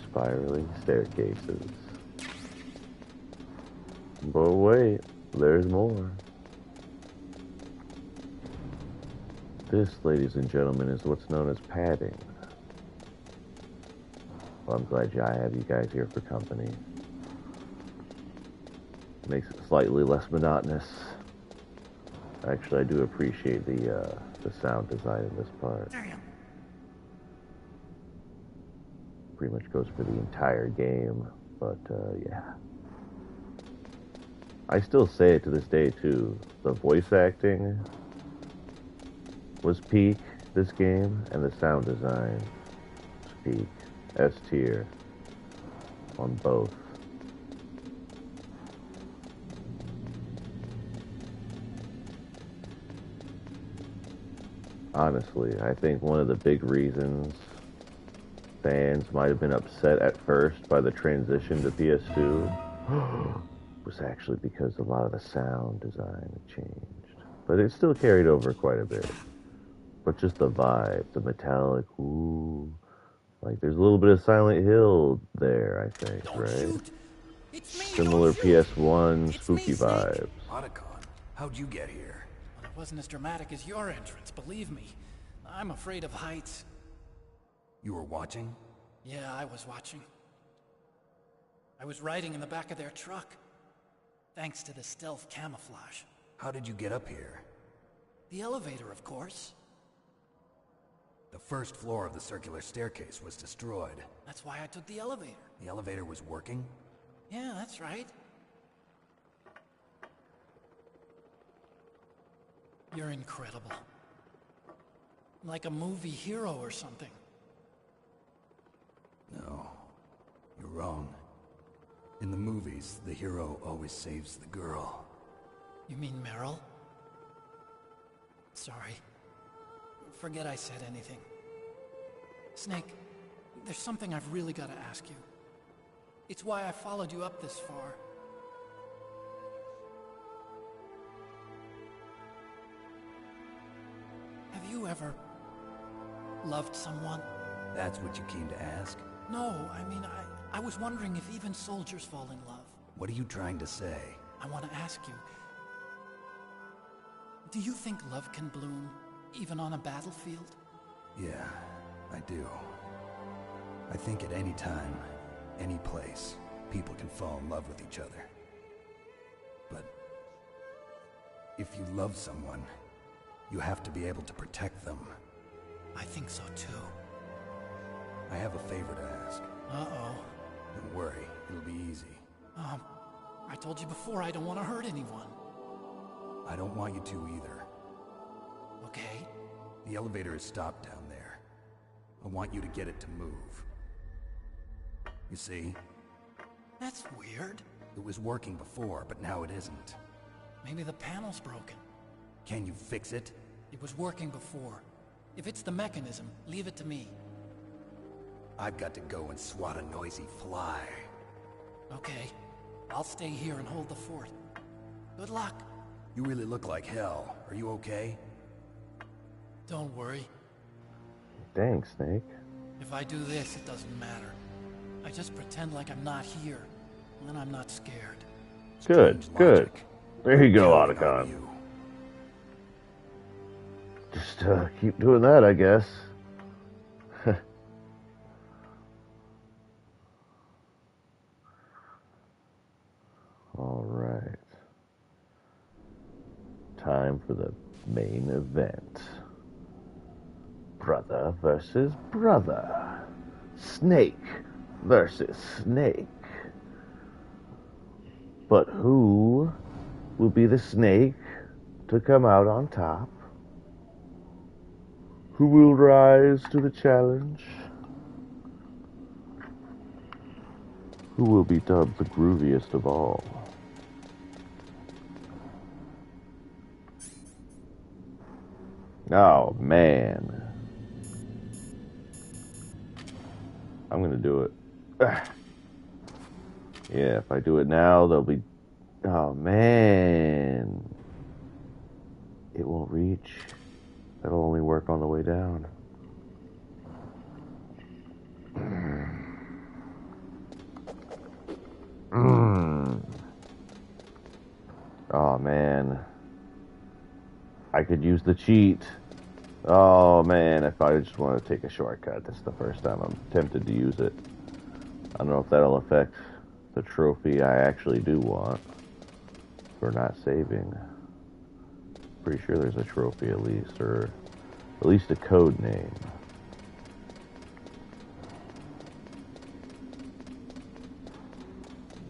spiraling staircases. But wait, there's more. This, ladies and gentlemen, is what's known as padding. Well, I'm glad I have you guys here for company. Makes it slightly less monotonous. Actually, I do appreciate the sound design in this part.
Damn.
Pretty much goes for the entire game, but yeah. I still say it to this day too. The voice acting was peak this game, and the sound design was peak. S tier on both. Honestly, I think one of the big reasons fans might have been upset at first by the transition to PS2 was actually because a lot of the sound design had changed. But it still carried over quite a bit. But just the vibe, the metallic, ooh. Like, there's a little bit of Silent Hill there, I think, right? Similar PS1 spooky vibes.
Otacon, how'd you get here?
Well, it wasn't as dramatic as your entrance, believe me. I'm afraid of heights.
You were watching?
Yeah, I was watching. I was riding in the back of their truck. Thanks to the stealth camouflage.
How did you get up here?
The elevator, of course.
The first floor of the circular staircase was destroyed.
That's why I took the elevator.
The elevator was working?
Yeah, that's right. You're incredible. Like a movie hero or something.
No, you're wrong. In the movies, the hero always saves the girl.
You mean Meryl? Sorry. Forget I said anything. Snake, there's something I've really got to ask you. It's why I followed you up this far. Have you ever loved someone?
That's what you came to ask?
No, I mean, I was wondering if even soldiers fall in love.
What are you trying to say?
I want to ask you, do you think love can bloom even on a battlefield?
Yeah, I do. I think at any time, any place, people can fall in love with each other. But if you love someone, you have to be able to protect them.
I think so too.
I have a favor to ask.
Uh-oh.
Don't worry, it'll be easy.
I told you before I don't want to hurt anyone.
I don't want you to either.
Okay.
The elevator is stopped down there. I want you to get it to move. You see?
That's weird.
It was working before, but now it isn't.
Maybe the panel's broken.
Can you fix it?
It was working before. If it's the mechanism, leave it to me.
I've got to go and swat a noisy fly.
Okay. I'll stay here and hold the fort. Good luck.
You really look like hell. Are you okay?
Don't worry.
Thanks, Snake.
If I do this, it doesn't matter. I just pretend like I'm not here, and then I'm not scared.
Good, good. There you go, Otacon. Just keep doing that, I guess. All right. Time for the main event. Brother versus brother. Snake versus Snake. But who will be the snake to come out on top? Who will rise to the challenge? Who will be dubbed the grooviest of all? Oh, man. I'm gonna do it. Yeah, if I do it now, they'll be... Oh, man. It won't reach. It'll only work on the way down. Oh man, I could use the cheat. Oh man, if I just want to take a shortcut, this is the first time I'm tempted to use it. I don't know if that'll affect the trophy I actually do want for not saving. Pretty sure there's a trophy at least, or at least a code name.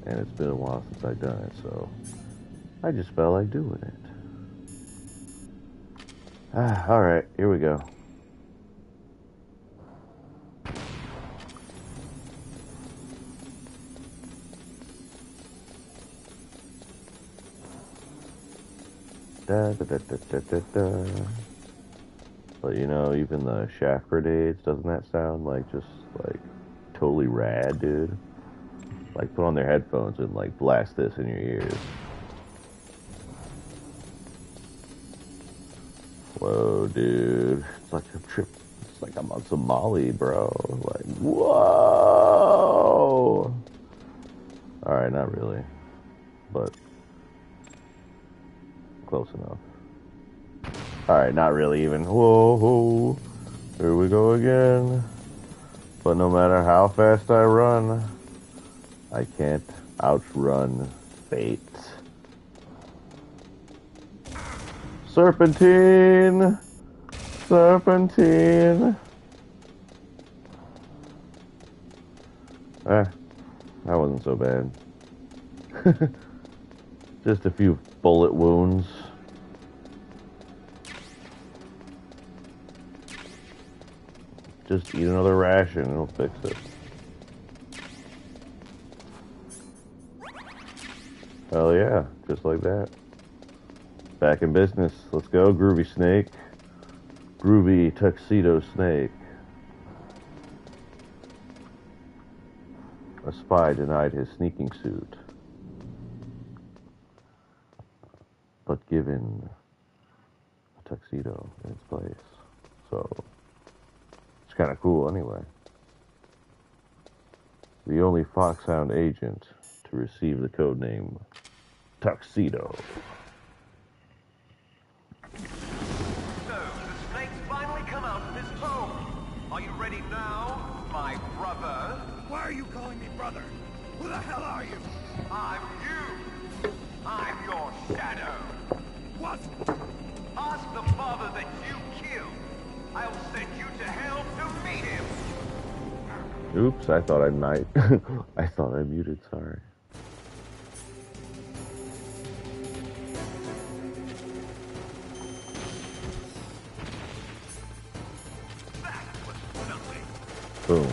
And it's been a while since I've done it, so I just felt like doing it. Alright, here we go. Da, da, da, da, da, da, da. But you know, even the shaft grenades, doesn't that sound like just like totally rad, dude? Like put on their headphones and like blast this in your ears. Whoa, dude. It's like a trip. It's like I'm on Somali, bro. Like, whoa! Alright, not really. But close enough. Alright, not really even. Whoa, whoa. Here we go again. But no matter how fast I run, I can't outrun fate. Serpentine! Serpentine! That wasn't so bad. Just a few bullet wounds. Just eat another ration and it'll fix it. Hell yeah, just like that. Back in business. Let's go, Groovy Snake. Groovy Tuxedo Snake. A spy denied his sneaking suit, but given a tuxedo in its place. So, it's kind of cool anyway. The only Foxhound agent to receive the codename Tuxedo.
Are you ready now, my brother?
Why are you calling me brother? Who the hell are you?
I'm you. I'm your shadow.
What?
Ask the father that you killed. I'll send you to hell to meet him.
Oops, I thought I might. I thought I muted, sorry. Boom.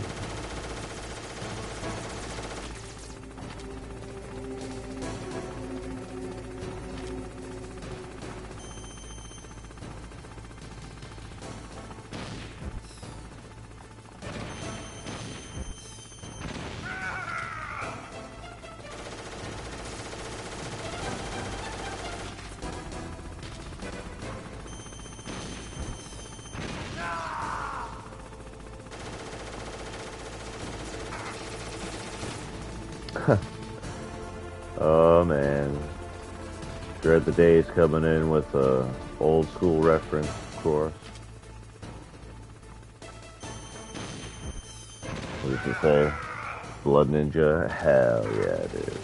Oh man, dread the days coming in with a old school reference, of course. What did you say? Blood Ninja? Hell yeah, dude.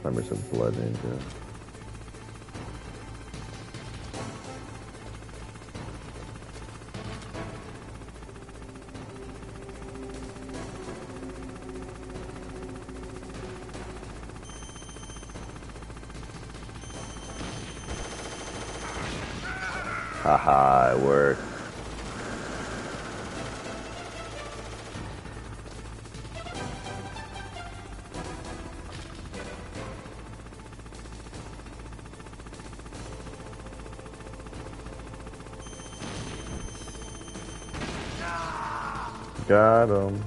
Remember some Blood Ninja. Haha, it worked. Got him.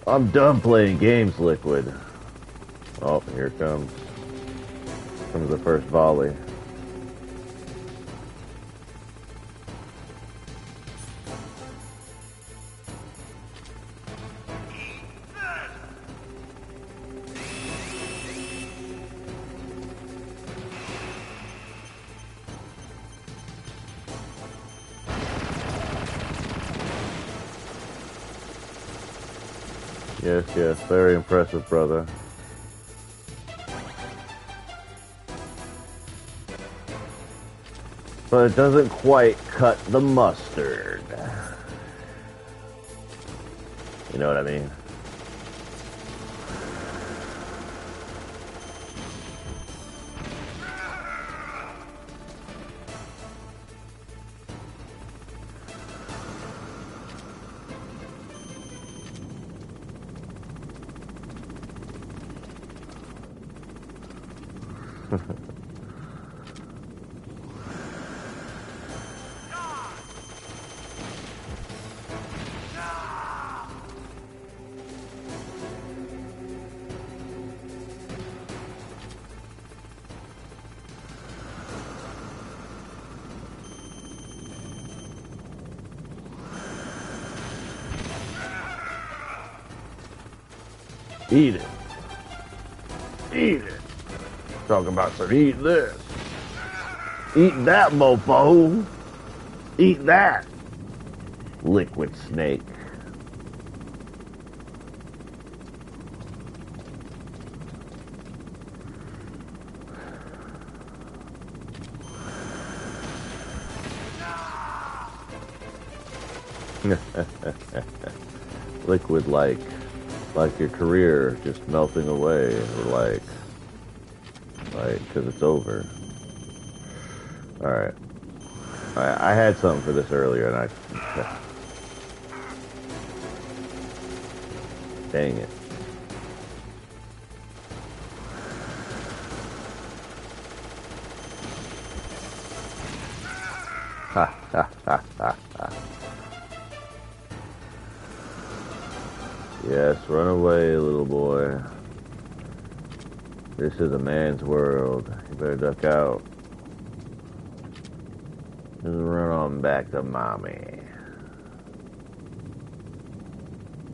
I'm done playing games, Liquid. Oh, here it comes. comes the first volley. Yes, yes, very impressive, brother. But it doesn't quite cut the mustard. You know what I mean? Eat it. Eat it. Talking about some eat this. Eat that, mofo. Eat that. Liquid snake. Liquid like your career just melting away, or like because it's over. All right, I had something for this earlier, and dang it. Ha ha ha ha ha. Yes, run away, little boy. This is a man's world. You better duck out. Just run on back to mommy.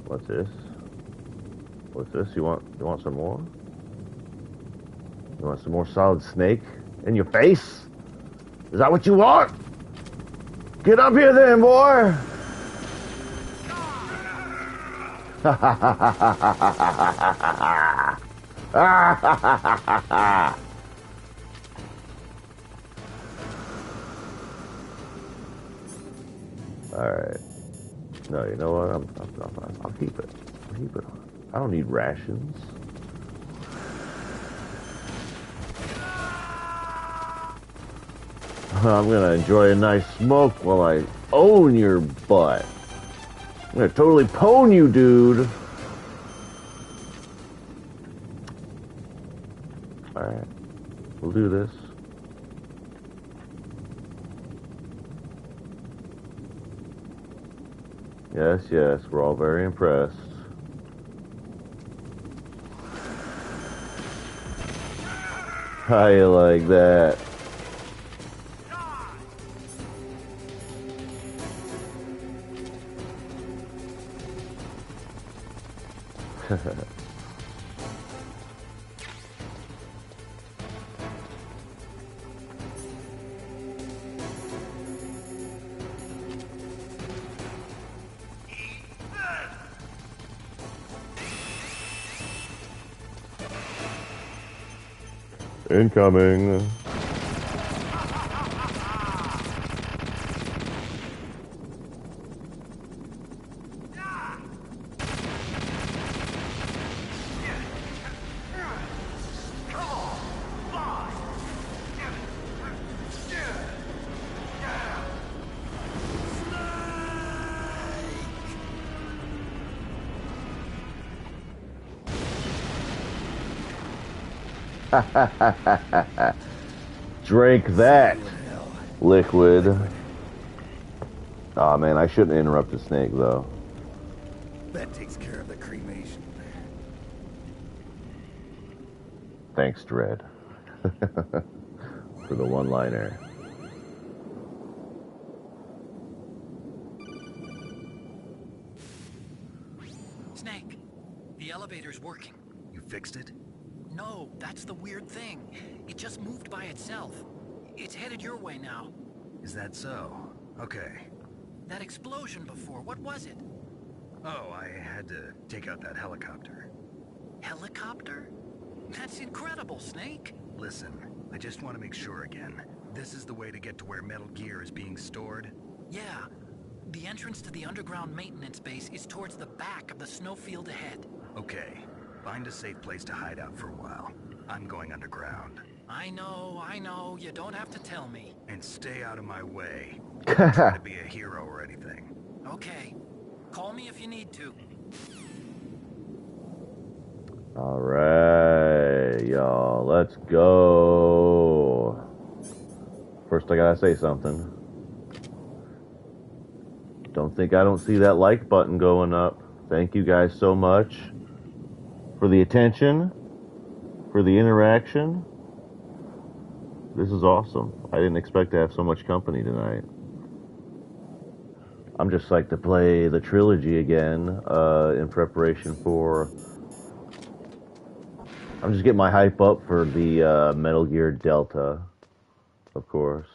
What's this? What's this? You want some more? You want some more solid snake in your face? Is that what you want? Get up here then, boy! Ha ha ha ha ha ha ha ha ha ha. All right. No, you know what? I'll keep it. I'll keep it on. I don't need rations. I'm gonna enjoy a nice smoke while I own your butt. I'm gonna totally pwn you, dude. Alright. We'll do this. Yes, yes, we're all very impressed. How you like that? Incoming. Drink that, liquid. Aw, man, I shouldn't interrupt the snake, though.
That takes care of the cremation.
Thanks, Dread. For the one-liner.
Snake, the elevator's working.
You fixed it?
No, that's the weird thing. It just moved by itself. It's headed your way now.
Is that so? Okay.
That explosion before, what was it?
Oh, I had to take out that helicopter.
Helicopter? That's incredible, Snake.
Listen, I just want to make sure again. This is the way to get to where Metal Gear is being stored?
Yeah. The entrance to the underground maintenance base is towards the back of the snowfield ahead.
Okay. Find a safe place to hide out for a while. I'm going underground.
I know. You don't have to tell me.
And stay out of my way. Don't try to be a hero or anything.
Okay. Call me if you need to.
Alright, y'all, let's go. First, I gotta say something. Don't think I don't see that like button going up. Thank you guys so much for the attention, for the interaction. This is awesome. I didn't expect to have so much company tonight. I'm just psyched to play the trilogy again in preparation for... I'm just getting my hype up for the Metal Gear Delta, of course.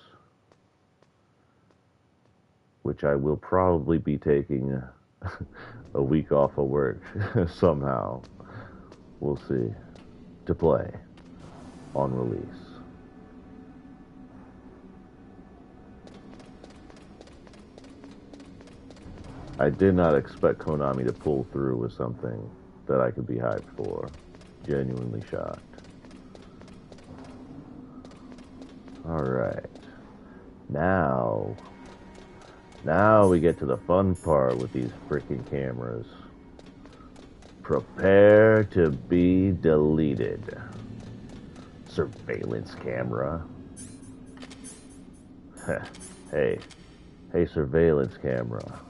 Which I will probably be taking a week off of work somehow. We'll see. To play on release. I did not expect Konami to pull through with something that I could be hyped for. Genuinely shocked. Alright. Now we get to the fun part with these freaking cameras. Prepare to be deleted. Surveillance camera. Hey, surveillance camera.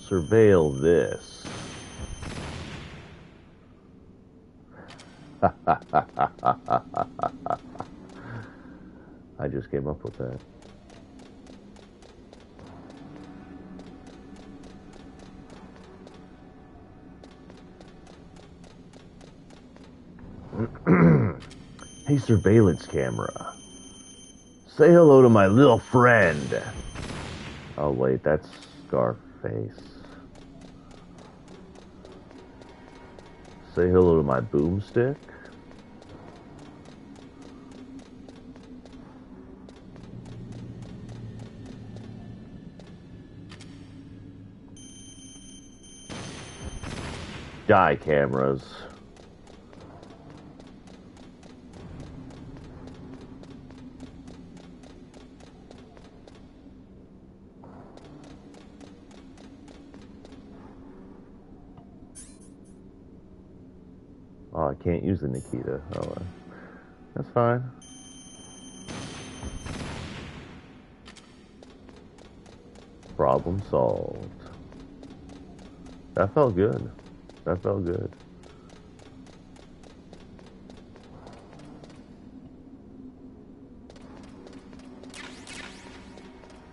Surveil this. I just came up with that. Hey, surveillance camera. Say hello to my little friend. Oh, wait, that's Scarface. Say hello to my boomstick. Die, cameras. Oh, I can't use the Nikita. Oh, that's fine. Problem solved. That felt good. That felt good.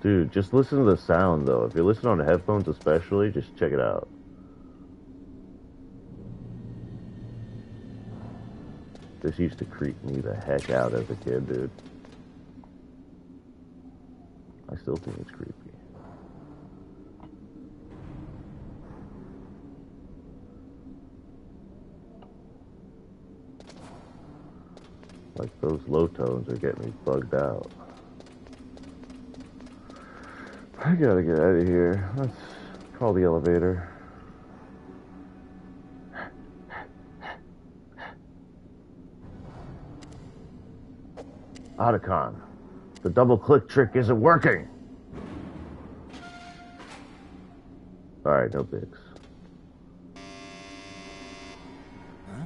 Dude, just listen to the sound, though. If you're listening on the headphones especially, just check it out. This used to creep me the heck out as a kid, dude. I still think it's creepy. Like, those low tones are getting me bugged out. I gotta get out of here. Let's call the elevator. Otacon, the double-click trick isn't working. Alright, no bigs.
Huh?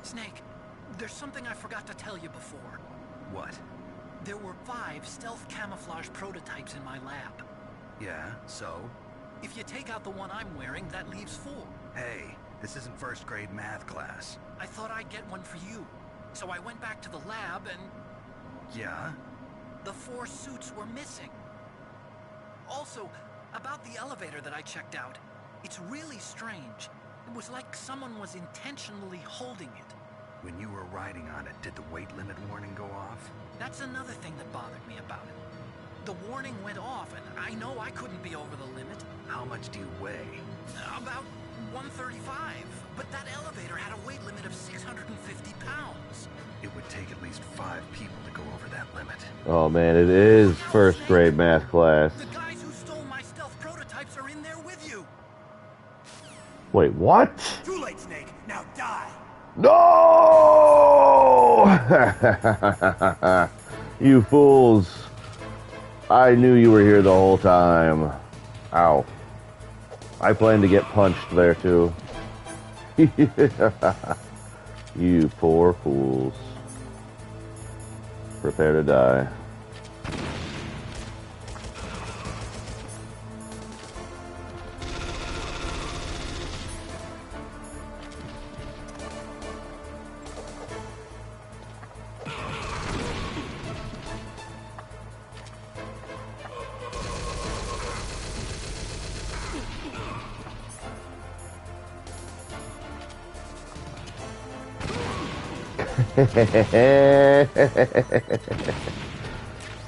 Snake, there's something I forgot to tell you before.
What?
There were 5 stealth camouflage prototypes in my lab.
Yeah, so?
If you take out the one I'm wearing, that leaves 4.
Hey, this isn't first grade math class.
I thought I'd get one for you. So I went back to the lab and...
Yeah?
The 4 suits were missing. Also, about the elevator that I checked out, it's really strange. It was like someone was intentionally holding it.
When you were riding on it, did the weight limit warning go off?
That's another thing that bothered me about it. The warning went off, and I know I couldn't be over the limit.
How much do you weigh?
About 135, but that elevator had a weight limit of 650 pounds.
It would take at least 5 people to go over that limit.
Oh man, it is first grade math class.
The guys who stole my stealth prototypes are in there with you.
Wait, what?
Too late, Snake. Now die.
No! You fools. I knew you were here the whole time. Ow. I planned to get punched there too. You poor fools. Prepare to die.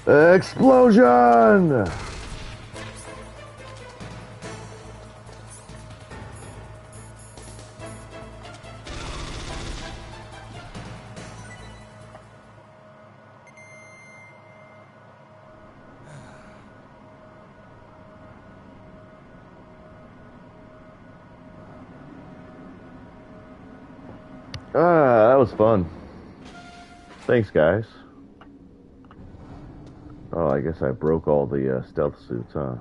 Explosion! That was fun. Thanks, guys. Oh, I guess I broke all the stealth suits, huh?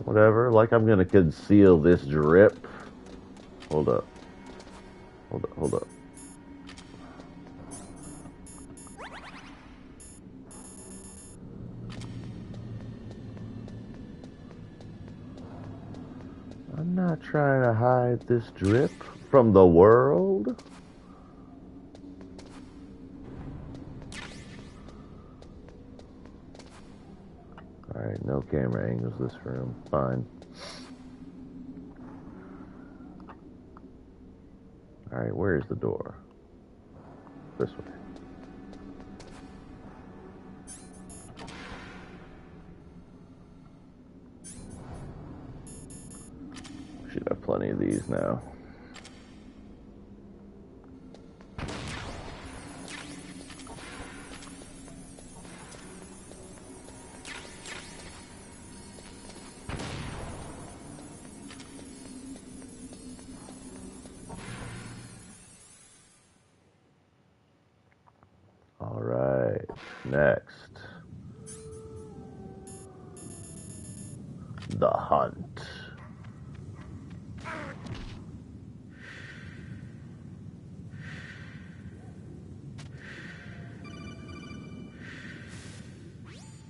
Whatever, like I'm gonna conceal this drip. Hold up. Hold up, hold up. I'm not trying to hide this drip from the world. Alright, no camera angles this room. Fine. Alright, where's the door? This way. Should have plenty of these now. All right, next. The hunt.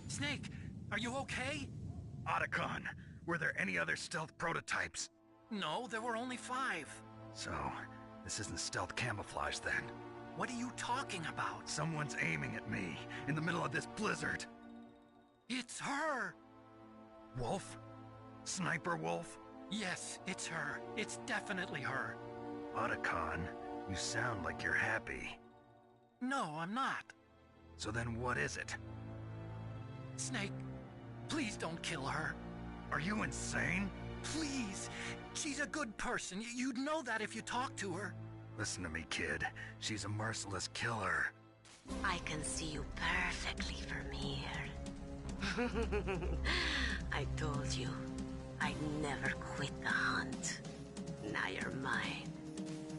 Snake, are you okay?
Otacon, were there any other stealth prototypes?
No, there were only 5.
So, this isn't stealth camouflage then?
What are you talking about?
Someone's aiming at me in the middle of this blizzard.
It's her!
Wolf? Sniper Wolf?
Yes, it's her. It's definitely her.
Otacon, you sound like you're happy.
No, I'm not.
So then what is it?
Snake, please don't kill her.
Are you insane?
Please. She's a good person. You'd know that if you talked to her.
Listen to me, kid. She's a merciless killer.
I can see you perfectly from here. I told you, I'd never quit the hunt. Now you're mine.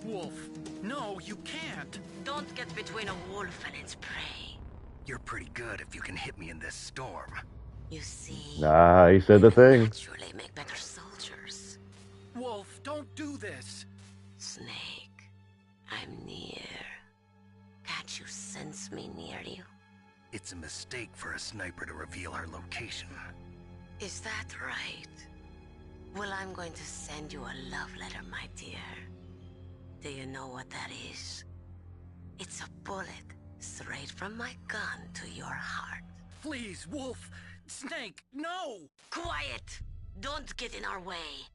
Wolf, no, you can't.
Don't get between a wolf and its prey.
You're pretty good if you can hit me in this storm.
You see...
Ah, he said the thing.
Naturally make better soldiers.
Wolf, don't do this.
Snake, I'm near. Can't you sense me near you?
It's a mistake for a sniper to reveal her location.
Is that right? Well, I'm going to send you a love letter, my dear. Do you know what that is? It's a bullet straight from my gun to your heart.
Please, Wolf! Snake, no!
Quiet! Don't get in our way.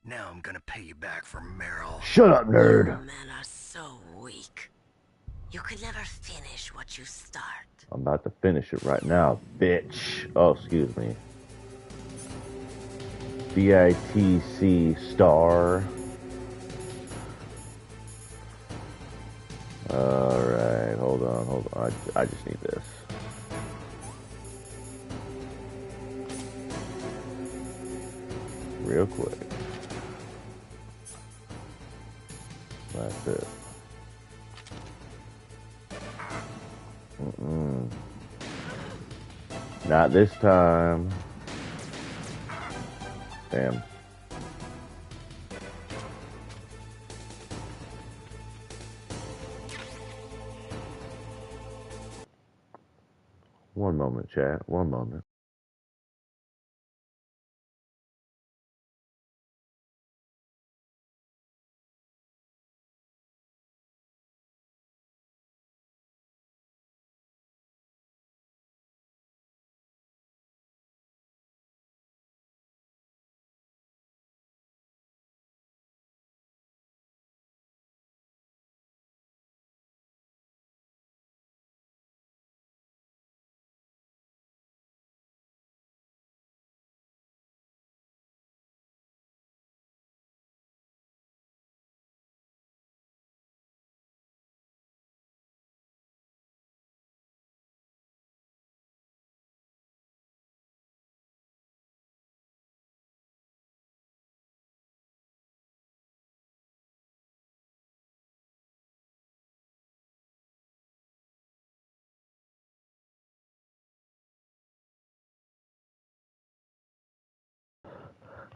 Now I'm gonna pay you back for Meryl.
Shut up, nerd.
You men are so weak. You can never finish what you start.
I'm about to finish it right now, bitch. Oh, excuse me. BITC star. Alright, hold on. I just need this. Real quick. That's it. Not this time. Damn. One moment, chat. One moment.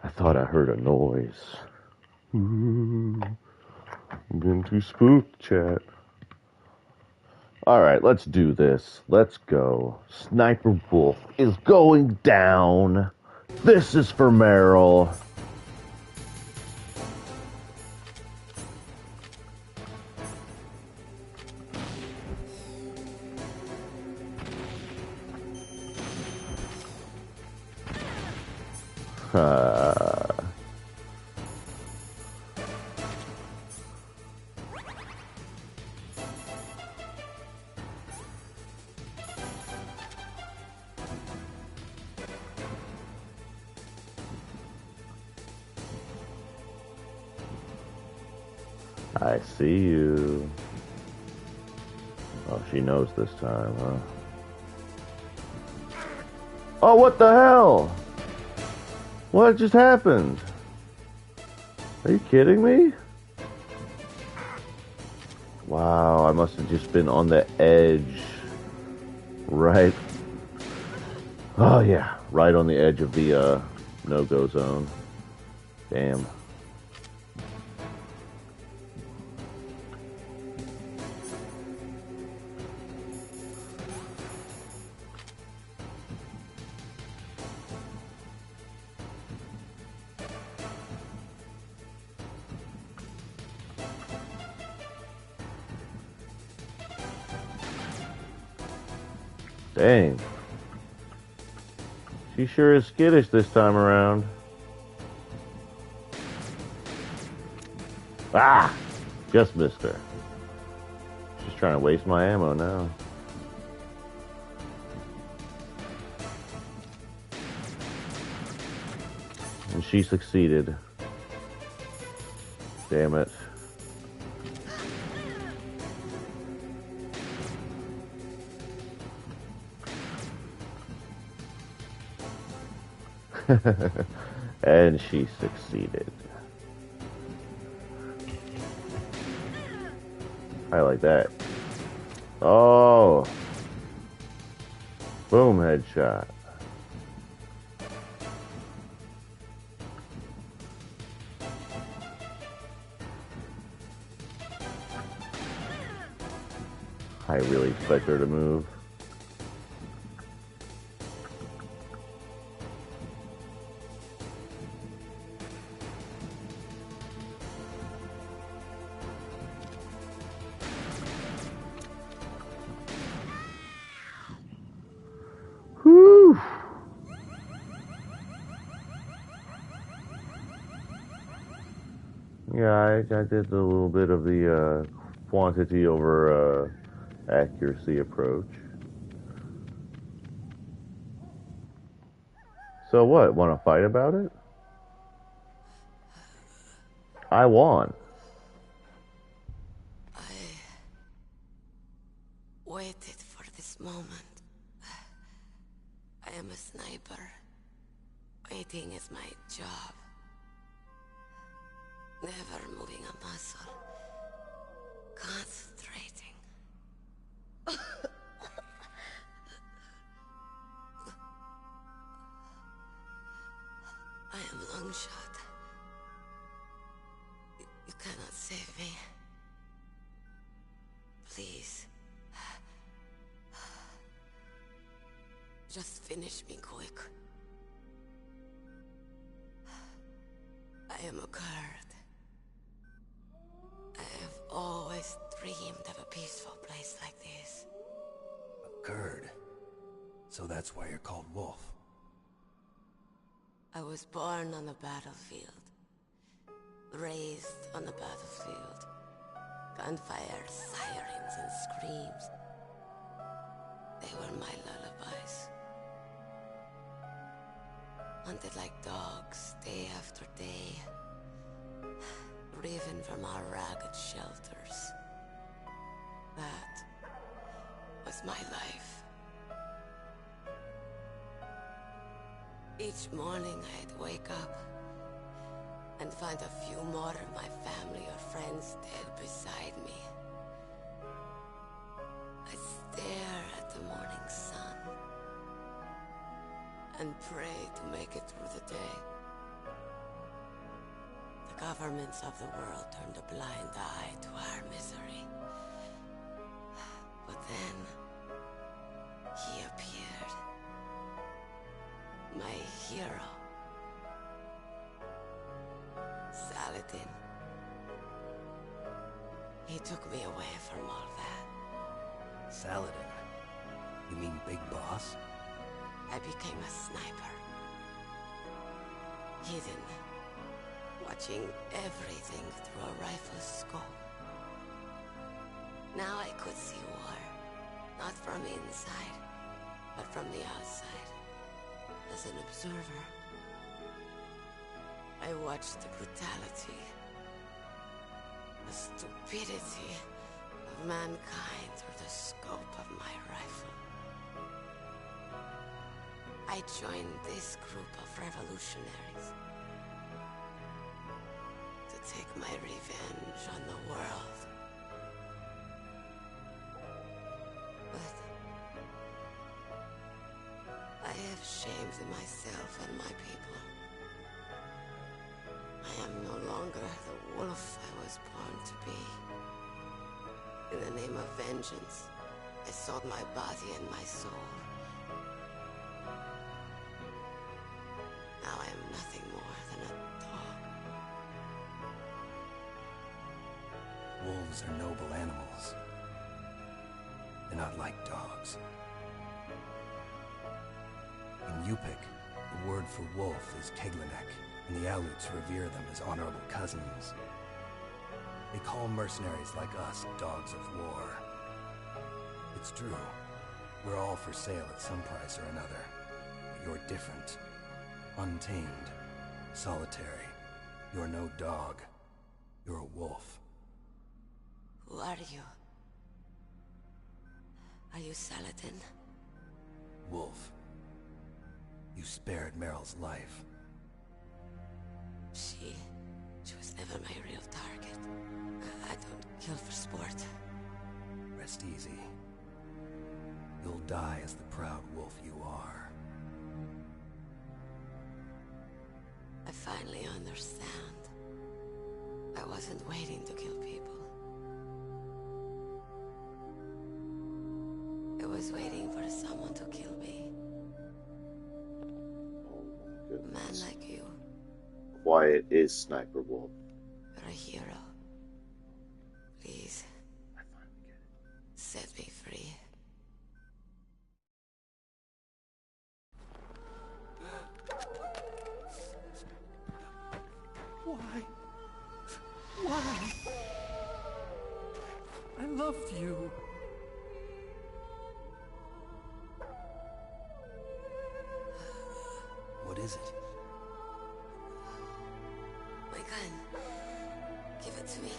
I thought I heard a noise. I'm getting too spooked, chat. Alright, let's do this. Let's go. Sniper Wolf is going down. This is for Meryl. I see you. Oh, she knows this time, huh? Oh, what the hell? What just happened? Are you kidding me? Wow, I must have just been on the edge. Right. Oh, yeah. Right on the edge of the no-go zone. Damn. Dang. She sure is skittish this time around. Ah! Just missed her. She's trying to waste my ammo now. And she succeeded. Damn it. And she succeeded. I like that. Oh. Boom, headshot. I really expect her to move. Whew. Yeah, I did a little bit of the quantity over accuracy approach. So what? Want to fight about it? I won.
Waited for this moment. I am a sniper. Waiting is my job. Never moving a muscle. Concentrating. I am Longshot. You cannot save me. Please. Just finish me quick. I am a Kurd. I have always dreamed of a peaceful place like this.
A Kurd? So that's why you're called Wolf.
I was born on the battlefield. Raised on the battlefield. Gunfire, sirens, and screams. They were my lullabies. Hunted like dogs, day after day. Driven from our ragged shelters. That was my life. Each morning I'd wake up and find a few more of my family or friends dead beside me. I'd stare at the morning sun and pray to make it through the day. The governments of the world turned a blind eye to our misery. But then, he appeared. My hero. Saladin. He took me away from all that.
Saladin? You mean Big Boss?
I became a sniper. Hidden. Watching everything through a rifle's scope. Now I could see war. Not from inside, but from the outside. As an observer. I watched the brutality, the stupidity of mankind through the scope of my rifle. I joined this group of revolutionaries to take my revenge on the world. But I have shamed myself and my people. I am no longer the wolf I was born to be. In the name of vengeance, I sold my body and my soul. Now I am nothing more than a dog.
Wolves are noble animals. They're not like dogs. In Yupik, the word for wolf is Keglenek, and the Aleuts revere them as honorable cousins. They call mercenaries like us dogs of war. It's true. We're all for sale at some price or another. But you're different. Untamed. Solitary. You're no dog. You're a wolf.
Who are you? Are you Saladin?
Wolf. You spared Meryl's life.
She was never my real target. I don't kill for sport.
Rest easy. You'll die as the proud wolf you are.
I finally understand. I wasn't waiting to kill people. I was waiting for someone to kill me. A man like you.
Quiet is Sniper Wolf.
You're a hero. Please. Set me free.
Why? Why? I loved you.
What is it?
My gun. Give it to me.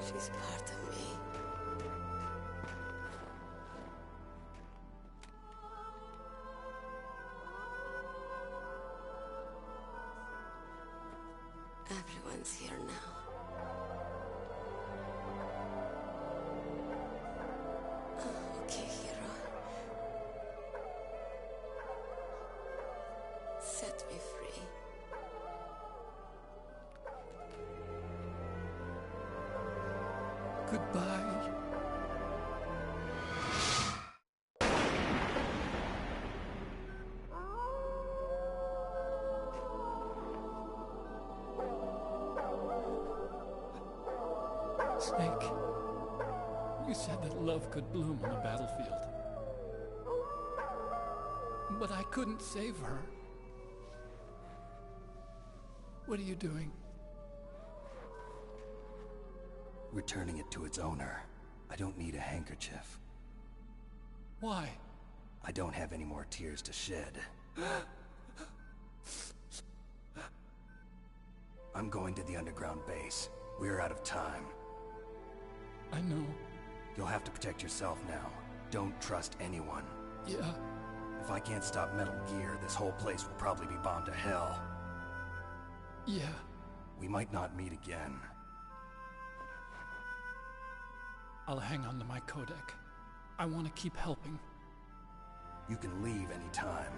She's part of me. Everyone's here now. Okay, hero. Set me free.
Goodbye. Snake, you said that love could bloom on the battlefield. But I couldn't save her. What are you doing?
Returning it to its owner. I don't need a handkerchief.
Why?
I don't have any more tears to shed. I'm going to the underground base. We're out of time.
I know.
You'll have to protect yourself now. Don't trust anyone.
Yeah.
If I can't stop Metal Gear, this whole place will probably be bombed to hell.
Yeah.
We might not meet again.
I'll hang on to my codec. I want to keep helping.
You can leave any time.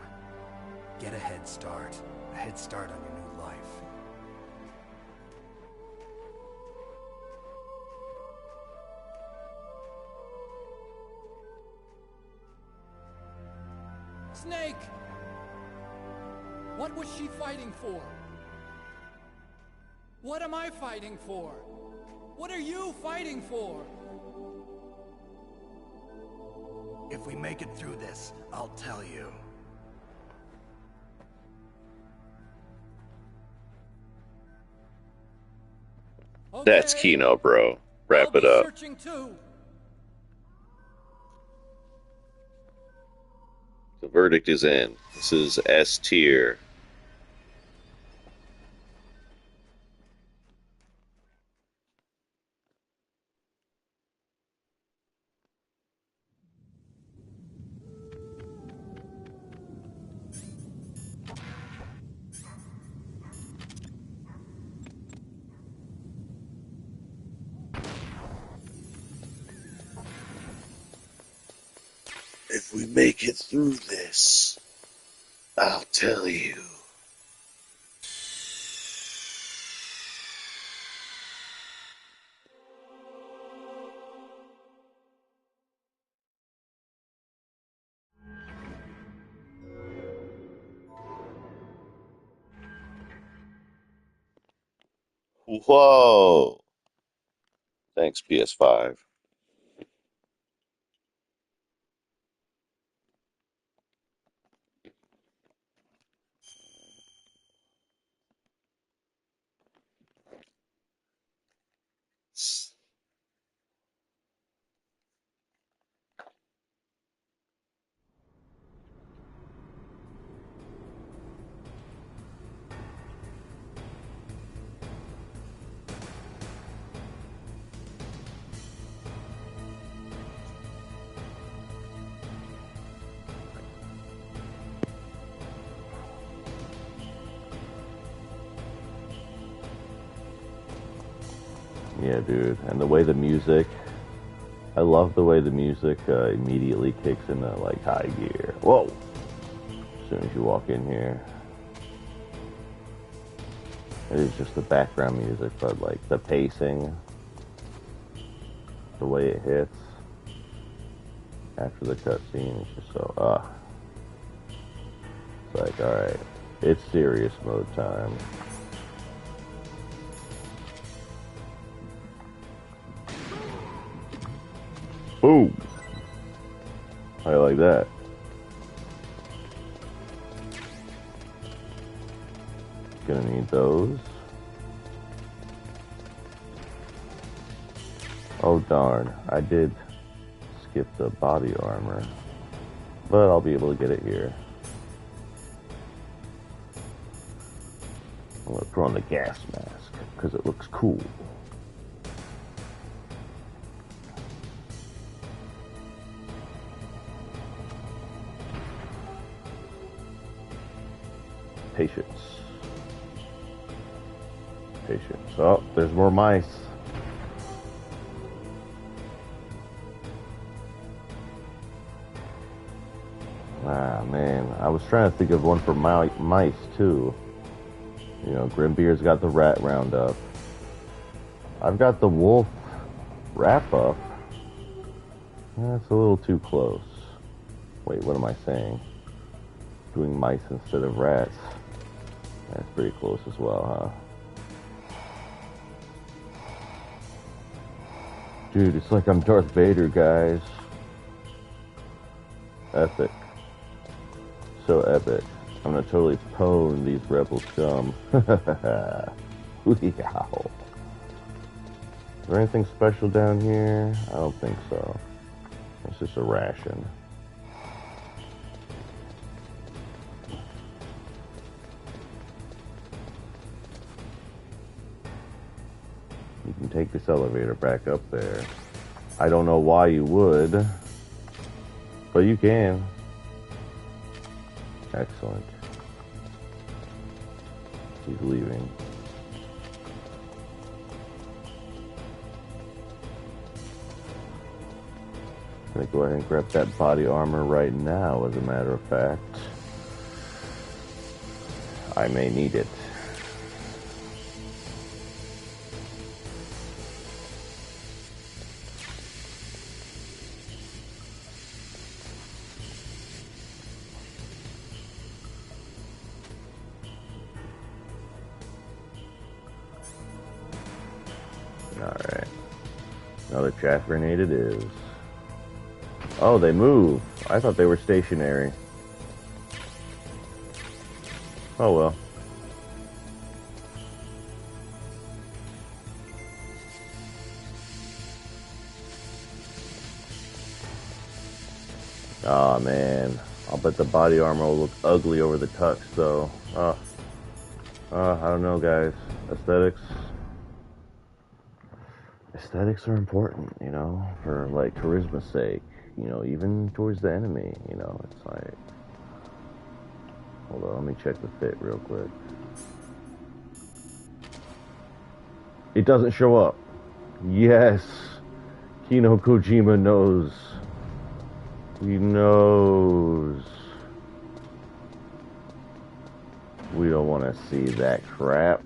Get a head start. A head start on your new life.
Snake! What was she fighting for? What am I fighting for? What are you fighting for?
If we make it through this, I'll tell you.
Okay.
That's Kino, bro. Wrap it up.
Searching too.
The verdict is in. This is S tier. If we make it through this, I'll tell you. Whoa! Thanks, PS5.
Yeah, dude. And the way the music, I love the way the music immediately kicks into like high gear. Whoa! As soon as you walk in here. It is just the background music, but like the pacing. the way it hits after the cutscene is just so, It's like, alright, it's serious mode time. Boom! How you like that? Gonna need those. Oh darn, I did skip the body armor, but I'll be able to get it here. I'm gonna put on the gas mask because it looks cool. Patience. Patience. Oh, there's more mice. Ah, man. I was trying to think of one for mice, too. You know, Grimbeard's got the rat roundup. I've got the wolf wrap-up. That's a little too close. Wait, what am I saying? Doing mice instead of rats. That's pretty close as well, huh? Dude, it's like I'm Darth Vader, guys. Epic. So epic. I'm gonna totally pwn these rebel scum. Yow. Is there anything special down here? I don't think so. It's just a ration. You can take this elevator back up there. I don't know why you would, but you can. Excellent. He's leaving. I'm gonna go ahead and grab that body armor right now, as a matter of fact. I may need it. Alright. Another chaff grenade it is. Oh, they move. I thought they were stationary. Oh well. Oh man. I'll bet the body armor will look ugly over the tux though. I don't know, guys. Aesthetics. Aesthetics are important, you know, for like charisma's sake, you know, even towards the enemy, you know, it's like, hold on, let me check the fit real quick. It doesn't show up. Yes, Kino Kojima knows. He knows. We don't want to see that crap.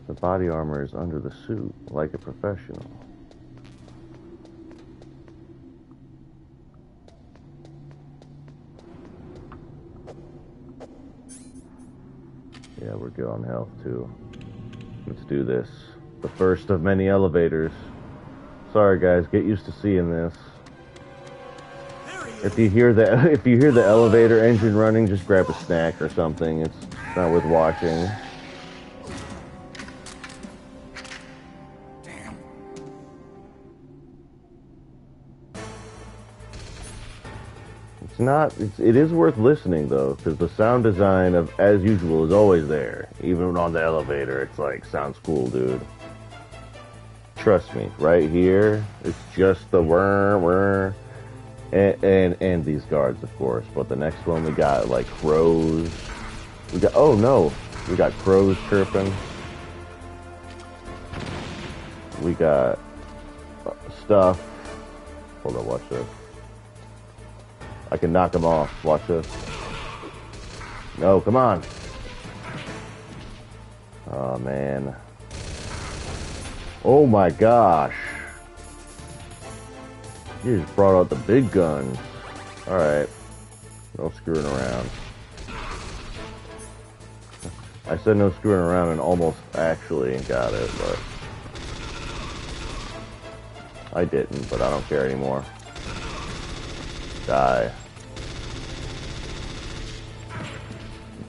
The body armor is under the suit, like a professional. Yeah, we're good on health, too. Let's do this. The first of many elevators. Sorry, guys, get used to seeing this. If you hear the elevator engine running, just grab a snack or something. It's not worth watching. It is worth listening though, because the sound design of As Usual is always there. Even on the elevator, it's like, sounds cool, dude. Trust me, right here, it's just the whir, and these guards, of course. But the next one, we got like crows. We got crows chirping. We got stuff. Hold on, watch this. I can knock them off. Watch this. No, come on. Oh, man. Oh my gosh. You just brought out the big guns. Alright. No screwing around. I said no screwing around and almost actually got it, but I didn't, but I don't care anymore. Die.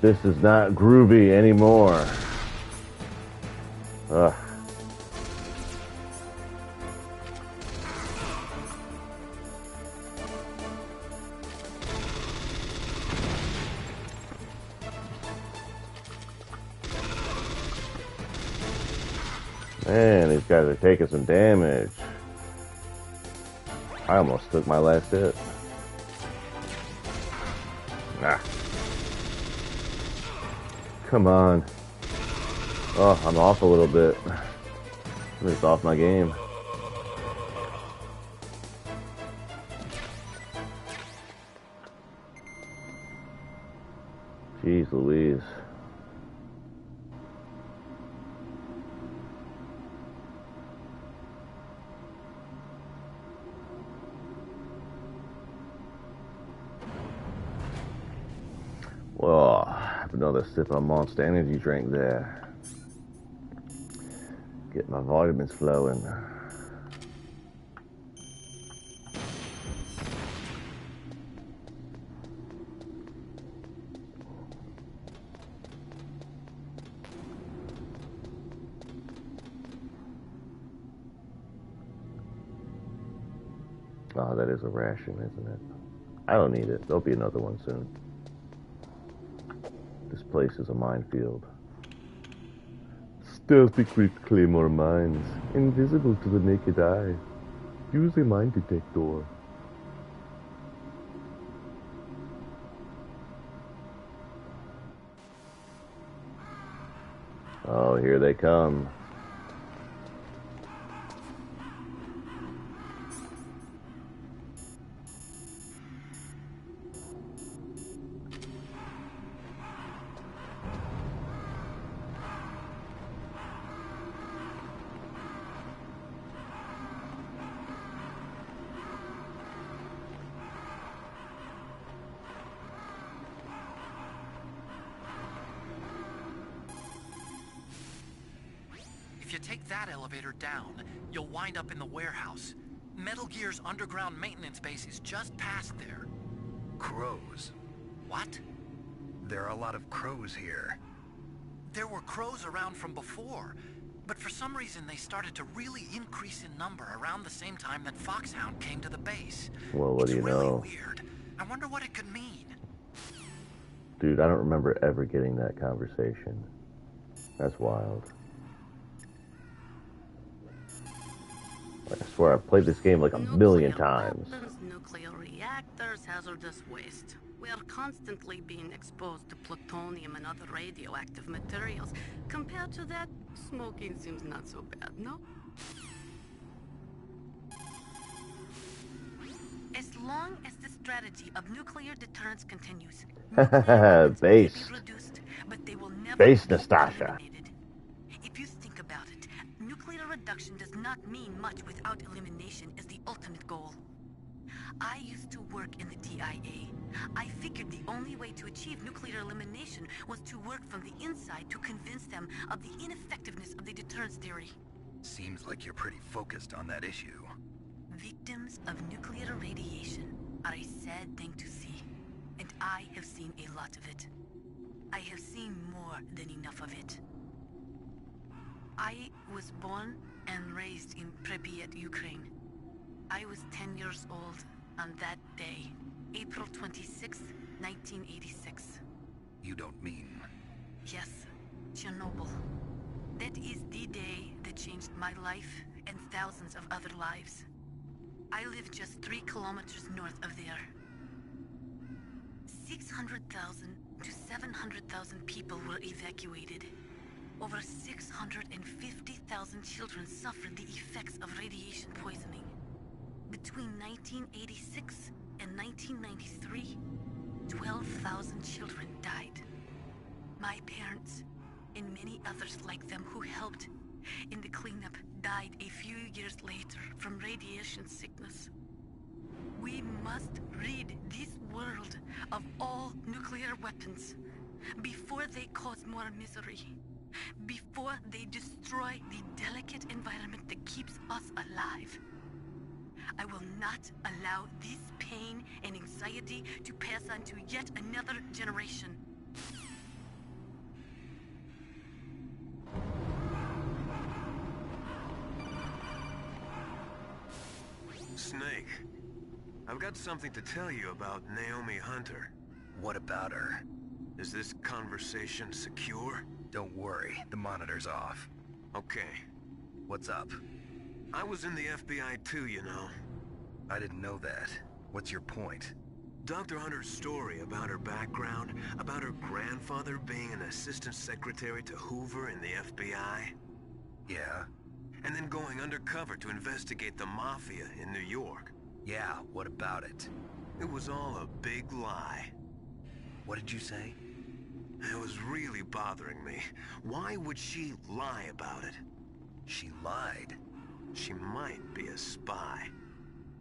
This is not groovy anymore. Ugh. Man, these guys are taking some damage. I almost took my last hit. Nah. Come on. Oh, I'm off a little bit. I'm just off my game. Jeez Louise. Well, have another sip of Monster Energy drink there. Get my vitamins flowing. Oh, that is a ration, isn't it? I don't need it. There'll be another one soon. This place is a minefield. Stealthy claymore mines, invisible to the naked eye. Use a mine detector. Oh, here they come.
If you take that elevator down, you'll wind up in the warehouse. Metal Gear's underground maintenance base is just past there.
Crows.
What?
There are a lot of crows here.
There were crows around from before, but for some reason they started to really increase in number around the same time that Foxhound came to the base.
Well, what do you know?
It's really weird. I wonder what it could mean.
Dude, I don't remember ever getting that conversation. That's wild. I swear I've played this game like a million times.
Weapons, nuclear reactors, hazardous waste. We are constantly being exposed to plutonium and other radioactive materials. Compared to that, smoking seems not so bad, no?
As long as the strategy of nuclear deterrence continues,
Base.
reduced, but they will never
Base,
be
Nastasha.
eliminated. If you think about it, nuclear reduction does not mean much without elimination as the ultimate goal. I used to work in the DIA. I figured the only way to achieve nuclear elimination was to work from the inside to convince them of the ineffectiveness of the deterrence theory.
Seems like you're pretty focused on that issue.
Victims of nuclear radiation are a sad thing to see, and I have seen a lot of it. I have seen more than enough of it. I was born and raised in Pripyat, Ukraine. I was 10 years old on that day, April 26, 1986.
You don't mean...
Yes, Chernobyl. That is the day that changed my life and thousands of other lives. I live just 3 kilometers north of there. 600,000 to 700,000 people were evacuated. Over 650,000 children suffered the effects of radiation poisoning. Between 1986 and 1993, 12,000 children died. My parents, and many others like them who helped in the cleanup,
died a few years later from radiation sickness. We must rid this world of all nuclear weapons before they cause more misery, before they destroy the delicate environment that keeps us alive. I will not allow this pain and anxiety to pass on to yet another generation.
Snake, I've got something to tell you about Naomi Hunter.
What about her?
Is this conversation secure?
Don't worry, the monitor's off.
Okay.
What's up?
I was in the FBI too, you know.
I didn't know that. What's your point?
Dr. Hunter's story about her background, about her grandfather being an assistant secretary to Hoover in the FBI.
Yeah?
And then going undercover to investigate the Mafia in New York.
Yeah, what about it?
It was all a big lie.
What did you say?
It was really bothering me. Why would she lie about it?
She lied?
She might be a spy.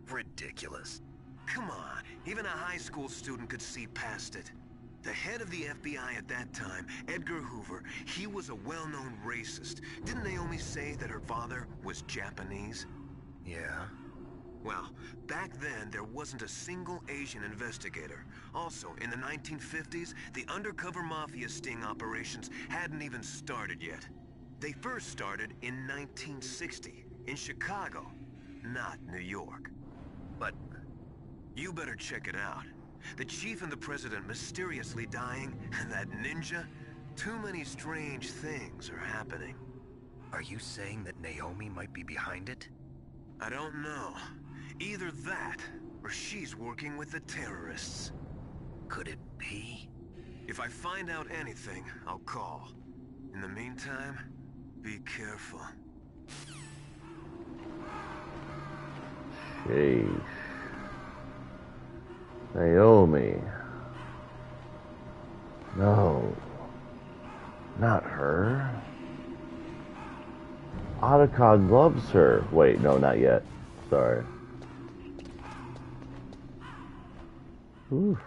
Ridiculous.
Come on, even a high school student could see past it. The head of the FBI at that time, Edgar Hoover, he was a well-known racist. Didn't Naomi say that her father was Japanese?
Yeah.
Well, back then, there wasn't a single Asian investigator. Also, in the 1950s, the undercover mafia sting operations hadn't even started yet. They first started in 1960, in Chicago, not New York.
But
you better check it out. The chief and the president mysteriously dying, and that ninja? Too many strange things are happening.
Are you saying that Naomi might be behind it?
I don't know. Either that, or she's working with the terrorists.
Could it be?
If I find out anything, I'll call. In the meantime, be careful.
Sheesh. Naomi. No. Not her. Otacon loves her. Wait, no, not yet. Sorry. Oof.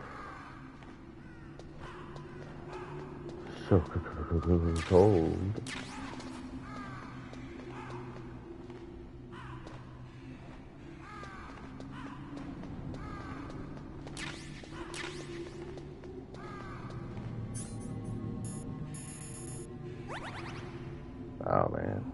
So cold. Oh man.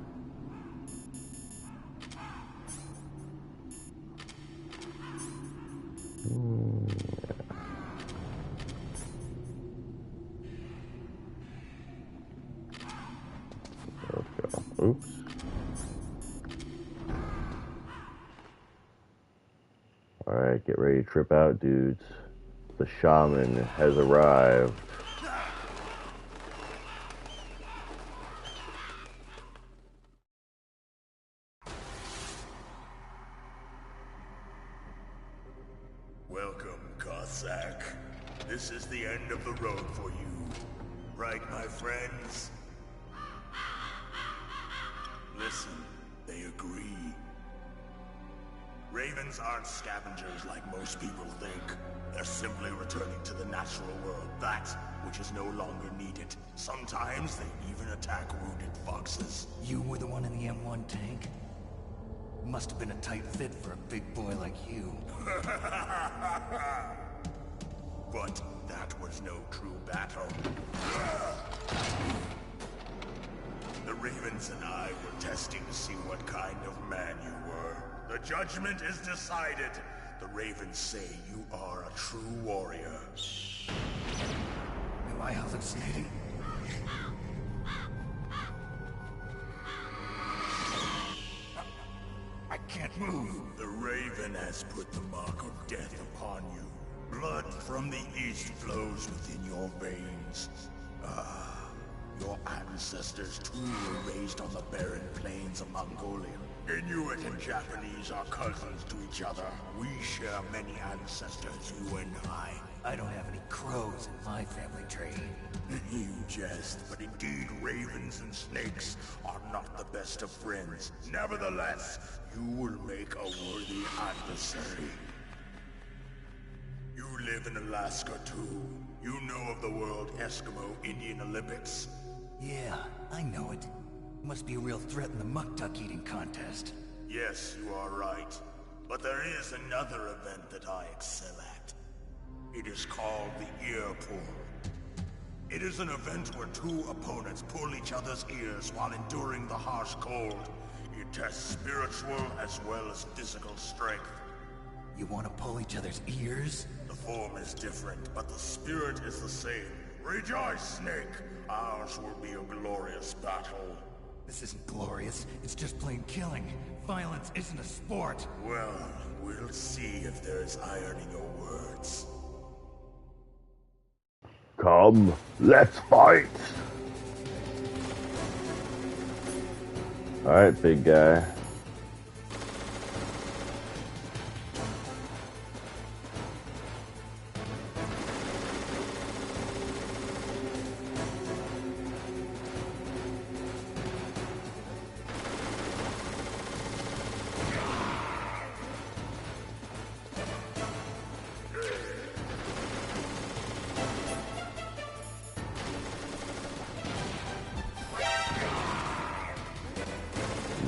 Let's go. Oops. Alright, get ready to trip out, dudes. The shaman has arrived.
Welcome, Cossack. This is the end of the road for you. Right, my friends? Listen, they agree. Ravens aren't scavengers like most people think. They're simply returning to the natural world, that which is no longer needed. Sometimes they even attack wounded foxes.
You were the one in the M1 tank? Must have been a tight fit for a big boy like you.
But that was no true battle. The Ravens and I were testing to see what kind of man you were. The judgment is decided. The Ravens say you are a true warrior.
Am I hallucinating? I can't move.
The Raven has put the mark of death upon you. Blood from the east flows within your veins. Ah, your ancestors too were raised on the barren plains of Mongolia. Inuit and Japanese are cousins to each other. We share many ancestors, you and I.
I don't have any crows in my family tree.
You jest, but indeed ravens and snakes are not the best of friends. Nevertheless, you will make a worthy adversary. You live in Alaska too. You know of the World Eskimo Indian Olympics?
Yeah, I know it. It must be a real threat in the muck-duck eating contest.
Yes, you are right. But there is another event that I excel at. It is called the ear pull. It is an event where two opponents pull each other's ears while enduring the harsh cold. It tests spiritual as well as physical strength.
You want to pull each other's ears?
The form is different, but the spirit is the same. Rejoice, Snake! Ours will be a glorious battle.
This isn't glorious, it's just plain killing. Violence isn't a sport.
Well, we'll see if there's iron in your words.
Come, let's fight! Alright, big guy.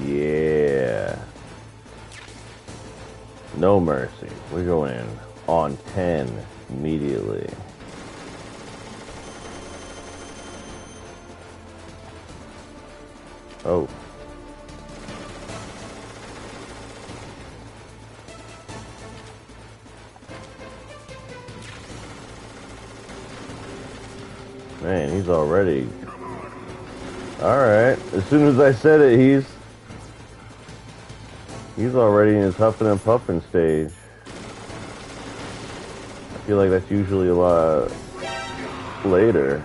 Yeah. No mercy. We're going in on 10 immediately. Oh. Man, he's already... Alright. As soon as I said it, he's already in his huffing and puffing stage. I feel like that's usually a lot later.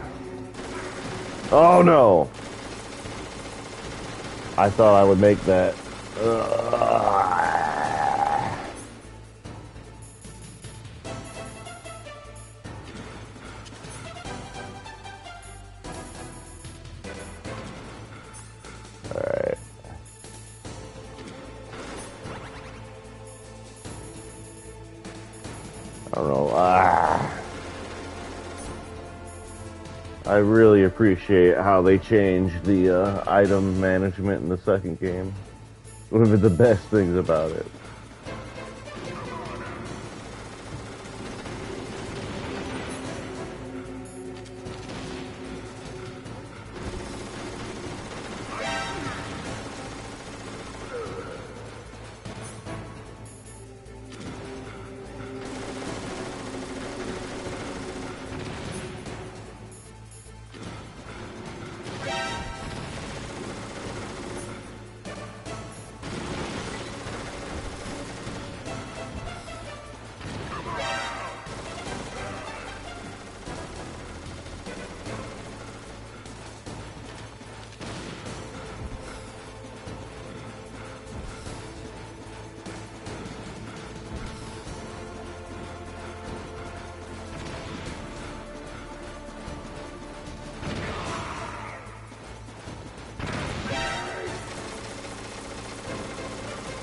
Oh no! I thought I would make that. Alright. I don't know. I really appreciate how they changed the item management in the second game. One of the best things about it.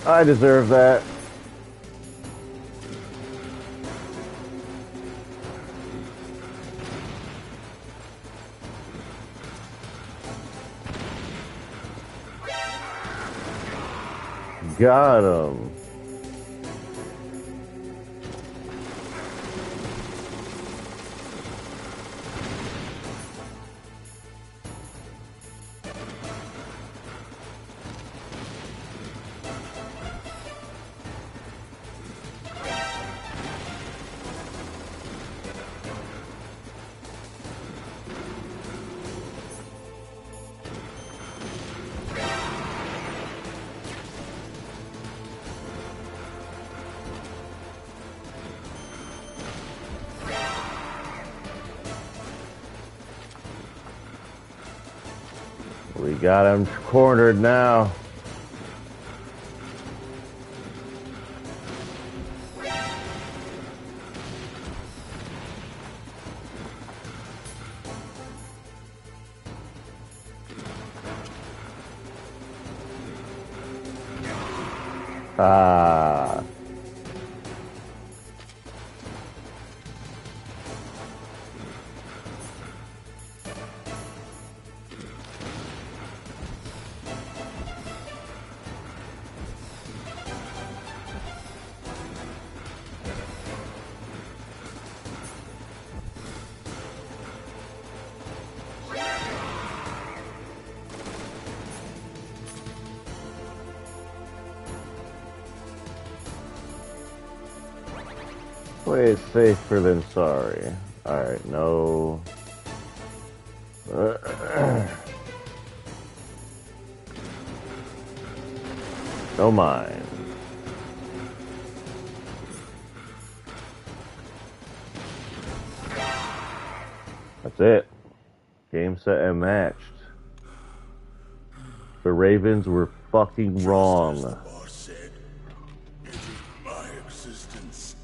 I deserve that. Got him. We got him cornered now. Ah. Play safer than sorry. Alright, no. No mind. That's it. Game, set, and matched. The Ravens were fucking wrong.
Just as the boss said, it is my existence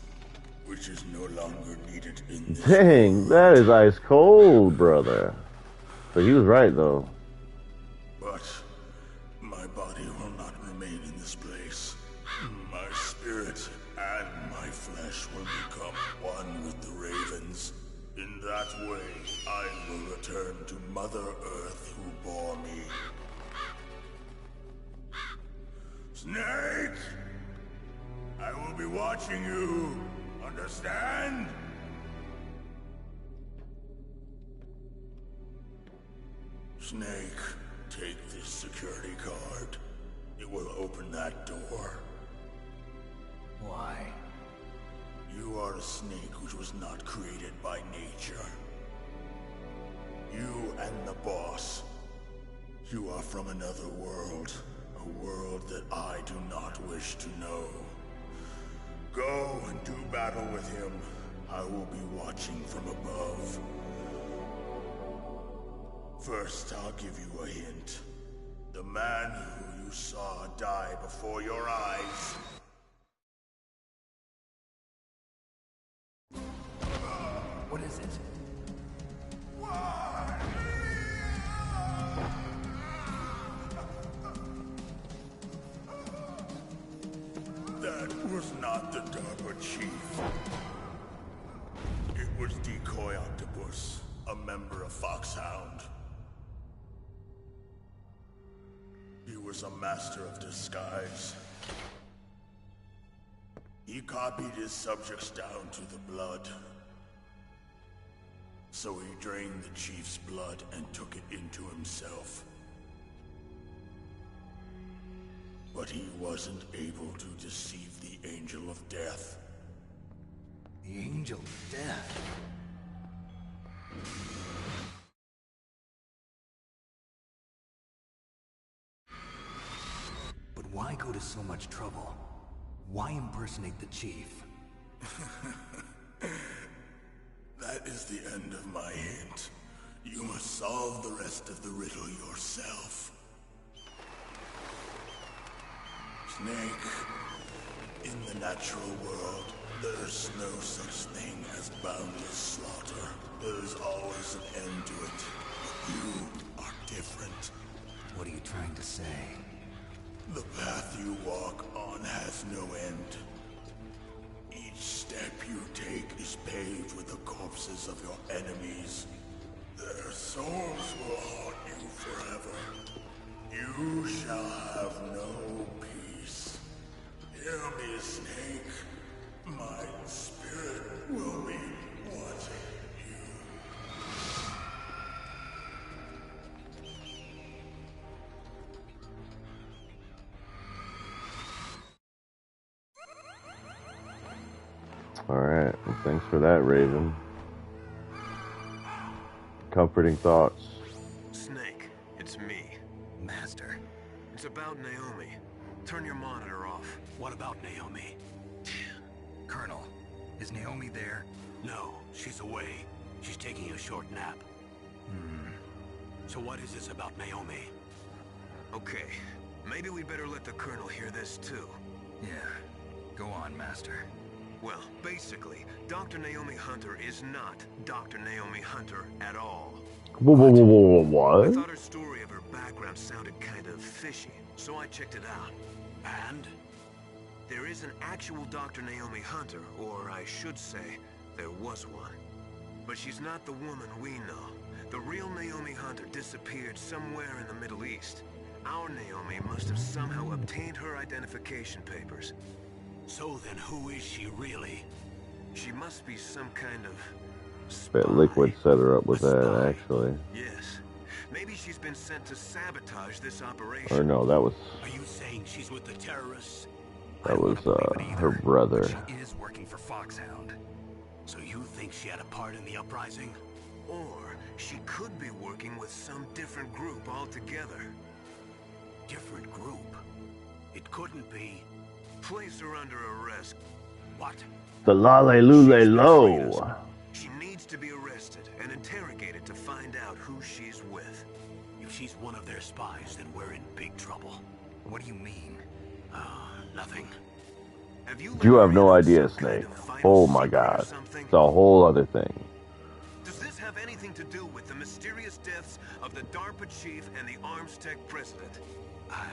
which is no longer needed in this
Dang,
world.
that is ice cold, brother. But he was right, though.
But my body will not remain in this place. My spirit and my flesh will become one with the Ravens. In that way, I will return to Mother Earth who bore me. Snake! I will be watching you. Understand? Snake, take this security card. It will open that door.
Why?
You are a snake which was not created by nature. You and the boss. You are from another world. A world that I do not wish to know. Go and do battle with him. I will be watching from above. First, I'll give you a hint. The man who you saw die before your eyes.
What is it?
That was not the DARPA chief. It was Decoy Octopus, a member of Foxhound. He was a master of disguise. He copied his subjects down to the blood. So he drained the chief's blood and took it into himself. But he wasn't able to deceive the Angel of Death.
The Angel of Death? But why go to so much trouble? Why impersonate the chief?
That is the end of my hint. You must solve the rest of the riddle yourself. Snake, in the natural world, there's no such thing as boundless slaughter. There's always an end to it. But you are different.
What are you trying to say?
The path you walk on has no end. Each step you take is paved with the corpses of your enemies. Their souls will haunt you forever. You shall have no peace. Hear me, Snake. My spirit will be watching you.
Alright, well, thanks for that, Raven. Comforting thoughts.
Snake, it's me.
Master.
It's about Naomi. Turn your monitor off.
What about Naomi?
Colonel, is Naomi there?
No, she's away. She's taking a short nap. So what is this about Naomi?
Okay, maybe we'd better let the Colonel hear this too.
Yeah, go on, Master.
Well, basically, Dr. Naomi Hunter is not Dr. Naomi Hunter at all.
What?
I thought her story of her background sounded kind of fishy, so I checked it out.
And?
There is an actual Dr. Naomi Hunter, or I should say, there was one. But she's not the woman we know. The real Naomi Hunter disappeared somewhere in the Middle East. Our Naomi must have somehow obtained her identification papers.
So then who is she really?
She must be some kind of
Bet Liquid set her up with that, actually.
Yes. Maybe she's been sent to sabotage this operation.
Or no, that was...
Are you saying she's with the terrorists?
That was, her brother.
She is working for Foxhound.
So you think she had a part in the uprising?
Or she could be working with some different group altogether.
Different group? It couldn't be.
Place her under arrest.
What?
The Lale Lule Low.
She needs to be arrested and interrogated to find out who she's with.
If she's one of their spies, then we're in big trouble.
What do you mean?
Nothing.
You have no idea, Snake. Oh my god. It's a whole other thing.
Does this have anything to do with the mysterious deaths of the DARPA chief and the Armstech president?
I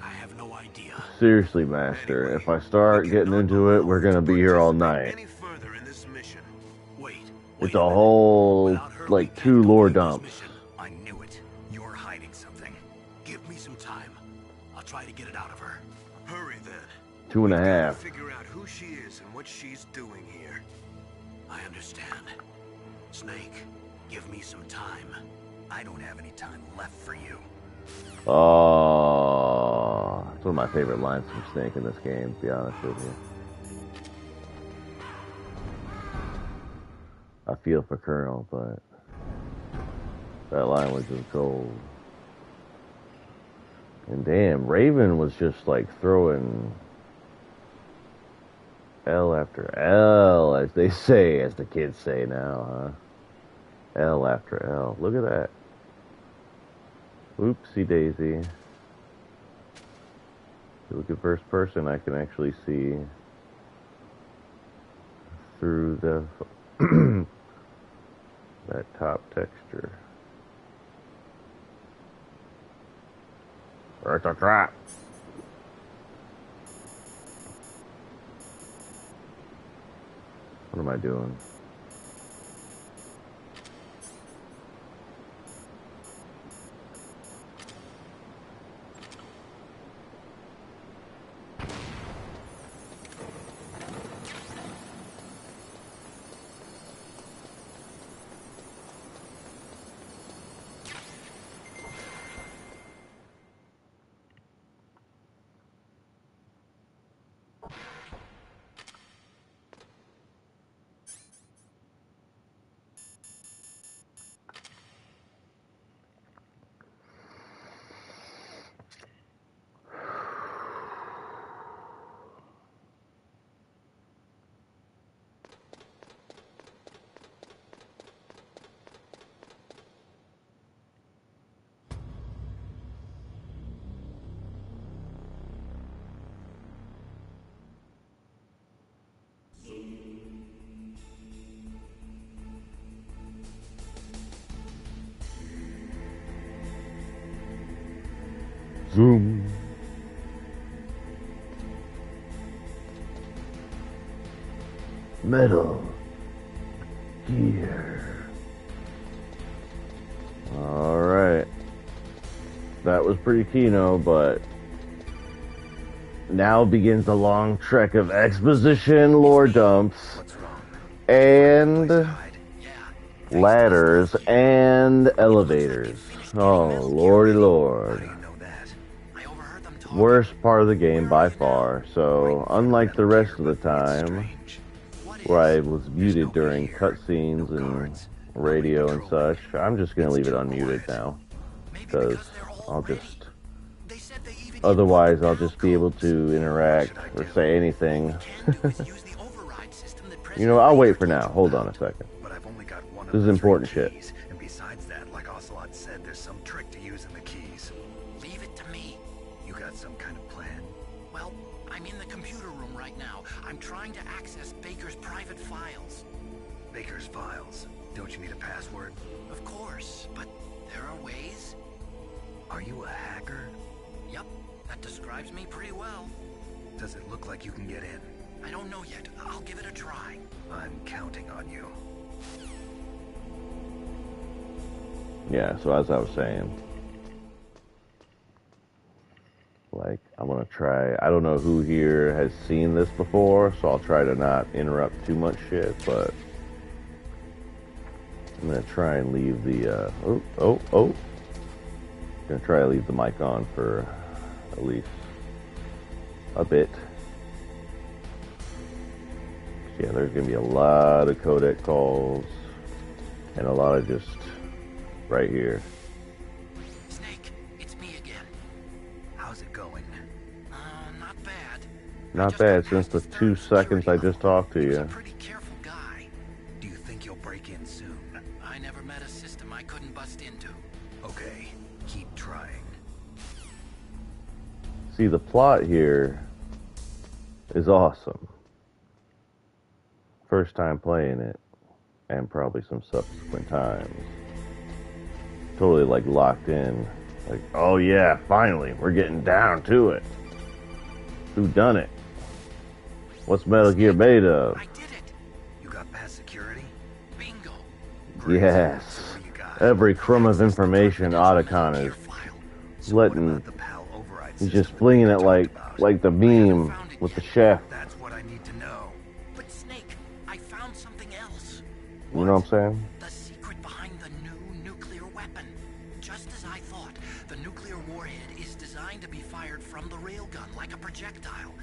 have no idea.
Seriously, Master, if I start getting into it, we're gonna be here all night. It's a whole, like, 2 lore dumps.
I knew it. You're hiding something.
Give me some time. I'll try to get it out of her.
Hurry then.
2.5.
Figure out who she is and what she's doing here.
I understand. Snake, give me some time.
I don't have any time left for you.
Oh, it's one of my favorite lines from Snake in this game, to be honest with you. I feel for Colonel, but that line was just gold. And damn, Raven was just like throwing L after L, as they say, as the kids say now, huh? L after L. Look at that. Oopsie daisy. If you look at first person, I can actually see through the that top texture. It's a trap. What am I doing? Zoom. Metal Gear. Alright. That was pretty kino, but now begins the long trek of exposition, lore dumps, and ladders and elevators. Oh, lordy lord. Worst part of the game by far, so unlike the rest of the time, where I was muted during cutscenes and radio and such, I'm just going to leave it unmuted now, because I'll just, otherwise I'll just be able to interact or say anything. You know, I'll wait for now. Hold on a second. This is important shit.
And besides that, like Ocelot said, there's some trick to using the keys.
Leave it to me.
You got some kind of plan?
Well, I'm in the computer room right now. I'm trying to access Baker's private files.
Baker's files? Don't you need a password?
Of course, but there are ways.
Are you a hacker?
Yep, that describes me pretty well.
Does it look like you can get in?
I don't know yet. I'll give it a try.
I'm counting on you.
Yeah, so as I was saying, like, I'm gonna try, I don't know who here has seen this before, so I'll try to not interrupt too much shit, but I'm gonna try and leave the, gonna try to leave the mic on for at least a bit. Yeah, there's gonna be a lot of codec calls and a lot of just right here.
Snake, it's me again.
How's it going?
Not bad.
Not bad since the 2 seconds I just talked to you.
Pretty careful guy.
Do you think you'll break in soon?
I never met a system I couldn't bust into.
Okay, keep trying.
See, the plot here is awesome. First time playing it, and probably some subsequent times. Totally like locked in. Like, oh yeah, finally, we're getting down to it. Who done it? What's Metal Gear made of?
I did it.
You got past security?
Bingo.
Yes. Every crumb of information Otacon is letting. He's just flinging it like the beam with the chef.
That's what I need to know.
But Snake, I found something else.
You know what I'm saying?
The secret behind the new nuclear weapon. Just as I thought, the nuclear warhead is designed to be fired from the railgun like a projectile.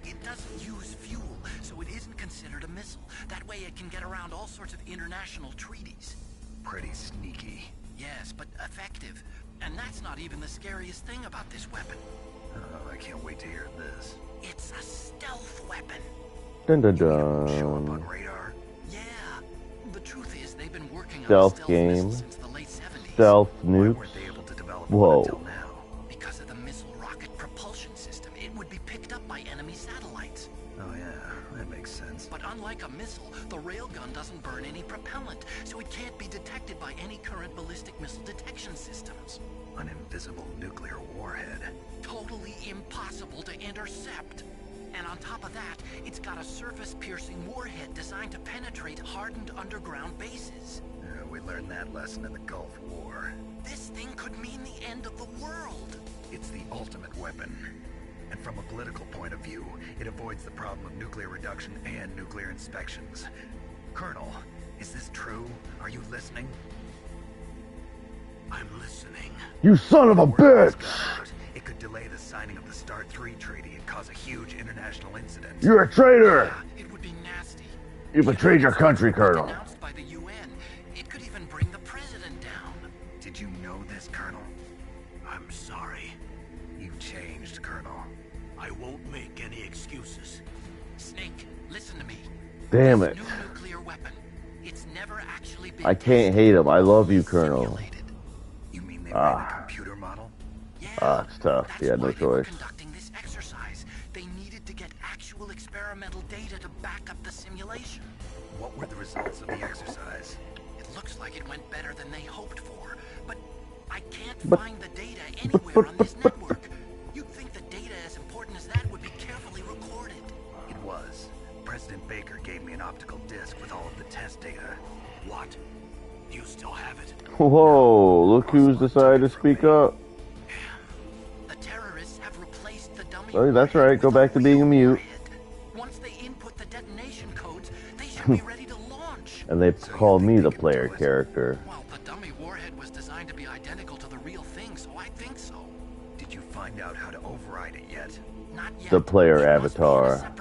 It doesn't use fuel, so it isn't considered a missile. That way it can get around all sorts of international treaties.
Pretty sneaky.
Yes, but effective. And that's not even the scariest thing about this weapon.
I can't wait to hear this.
It's a stealth weapon.
Dun dun
Show up on
dun.
radar?
Yeah. The truth is, they've been working on
Stealth
a
game.
missile since the late 70s.
Stealth nukes. Whoa.
Because of the missile rocket propulsion system, it would be picked up by enemy satellites.
Oh yeah, that makes sense.
But unlike a missile, the railgun doesn't burn any propellant, so it can't be detected by any current ballistic missile detection systems.
An invisible nuclear warhead.
Totally impossible to intercept. And on top of that, it's got a surface-piercing warhead designed to penetrate hardened underground bases.
We learned that lesson in the Gulf War.
This thing could mean the end of the world.
It's the ultimate weapon. And from a political point of view, it avoids the problem of nuclear reduction and nuclear inspections. Colonel, is this true? Are you listening?
I'm listening.
You son of a bitch!
It could delay the signing of the START 3 treaty and cause a huge international incident.
You're a traitor!
It would be nasty.
You betrayed your country, Colonel.
Announced by the UN. It could even bring the president down.
Did you know this, Colonel?
I'm sorry.
You've changed, Colonel.
I won't make any excuses.
Snake, listen to me.
Damn it.
New nuclear weapon. It's never actually been
I can't hate him. I love you, Colonel.
You mean they ran a computer model?
It's tough. Yeah, no choice.
conducting this exercise. They needed to get actual experimental data to back up the simulation.
What were the results of the exercise?
It looks like it went better than they hoped for, but I can't
But-
find the data anywhere on this network. You'd think the data as important as that would be carefully recorded.
It was. President Baker gave me an optical disc with all of the test data.
What? You still have it?
Whoa, look who's decided to speak up.
The terrorists have replaced the dummy.
Oh, that's right. Go back to being a mute.
Once they input the detonation codes, they should be ready to launch.
And they call me the player character.
Well, the dummy warhead was designed to be identical to the real thing, so I think so.
Did you find out how to override it yet?
Not yet.
The player avatar.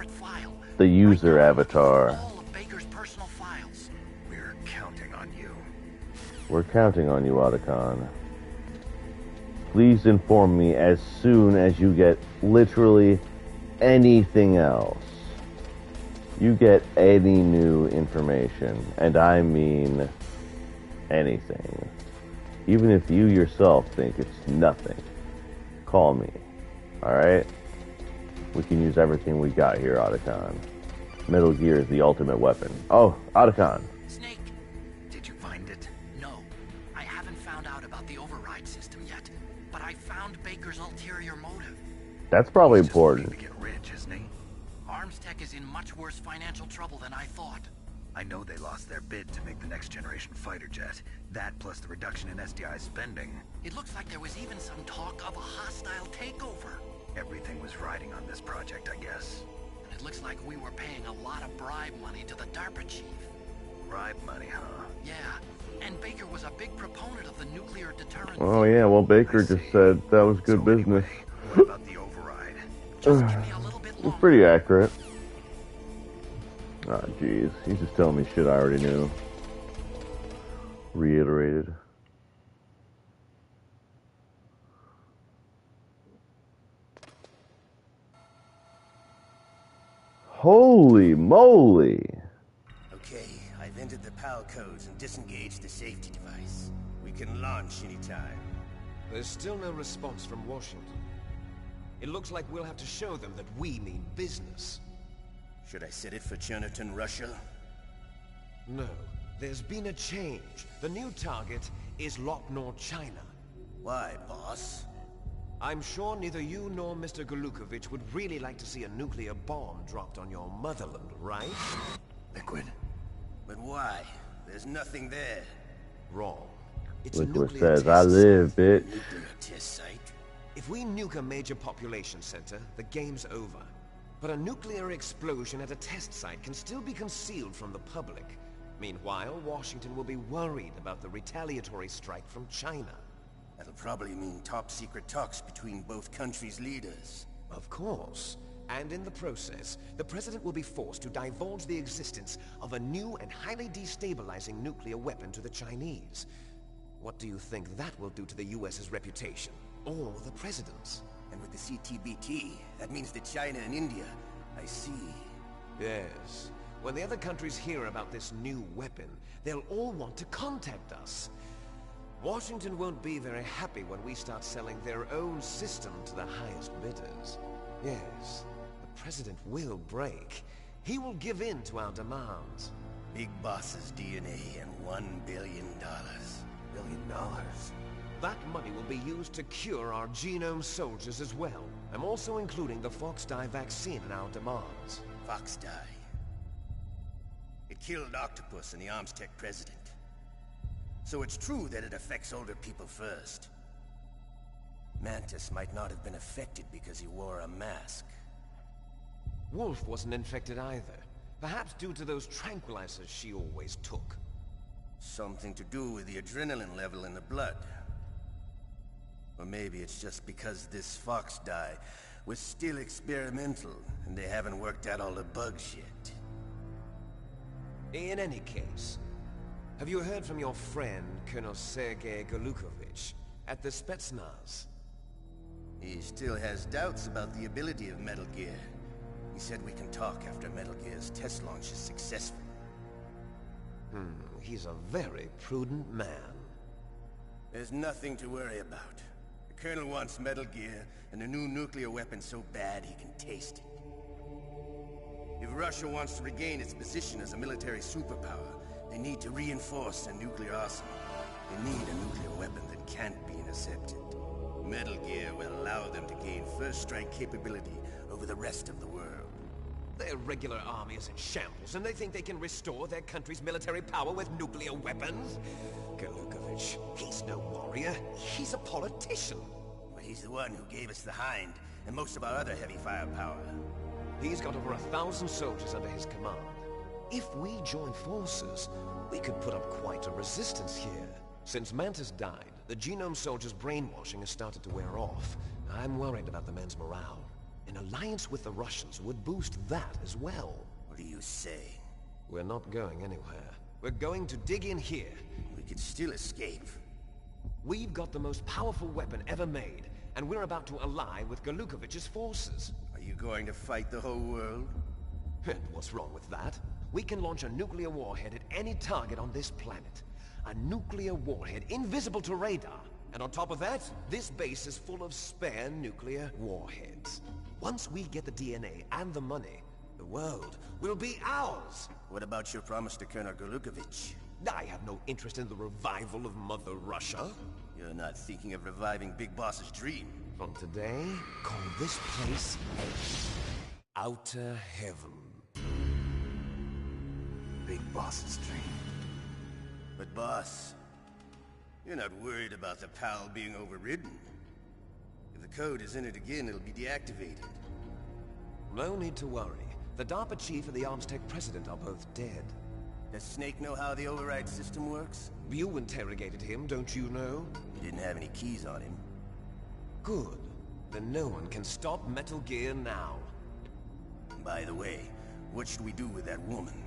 The user avatar.
All of Baker's personal files.
We're counting on you.
We're counting on you, Otacon. Please inform me as soon as you get literally anything else. You get any new information, and I mean anything. Even if you yourself think it's nothing, call me. Alright? We can use everything we got here, Otacon. Metal Gear is the ultimate weapon. Oh, Otacon.
Snake,
did you find it?
No. I haven't found out about the override system yet, but I found Baker's ulterior motive.
That's probably important.
To get rich, isn't
worse financial trouble than I thought.
I know they lost their bid to make the next generation fighter jet. That plus the reduction in SDI spending.
It looks like there was even some talk of a hostile takeover.
Everything was riding on this project, I guess.
And it looks like we were paying a lot of bribe money to the DARPA chief.
Bribe money, huh?
Yeah, and Baker was a big proponent of the nuclear deterrent.
Oh yeah, well Baker just said that was good business.
What about the override?
Just give me a little bit longer.
It's pretty accurate. Ah, jeez. He's just telling me shit I already knew. Reiterated. Holy moly!
Okay, I've entered the PAL codes and disengaged the safety device. We can launch anytime.
There's still no response from Washington. It looks like we'll have to show them that we mean business.
Should I set it for Cherniton, Russia?
No. There's been a change. The new target is Locknor, China.
Why, boss?
I'm sure neither you nor Mr. Golukovich would really like to see a nuclear bomb dropped on your motherland, right?
Liquid.
But why? There's nothing there.
Wrong. It's
Liquid
a nuclear
says,
test
I live,
site.
bitch.
Nuclear test site?
If we nuke a major population center, the game's over. But a nuclear explosion at a test site can still be concealed from the public. Meanwhile, Washington will be worried about the retaliatory strike from China.
That'll probably mean top-secret talks between both countries' leaders.
Of course. And in the process, the President will be forced to divulge the existence of a new and highly destabilizing nuclear weapon to the Chinese. What do you think that will do to the US's reputation? Or the President's?
And with the CTBT, that means that China and India... I see.
Yes. When the other countries hear about this new weapon, they'll all want to contact us. Washington won't be very happy when we start selling their own system to the highest bidders. Yes, the President will break. He will give in to our demands.
Big Boss's DNA and $1 billion. $1 billion?
That money will be used to cure our genome soldiers as well. I'm also including the Fox Dye vaccine in our demands.
Fox Dye? It killed Octopus and the Armstech president. So it's true that it affects older people first. Mantis might not have been affected because he wore a mask.
Wolf wasn't infected either. Perhaps due to those tranquilizers she always took.
Something to do with the adrenaline level in the blood. Or maybe it's just because this Fox Dye was still experimental, and they haven't worked out all the bugs yet.
In any case, have you heard from your friend, Colonel Sergei Golukovich, at the Spetsnaz?
He still has doubts about the ability of Metal Gear. He said we can talk after Metal Gear's test launch is successful.
He's a very prudent man.
There's nothing to worry about. The Colonel wants Metal Gear and a new nuclear weapon so bad he can taste it. If Russia wants to regain its position as a military superpower, they need to reinforce their nuclear arsenal. They need a nuclear weapon that can't be intercepted. Metal Gear will allow them to gain first strike capability over the rest of the world.
Their regular army is in shambles, and they think they can restore their country's military power with nuclear weapons? Golukovich, he's no warrior. He's a politician.
But he's the one who gave us the Hind and most of our other heavy firepower.
He's got over 1,000 soldiers under his command. If we join forces, we could put up quite a resistance here. Since Mantis died, the genome soldiers' brainwashing has started to wear off. I'm worried about the men's morale. An alliance with the Russians would boost that as well.
What do you say?
We're not going anywhere. We're going to dig in here.
We could still escape.
We've got the most powerful weapon ever made, and we're about to ally with Golukovich's forces.
Are you going to fight the whole world?
And what's wrong with that? We can launch a nuclear warhead at any target on this planet. A nuclear warhead invisible to radar. And on top of that, this base is full of spare nuclear warheads. Once we get the DNA and the money, the world will be ours.
What about your promise to Colonel Golukovich?
I have no interest in the revival of Mother Russia.
You're not thinking of reviving Big Boss's dream.
From today, call this place Outer Heaven.
big boss's dream.
But boss, you're not worried about the PAL being overridden. If the code is in it again, it'll be deactivated.
No need to worry. The DARPA chief and the Armstech president are both dead.
Does Snake know how the override system works?
You interrogated him, don't you know?
He didn't have any keys on him.
Good. Then no one can stop Metal Gear now.
By the way, what should we do with that woman?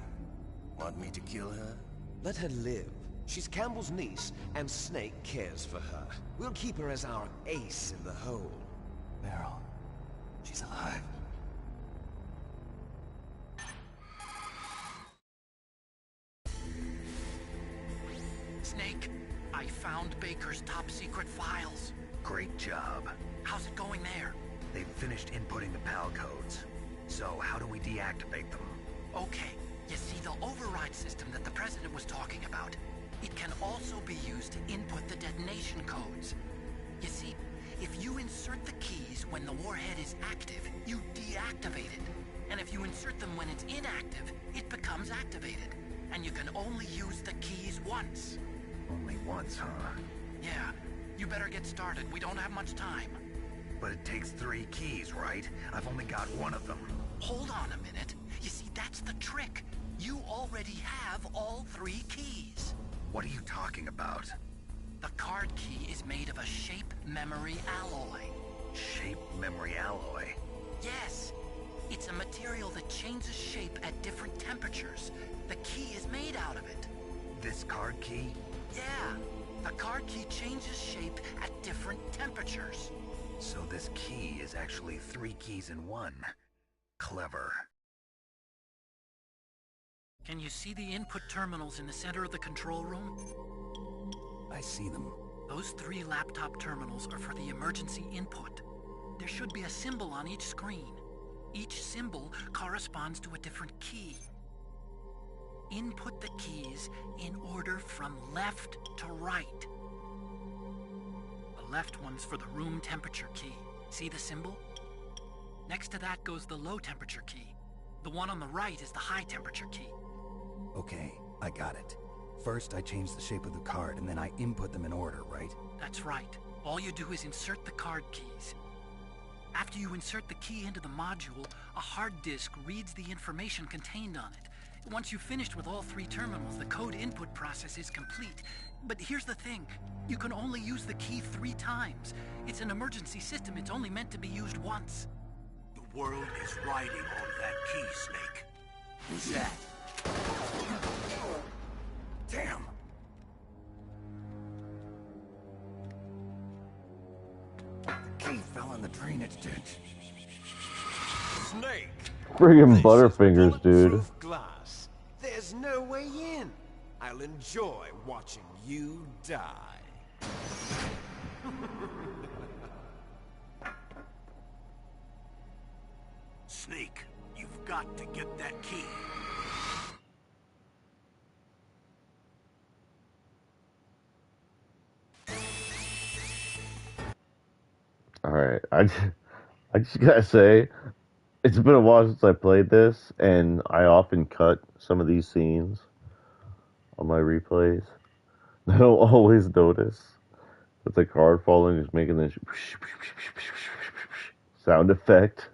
Want me to kill her?
Let her live. She's Campbell's niece, and Snake cares for her. We'll keep her as our ace in the hole.
Meryl, she's alive.
Snake, I found Baker's top-secret files.
Great job.
How's it going there?
They've finished inputting the PAL codes. So, how do we deactivate them?
Okay, you see the override system that the President was talking about? It can also be used to input the detonation codes. You see, if you insert the keys when the warhead is active, you deactivate it. And if you insert them when it's inactive, it becomes activated. And you can only use the keys once.
Only once, huh?
Yeah, you better get started. We don't have much time.
But it takes 3 keys, right? I've only got 1 of them.
Hold on a minute. You see, that's the trick. You already have all 3 keys.
What are you talking about?
The card key is made of a shape memory alloy.
Shape memory alloy?
Yes. It's a material that changes shape at different temperatures. The key is made out of it.
This card key?
Yeah. The card key changes shape at different temperatures.
So this key is actually 3 keys in 1. Clever.
Can you see the input terminals in the center of the control room?
I see them.
Those 3 laptop terminals are for the emergency input. There should be a symbol on each screen. Each symbol corresponds to a different key. Input the keys in order from left to right. The left one's for the room temperature key. See the symbol? Next to that goes the low temperature key. The one on the right is the high temperature key.
Okay, I got it. First, I change the shape of the card, and then I input them in order, right?
That's right. All you do is insert the card keys. After you insert the key into the module, a hard disk reads the information contained on it. Once you've finished with all 3 terminals, the code input process is complete. But here's the thing. You can only use the key 3 times. It's an emergency system. It's only meant to be used once.
The world is riding on that key, Snake.
Who's that?
Damn! The key fell in the drainage ditch.
Snake!
Friggin' Butterfingers, dude.
Glass. There's no way in. I'll enjoy watching you die.
Snake, you've got to get that key.
Alright, I just gotta say, it's been a while since I played this, and I often cut some of these scenes on my replays. I don't always notice that the card falling is making this sound effect.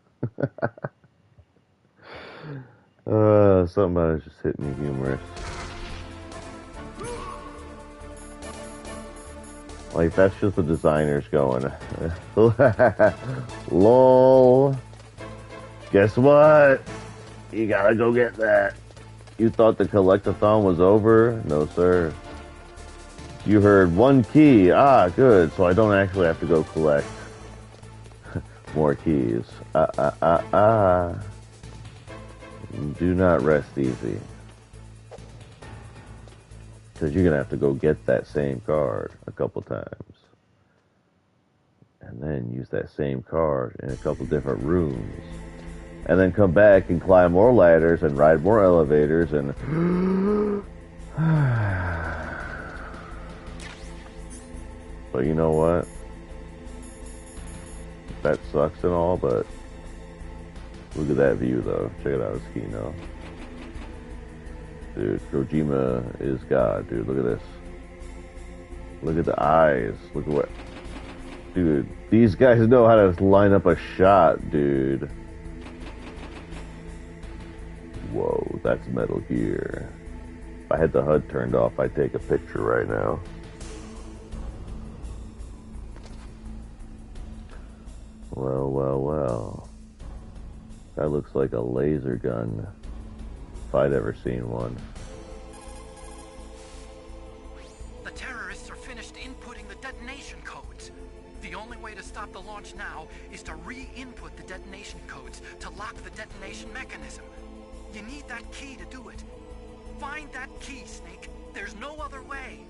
Something about it just hit me humorous. Like, that's just the designers going, lol. Guess what? You gotta go get that. You thought the collectathon was over? No, sir. You heard 1 key. Ah, good. So I don't actually have to go collect more keys. Do not rest easy. Because you're going to have to go get that same card a couple times. And then use that same card in a couple different rooms. And then come back and climb more ladders and ride more elevators and... But you know what? That sucks and all, but... Look at that view, though. Check it out, it's Kino. Dude, Kojima is God, dude. Look at this. Look at the eyes. Look at what... Dude, these guys know how to line up a shot, dude. Whoa, that's Metal Gear. If I had the HUD turned off, I'd take a picture right now. Well, well, well. That looks like a laser gun. If I'd ever seen one.
The terrorists are finished inputting the detonation codes. The only way to stop the launch now is to re-input the detonation codes to lock the detonation mechanism. You need that key to do it. Find that key, Snake. There's no other way.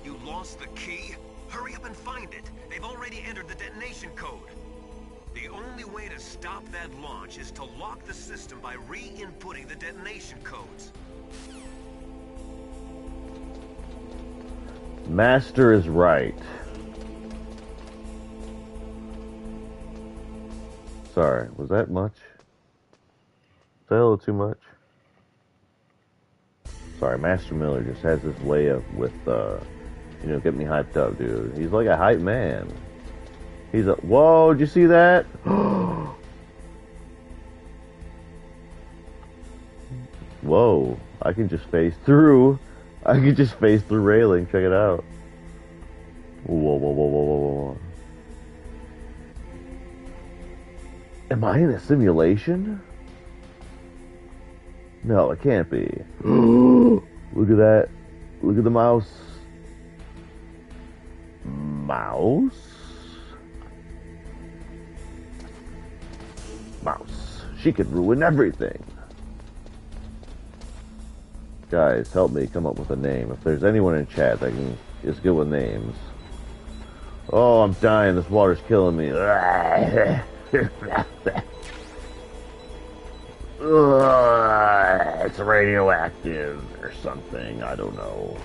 You lost the key? Hurry up and find it. They've already entered the detonation code. The only way to stop that launch is to lock the system by re-inputting the detonation codes.
Master is right. Sorry, was that much? Was that a little too much? Sorry, Master Miller just has this way of you know, get me hyped up, dude. He's like a hype man. He's a... Whoa, did you see that? Whoa, I can just phase through. I can just phase through railing. Check it out. Whoa, whoa, whoa, whoa, whoa, whoa. Am I in a simulation? No, it can't be. Look at that. Look at the mouse. Mouse? Mouse. She could ruin everything. Guys, help me come up with a name. If there's anyone in chat that can just go with names. Oh, I'm dying. This water's killing me. It's radioactive or something. I don't know.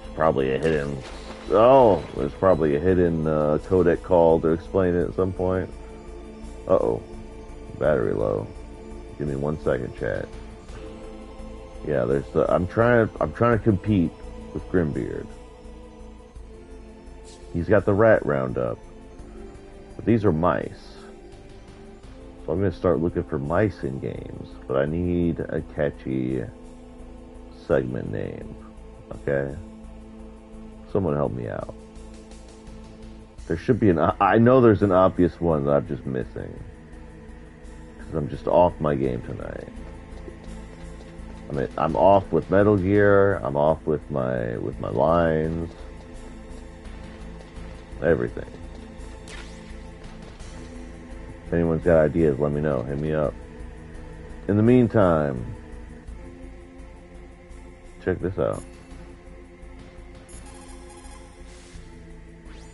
It's probably a hidden... Oh, there's probably a hidden codec call to explain it at some point. Uh-oh. Battery low. Give me 1 second, chat. Yeah, there's I'm trying to compete with Grimbeard. He's got the rat roundup. But these are mice. So I'm going to start looking for mice in games. But I need a catchy segment name. Okay? Someone help me out. There should be I know there's an obvious one that I'm just missing. Because I'm just off my game tonight. I mean, I'm off with Metal Gear. I'm off with my lines. Everything. If anyone's got ideas, let me know. Hit me up. In the meantime, check this out.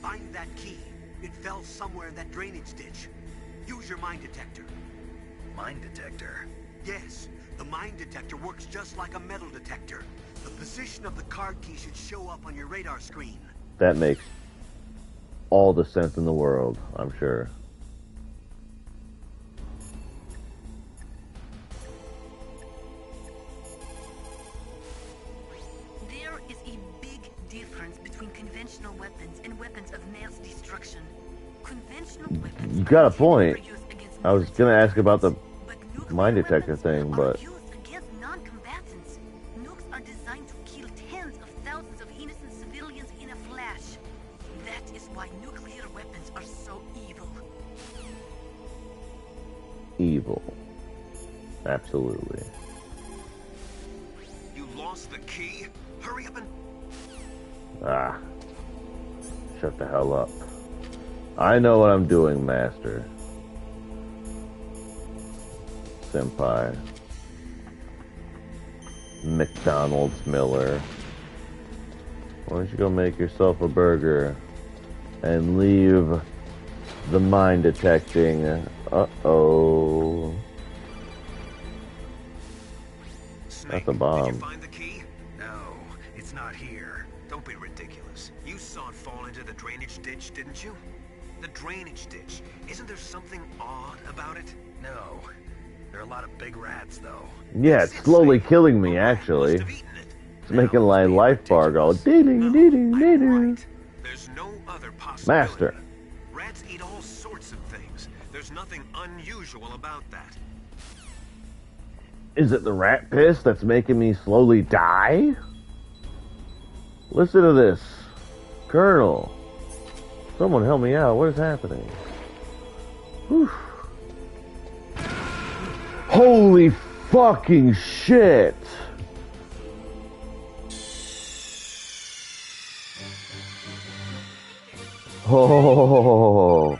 Find that key. It fell somewhere in that drainage ditch. Use your mine detector.
Mine detector?
Yes. The mine detector works just like a metal detector. The position of the card key should show up on your radar screen.
That makes all the sense in the world, I'm sure.
There is a big difference between conventional weapons and weapons of mass destruction. Conventional weapons...
You got a point. I was gonna ask about the mine detector thing, but...
against non-combatants. Nukes are designed to kill tens of thousands of innocent civilians in a flash. That is why nuclear weapons are so evil.
Evil. Absolutely.
You lost the key? Hurry up and...
Ah. Shut the hell up. I know what I'm doing, Master. Senpai. McDonald's Miller. Why don't you go make yourself a burger and leave the mine detecting? Uh-oh. That's a bomb.
Did you find the key? No, it's not here. Don't be ridiculous. You saw it fall into the drainage ditch, didn't you? The drainage ditch. Isn't there something odd about it?
No. There are a lot of big rats, though.
Yeah, it's slowly killing me, actually. It's making my life bar go dee-dee-dee-dee-dee-dee.
There's no other possibility.
Master.
Rats eat all sorts of things. There's nothing unusual about that.
Is it the rat piss that's making me slowly die? Listen to this. Colonel. Someone help me out. What is happening? Whew. Holy fucking shit! Oh.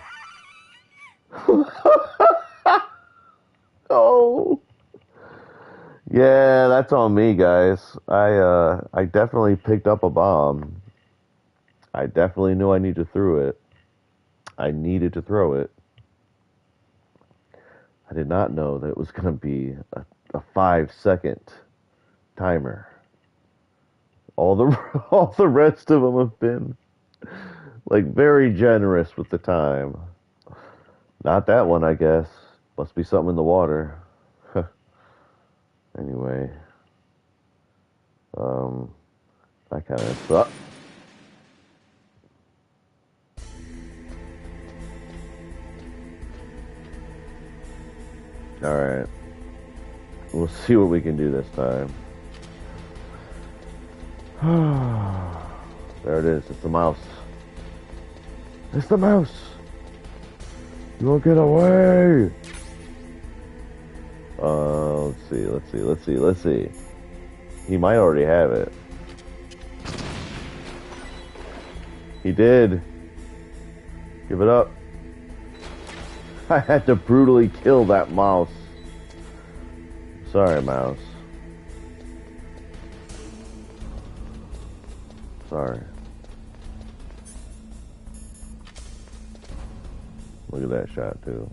Oh. Yeah, that's on me, guys. I definitely picked up a bomb. I definitely knew I needed to throw it. I needed to throw it. I did not know that it was going to be a 5-second timer. All the rest of them have been like very generous with the time. Not that one, I guess. Must be something in the water. Anyway, that kind of sucks. Alright. We'll see what we can do this time. There it is. It's the mouse. It's the mouse! You won't get away! Let's see. He might already have it. He did. Give it up. I had to brutally kill that mouse. Sorry, mouse. Sorry. Look at that shot, too.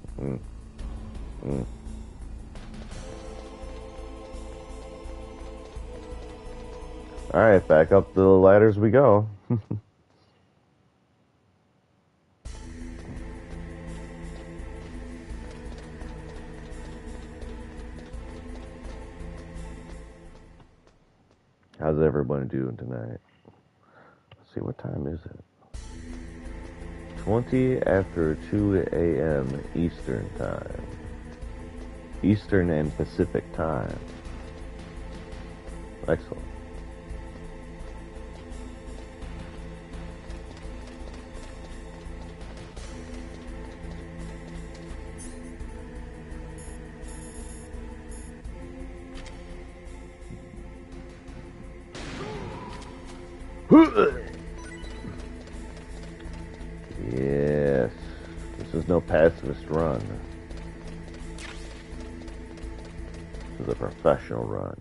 Alright, back up the ladders we go. How's everyone doing tonight? Let's see, what time is it? 20 after 2 a.m. Eastern time. Eastern and Pacific time. Excellent. Yes, this is no pacifist run. This is a professional run.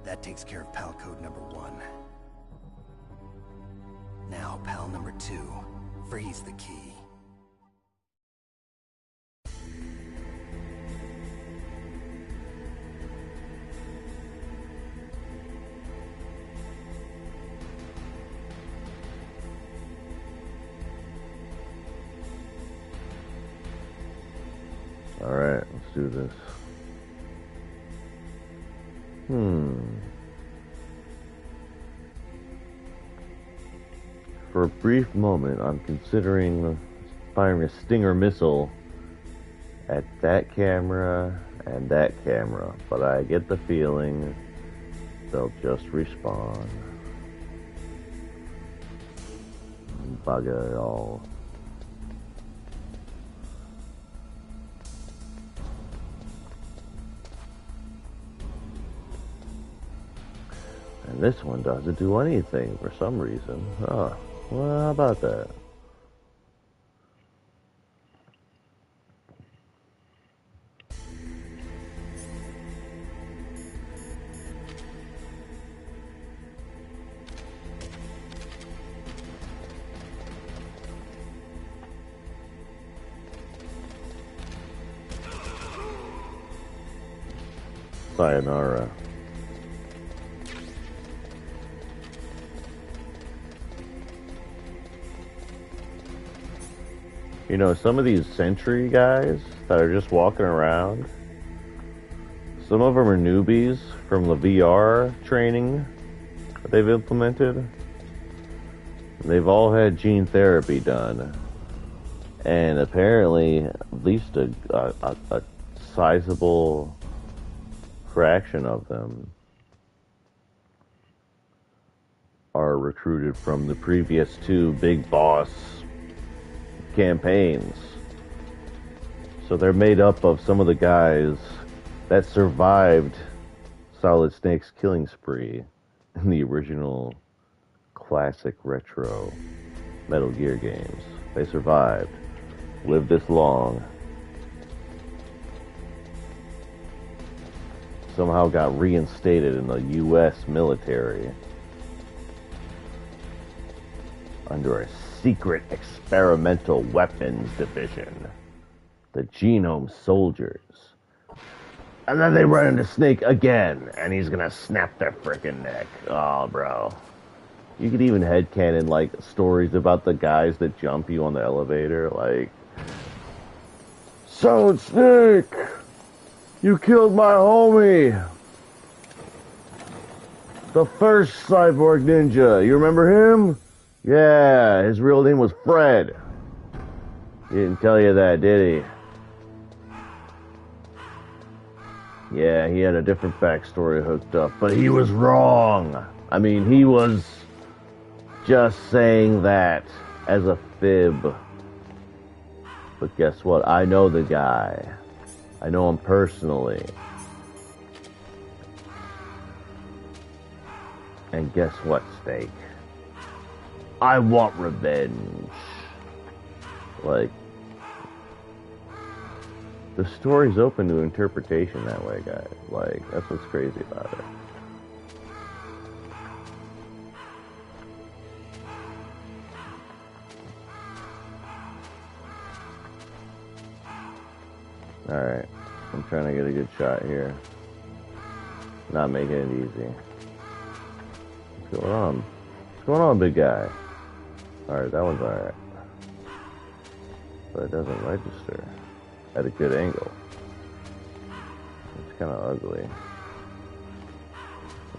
That takes care of PAL code number 1. Now, PAL number 2. Freeze the key.
Alright, let's do this. For a brief moment, I'm considering firing a Stinger missile at that camera and that camera, but I get the feeling they'll just respawn. Bugger it all. And this one doesn't do anything for some reason. Huh. Well, how about that? Sayonara. You know, some of these sentry guys that are just walking around, some of them are newbies from the VR training that they've implemented. They've all had gene therapy done. And apparently, at least a sizable fraction of them are recruited from the previous two Big Boss campaigns. So they're made up of some of the guys that survived Solid Snake's killing spree in the original classic retro Metal Gear games. They survived, lived this long, somehow got reinstated in the US military under a secret experimental weapons division, the Genome Soldiers. And then they run into Snake again, and he's gonna snap their frickin' neck. Oh, bro. You could even headcanon, like, stories about the guys that jump you on the elevator, like, Solid Snake! You killed my homie! The first cyborg ninja, you remember him? Yeah, his real name was Fred. He didn't tell you that, did he? Yeah, he had a different backstory hooked up, but he was wrong. I mean, he was just saying that as a fib. But guess what? I know the guy. I know him personally. And guess what, Snake? I want revenge. Like, the story's open to interpretation that way, guys. Like, that's what's crazy about it. Alright, I'm trying to get a good shot here. Not making it easy. What's going on? What's going on, big guy? Alright, that one's alright. But it doesn't register at a good angle. It's kind of ugly.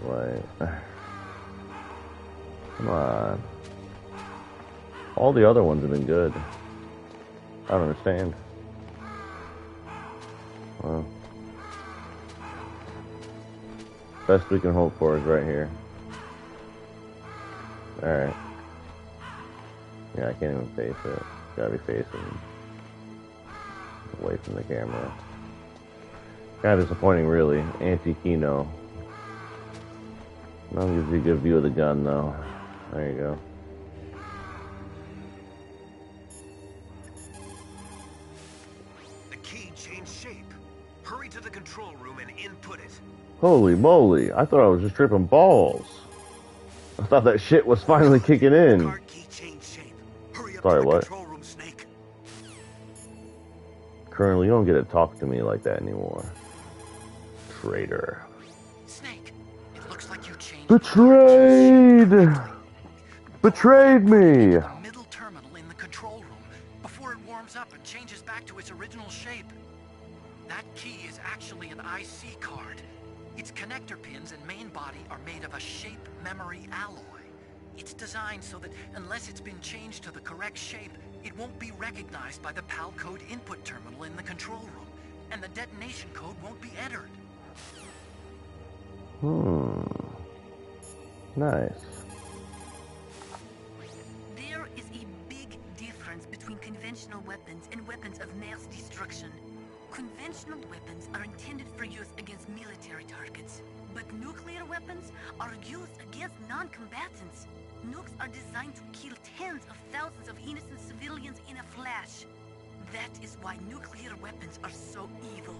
Like, come on. All the other ones have been good. I don't understand. Well, best we can hope for is right here. Alright. Yeah, I can't even face it. Gotta be facing away from the camera. Kinda disappointing, really. Anti-Kino. That gives you a good view of the gun, though. There you go.
The key changed shape. Hurry to the control room and input it.
Holy moly, I thought I was just tripping balls. I thought that shit was finally kicking in. Sorry, what? Colonel, you don't get to talk to me like that anymore. Traitor.
Snake, it looks like you changed.
Betrayed! Betrayed me!
The middle terminal in the control room. Before it warms up, it changes back to its original shape. That key is actually an IC card. Its connector pins and main body are made of a shape memory alloy. It's designed so that unless it's been changed to the correct shape, it won't be recognized by the PAL code input terminal in the control room, and the detonation code won't be entered.
Nice.
There is a big difference between conventional weapons and weapons of mass destruction. Conventional weapons are intended for use against military targets, but nuclear weapons are used against non-combatants. Nukes are designed to kill tens of thousands of innocent civilians in a flash. That is why nuclear weapons are so evil.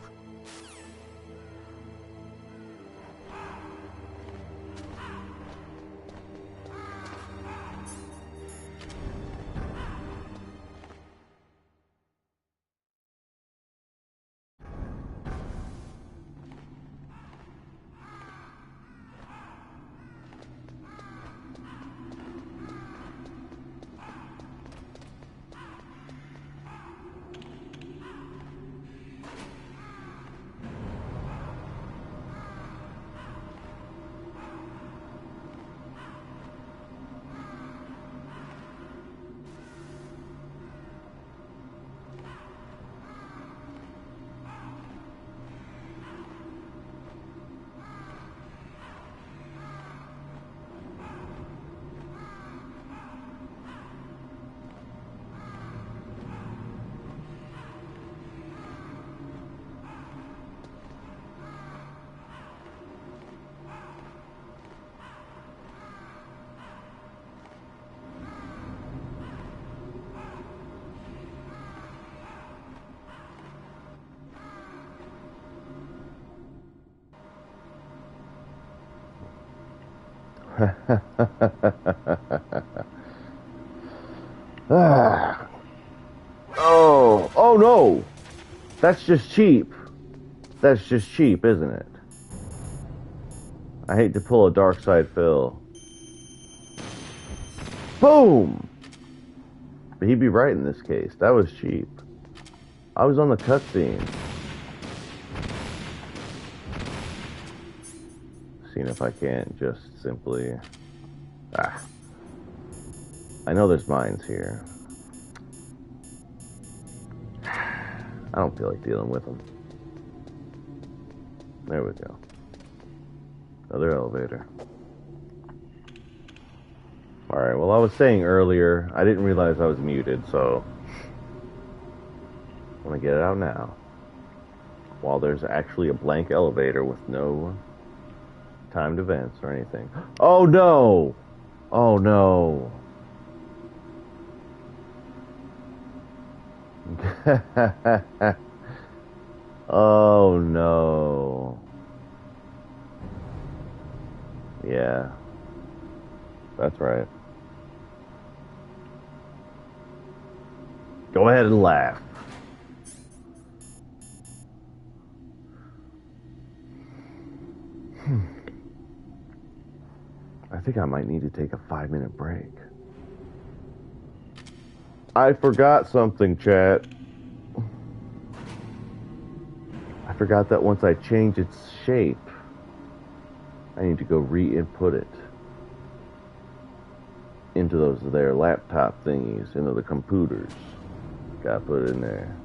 Oh no! That's just cheap. That's just cheap, isn't it? I hate to pull a dark side Phil. Boom! But he'd be right in this case. That was cheap. I was on the cutscene. Seeing if I can't just simply... I know there's mines here. I don't feel like dealing with them. There we go. Another elevator. Alright, well I was saying earlier, I didn't realize I was muted, so... I'm gonna get it out now. While there's actually a blank elevator with no timed events or anything. Oh no! Oh no! Oh no. Yeah. That's right. Go ahead and laugh. I think I might need to take a 5-minute break. I forgot something, chat. I forgot that once I change its shape, I need to go re-input it into those there laptop thingies, into the computers. Gotta put it in there.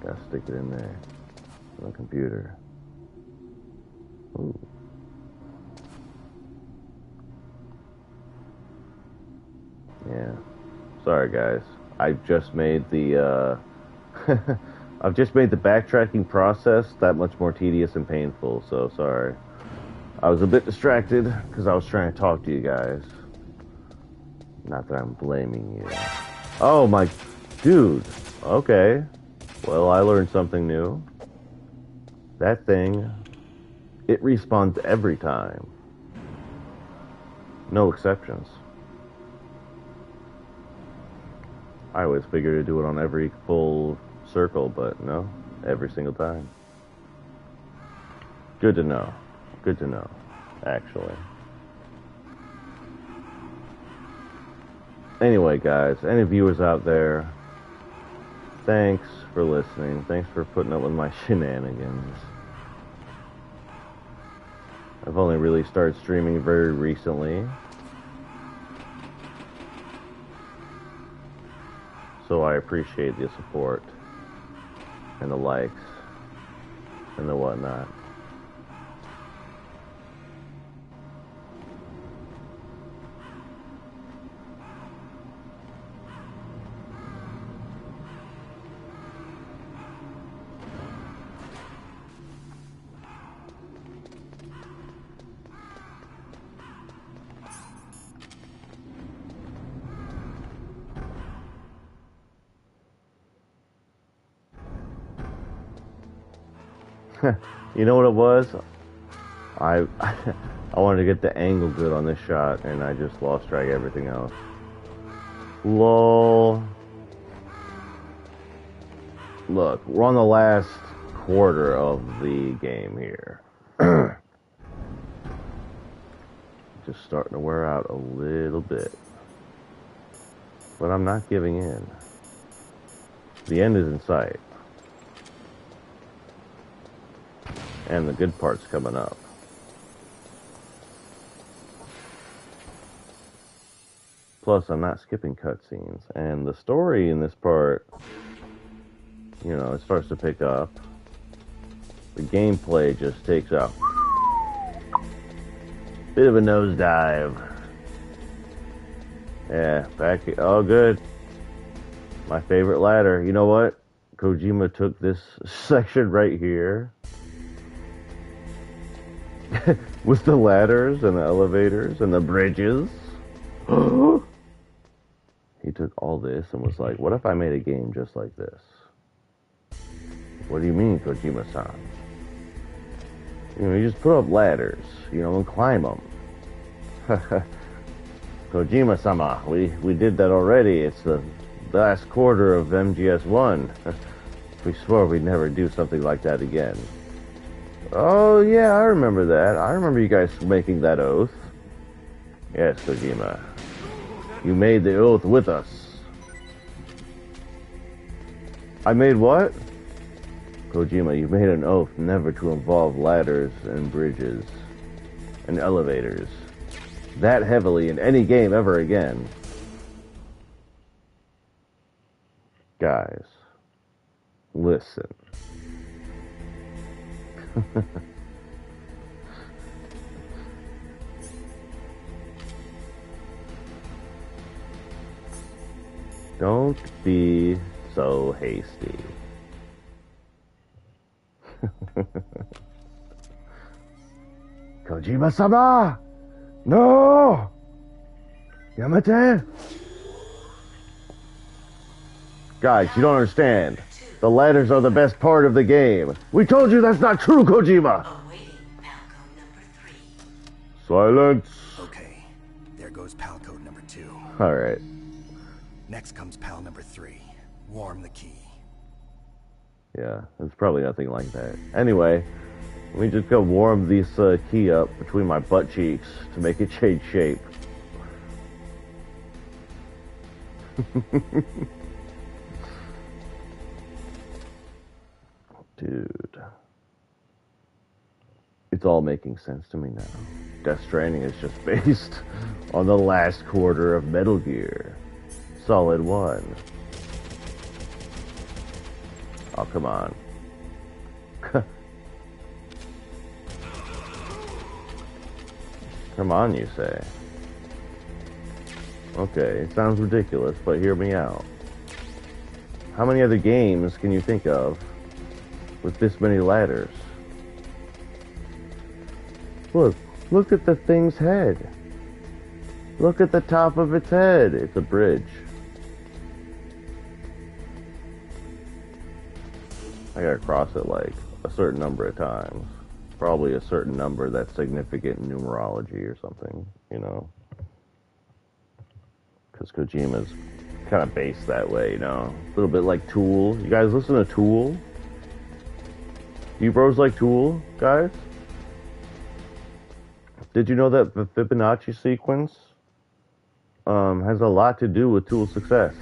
Gotta stick it in there. On the computer. Ooh. Yeah. Sorry guys. I've just made the I've just made the backtracking process that much more tedious and painful, so sorry. I was a bit distracted because I was trying to talk to you guys. Not that I'm blaming you. Oh my dude. Okay. Well, I learned something new. That thing, it respawns every time. No exceptions. I always figured to do it on every full circle, but no, every single time. Good to know. Good to know, actually. Anyway, guys, any viewers out there, thanks for listening. Thanks for putting up with my shenanigans. I've only really started streaming very recently. So I appreciate the support and the likes and the whatnot. You know what it was? I wanted to get the angle good on this shot, and I just lost track of everything else. LOL. Look, we're on the last quarter of the game here. Just starting to wear out a little bit. But I'm not giving in. The end is in sight. And the good part's coming up. Plus, I'm not skipping cutscenes. And the story in this part, you know, it starts to pick up. The gameplay just takes a bit of a nosedive. Yeah, back. Oh, good. My favorite ladder. You know what? Kojima took this section right here with the ladders and the elevators and the bridges. He took all this and was like, what if I made a game just like this? What do you mean, Kojima-san? You know, you just put up ladders, you know, and climb them. Kojima-sama, we did that already. It's the last quarter of MGS1. We swore we'd never do something like that again. Oh, yeah, I remember that. I remember you guys making that oath. Yes, Kojima. You made the oath with us. I made what? Kojima, you made an oath never to involve ladders and bridges and elevators that heavily in any game ever again. Guys, listen. Don't be so hasty. Kojima-sama! No! Yamete! Guys, you don't understand. The ladders are the best part of the game. We told you that's not true, Kojima! Silence!
Okay, there goes pal code number 2.
Alright.
Next comes pal number 3. Warm the key.
Yeah, it's probably nothing like that. Anyway, let me just go warm this key up between my butt cheeks to make it change shape. Dude. It's all making sense to me now. Death Stranding is just based on the last quarter of Metal Gear Solid 1. Oh, come on. Come on, you say. Okay, it sounds ridiculous, but hear me out. How many other games can you think of with this many ladders? Look at the thing's head. Look at the top of its head. It's a bridge. I gotta cross it like a certain number of times. Probably a certain number that's significant in numerology or something, you know? Because Kojima's kind of based that way, you know? A little bit like Tool. You guys listen to Tool? You bros like Tool, guys? Did you know that the Fibonacci sequence has a lot to do with Tool's success?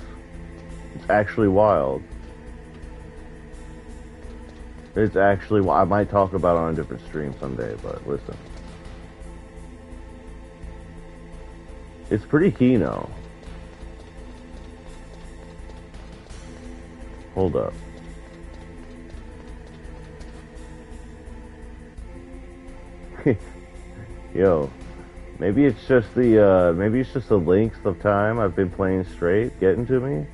It's actually wild. It's actually, I might talk about it on a different stream someday, but listen. It's pretty key-no. Hold up. Yo, maybe it's just the length of time I've been playing straight getting to me.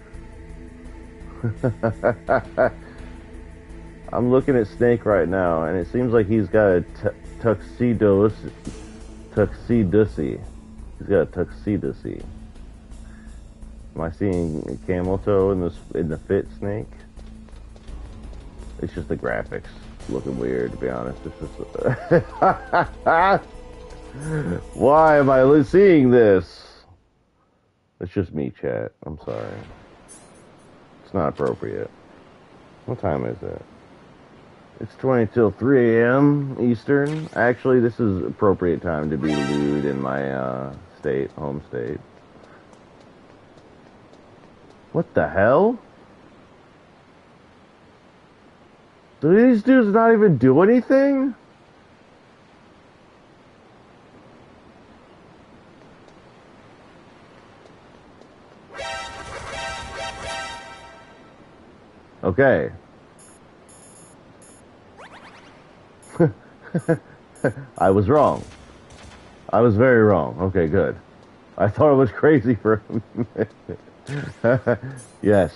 I'm looking at Snake right now, and it seems like he's got a tuxedo. He's got a tuxedo. Am I seeing a camel toe in the fit Snake? It's just the graphics. looking weird, to be honest. It's just... Why am I seeing this? It's just me, chat. I'm sorry. It's not appropriate. What time is it? It's 20 till 3 a.m. Eastern. Actually, this is appropriate time to be lewd in my home state. What the hell? Do these dudes not even do anything? Okay. I was wrong. I was very wrong. Okay, good. I thought it was crazy for a minute. Yes.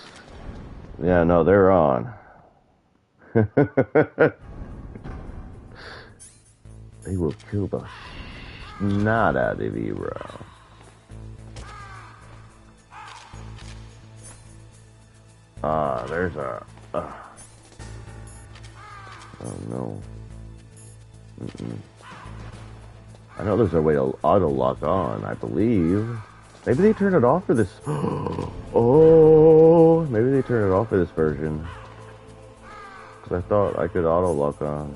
Yeah, no, they're on. They will kill the snot out of you, bro. There's a... oh, no. I know there's a way to auto-lock on, I believe. Maybe they turn it off for this... Oh! Maybe they turn it off for this version. Because I thought I could auto-lock on.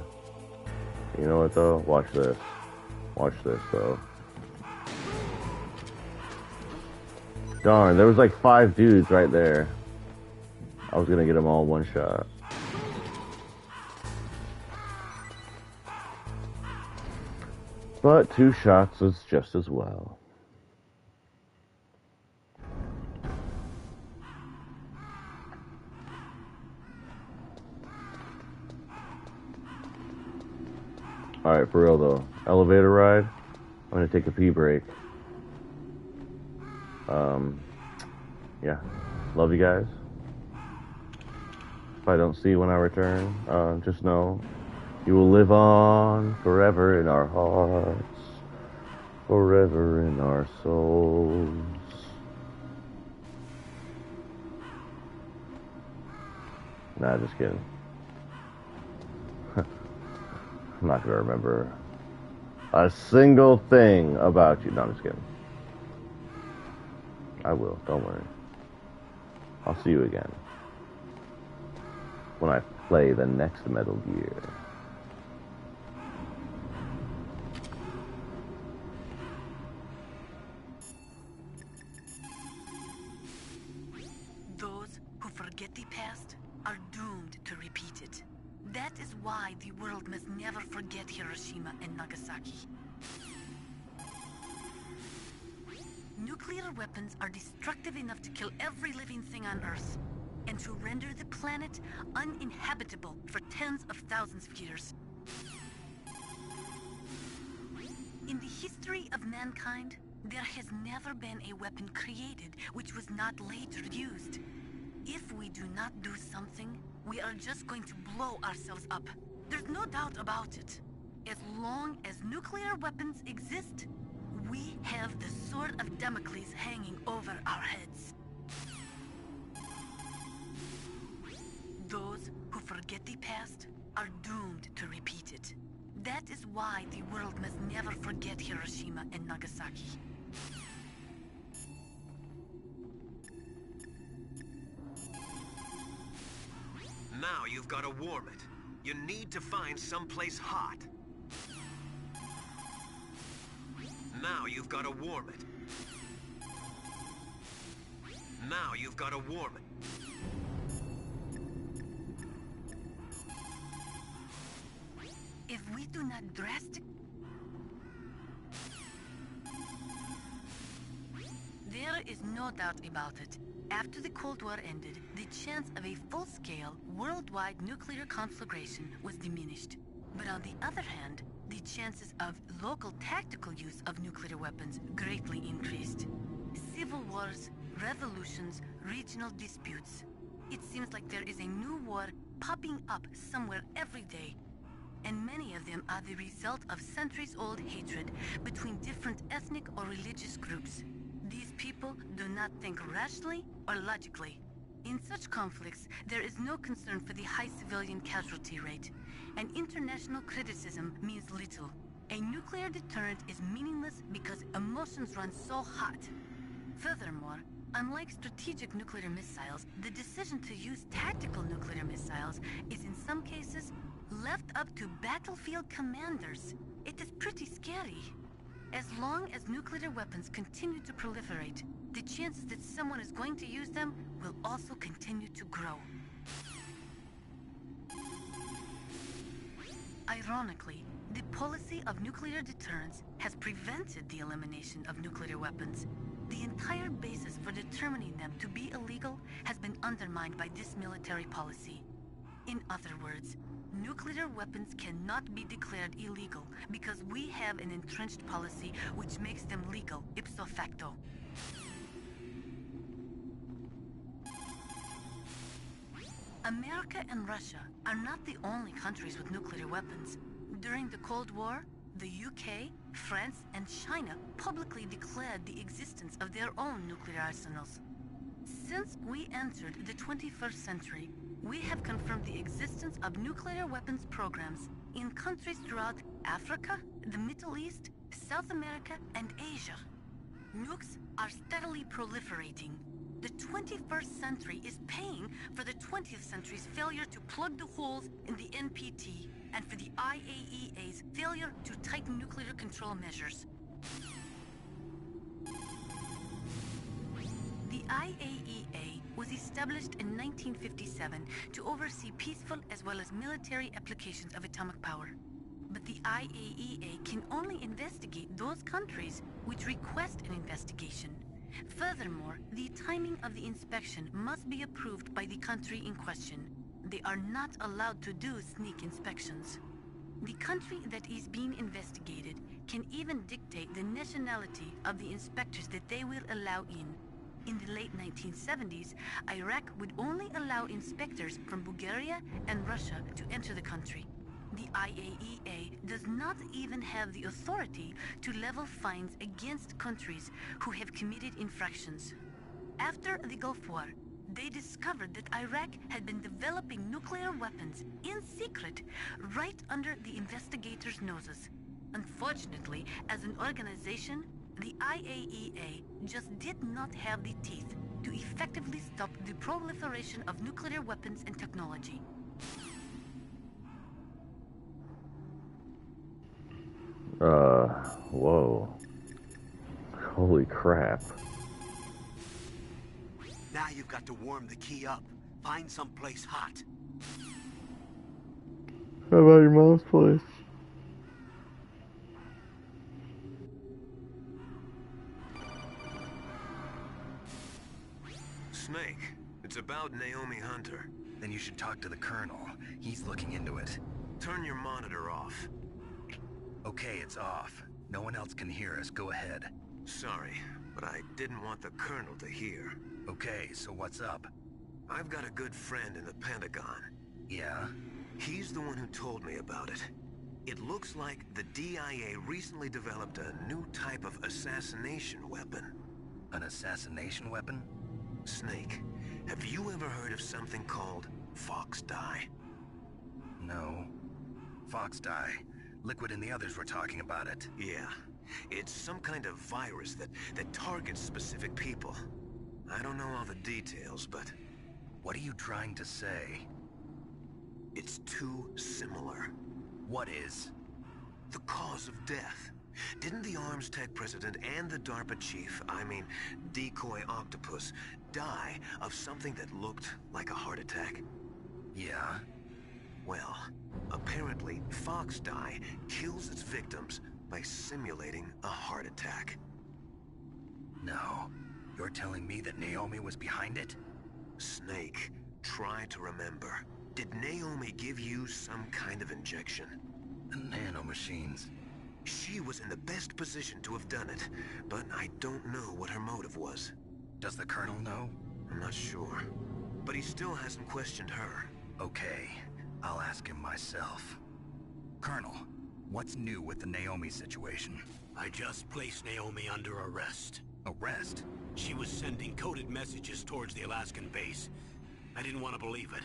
You know what, though? Watch this. Watch this, though. Darn, there was like 5 dudes right there. I was gonna get them all one shot. But 2 shots is just as well. Alright, for real though. Elevator ride. I'm gonna take a pee break. Yeah. Love you guys. If I don't see you when I return, just know you will live on forever in our hearts, forever in our souls. Nah, just kidding. I'm not gonna remember a single thing about you. No, I'm just kidding. I will, don't worry. I'll see you again when I play the next Metal Gear.
Those who forget the past are doomed to repeat it. That is why the world must never forget Hiroshima and Nagasaki. Nuclear weapons are destructive enough to kill every living thing on Earth, and to render the planet uninhabitable for tens of thousands of years. In the history of mankind, there has never been a weapon created which was not later used. If we do not do something, we are just going to blow ourselves up. There's no doubt about it. As long as nuclear weapons exist, we have the sword of Damocles hanging over our heads. Those who forget the past are doomed to repeat it. That is why the world must never forget Hiroshima and Nagasaki.
Now you've got to warm it. You need to find someplace hot. Now you've got to warm it. Now you've got to warm it.
If we do not There is no doubt about it. After the Cold War ended, the chance of a full-scale, worldwide nuclear conflagration was diminished. But on the other hand, the chances of local tactical use of nuclear weapons greatly increased. Civil wars, revolutions, regional disputes. It seems like there is a new war popping up somewhere every day. And many of them are the result of centuries-old hatred between different ethnic or religious groups. These people do not think rationally or logically. In such conflicts, there is no concern for the high civilian casualty rate, and international criticism means little. A nuclear deterrent is meaningless because emotions run so hot. Furthermore, unlike strategic nuclear missiles, the decision to use tactical nuclear missiles is in some cases left up to battlefield commanders. It is pretty scary. As long as nuclear weapons continue to proliferate, the chances that someone is going to use them will also continue to grow. Ironically, the policy of nuclear deterrence has prevented the elimination of nuclear weapons. The entire basis for determining them to be illegal has been undermined by this military policy. In other words, nuclear weapons cannot be declared illegal because we have an entrenched policy which makes them legal ipso facto. America and Russia are not the only countries with nuclear weapons. During the Cold War, the UK, France, and China publicly declared the existence of their own nuclear arsenals. Since we entered the 21st century, we have confirmed the existence of nuclear weapons programs in countries throughout Africa, the Middle East, South America, and Asia. Nukes are steadily proliferating. The 21st century is paying for the 20th century's failure to plug the holes in the NPT and for the IAEA's failure to tighten nuclear control measures. The IAEA was established in 1957 to oversee peaceful as well as military applications of atomic power. But the IAEA can only investigate those countries which request an investigation. Furthermore, the timing of the inspection must be approved by the country in question. They are not allowed to do sneak inspections. The country that is being investigated can even dictate the nationality of the inspectors that they will allow in. In the late 1970s, Iraq would only allow inspectors from Bulgaria and Russia to enter the country. The IAEA does not even have the authority to level fines against countries who have committed infractions. After the Gulf War, they discovered that Iraq had been developing nuclear weapons in secret right under the investigators' noses. Unfortunately, as an organization, the IAEA just did not have the teeth to effectively stop the proliferation of nuclear weapons and technology.
Whoa. Holy crap.
Now you've got to warm the key up. Find someplace hot.
How about your mom's place?
Snake, it's about Naomi Hunter.
Then you should talk to the Colonel. He's looking into it.
Turn your monitor off.
Okay, it's off. No one else can hear us. Go ahead.
Sorry, but I didn't want the Colonel to hear.
Okay, so what's up?
I've got a good friend in the Pentagon.
Yeah?
He's the one who told me about it. It looks like the DIA recently developed a new type of assassination weapon.
An assassination weapon?
Snake, have you ever heard of something called Fox Dye?
No. Fox Dye. Liquid and the others were talking about it.
Yeah. It's some kind of virus that targets specific people. I don't know all the details, but...
What are you trying to say?
It's too similar.
What is?
The cause of death. Didn't the Arms Tech president and the DARPA chief, I mean, Decoy Octopus, die of something that looked like a heart attack?
Yeah?
Well, apparently Fox Dye kills its victims by simulating a heart attack.
No. You're telling me that Naomi was behind it?
Snake, try to remember. Did Naomi give you some kind of injection?
The nanomachines.
She was in the best position to have done it, but I don't know what her motive was.
Does the Colonel know?
I'm not sure. But he still hasn't questioned her.
Okay, I'll ask him myself. Colonel, what's new with the Naomi situation?
I just placed Naomi under arrest.
Arrest?
She was sending coded messages towards the Alaskan base, I didn't want to believe it,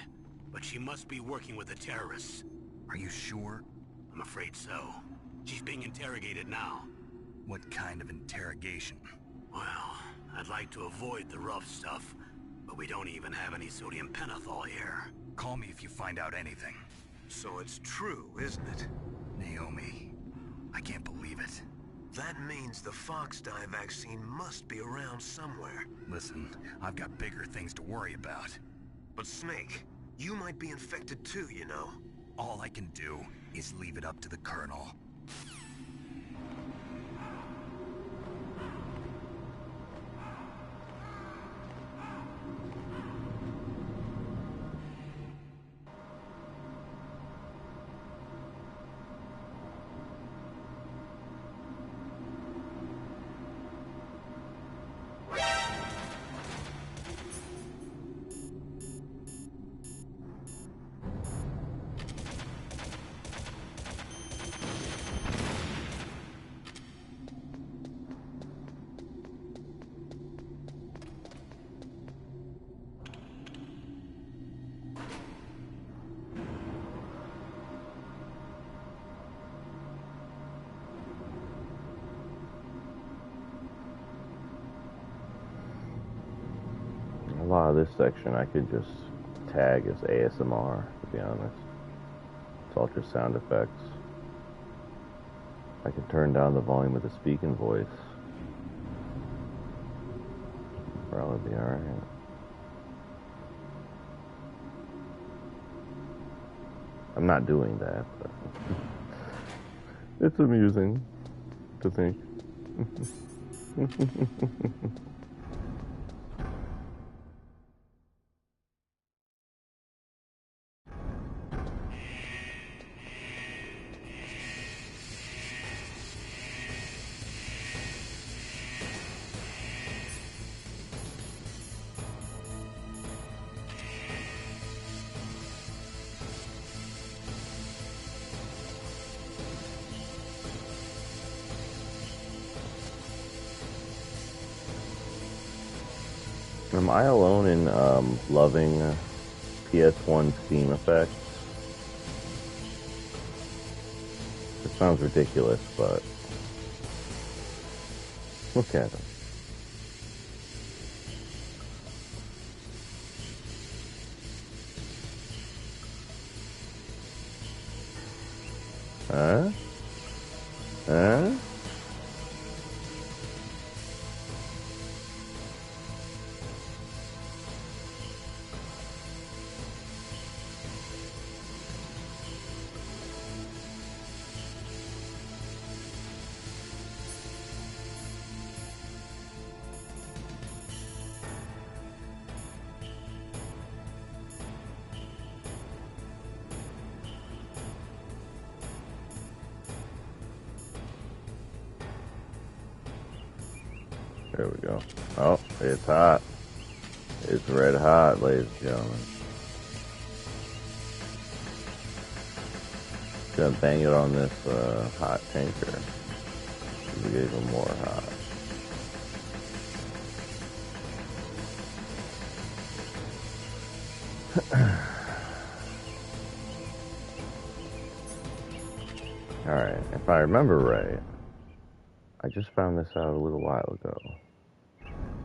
but she must be working with the terrorists.
Are you sure?
I'm afraid so. She's being interrogated now.
What kind of interrogation?
Well, I'd like to avoid the rough stuff, but we don't even have any sodium pentothal here.
Call me if you find out anything.
So it's true, isn't it?
Naomi, I can't believe it.
That means the fox dye vaccine must be around somewhere.
Listen, I've got bigger things to worry about.
But Snake, you might be infected too, you know.
All I can do is leave it up to the Colonel.
A lot of this section I could just tag as ASMR, to be honest. It's all just sound effects. I can turn down the volume of the speaking voice. Probably be alright. I'm not doing that, but it's amusing to think. Am I alone in loving PS1 Steam effects? It sounds ridiculous, but look at them. Huh? Huh? There we go. Oh, it's hot. It's red hot, ladies and gentlemen. Gonna bang it on this hot tanker. To get even more hot. Alright, if I remember right, I just found this out a little while ago.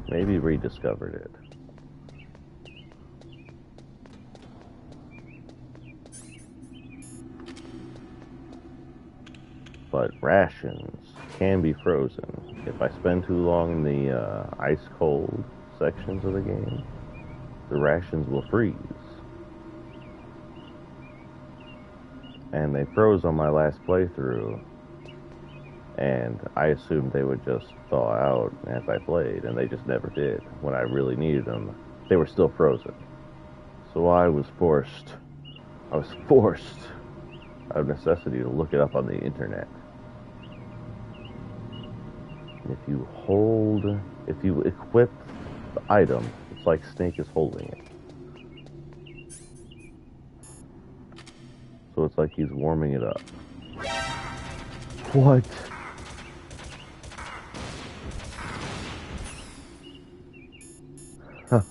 Maybe rediscovered it. But rations can be frozen. If I spend too long in the ice cold sections of the game, the rations will freeze. And they froze on my last playthrough. And I assumed they would just thaw out as I played, and they just never did. When I really needed them, they were still frozen. So I was forced out of necessity to look it up on the internet. If you equip the item, it's like Snake is holding it. So it's like he's warming it up. What?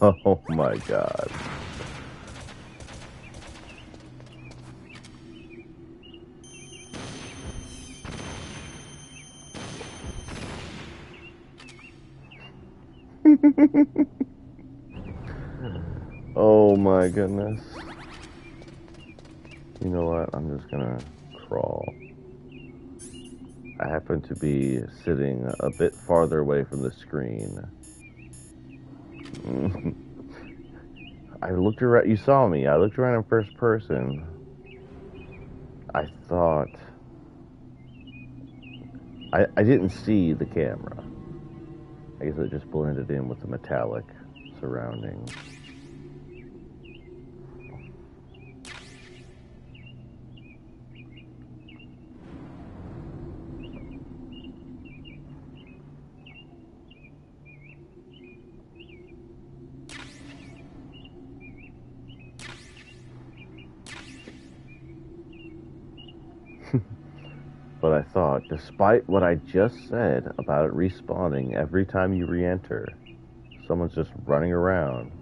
Oh my god. Oh my goodness. You know what? I'm just gonna crawl. I happen to be sitting a bit farther away from the screen. I looked around. You saw me. I looked around in first person. I thought... I didn't see the camera. I guess it just blended in with the metallic surroundings. But I thought, despite what I just said about it respawning every time you re-enter, someone's just running around.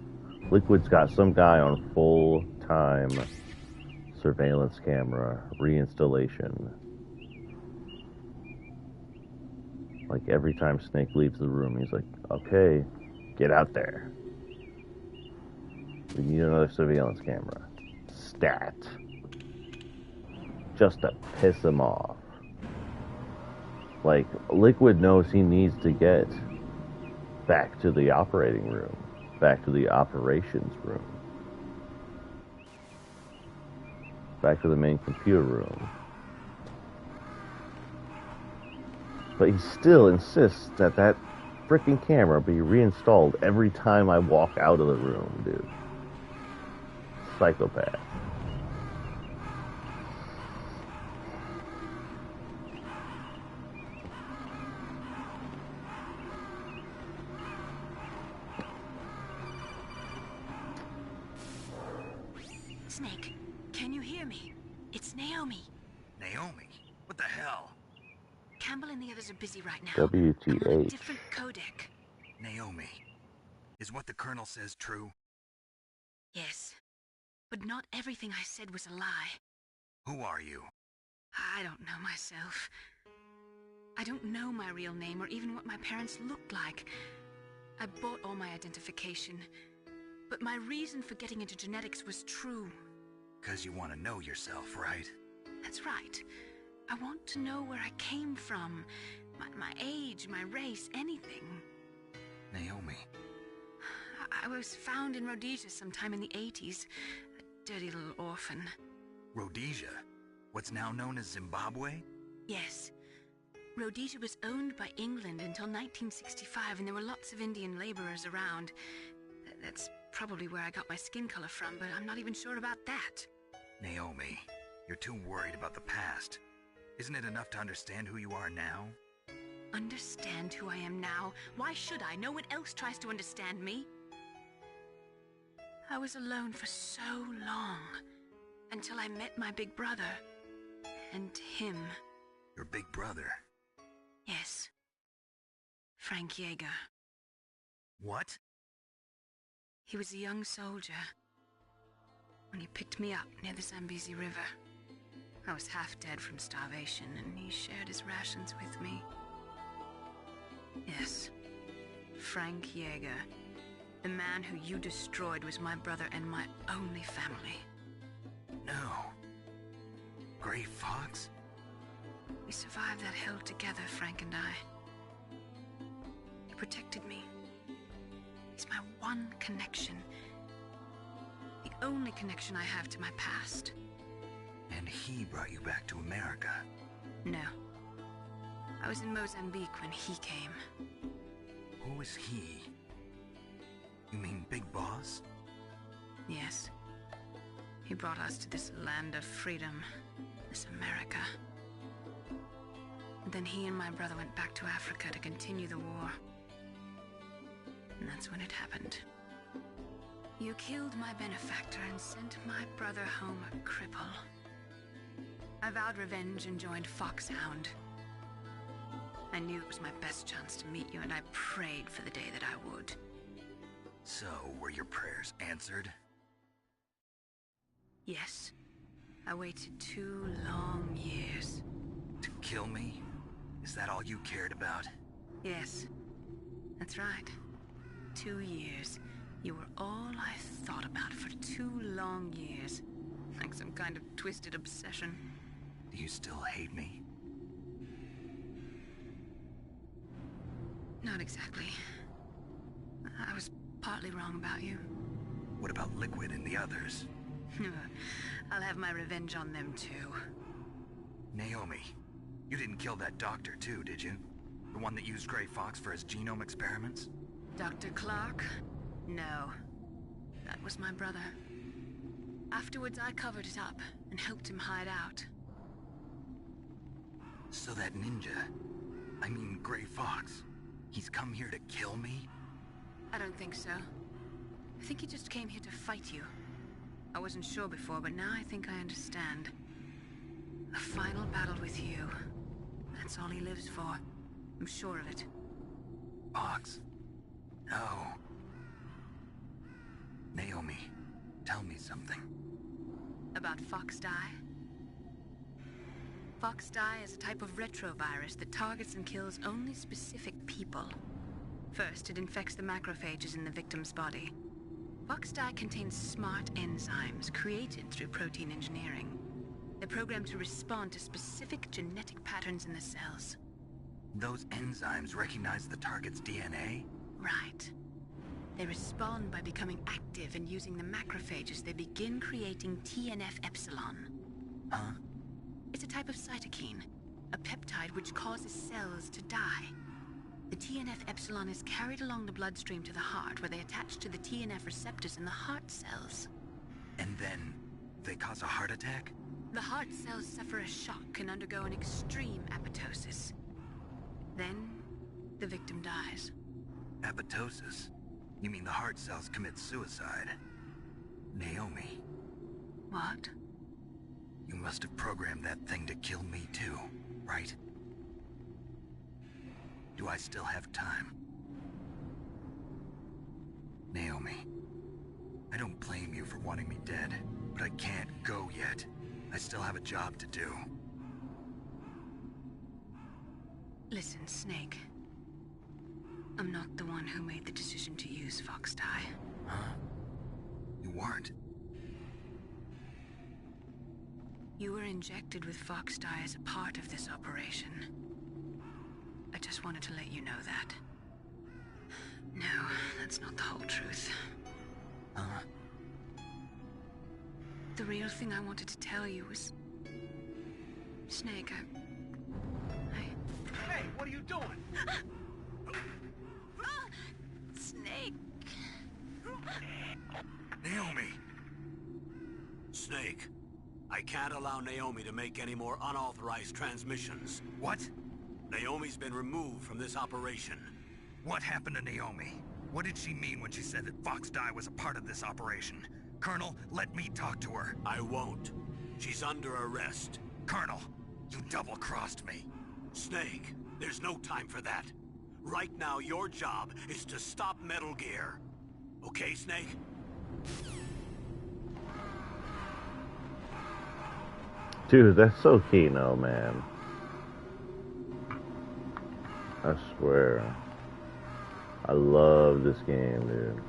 Liquid's got some guy on full-time surveillance camera reinstallation. Like every time Snake leaves the room, he's like, okay, get out there. We need another surveillance camera. Stat. Just to piss him off. Like, Liquid knows he needs to get back to the operating room, back to the operations room, back to the main computer room. But he still insists that that freaking camera be reinstalled every time I walk out of the room, dude. Psychopath.
Snake, can you hear me? It's Naomi.
Naomi? What the hell?
Campbell and the others are busy right now.
WTH.
I'm on a different codec.
Naomi, is what the Colonel says true?
Yes, but not everything I said was a lie.
Who are you?
I don't know myself. I don't know my real name or even what my parents looked like. I bought all my identification, but my reason for getting into genetics was true.
'Cause you want to know yourself, right?
That's right. I want to know where I came from, my age, my race, anything.
Naomi.
I was found in Rhodesia sometime in the 80s, a dirty little orphan.
Rhodesia? What's now known as Zimbabwe?
Yes. Rhodesia was owned by England until 1965, and there were lots of Indian laborers around. That's probably where I got my skin color from, but I'm not even sure about that.
Naomi, you're too worried about the past. Isn't it enough to understand who you are now?
Understand who I am now? Why should I? No one else tries to understand me. I was alone for so long, until I met my big brother, and him.
Your big brother?
Yes. Frank Yeager.
What?
He was a young soldier when he picked me up near the Zambezi River. I was half dead from starvation, and he shared his rations with me. Yes, Frank Yeager. The man who you destroyed was my brother and my only family.
No. Gray Fox?
We survived that hell together, Frank and I. He protected me. He's my one connection. The only connection I have to my past.
And he brought you back to America?
No. I was in Mozambique when he came.
Who is he? You mean Big Boss?
Yes. He brought us to this land of freedom, this America. And then he and my brother went back to Africa to continue the war. And that's when it happened. You killed my benefactor and sent my brother home a cripple. I vowed revenge and joined Foxhound. I knew it was my best chance to meet you, and I prayed for the day that I would.
So, were your prayers answered?
Yes. I waited 2 long years.
To kill me? Is that all you cared about?
Yes. That's right.
2 years. You were all I thought about for 2 long years. Like some kind of twisted obsession.
Do you still hate me?
Not exactly. I was partly wrong about you.
What about Liquid and the others?
I'll have my revenge on them too.
Naomi, you didn't kill that doctor too, did you? The one that used Grey Fox for his genome experiments?
Dr. Clark? No. That was my brother. Afterwards, I covered it up and helped him hide out.
So that ninja, I mean Grey Fox, he's come here to kill me?
I don't think so. I think he just came here to fight you. I wasn't sure before, but now I think I understand. A final battle with you. That's all he lives for. I'm sure of it.
Fox? No. Naomi, tell me something.
About Fox Die? Fox Die is a type of retrovirus that targets and kills only specific people. First, it infects the macrophages in the victim's body. Fox Die contains smart enzymes created through protein engineering. They're programmed to respond to specific genetic patterns in the cells.
Those enzymes recognize the target's DNA?
Right. They respond by becoming active and using the macrophages. They begin creating TNF-epsilon.
Huh?
It's a type of cytokine, a peptide which causes cells to die. The TNF-epsilon is carried along the bloodstream to the heart, where they attach to the TNF receptors in the heart cells.
And then they cause a heart attack?
The heart cells suffer a shock and undergo an extreme apoptosis. Then, the victim dies.
Apoptosis? You mean the heart cells commit suicide? Naomi.
What?
You must have programmed that thing to kill me too, right? Do I still have time? Naomi, I don't blame you for wanting me dead, but I can't go yet. I still have a job to do.
Listen, Snake. I'm not the one who made the decision to use Fox Die.
Huh? You weren't?
You were injected with Fox Die as a part of this operation. I just wanted to let you know that. No, that's not the whole truth.
Huh?
The real thing I wanted to tell you was... Snake,
Hey, what are you doing?
Snake!
Naomi!
Snake, I can't allow Naomi to make any more unauthorized transmissions.
What?
Naomi's been removed from this operation.
What happened to Naomi? What did she mean when she said that Fox Die was a part of this operation? Colonel, let me talk to her.
I won't. She's under arrest.
Colonel, you double-crossed me.
Snake, there's no time for that. Right now, your job is to stop Metal Gear. Okay, Snake?
Dude, that's so Kino, man. I swear. I love this game, dude.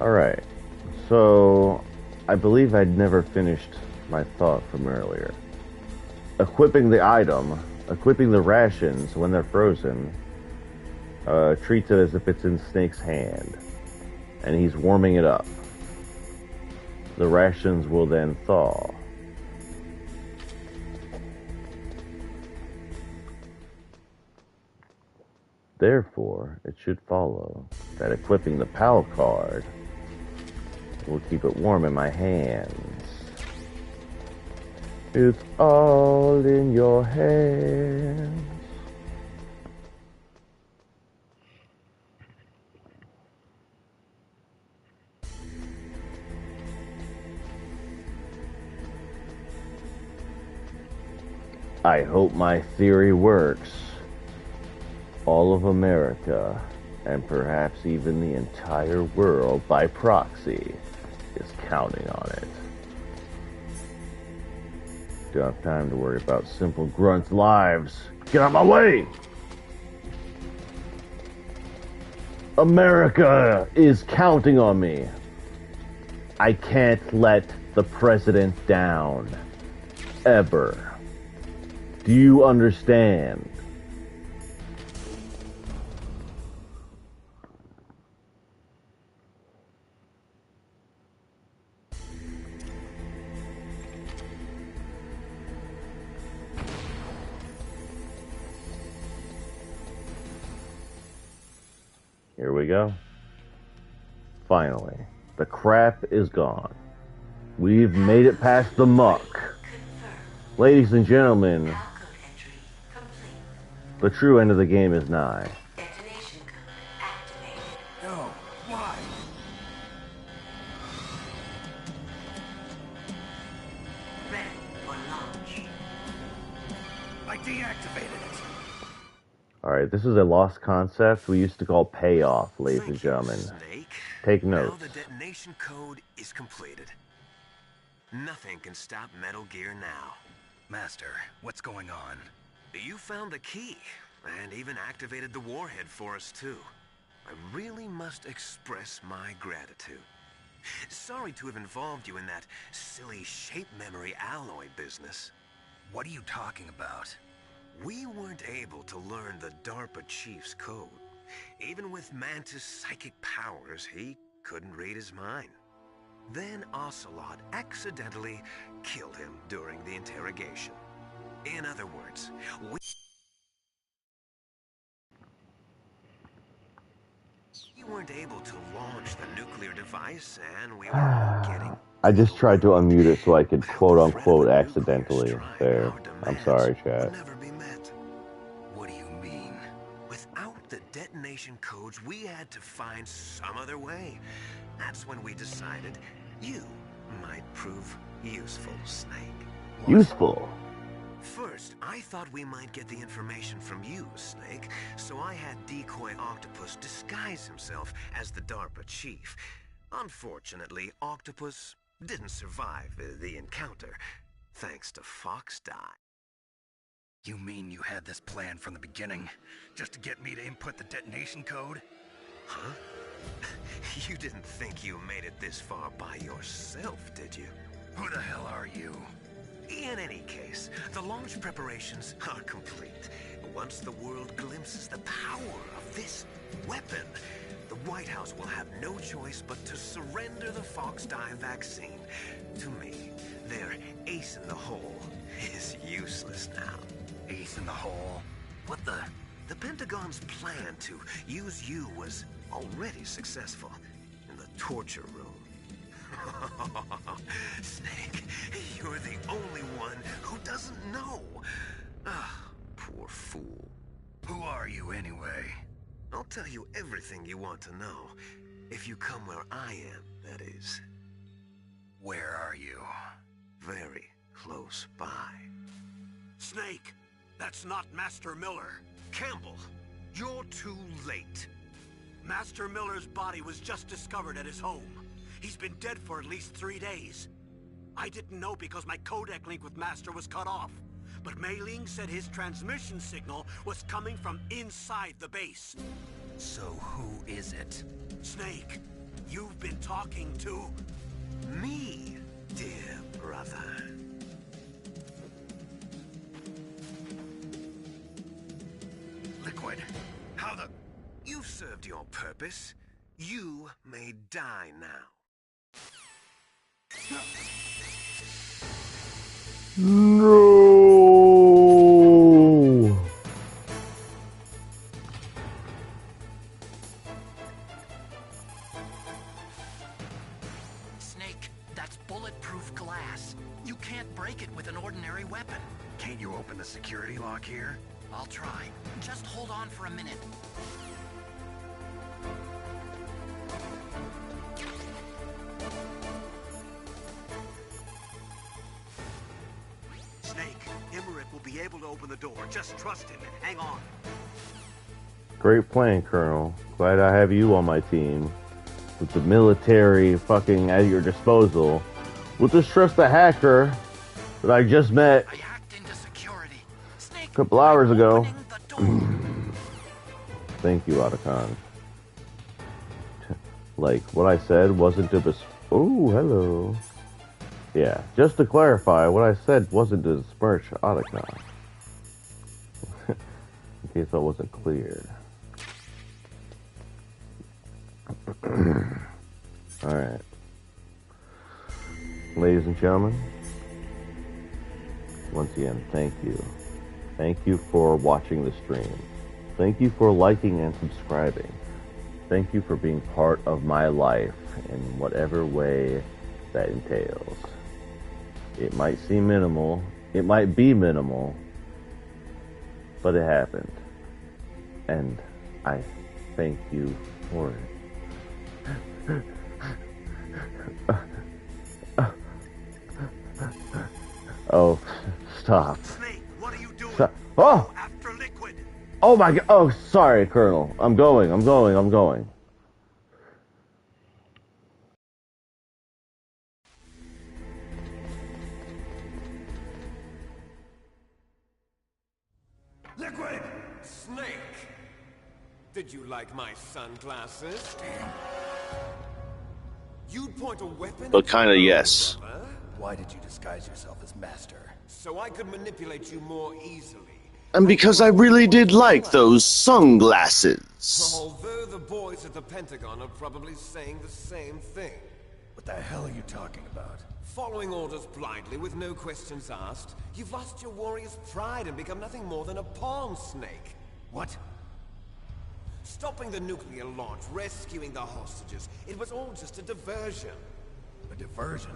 Alright, so I believe I'd never finished my thought from earlier. equipping the item, equipping the rations when they're frozen, treats it as if it's in Snake's hand, and he's warming it up. The rations will then thaw. Therefore, it should follow that equipping the PAL card will keep it warm in my hands. It's all in your hands. I hope my theory works. All of America, and perhaps even the entire world by proxy, is counting on it. Don't have time to worry about simple grunts' lives. Get out of my way! America is counting on me. I can't let the president down. Ever. Do you understand? Here we go. Finally, the crap is gone. We've made it past the muck. Ladies and gentlemen, the true end of the game is nigh.
No, why?
Ready for launch.
I deactivated it.
Alright, this is a lost concept we used to call payoff, ladies and gentlemen. Take notes.
Now the detonation code is completed. Nothing can stop Metal Gear now.
Master, what's going on?
You found the key, and even activated the warhead for us too. I really must express my gratitude. Sorry to have involved you in that silly shape memory alloy business.
What are you talking about?
We weren't able to learn the DARPA chief's code. Even with Mantis' psychic powers, he couldn't read his mind. Then Ocelot accidentally killed him during the interrogation. In other words, we weren't able to launch the nuclear device, and we were all getting...
I just tried to unmute it so I could quote-unquote accidentally. There. I'm sorry, chat.
What do you mean?
Without the detonation codes, we had to find some other way. That's when we decided you might prove useful, Snake.
Useful?
First, I thought we might get the information from you, Snake, so I had Decoy Octopus disguise himself as the DARPA chief. Unfortunately, Octopus didn't survive the encounter, thanks to Fox Die.
You mean you had this plan from the beginning, just to get me to input the detonation code?
Huh? You didn't think you made it this far by yourself, did you?
Who the hell are you?
In any case, the launch preparations are complete. Once the world glimpses the power of this weapon, the White House will have no choice but to surrender the Fox Die vaccine. To me, their ace in the hole is useless now.
Ace in the hole? What the?
The Pentagon's plan to use you was already successful in the torture room. Snake, you're the only one who doesn't know. Ah, poor fool.
Who are you anyway?
I'll tell you everything you want to know. If you come where I am, that is.
Where are you?
Very close by.
Snake, that's not Master Miller.
Campbell, you're too late.
Master Miller's body was just discovered at his home. He's been dead for at least 3 days. I didn't know because my codec link with Master was cut off. But Mei Ling said his transmission signal was coming from inside the base.
So who is it?
Snake, you've been talking to...
me, dear brother. Liquid, how the... You've served your purpose. You may die now.
No.
Snake, that's bulletproof glass. You can't break it with an ordinary weapon.
Can't you open the security lock here?
I'll try. Just hold on for a minute.
Snake, Emmerich will be able to open the door. Just trust him. Hang on.
Great plan, Colonel. Glad I have you on my team. With the military fucking at your disposal. With this trust the hacker that I just met a couple hours ago. Thank you, Otacon. Like, what I said wasn't to oh, hello. Yeah, just to clarify, what I said wasn't to besmirch Otacon. In case I wasn't clear. Alright. Ladies and gentlemen, once again, thank you. Thank you for watching the stream. Thank you for liking and subscribing. Thank you for being part of my life in whatever way that entails. It might seem minimal, it might be minimal, but it happened. And I thank you for it. Oh, stop.
Snake, what are you doing?
Stop. Oh!
After Liquid.
Oh my god. Oh, sorry, Colonel. I'm going.
Liquid! Snake! Did you like my sunglasses? You'd point a weapon
But
at
kinda
your
yes.
brother?
Why did you disguise yourself as master?
So I could manipulate you more easily.
And because I really did like those sunglasses.
Although the boys at the Pentagon are probably saying the same thing.
What the hell are you talking about?
Following orders blindly with no questions asked, you've lost your warrior's pride and become nothing more than a pawn, Snake.
What?
Stopping the nuclear launch, rescuing the hostages, it was all just a diversion.
A diversion?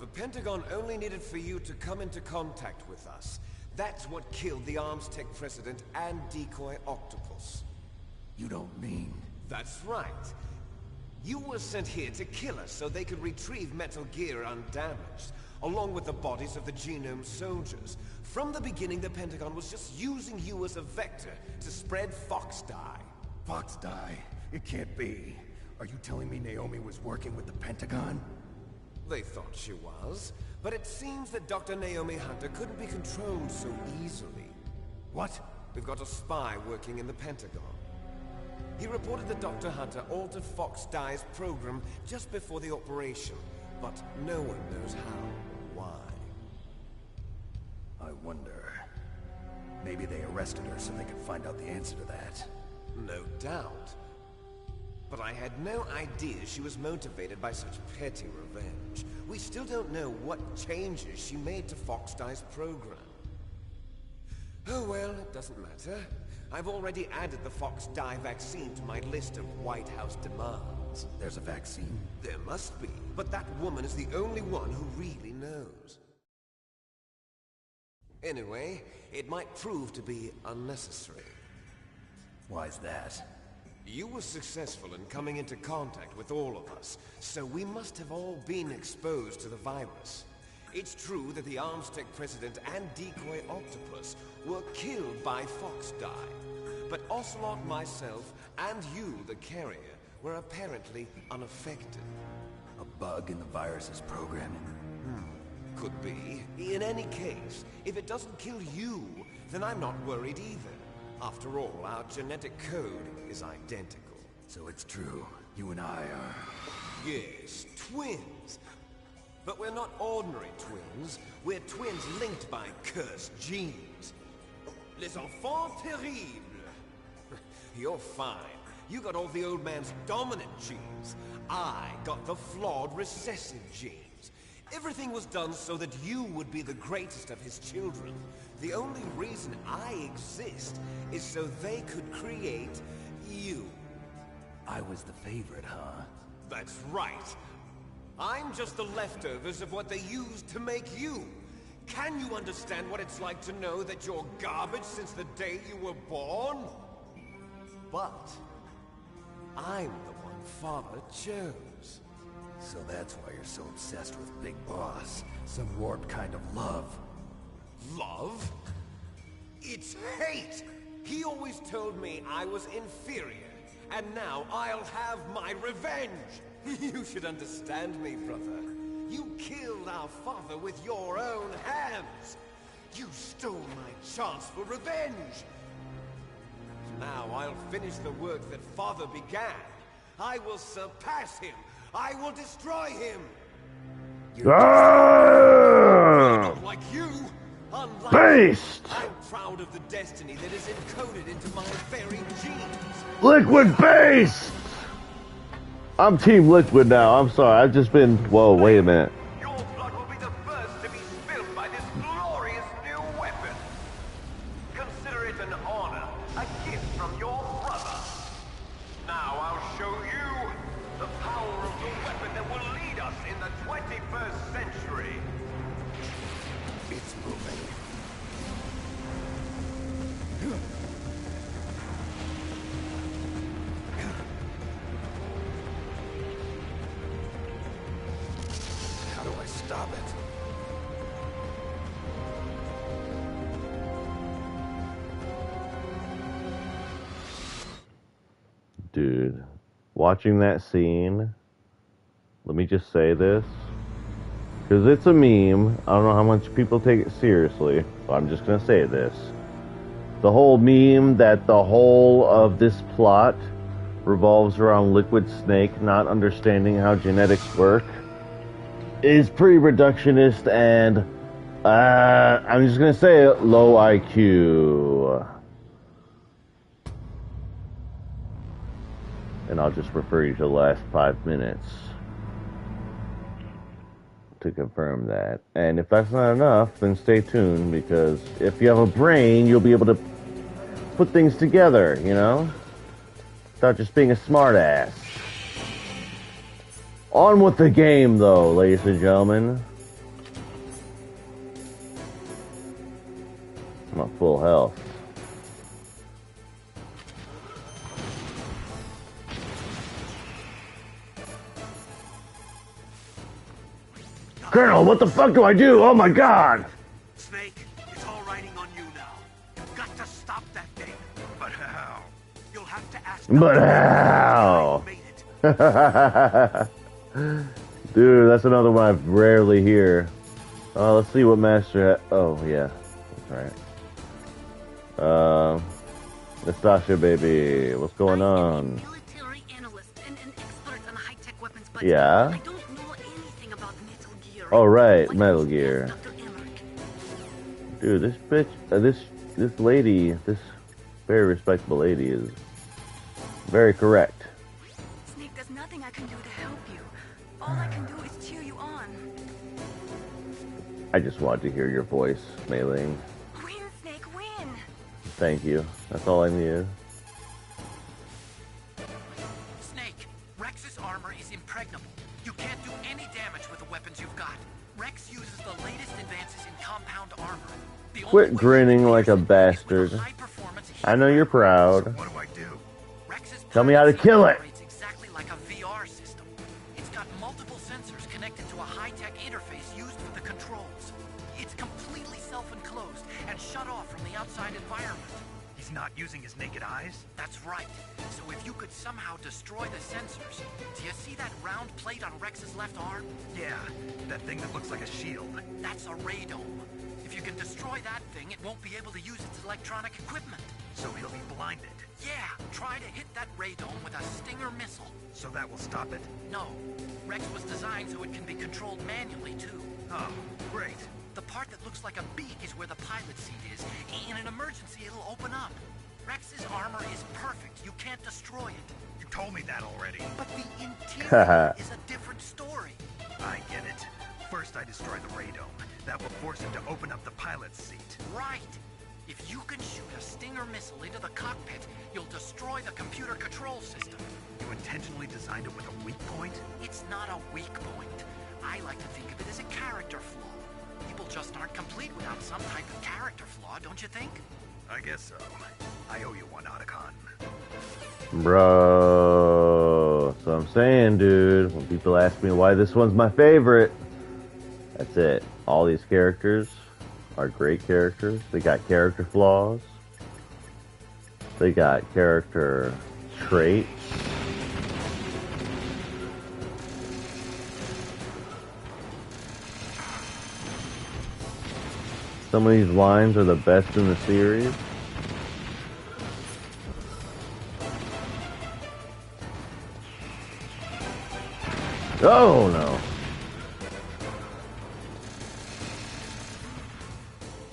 The Pentagon only needed for you to come into contact with us. That's what killed the Arms Tech president and decoy octopus.
You don't mean...
That's right. You were sent here to kill us so they could retrieve Metal Gear undamaged, along with the bodies of the Genome soldiers. From the beginning, the Pentagon was just using you as a vector to spread Fox Dye.
Fox Dye? It can't be. Are you telling me Naomi was working with the Pentagon?
They thought she was, but it seems that Dr. Naomi Hunter couldn't be controlled so easily.
What?
We've got a spy working in the Pentagon. He reported that Dr. Hunter altered Fox Dye's program just before the operation, but no one knows how or why.
I wonder... Maybe they arrested her so they could find out the answer to that.
No doubt. But I had no idea she was motivated by such petty revenge. We still don't know what changes she made to Fox Dye's program. Oh well, it doesn't matter. I've already added the Fox Dye vaccine to my list of White House demands.
There's a vaccine?
There must be, but that woman is the only one who really knows. Anyway, it might prove to be unnecessary.
Why's that?
You were successful in coming into contact with all of us, so we must have all been exposed to the virus. It's true that the Arms Tech president and decoy octopus were killed by Fox Dye, but Ocelot, myself, and you, the carrier, were apparently unaffected.
A bug in the virus's programming?
Could be. In any case, if it doesn't kill you, then I'm not worried either. After all, our genetic code is identical.
So it's true. You and I are...
Yes, twins. But we're not ordinary twins. We're twins linked by cursed genes. Les enfants terribles. You're fine. You got all the old man's dominant genes. I got the flawed recessive genes. Everything was done so that you would be the greatest of his children. The only reason I exist is so they could create you.
I was the favorite, huh?
That's right. I'm just the leftovers of what they used to make you. Can you understand what it's like to know that you're garbage since the day you were born? But I'm the one Father chose.
So that's why you're so obsessed with Big Boss. Some warped kind of love.
Love? It's hate! He always told me I was inferior, and now I'll have my revenge! You should understand me, brother. You killed our father with your own hands! You stole my chance for revenge! Now I'll finish the work that Father began. I will surpass him! I will destroy him! Not like you! Unlike
Based!
you, I'm proud of the destiny that is encoded into my very genes!
Liquid Based! I'm Team Liquid now. I'm sorry. I've just been... Whoa, wait a minute.
Your blood will be the first to be spilled by this glorious new weapon! Consider it an honor, a gift from your brother. Now I'll show you the power of the weapon that will lead us in the 21st century.
It's moving. How do I stop it?
Dude, watching that scene, let me just say this, because it's a meme. I don't know how much people take it seriously, but I'm just going to say this. The whole meme that the whole of this plot revolves around Liquid Snake not understanding how genetics work is pretty reductionist and, I'm just going to say it, low IQ. And I'll just refer you to the last 5 minutes to confirm that. And if that's not enough, then stay tuned, because if you have a brain, you'll be able to put things together, you know? Without just being a smartass. On with the game, though, ladies and gentlemen. I'm at full health. Colonel, what the fuck do I do? Oh my god!
Snake, it's all riding on you now. You've got to stop that thing. But how? You'll have to ask.
But how? Dude, that's another one I rarely hear. Let's see what Master oh, yeah. That's right. Nastasha, baby. What's going on?
Military analyst and an expert on high-tech weapons, but
Yeah?
I don't know anything about Metal Gear.
Oh, right. Metal Gear. Dude, this bitch, this lady, this very respectable lady is very correct.
Snake, there's nothing I can do to help you. All I can do is cheer you on.
I just wanted to hear your voice, Mei-Ling.
Win, Snake, win!
Thank you. That's all I needed.
Snake, Rex's armor is impregnable. You can't do any damage with the weapons you've got. Rex uses the latest advances in compound armor. The
Quit grinning like a bastard. I know you're proud.
What do I do?
Tell me how to kill it.
It's exactly like a VR system. It's got multiple sensors connected to a high-tech interface used for the controls. It's completely self-enclosed and shut off from the outside environment.
He's not using his naked eyes?
That's right. So if you could somehow destroy the sensors... Do you see that round plate on Rex's left arm?
Yeah, that thing that looks like a shield.
That's a radome. If you can destroy that thing, it won't be able to use its electronic equipment.
So he'll be blinded.
Yeah, try to hit that radome with a Stinger missile.
So that will stop it?
No. Rex was designed so it can be controlled manually, too.
Oh, great.
The part that looks like a beak is where the pilot seat is. In an emergency, it'll open up. Rex's armor is perfect. You can't destroy it.
You told me that already.
But the interior is a different story.
I get it. First I destroy the radome. That will force him to open up the pilot's seat.
Right. If you can shoot a Stinger missile into the cockpit, you'll destroy the computer control system.
You intentionally designed it with a weak point?
It's not a weak point. I like to think of it as a character flaw. People just aren't complete without some type of character flaw, don't you think?
I guess so. I owe you one, Otacon.
Bro, that's what I'm saying, dude. When people ask me why this one's my favorite, that's it. All these characters are great characters. They got character flaws. They got character traits. Some of these lines are the best in the series. Oh no.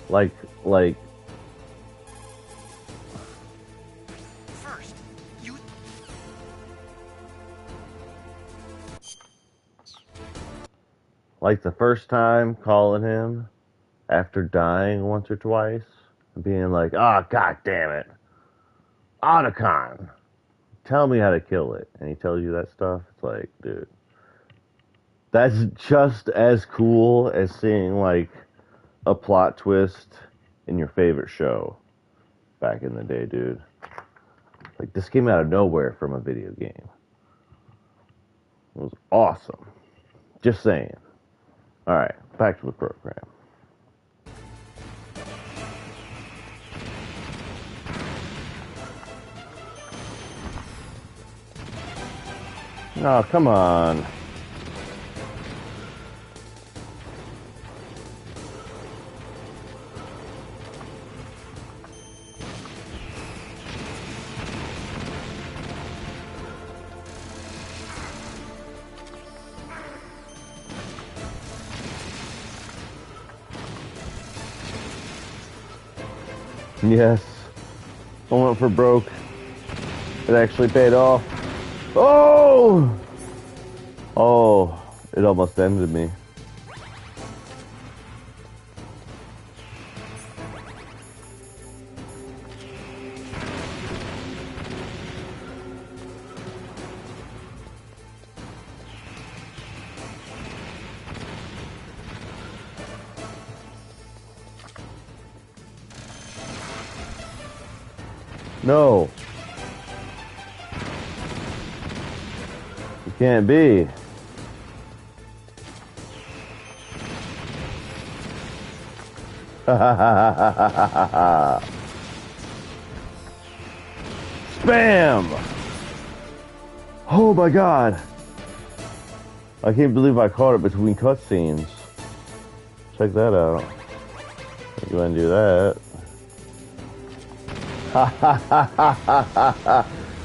Like
First, you
like the first time calling him after dying once or twice and being like, "Ah, god damn it. Otacon, tell me how to kill it." And he tells you that stuff. It's like, dude, that's just as cool as seeing like a plot twist in your favorite show back in the day, dude. Like, this came out of nowhere from a video game. It was awesome. Just saying. Alright, back to the program. Oh, come on. Yes. I went for broke. It actually paid off. Oh! Oh, it almost ended me. No. It can't be. Spam! Oh my god. I can't believe I caught it between cutscenes. Check that out. Go ahead and do that.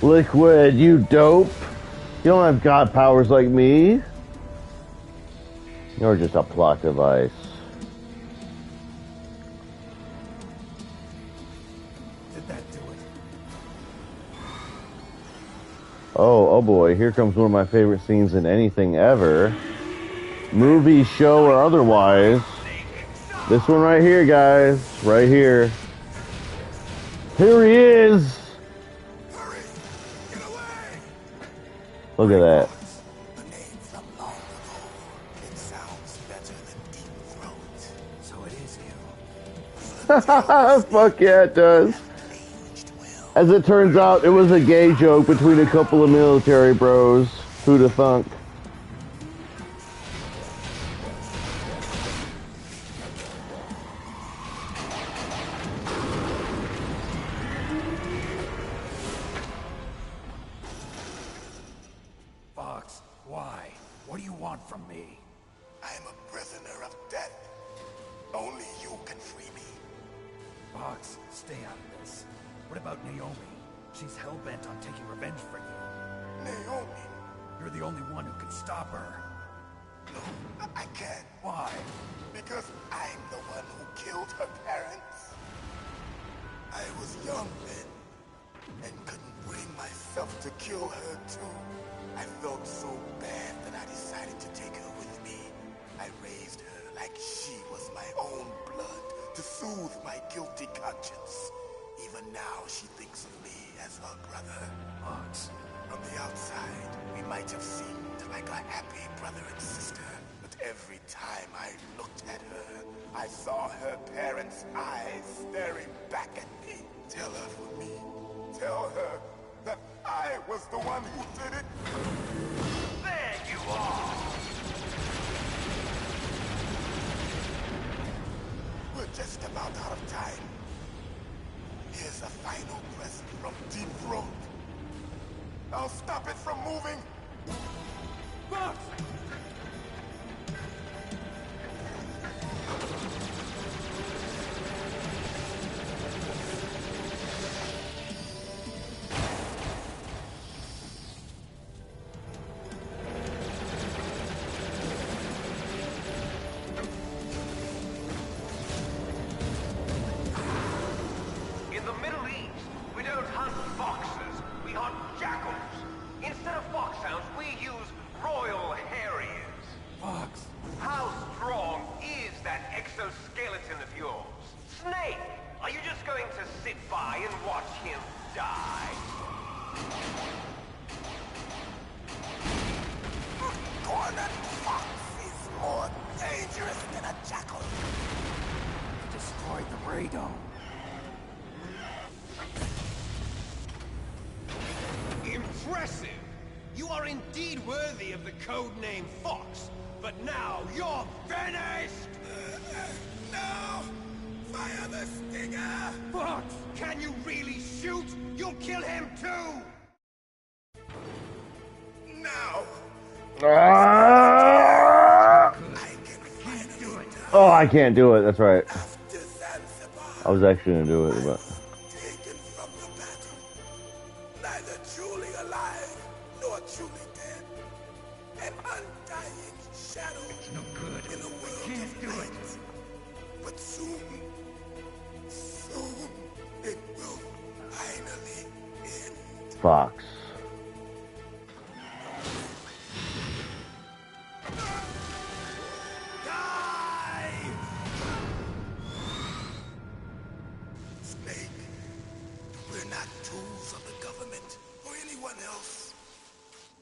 Liquid, you dope. You don't have god powers like me. You're just a plot device.
Did that do it?
Oh boy, here comes one of my favorite scenes in anything ever. Movie, show, or otherwise. This one right here, guys. Right here. Here he is! Look at that.
So it is you.
Fuck yeah, it does. As it turns out, it was a gay joke between a couple of military bros. Who'da thunk?
Fox, why? What do you want from me?
I am a prisoner of death. Only you can free me.
Fox, stay out of this. What about Naomi? She's hell-bent on taking revenge for you.
Naomi?
You're the only one who can stop her.
No, I can't.
Why?
Because I'm the one who killed her parents. I was young then, and couldn't bring myself to kill her too. I felt so bad that I decided to take her with me. I raised her like she was my own blood to soothe my guilty conscience. Even now, she thinks of me as her brother. But from the outside, we might have seemed like a happy brother and sister. But every time I looked at her, I saw her parents' eyes staring back at me. Tell her for me. Tell her that I was the one who did it.
There you are!
We're just about out of time. Here's a final present from Deep Throat. I'll stop it from moving. Fox!
In the Middle East, we don't hunt foxes, we hunt jackals. Instead of foxhounds, we use Royal Harriers.
Fox!
How strong is that exoskeleton of yours? Snake, are you just going to sit by and watch him die?
Cornered fox is more dangerous than a jackal.
Destroyed the radome.
Impressive! You are indeed worthy of the codename Fox, but now you're finished! No! Fire the stinger! Fox! Can you really shoot? You'll kill him too! Now!
Oh, I can't do it. That's right. I was actually gonna do it, but
Neither truly alive, nor truly dead. An undying shadow in a world of light. But soon it will finally end.
Fox.
Snake, we're not tools of the government or anyone else.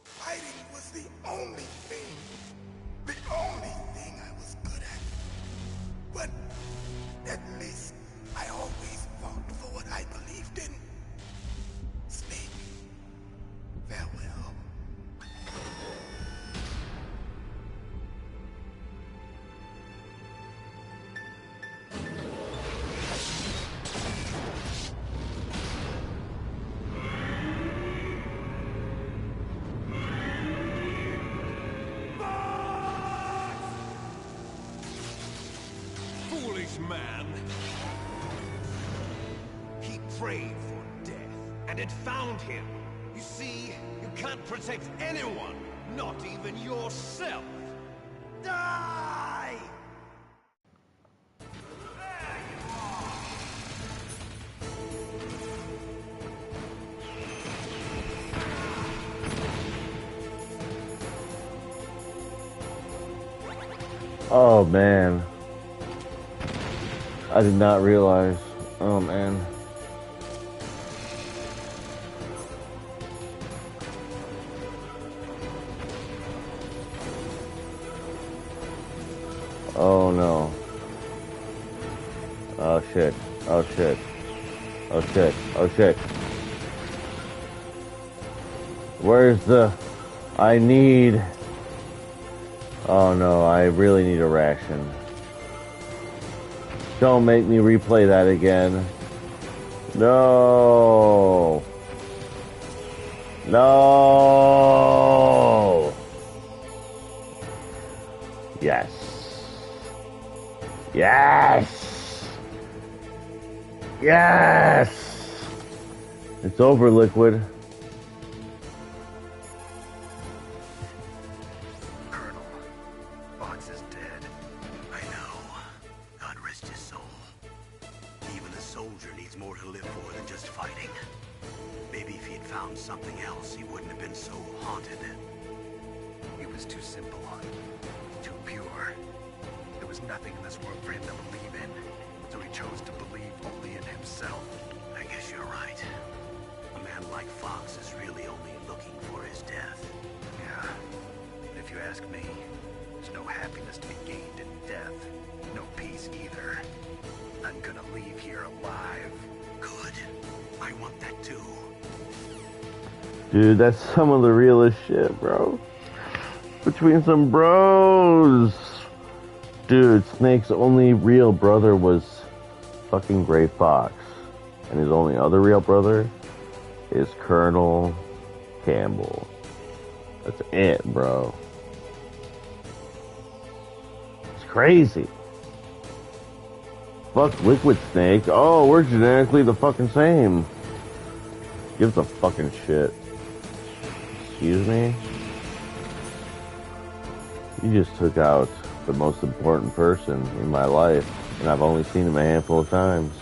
Fighting was the only thing I was good at. But at least I always fought for what I believed in. Snake, farewell.
Foolish man! He prayed for death, and it found him. You see, you can't protect anyone, not even yourself. Die!
oh man, I did not realize. Oh man. Oh no. Oh shit. Oh shit. Oh shit. Oh shit. Where's the... I need... Oh no, I really need a ration. Don't make me replay that again. No. No. Yes. Yes. Yes. It's over, Liquid.
Colonel, Fox is dead. I know. God rest his soul. Even a soldier needs
more to live for than just fighting. Maybe if he had found something else, he wouldn't have been so haunted.
He was too simple, too pure. There was nothing in this world for him to believe in, so he chose to believe only in himself.
I guess you're right. A man like Fox is really only looking for his death.
Yeah. And if you ask me, there's no happiness to be gained in death. No peace either. I'm gonna leave here alive.
Good. I want that too.
Dude, that's some of the realest shit, bro. Between some bros. Dude, Snake's only real brother was fucking Gray Fox. And his only other real brother is Colonel Campbell. That's it, bro. It's crazy. Fuck Liquid Snake. Oh, we're genetically the fucking same. Gives a fucking shit. Excuse me? You just took out the most important person in my life, and I've only seen him a handful of times.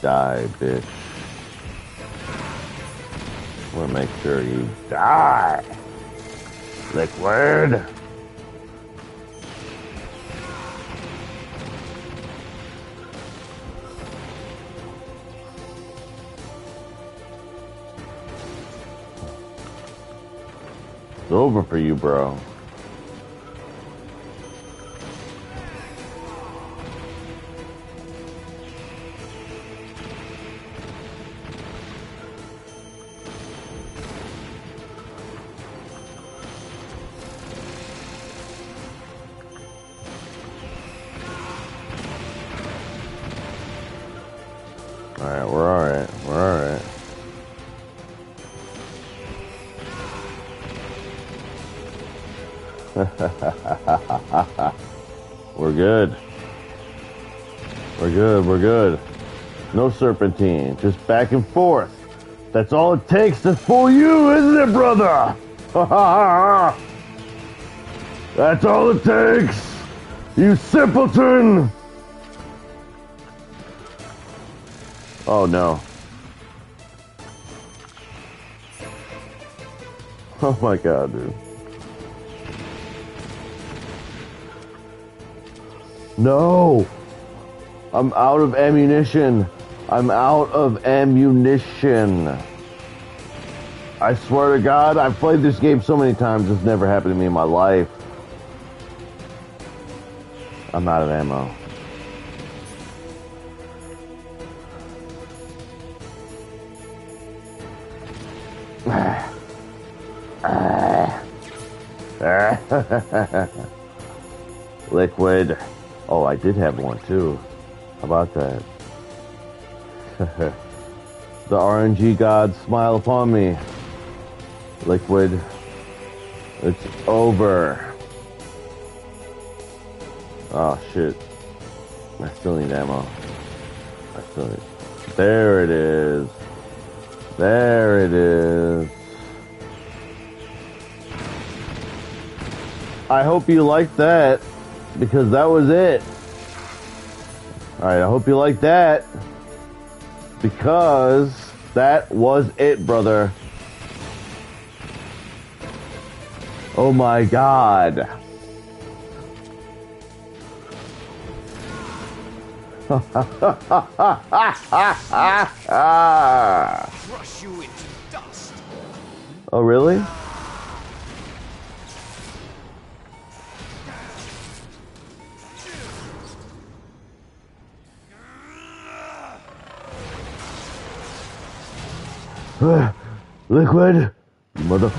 Die, bitch. I want to make sure you die. Liquid. It's over for you, bro. Alright, we're alright. We're alright. We're good. We're good, we're good. No serpentine, just back and forth. That's all it takes to fool you, isn't it, brother? That's all it takes, you simpleton! Oh no. Oh my god, dude. No! I'm out of ammunition. I'm out of ammunition. I swear to God, I've played this game so many times, it's never happened to me in my life. I'm out of ammo. Liquid. Oh, I did have one too. How about that? The RNG gods smile upon me. Liquid. It's over. Oh shit. I still need ammo. I still need... There it is. There it is. I hope you liked that, because that was it. Alright, I hope you liked that, because that was it, brother. Oh my god.
Crush you into dust.
Oh, really? Liquid, mother.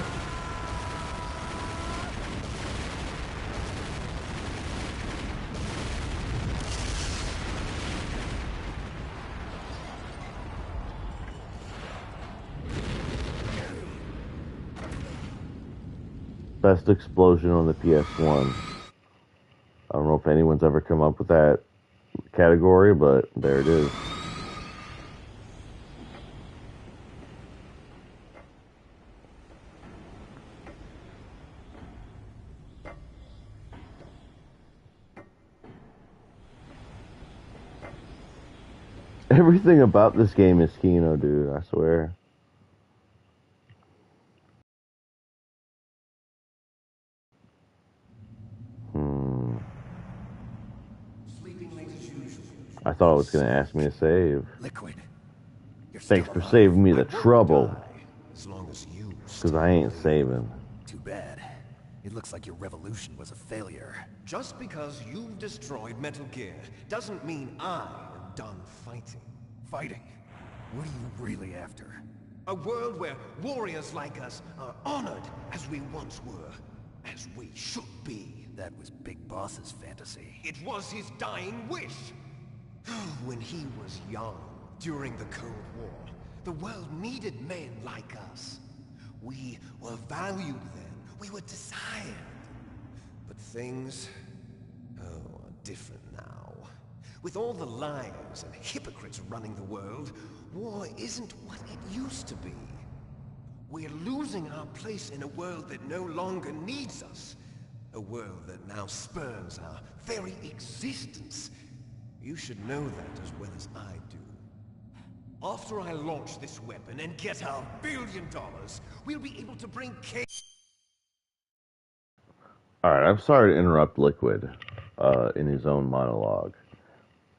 Best explosion on the PS1. I don't know if anyone's ever come up with that category, but there it is. Everything about this game is Kino, dude, I swear. I thought it was going to ask me to save.
Liquid.
Thanks for saving me the trouble.
As long as you
Because I ain't saving.
Too bad. It looks like your revolution was a failure.
Just because you've destroyed Metal Gear doesn't mean I am done fighting.
Fighting? What are you really after?
A world where warriors like us are honored as we once were, as we should be.
That was Big Boss's fantasy.
It was his dying wish. When he was young, during the Cold War, the world needed men like us. We were valued then. We were desired. But things, are different now. With all the liars and hypocrites running the world, war isn't what it used to be. We're losing our place in a world that no longer needs us. A world that now spurns our very existence. You should know that as well as I do. After I launch this weapon and get our $1 billion, we'll be able to bring
Alright, I'm sorry to interrupt Liquid in his own monologue.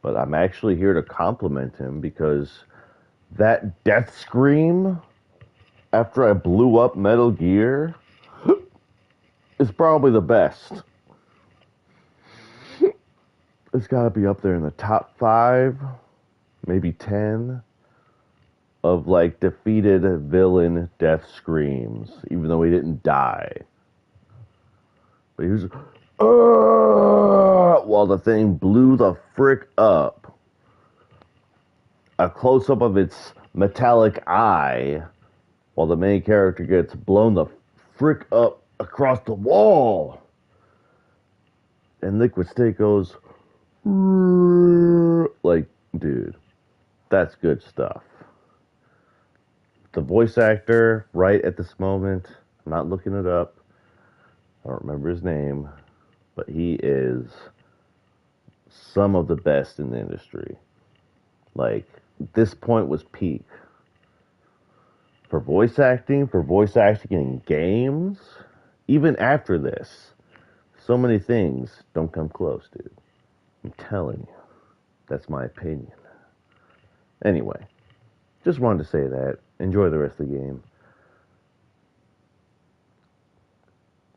But I'm actually here to compliment him because that death scream after I blew up Metal Gear is probably the best. It's got to be up there in the top 5, maybe 10 of like defeated villain death screams, even though he didn't die. But he was while the thing blew the frick up. A close-up of its metallic eye while the main character gets blown the frick up across the wall. And Liquid Snake goes like, dude, that's good stuff. The voice actor, right at this moment, I'm not looking it up, I don't remember his name, but he is some of the best in the industry. Like, this point was peak. For voice acting in games, even after this, so many things don't come close, dude. I'm telling you. That's my opinion. Anyway, just wanted to say that. Enjoy the rest of the game.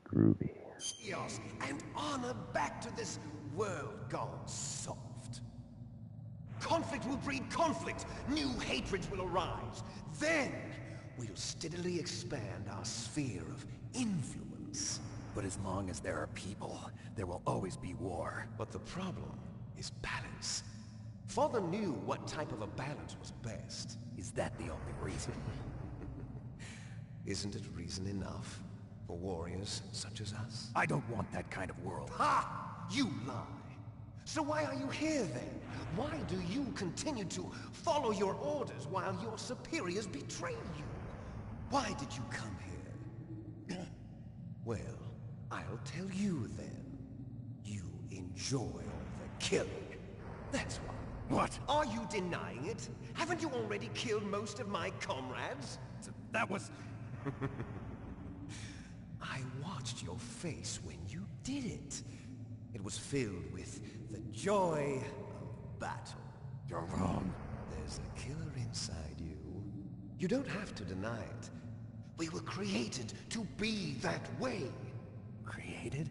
Groovy.
chaos and honor back to this world gone soft. Conflict will breed conflict. New hatreds will arise. Then we'll steadily expand our sphere of influence.
But as long as there are people, there will always be war.
But the problem is balance. Father knew what type of a balance was best.
Is that the only reason?
Isn't it reason enough for warriors such as us?
I don't want that kind of world.
Ha! You lie. So why are you here then? Why do you continue to follow your orders while your superiors betray you? Why did you come here? Well, I'll tell you then. You enjoy all the killing. That's why.
What?
Are you denying it? Haven't you already killed most of my comrades?
That was...
I watched your face when you did it. It was filled with the joy of battle.
You're wrong.
There's a killer inside you. You don't have to deny it. We were created to be that way.
Created?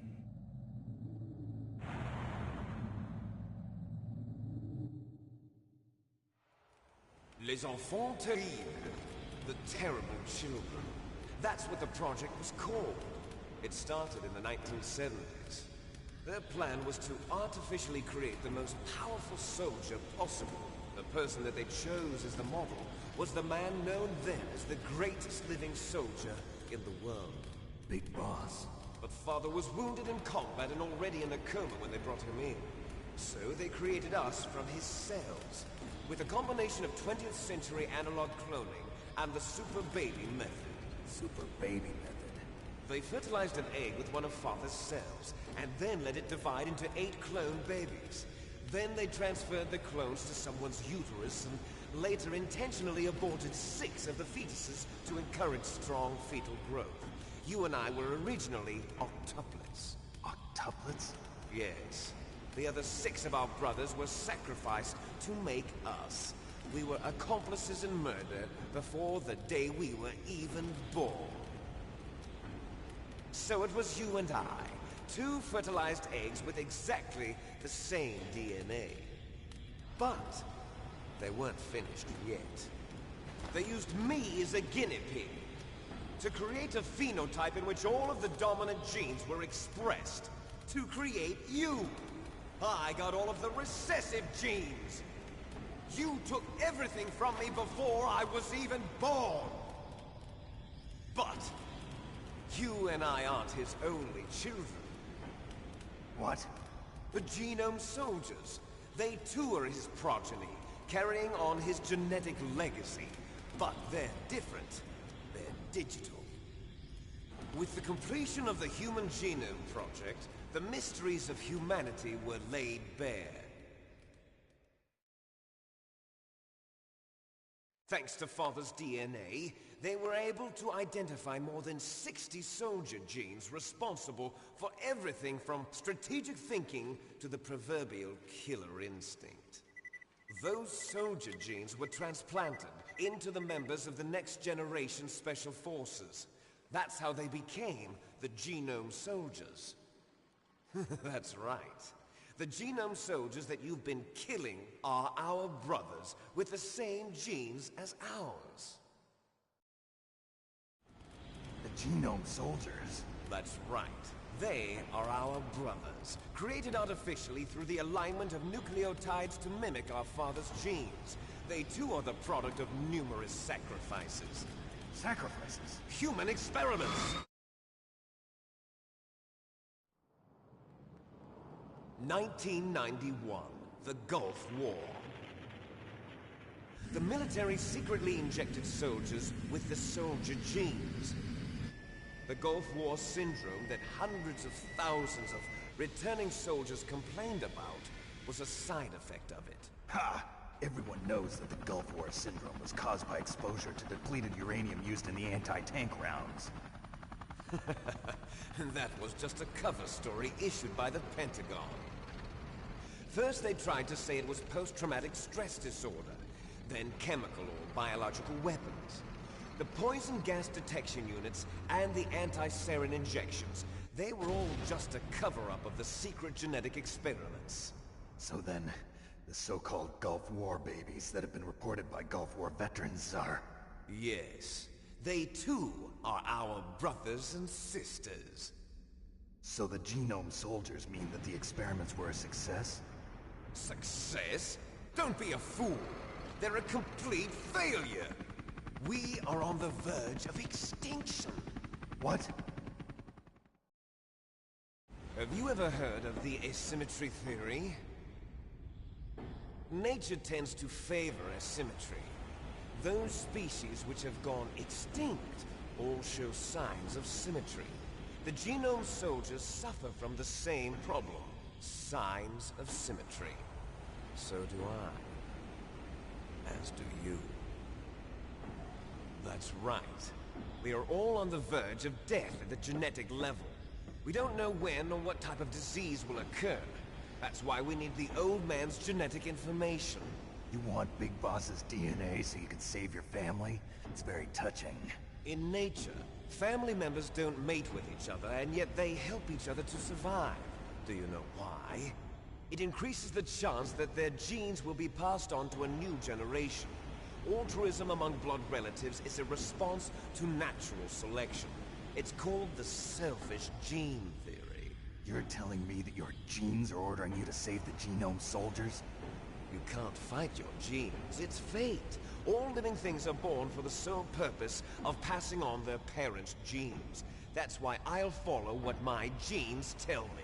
Les enfants terribles. The terrible children. That's what the project was called. It started in the 1970s. Their plan was to artificially create the most powerful soldier possible. The person that they chose as the model was the man known then as the greatest living soldier in the world.
Big Boss.
But Father was wounded in combat and already in a coma when they brought him in. So they created us from his cells, with a combination of 20th century analog cloning and the super baby method.
Super baby method.
They fertilized an egg with one of Father's cells, and then let it divide into 8 clone babies. Then they transferred the clones to someone's uterus and later intentionally aborted 6 of the fetuses to encourage strong fetal growth. You and I were originally octuplets.
Octuplets?
Yes. The other 6 of our brothers were sacrificed to make us. We were accomplices in murder before the day we were even born. So it was you and I, 2 fertilized eggs with exactly the same DNA. But they weren't finished yet. They used me as a guinea pig to create a phenotype in which all of the dominant genes were expressed to create you. I got all of the recessive genes. You took everything from me before I was even born. But you and I aren't his only children.
What?
The Genome Soldiers. They too are his progeny, carrying on his genetic legacy. But they're different. They're digital. With the completion of the Human Genome Project, the mysteries of humanity were laid bare. Thanks to Father's DNA, they were able to identify more than 60 soldier genes responsible for everything from strategic thinking to the proverbial killer instinct. Those soldier genes were transplanted into the members of the next generation Special Forces. That's how they became the Genome Soldiers. That's right. The Genome Soldiers that you've been killing are our brothers with the same genes as ours.
The Genome Soldiers?
That's right. They are our brothers, created artificially through the alignment of nucleotides to mimic our father's genes. They too are the product of numerous sacrifices.
Sacrifices?
Human experiments! 1991, the Gulf War. The military secretly injected soldiers with the soldier genes. The Gulf War syndrome that hundreds of thousands of returning soldiers complained about was a side effect of it.
Ha! Everyone knows that the Gulf War syndrome was caused by exposure to depleted uranium used in the anti-tank rounds.
That was just a cover story issued by the Pentagon. First they tried to say it was post-traumatic stress disorder, then chemical or biological weapons. The poison gas detection units and the anti-sarin injections, they were all just a cover-up of the secret genetic experiments.
So then, the so-called Gulf War babies that have been reported by Gulf War veterans are...
Yes. They too are our brothers and sisters.
So the Genome Soldiers mean that the experiments were a success?
Success? Don't be a fool. They're a complete failure. We are on the verge of extinction.
What?
Have you ever heard of the asymmetry theory? Nature tends to favor asymmetry. Those species which have gone extinct all show signs of symmetry. The Genome Soldiers suffer from the same problem, signs of symmetry. So do I. As do you. That's right. We are all on the verge of death at the genetic level. We don't know when or what type of disease will occur. That's why we need the old man's genetic information.
You want Big Boss's DNA so you can save your family? It's very touching.
In nature, family members don't mate with each other, and yet they help each other to survive. Do you know why? It increases the chance that their genes will be passed on to a new generation. Altruism among blood relatives is a response to natural selection. It's called the selfish gene theory.
You're telling me that your genes are ordering you to save the Genome Soldiers?
You can't fight your genes. It's fate. All living things are born for the sole purpose of passing on their parents' genes. That's why I'll follow what my genes tell me.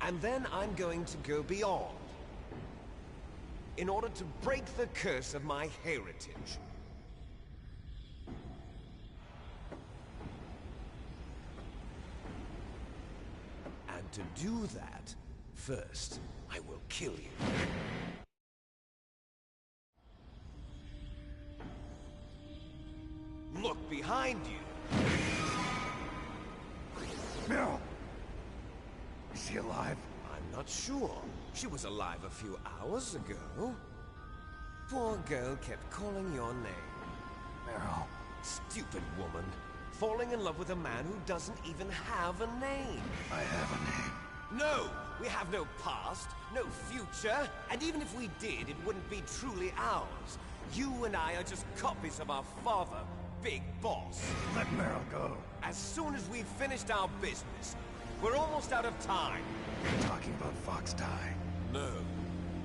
And then I'm going to go beyond, in order to break the curse of my heritage. And to do that, first, I will kill you.
look behind you.
Meryl! Is she alive?
I'm not sure. She was alive a few hours ago. Poor girl kept calling your name.
Meryl.
Stupid woman. Falling in love with a man who doesn't even have a name.
I have a name.
No! We have no past, no future, and even if we did, it wouldn't be truly ours. You and I are just copies of our father, Big Boss.
Let Meryl go.
As soon as we've finished our business, we're almost out of time.
You're talking about Fox Die.
No.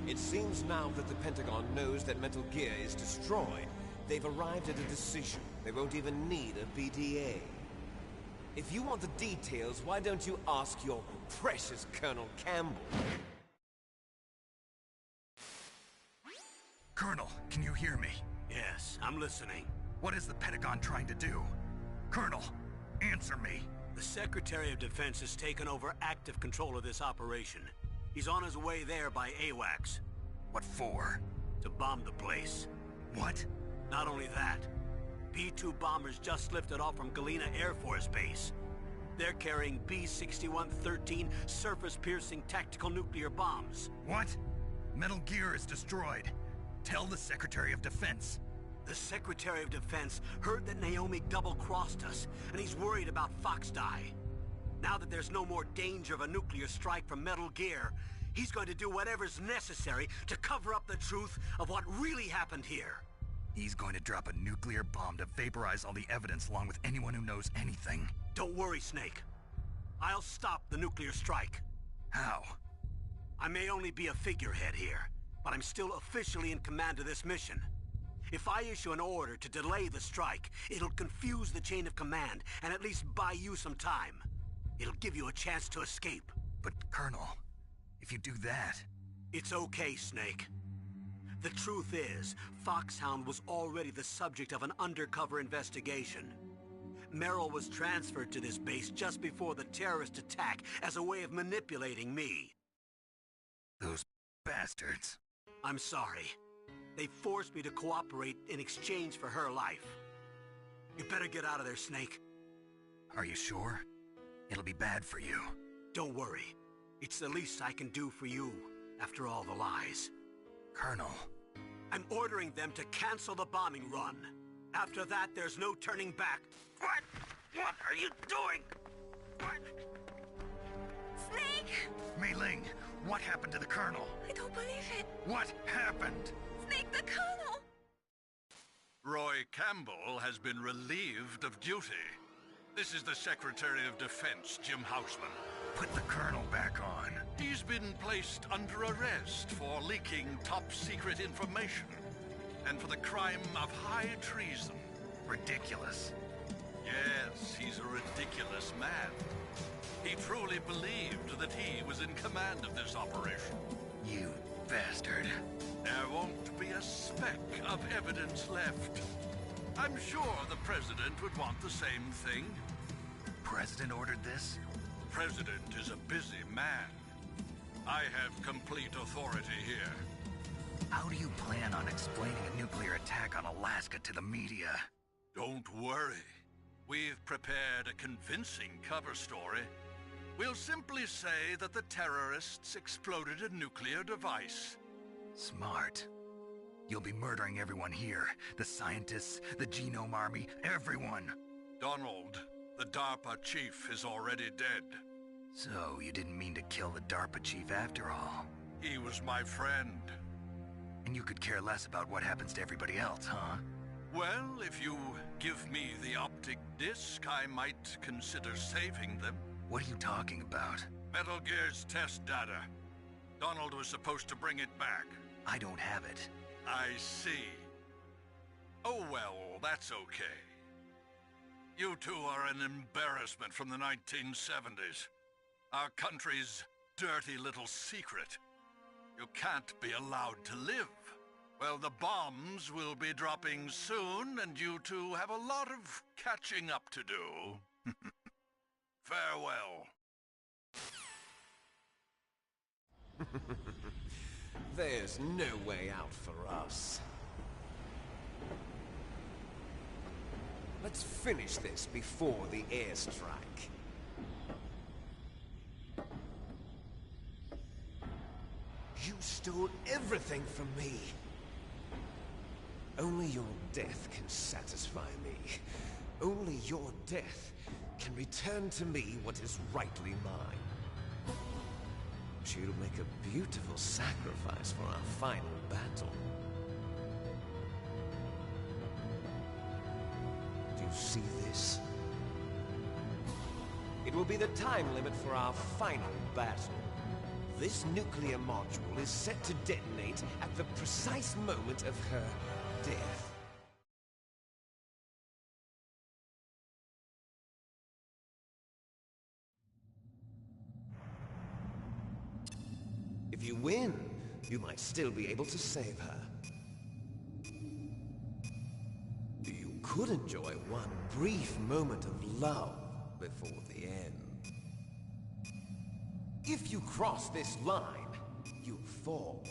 It seems now that the Pentagon knows that Metal Gear is destroyed, they've arrived at a decision. They won't even need a BDA. If you want the details, why don't you ask your precious Colonel Campbell?
Colonel, can you hear me?
Yes, I'm listening.
What is the Pentagon trying to do? Colonel, answer me.
The Secretary of Defense has taken over active control of this operation. He's on his way there by AWACS.
What for?
To bomb the place.
What?
Not only that, B-2 bombers just lifted off from Galena Air Force Base. They're carrying B-6113 surface-piercing tactical nuclear bombs.
What? Metal Gear is destroyed. Tell the Secretary of Defense.
The Secretary of Defense heard that Naomi double-crossed us, and he's worried about Fox Die. Now that there's no more danger of a nuclear strike from Metal Gear, he's going to do whatever's necessary to cover up the truth of what really happened here.
He's going to drop a nuclear bomb to vaporize all the evidence along with anyone who knows anything.
Don't worry, Snake. I'll stop the nuclear strike.
How?
I may only be a figurehead here, but I'm still officially in command of this mission. If I issue an order to delay the strike, it'll confuse the chain of command and at least buy you some time. It'll give you a chance to escape.
But, Colonel, if you do that...
It's okay, Snake. The truth is, Foxhound was already the subject of an undercover investigation. Meryl was transferred to this base just before the terrorist attack as a way of manipulating me.
Those bastards.
I'm sorry. They forced me to cooperate in exchange for her life. You better get out of there, Snake.
Are you sure? It'll be bad for you.
Don't worry. It's the least I can do for you, after all the lies.
Colonel.
I'm ordering them to cancel the bombing run. After that, there's no turning back. What? What are you doing? What?
Snake!
Mei Ling, what happened to the Colonel?
I don't believe it.
What happened?
Snake, the Colonel!
Roy Campbell has been relieved of duty. This is the Secretary of Defense, Jim Houseman.
Put the Colonel back on.
He's been placed under arrest for leaking top-secret information and for the crime of high treason.
Ridiculous.
Yes, he's a ridiculous man. He truly believed that he was in command of this operation.
You bastard.
There won't be a speck of evidence left. I'm sure the President would want the same thing.
President ordered this?
President is a busy man. I have complete authority here.
How do you plan on explaining a nuclear attack on Alaska to the media?
Don't worry. We've prepared a convincing cover story. We'll simply say that the terrorists exploded a nuclear device.
Smart. You'll be murdering everyone here. The scientists, the Genome Army, everyone.
Donald, the DARPA chief, is already dead.
So, you didn't mean to kill the DARPA chief after all?
He was my friend.
And you could care less about what happens to everybody else, huh?
Well, if you give me the optic disc, I might consider saving them.
What are you talking about?
Metal Gear's test data. Donald was supposed to bring it back.
I don't have it.
I see. Oh well, that's okay. You two are an embarrassment from the 1970s. Our country's dirty little secret. You can't be allowed to live. Well, the bombs will be dropping soon, and you two have a lot of catching up to do. Farewell.
There's no way out for us. But Let's finish this before the airstrike. You stole everything from me. Only your death can satisfy me. Only your death can return to me what is rightly mine. She'll make a beautiful sacrifice for our final battle. Do you see this? It will be the time limit for our final battle. This nuclear module is set to detonate at the precise moment of her death. If you win, you might still be able to save her. You could enjoy one brief moment of love before the end. If you cross this line, you fall.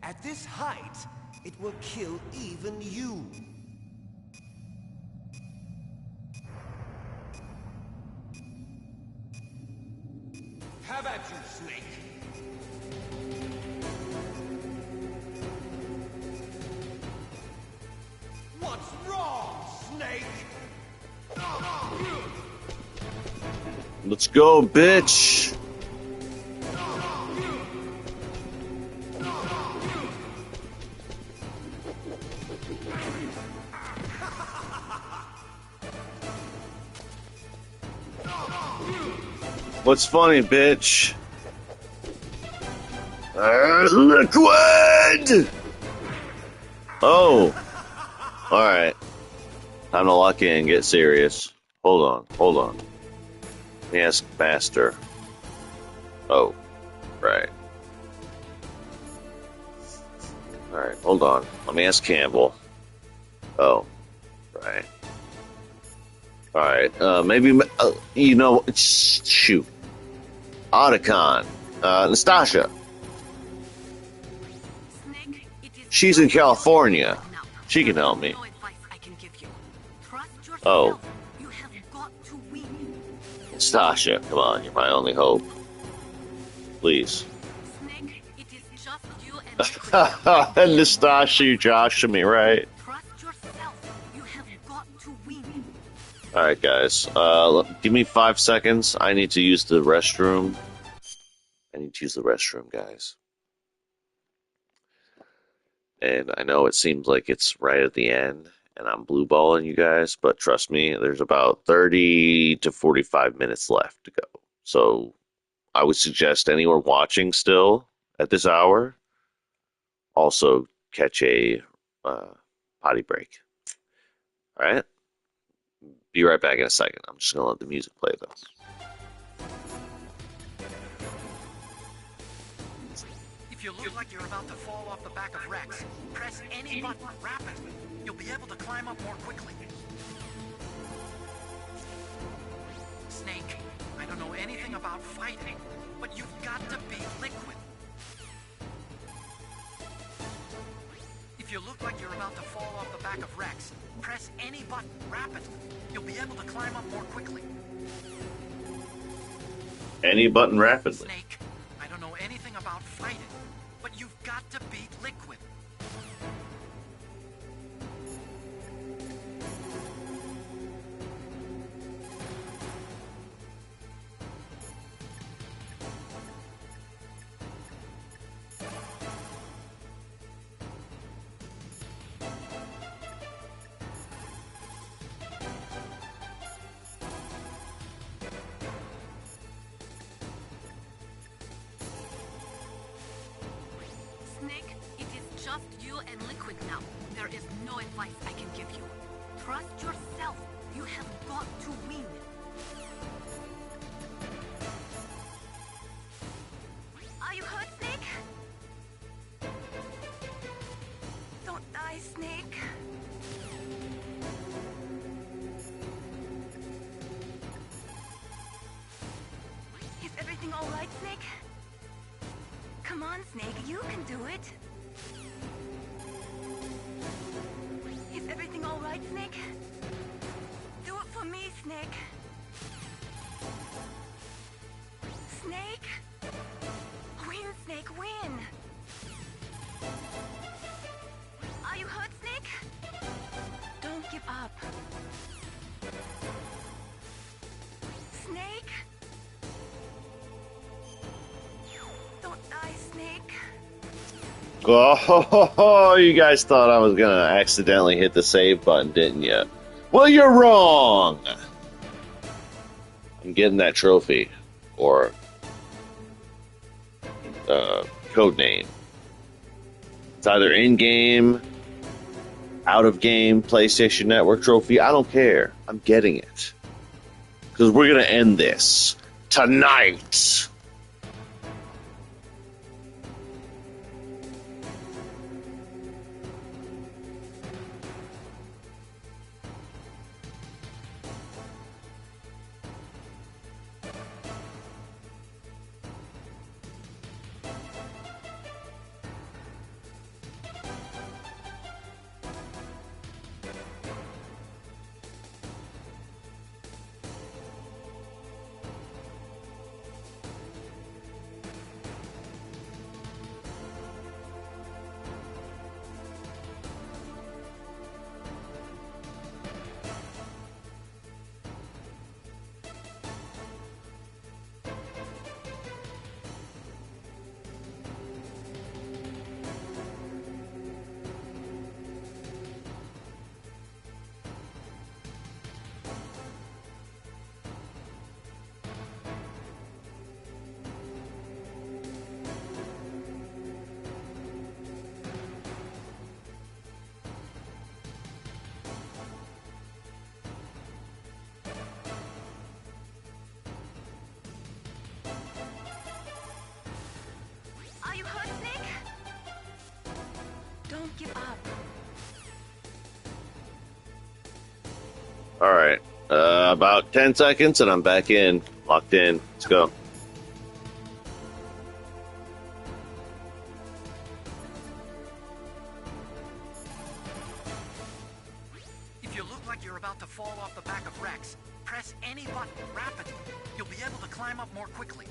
At this height, it will kill even you. Have at you, Snake! What's wrong, Snake?
Let's go, bitch! What's funny, bitch? Liquid! Oh. Alright. Time to lock in and get serious. Hold on. Let me ask Master. Oh. Right. Alright, hold on. Let me ask Campbell. Oh. Right. Alright, maybe, you know, shoot. Otacon. Nastasha. She's in California. She can help me. Oh. Nastasha, come on, you're my only hope. Please. Nastasha, you joshing me, right? Alright, guys. Give me 5 seconds. I need to use the restroom. Guys. And I know it seems like it's right at the end, and I'm blue balling you guys, but trust me, there's about 30 to 45 minutes left to go. So I would suggest anyone watching still at this hour also catch a potty break. Alright? Be right back in a second. I'm just gonna let the music play though.
If you look like you're about to fall off the back of Rex, press any button rapidly. You'll be able to climb up more quickly. Snake, I don't know anything about fighting, but you've got to be liquid. If you look like you're about to fall off the back of Rex, press any button rapidly. You'll be able to climb up more quickly.
Any button rapidly.
Snake, I don't know anything about fighting, but you've got to beat liquid.
Snake, it is just you and Liquid now. There is no advice I can give you. Trust yourself. You have got to win. Are you hurt, Snake? Don't die, Snake. Is everything all right, Snake? Come on, Snake, you can do it. Is everything all right, Snake?
Snake? Snake? Win, Snake, win! Are you hurt, Snake? Don't give up. Snake? Don't die, Snake.
Oh, you guys thought I was gonna accidentally hit the save button, didn't you? Well, you're wrong! I'm getting that trophy. Or code name. It's either in-game, out-of-game, PlayStation Network trophy. I don't care. I'm getting it. Because we're going to end this tonight.
Are you hurt, Snake? Don't give up.
Alright. About 10 seconds and I'm back in. Locked in. Let's go.
If you look like you're about to fall off the back of Rex, press any button rapidly. You'll be able to climb up more quickly.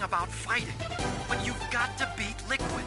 everything about fighting, but you've got to beat Liquid.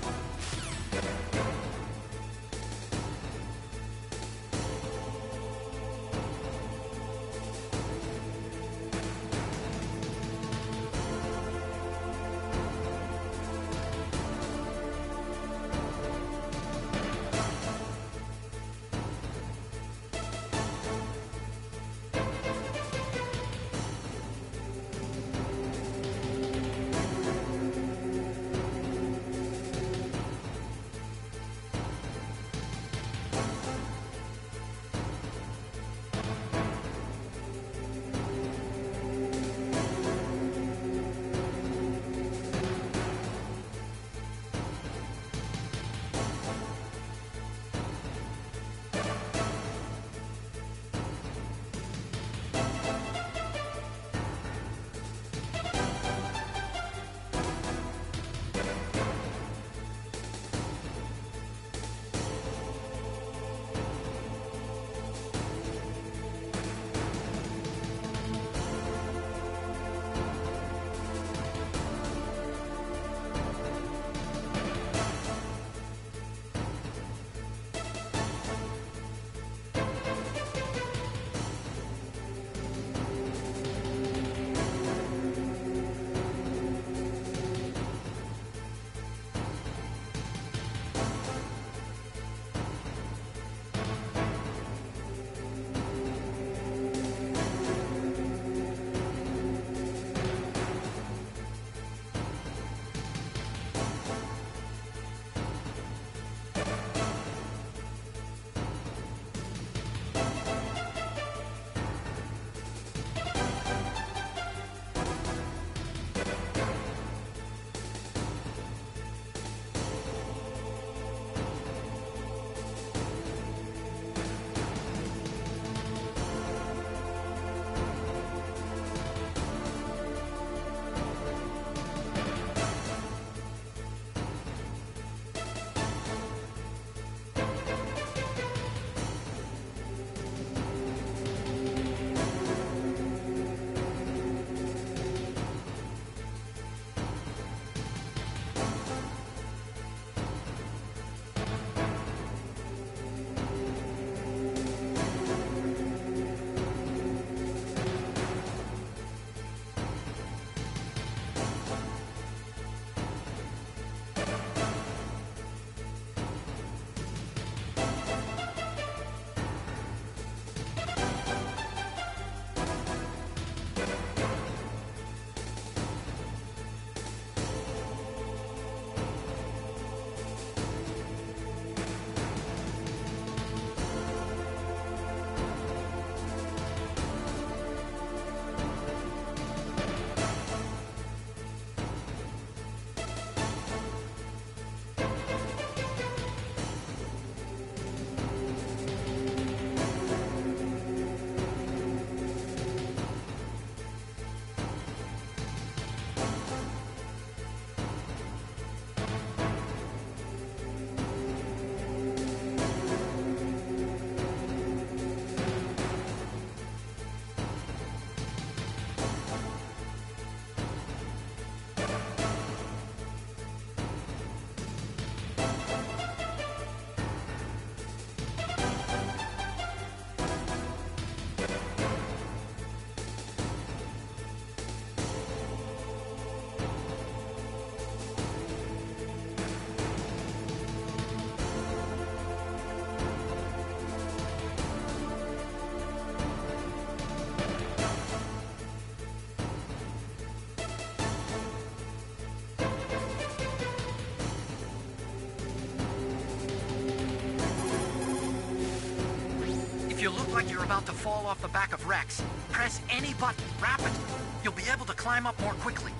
you look like you're about to fall off the back of Rex, press any button, rapid. You'll be able to climb up more quickly.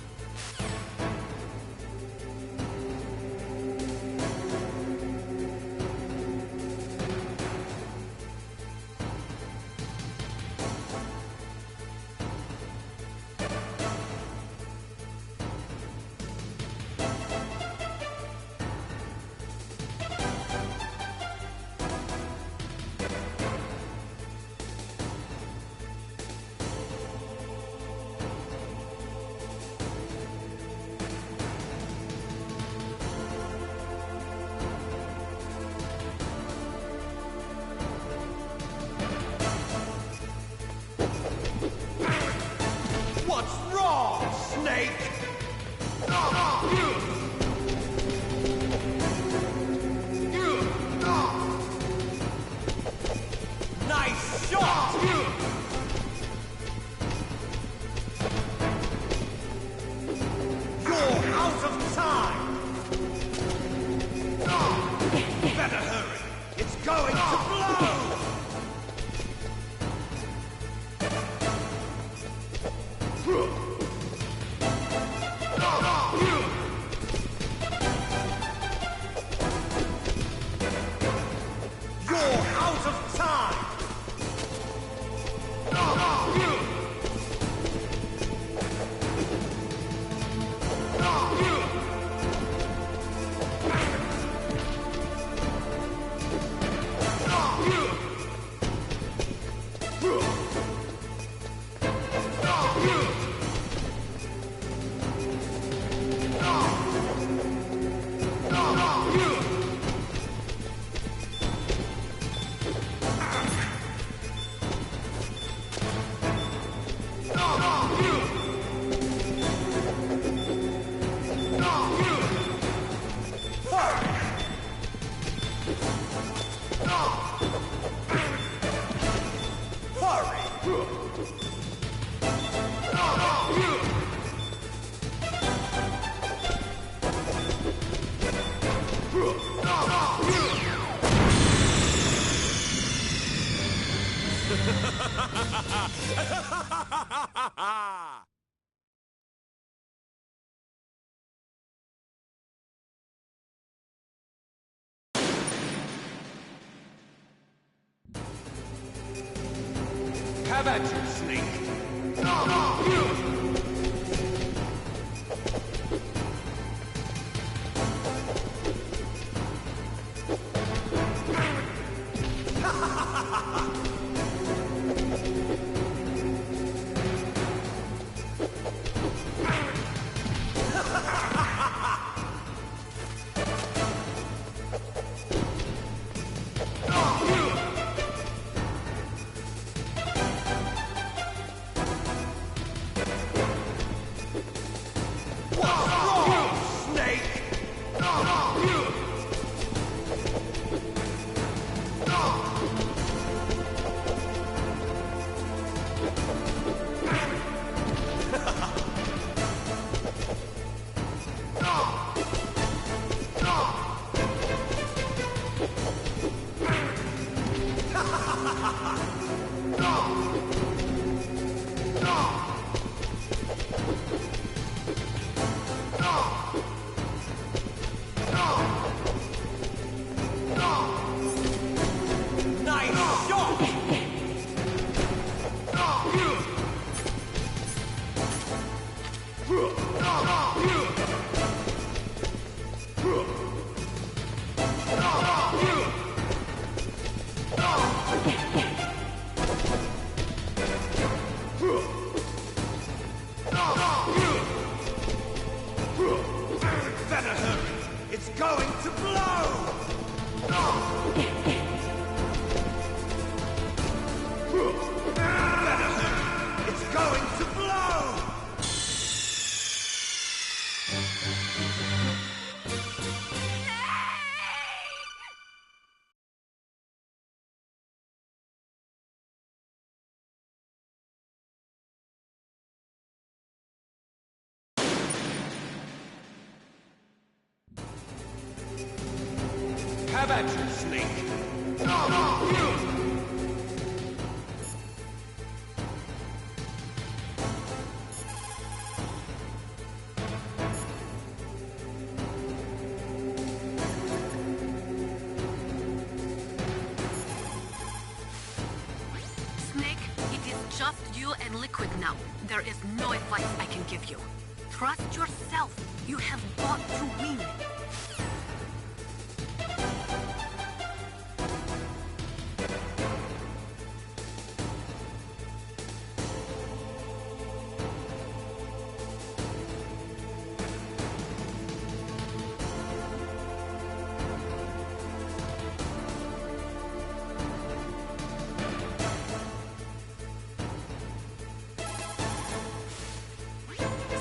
going to blow! It's going to blow!
Have at you, Snake!
Snake, it is just you and Liquid now. There is no advice I can give you. Trust yourself. You have got to win.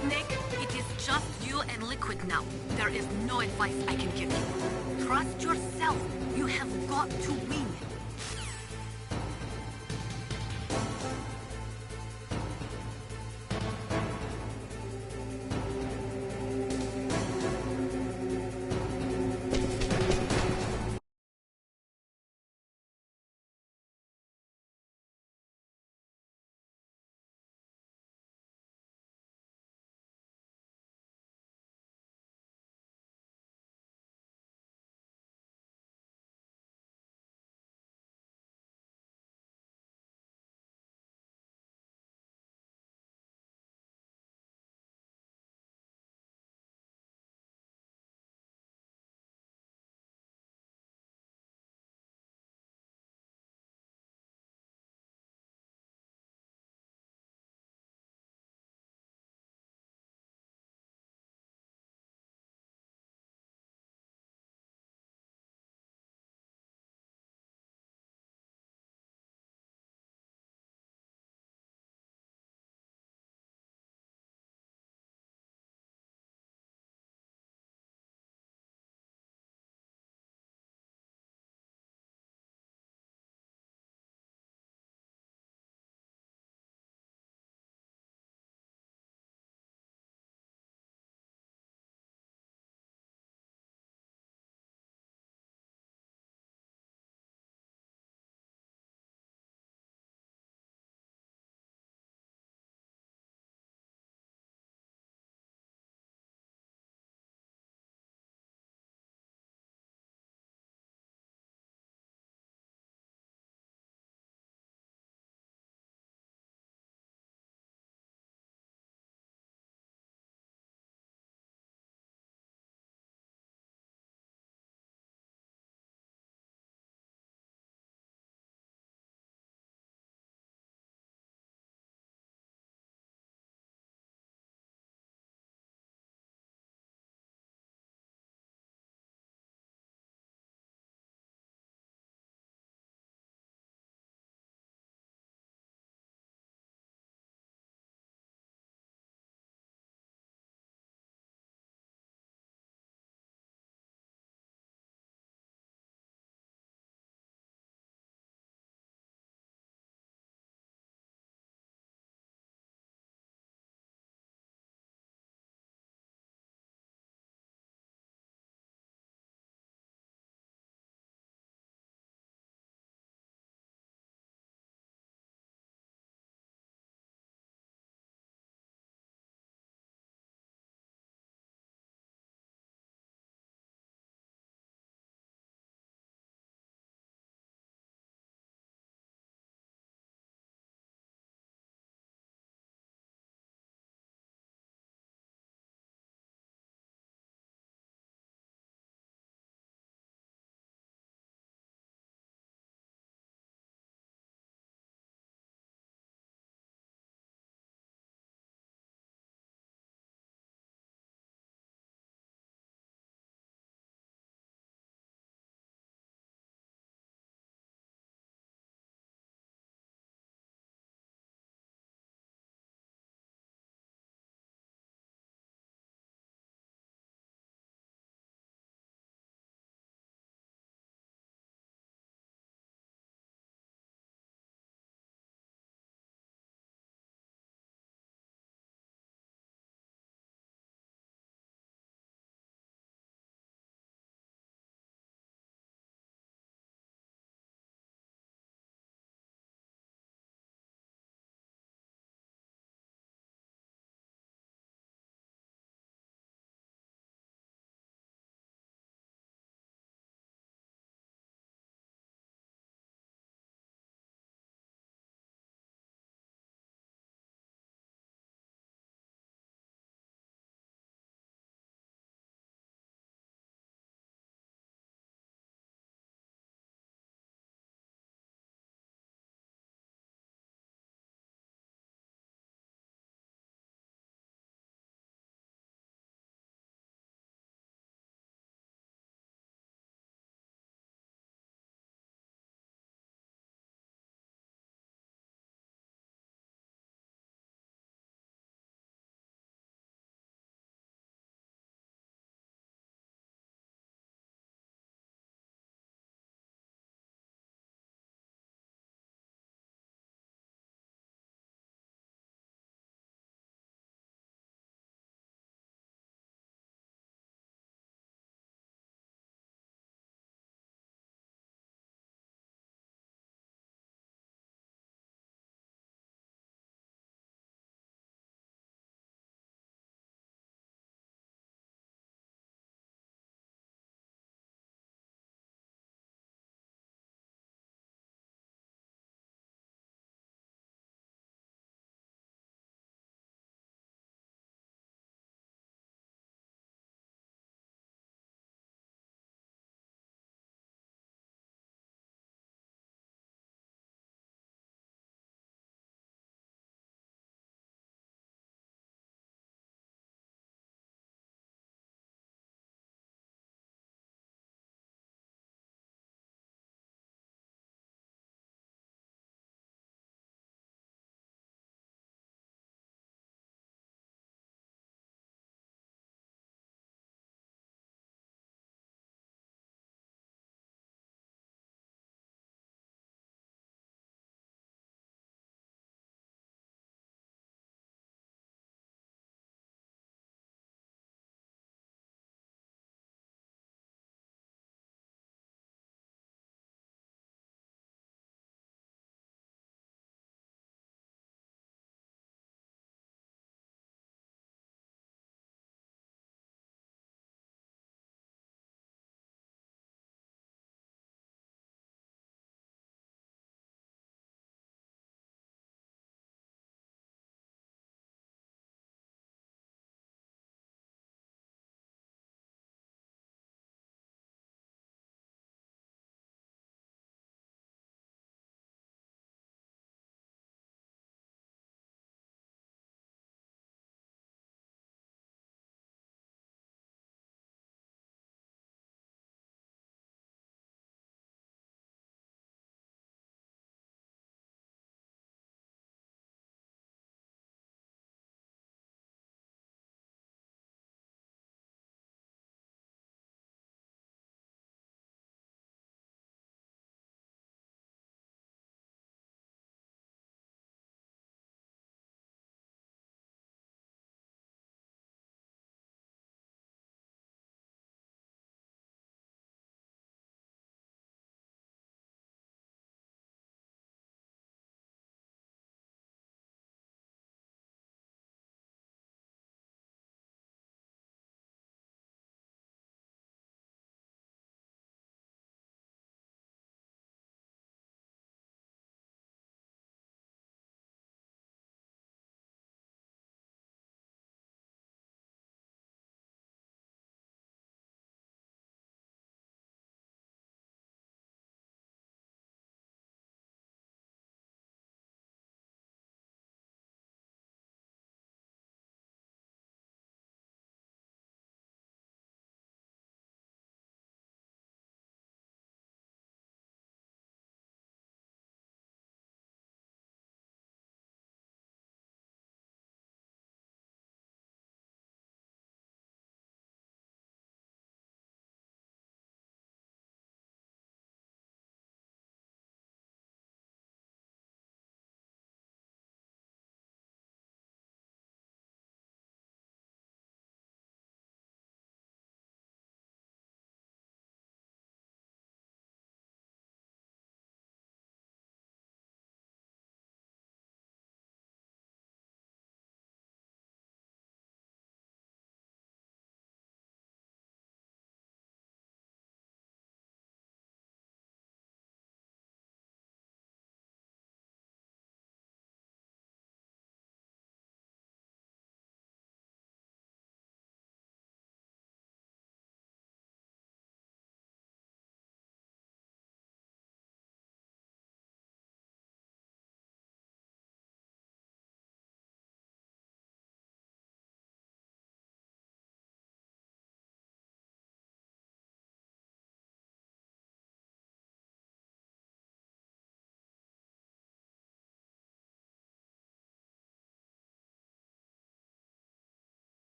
Snake, it is just you and Liquid now. There is no advice I can give you. Trust yourself. You have got to win.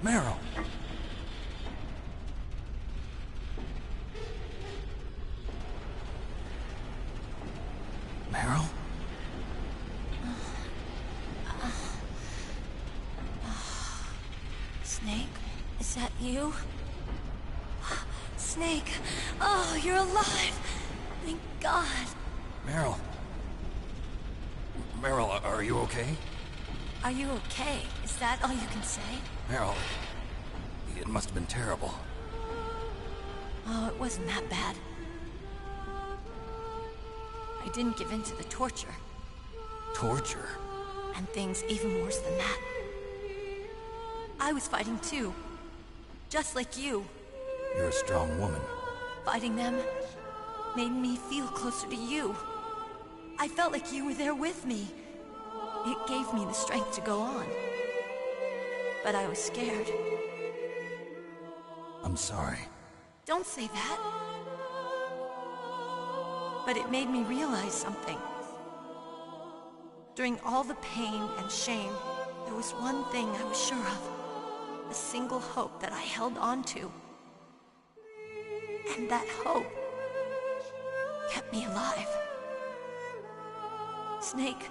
Meryl! Meryl?
Snake, is that you? Snake, oh, you're alive! Thank God.
Meryl. Meryl, are you okay?
Are you okay? Is that all you can say?
Meryl, it must have been terrible.
Oh, it wasn't that bad. I didn't give in to the torture.
Torture?
And things even worse than that. I was fighting too. Just like you.
You're a strong woman.
Fighting them made me feel closer to you. I felt like you were there with me. It gave me the strength to go on. But I was scared.
I'm sorry.
Don't say that. But it made me realize something. During all the pain and shame, there was one thing I was sure of. A single hope that I held on to. And that hope kept me alive. Snake,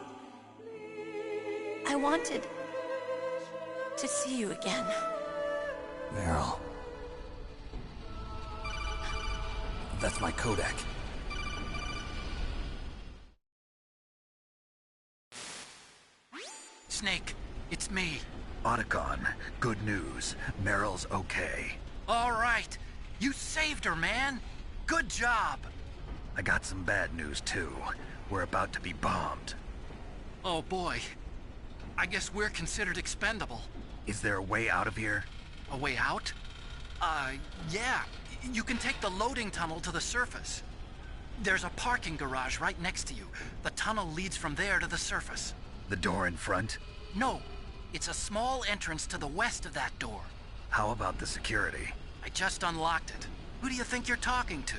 I wanted to see you again.
Meryl. That's my Kodak.
Snake, it's me.
Otacon, good news. Meryl's okay.
All right. You saved her, man. Good job.
I got some bad news, too. We're about to be bombed.
Oh, boy. I guess we're considered expendable.
Is there a way out of here?
A way out? Yeah. You can take the loading tunnel to the surface. There's a parking garage right next to you. The tunnel leads from there to the surface.
The door in front?
No. It's a small entrance to the west of that door.
How about the security?
I just unlocked it. Who do you think you're talking to?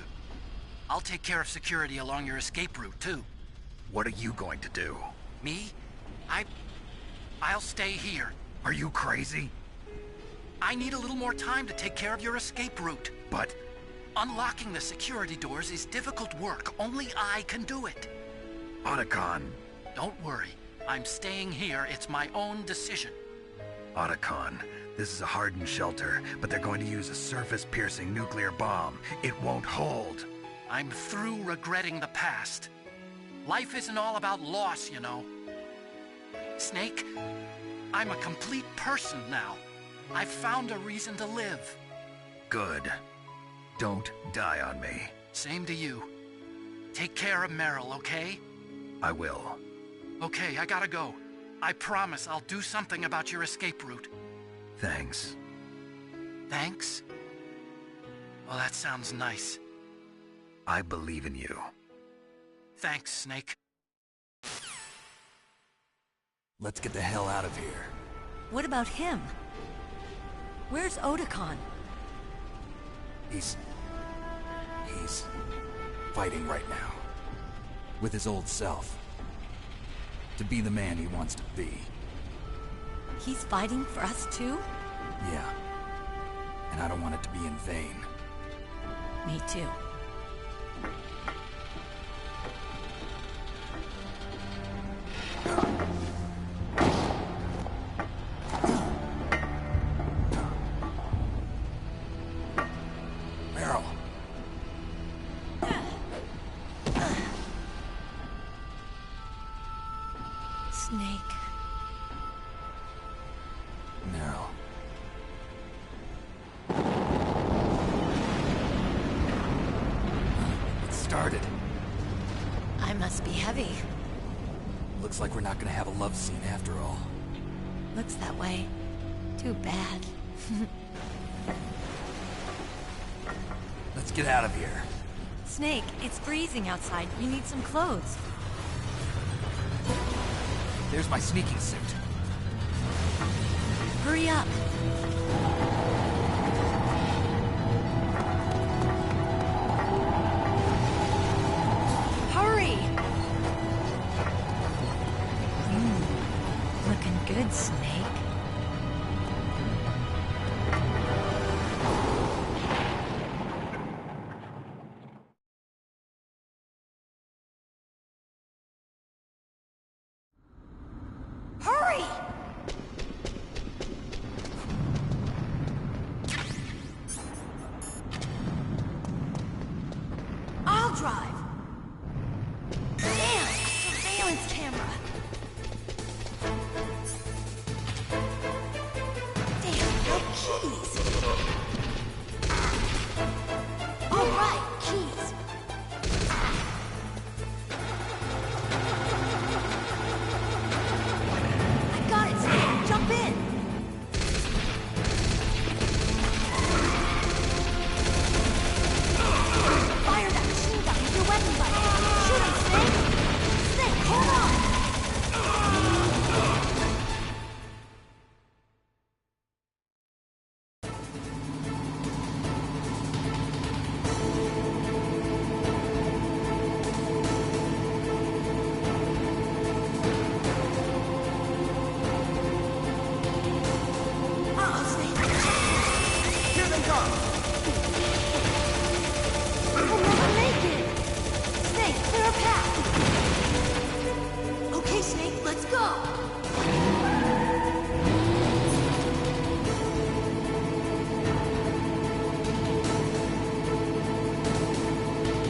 I'll take care of security along your escape route, too.
What are you going to do?
Me? I'll stay here.
Are you crazy?
I need a little more time to take care of your escape route.
But...
unlocking the security doors is difficult work. Only I can do it.
Otacon.
Don't worry. I'm staying here. It's my own decision.
Otacon, this is a hardened shelter, but they're going to use a surface-piercing nuclear bomb. It won't hold.
I'm through regretting the past. Life isn't all about loss, you know. Snake, I'm a complete person now. I've found a reason to live.
Good. Don't die on me.
Same to you. Take care of Meryl, okay?
I will.
Okay, I gotta go. I promise I'll do something about your escape route.
Thanks.
Thanks? Well, that sounds nice.
I believe in you.
Thanks, Snake.
Let's get the hell out of here.
What about him? Where's Otacon?
He's fighting right now. With his old self. To be the man he wants to be.
He's fighting for us too?
Yeah. And I don't want it to be in vain.
Me too.
Meryl.
Snake.
Meryl. It started.
I must be heavy.
Looks like we're not gonna have a love scene after all.
Looks that way. Too bad.
Let's get out of here.
Snake, it's freezing outside. You need some clothes.
There's my sneaking suit.
Hurry up. Hurry! Looking good, Snake. We'll never make it! Snake, clear a path! Okay, Snake, let's go!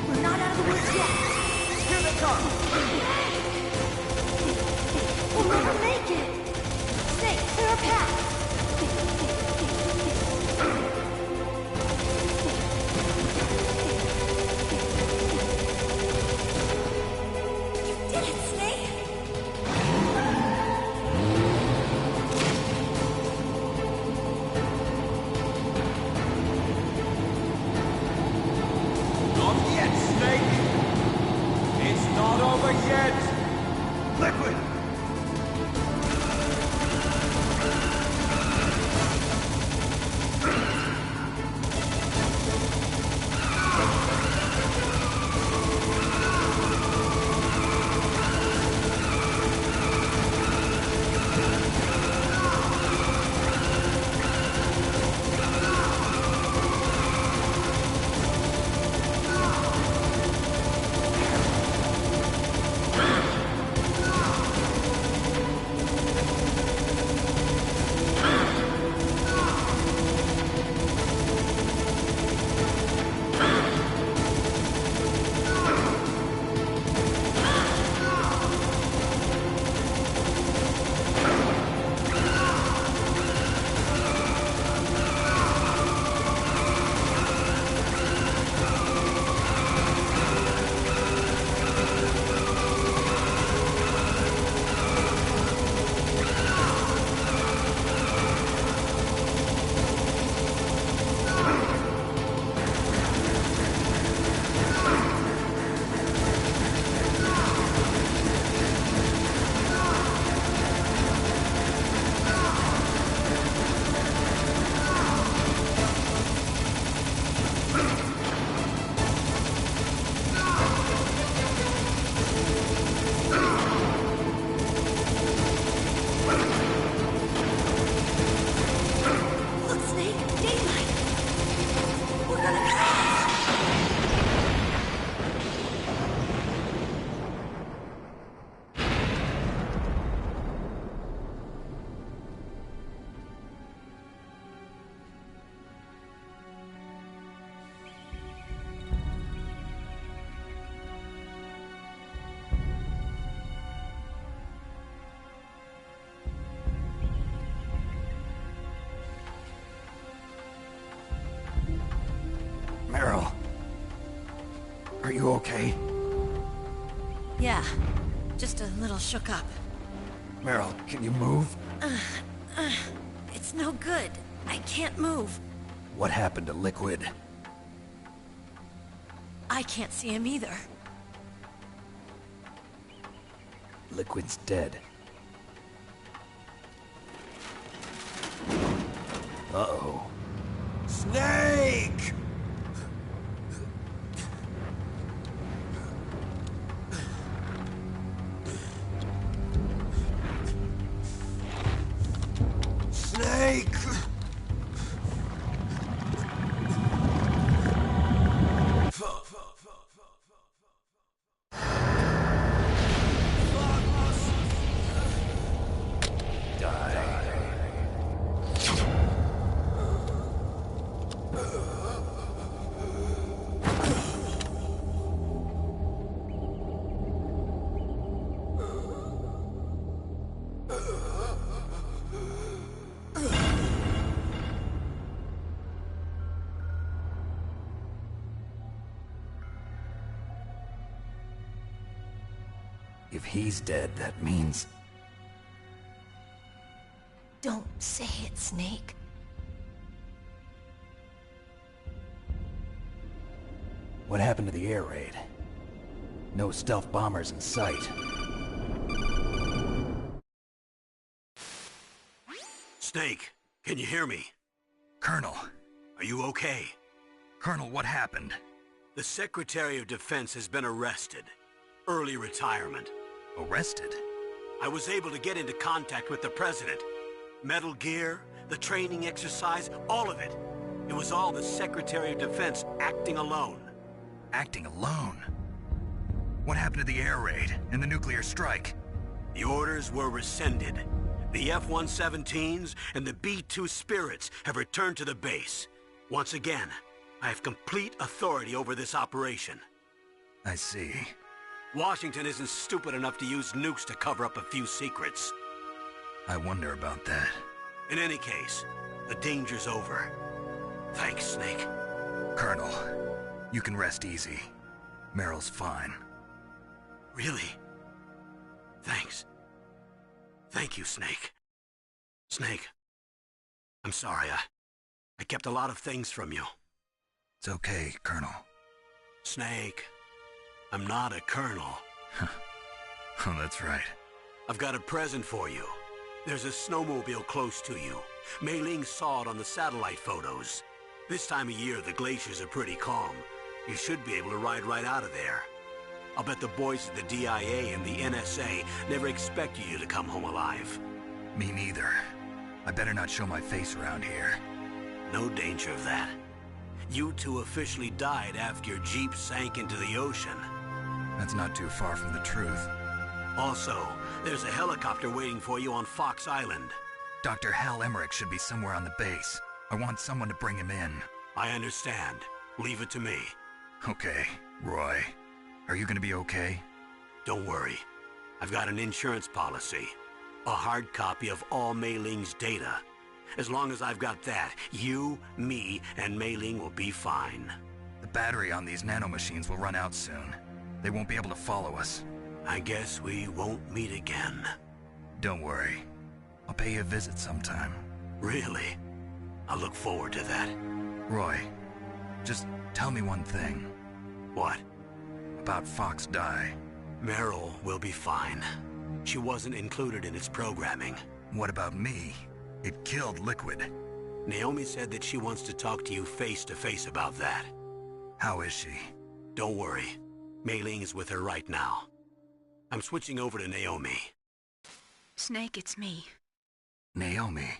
We're not out of the woods yet!
Here they come!
We'll never make it! Snake, clear a path! You did it, Snake!
Not yet, Snake! It's not over yet! Liquid!
Look, Snake, daylight! We're gonna crash!
Meryl. Are you okay?
Yeah, just a little shook up.
Meryl, can you move?
It's no good. I can't move.
What happened to Liquid?
I can't see him either.
Liquid's dead. Uh-oh. Snake! Snake! If he's dead, that means...
Don't say it, Snake.
What happened to the air raid? No stealth bombers in sight.
Snake, can you hear me?
Colonel.
Are you okay?
Colonel, what happened?
The Secretary of Defense has been arrested. Early retirement.
Arrested?
I was able to get into contact with the President. Metal Gear, the training exercise, all of it. It was all the Secretary of Defense acting alone.
Acting alone? What happened to the air raid and the nuclear strike?
The orders were rescinded. The F-117s and the B-2 Spirits have returned to the base. Once again, I have complete authority over this operation.
I see.
Washington isn't stupid enough to use nukes to cover up a few secrets.
I wonder about that.
In any case, the danger's over. Thanks, Snake.
Colonel, you can rest easy. Meryl's fine.
Really? Thanks. Thank you, Snake. Snake, I'm sorry. I kept a lot of things from you.
It's okay, Colonel.
Snake, I'm not a colonel.
Oh, that's right.
I've got a present for you. There's a snowmobile close to you. Mei Ling saw it on the satellite photos. This time of year, the glaciers are pretty calm. You should be able to ride right out of there. I'll bet the boys at the DIA and the NSA never expected you to come home alive.
Me neither. I better not show my face around here.
No danger of that. You two officially died after your Jeep sank into the ocean.
That's not too far from the truth.
Also, there's a helicopter waiting for you on Fox Island.
Dr. Hal Emmerich should be somewhere on the base. I want someone to bring him in.
I understand. Leave it to me.
Okay, Roy. Are you gonna be okay?
Don't worry. I've got an insurance policy. A hard copy of all Mei Ling's data. As long as I've got that, you, me, and Mei Ling will be fine.
The battery on these nanomachines will run out soon. They won't be able to follow us.
I guess we won't meet again.
Don't worry. I'll pay you a visit sometime.
Really? I look forward to that.
Roy, just tell me one thing.
What?
About Fox Die.
Meryl will be fine. She wasn't included in its programming.
What about me? It killed Liquid.
Naomi said that she wants to talk to you face-to-face about that.
How is she?
Don't worry. Mei Ling is with her right now. I'm switching over to Naomi.
Snake, it's me.
Naomi.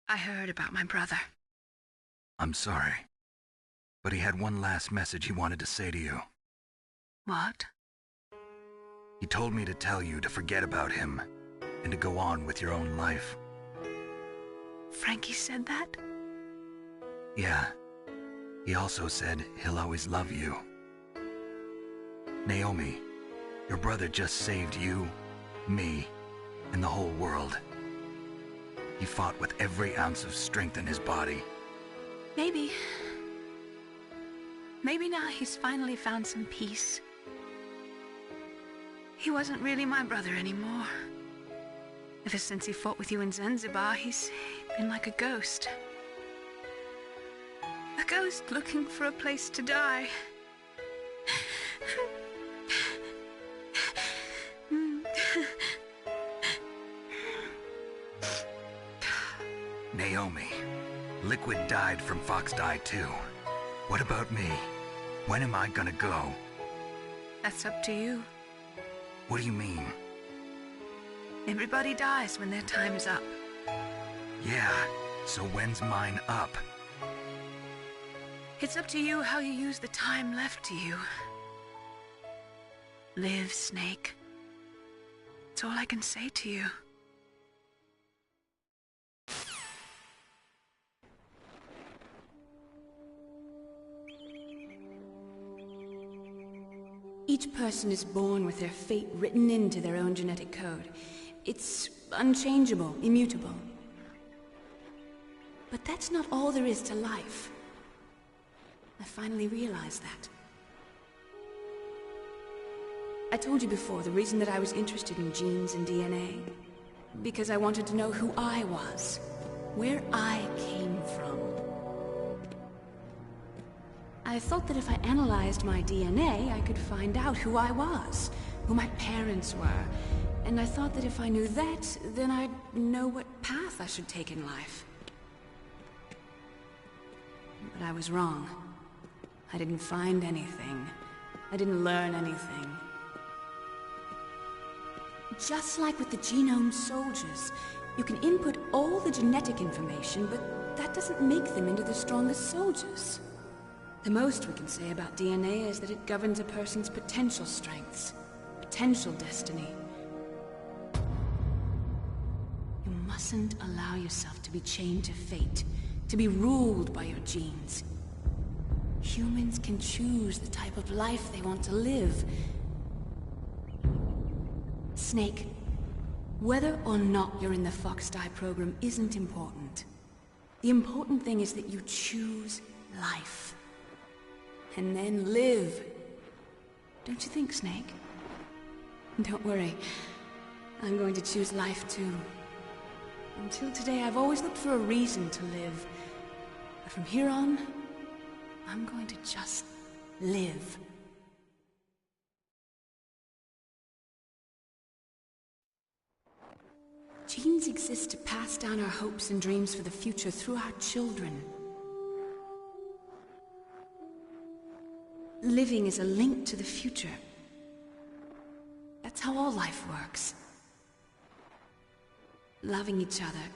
I heard about my brother.
I'm sorry. But he had one last message he wanted to say to you.
What?
He told me to tell you to forget about him and to go on with your own life.
Frankie said that?
Yeah. He also said he'll always love you. Naomi, your brother just saved you, me, and the whole world. He fought with every ounce of strength in his body.
Maybe. Maybe now he's finally found some peace. He wasn't really my brother anymore. Ever since he fought with you in Zanzibar, he's been like a ghost. A ghost looking for a place to die.
Naomi, Liquid died from Fox Die too. What about me? When am I gonna go?
That's up to you.
What do you mean?
Everybody dies when their time is up.
Yeah, so when's mine up?
It's up to you how you use the time left to you. Live, Snake. That's all I can say to you.
Each person is born with their fate written into their own genetic code. It's unchangeable, immutable. But that's not all there is to life. I finally realized that. I told you before the reason that I was interested in genes and DNA. Because I wanted to know who I was, where I came from. I thought that if I analyzed my DNA, I could find out who I was, who my parents were, and I thought that if I knew that, then I'd know what path I should take in life. But I was wrong. I didn't find anything. I didn't learn anything. Just like with the genome soldiers, You can input all the genetic information, but that doesn't make them into the strongest soldiers. The most we can say about DNA is that it governs a person's potential strengths, potential destiny. You mustn't allow yourself to be chained to fate, to be ruled by your genes. Humans can choose the type of life they want to live. Snake, whether or not you're in the Fox-Die program isn't important. The important thing is that you choose life. And then live. Don't you think, Snake? Don't worry. I'm going to choose life too. Until today, I've always looked for a reason to live. But from here on, I'm going to just live. Genes exist to pass down our hopes and dreams for the future through our children. Living is a link to the future. That's how all life works. Loving each other,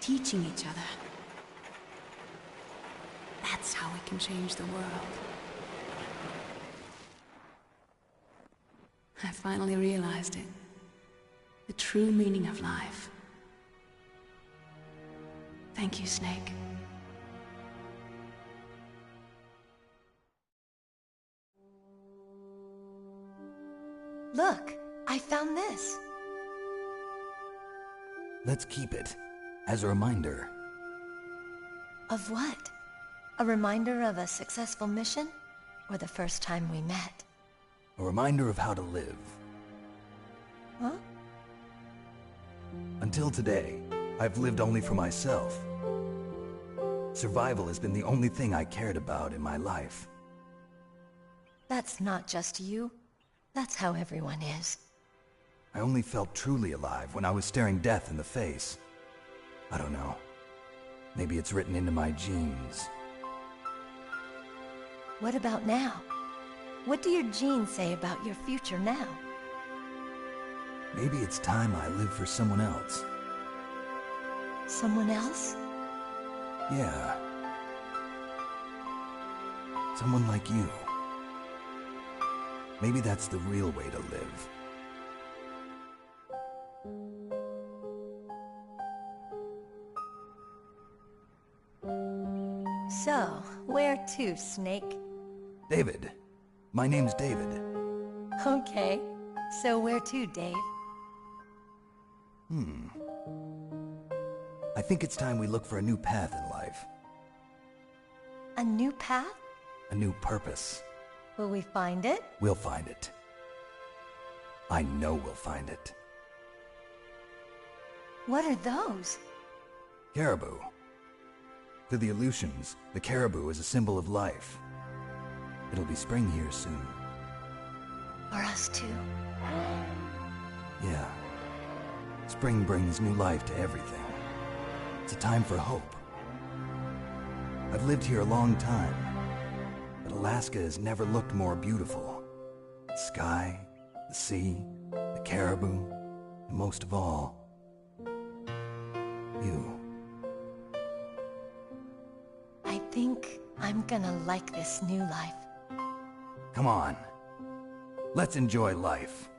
teaching each other. That's how we can change the world. I finally realized it. The true meaning of life. Thank you, Snake.
Look, I found this.
Let's keep it as a reminder.
Of what? A reminder of a successful mission? Or the first time we met?
A reminder of how to live.
Huh?
Until today, I've lived only for myself. Survival has been the only thing I cared about in my life.
That's not just you. That's how everyone is.
I only felt truly alive when I was staring death in the face. I don't know. Maybe it's written into my genes.
What about now? What do your genes say about your future now?
Maybe it's time I live for someone else.
Someone else?
Yeah. Someone like you. Maybe that's the real way to live.
So, where to, Snake?
David. My name's David.
Okay. So where to, Dave?
I think it's time we look for a new path in life.
A new path?
A new purpose.
Will we find it?
We'll find it. I know we'll find it.
What are those?
Caribou. To the Aleutians, the caribou is a symbol of life. It'll be spring here soon.
For us too.
Yeah. Spring brings new life to everything. It's a time for hope. I've lived here a long time, but Alaska has never looked more beautiful. The sky, the sea, the caribou, and most of all, you.
I think I'm gonna like this new life.
Come on. Let's enjoy life.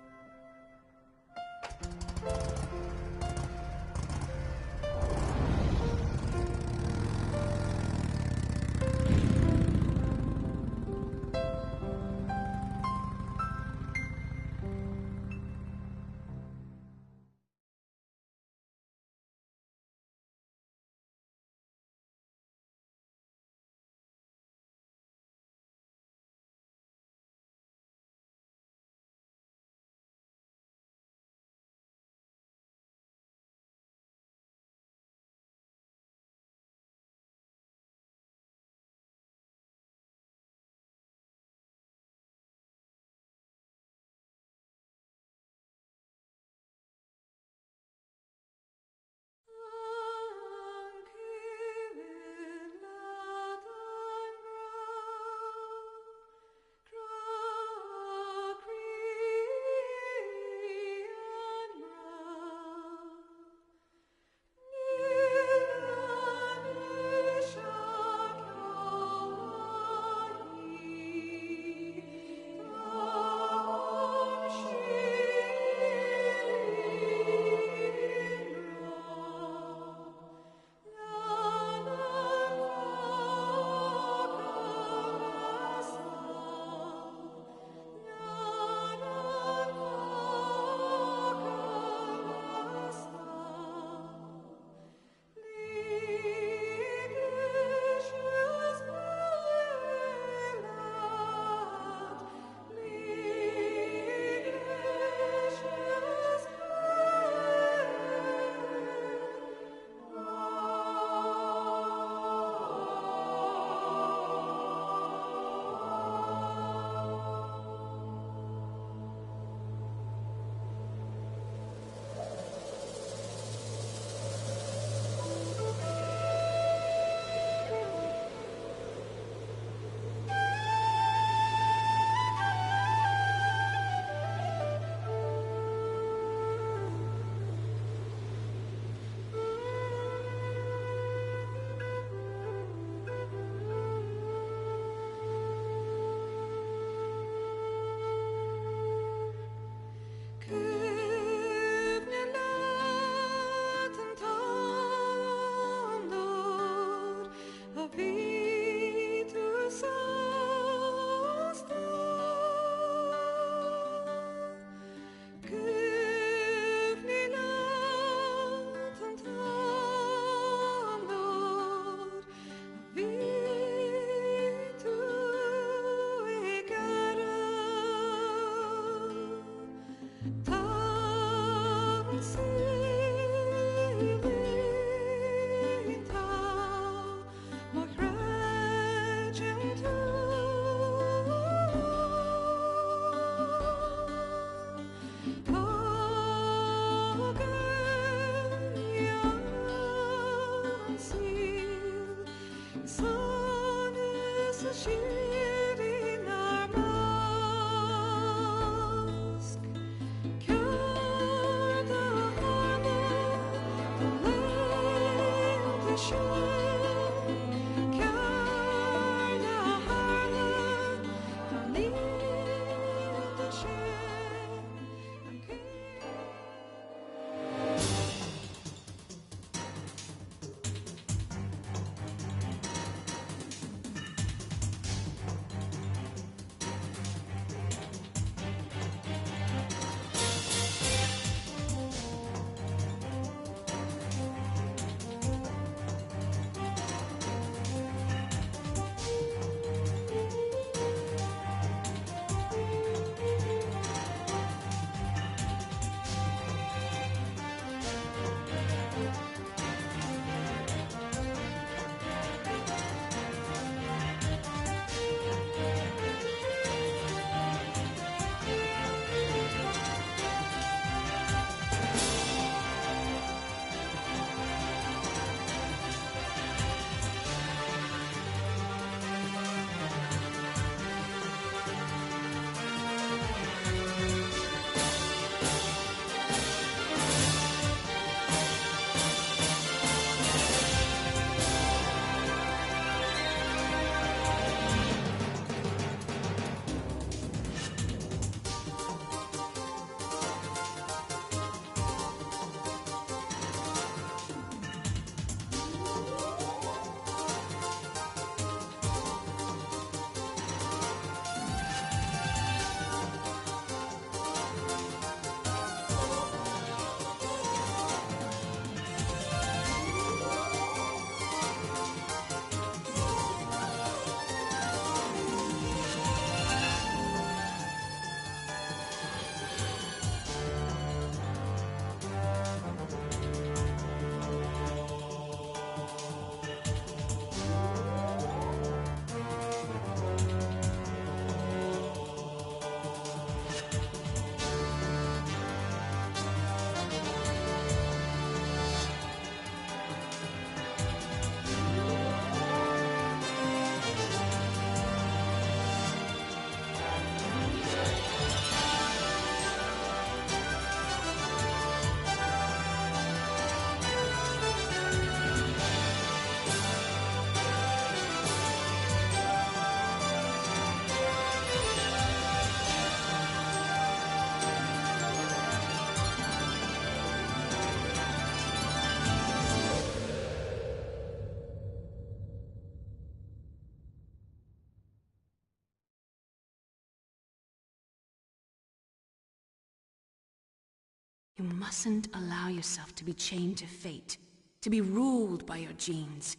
You mustn't allow yourself to be chained to fate, to be ruled by your genes.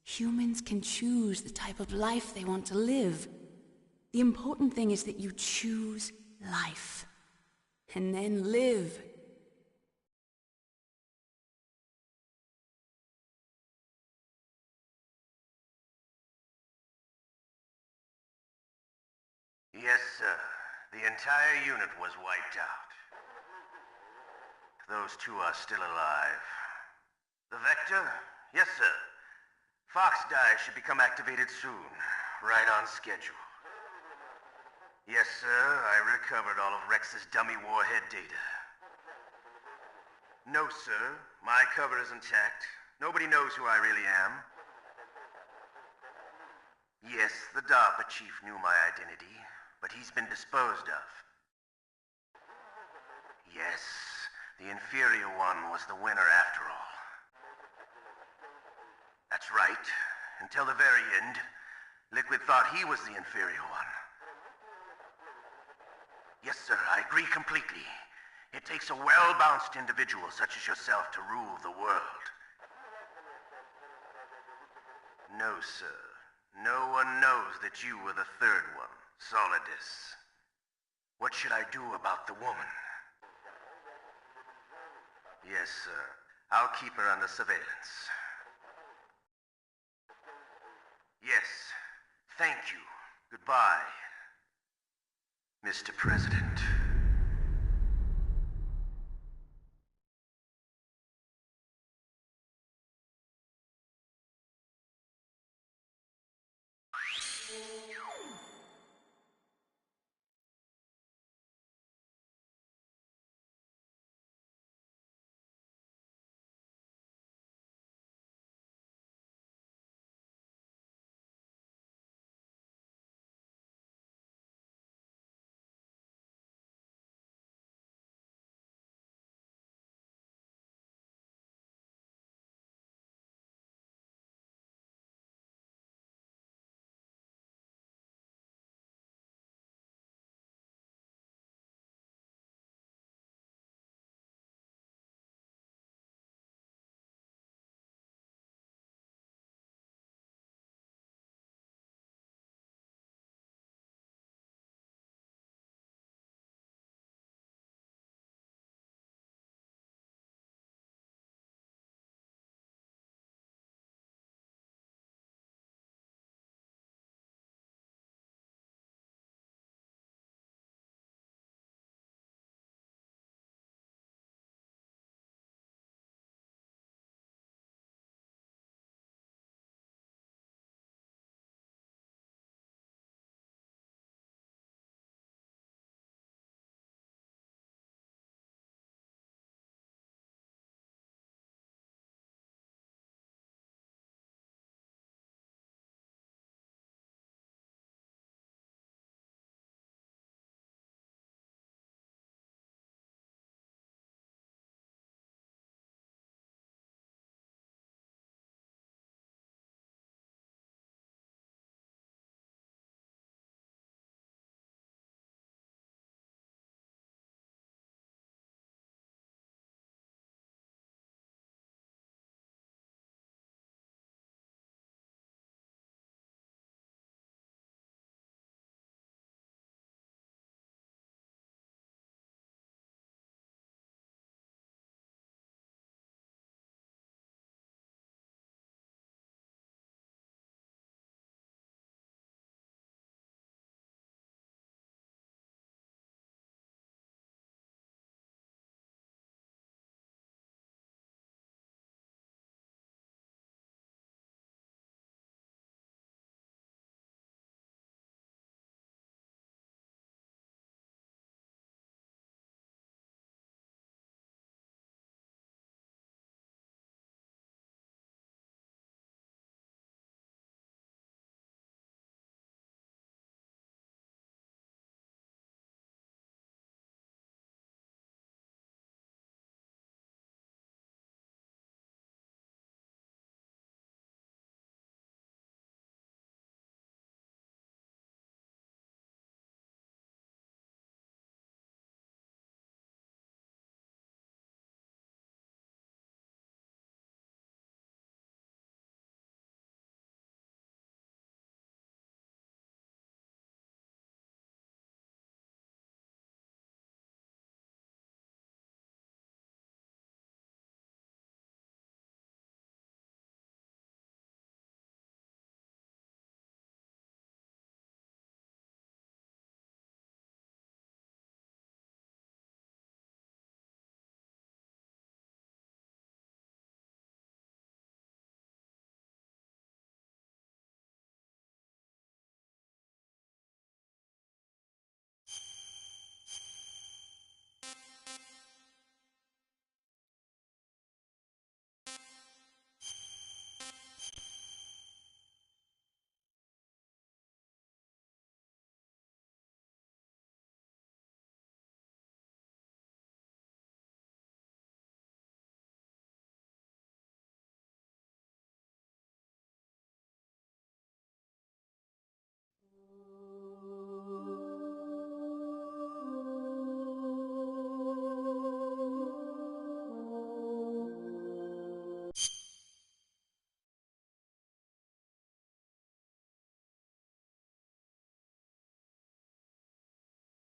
Humans can choose the type of life they want to live. The important thing is that you choose life. And then live.
Yes, sir. The entire unit was wiped out. Those two are still alive. The Vector? Yes, sir. Fox die should become activated soon. Right on schedule. Yes, sir. I recovered all of Rex's dummy warhead data. No, sir. My cover is intact. Nobody knows who I really am. Yes, the DARPA chief knew my identity, but he's been disposed of. Yes, the inferior one was the winner after all. That's right. Until the very end, Liquid thought he was the inferior one. Yes, sir, I agree completely. It takes a well-balanced individual such as yourself to rule the world. No, sir. No one knows that you were the third one, Solidus. What should I do about the woman? Yes, sir. I'll keep her under surveillance. Yes. Thank you. Goodbye, Mr. President.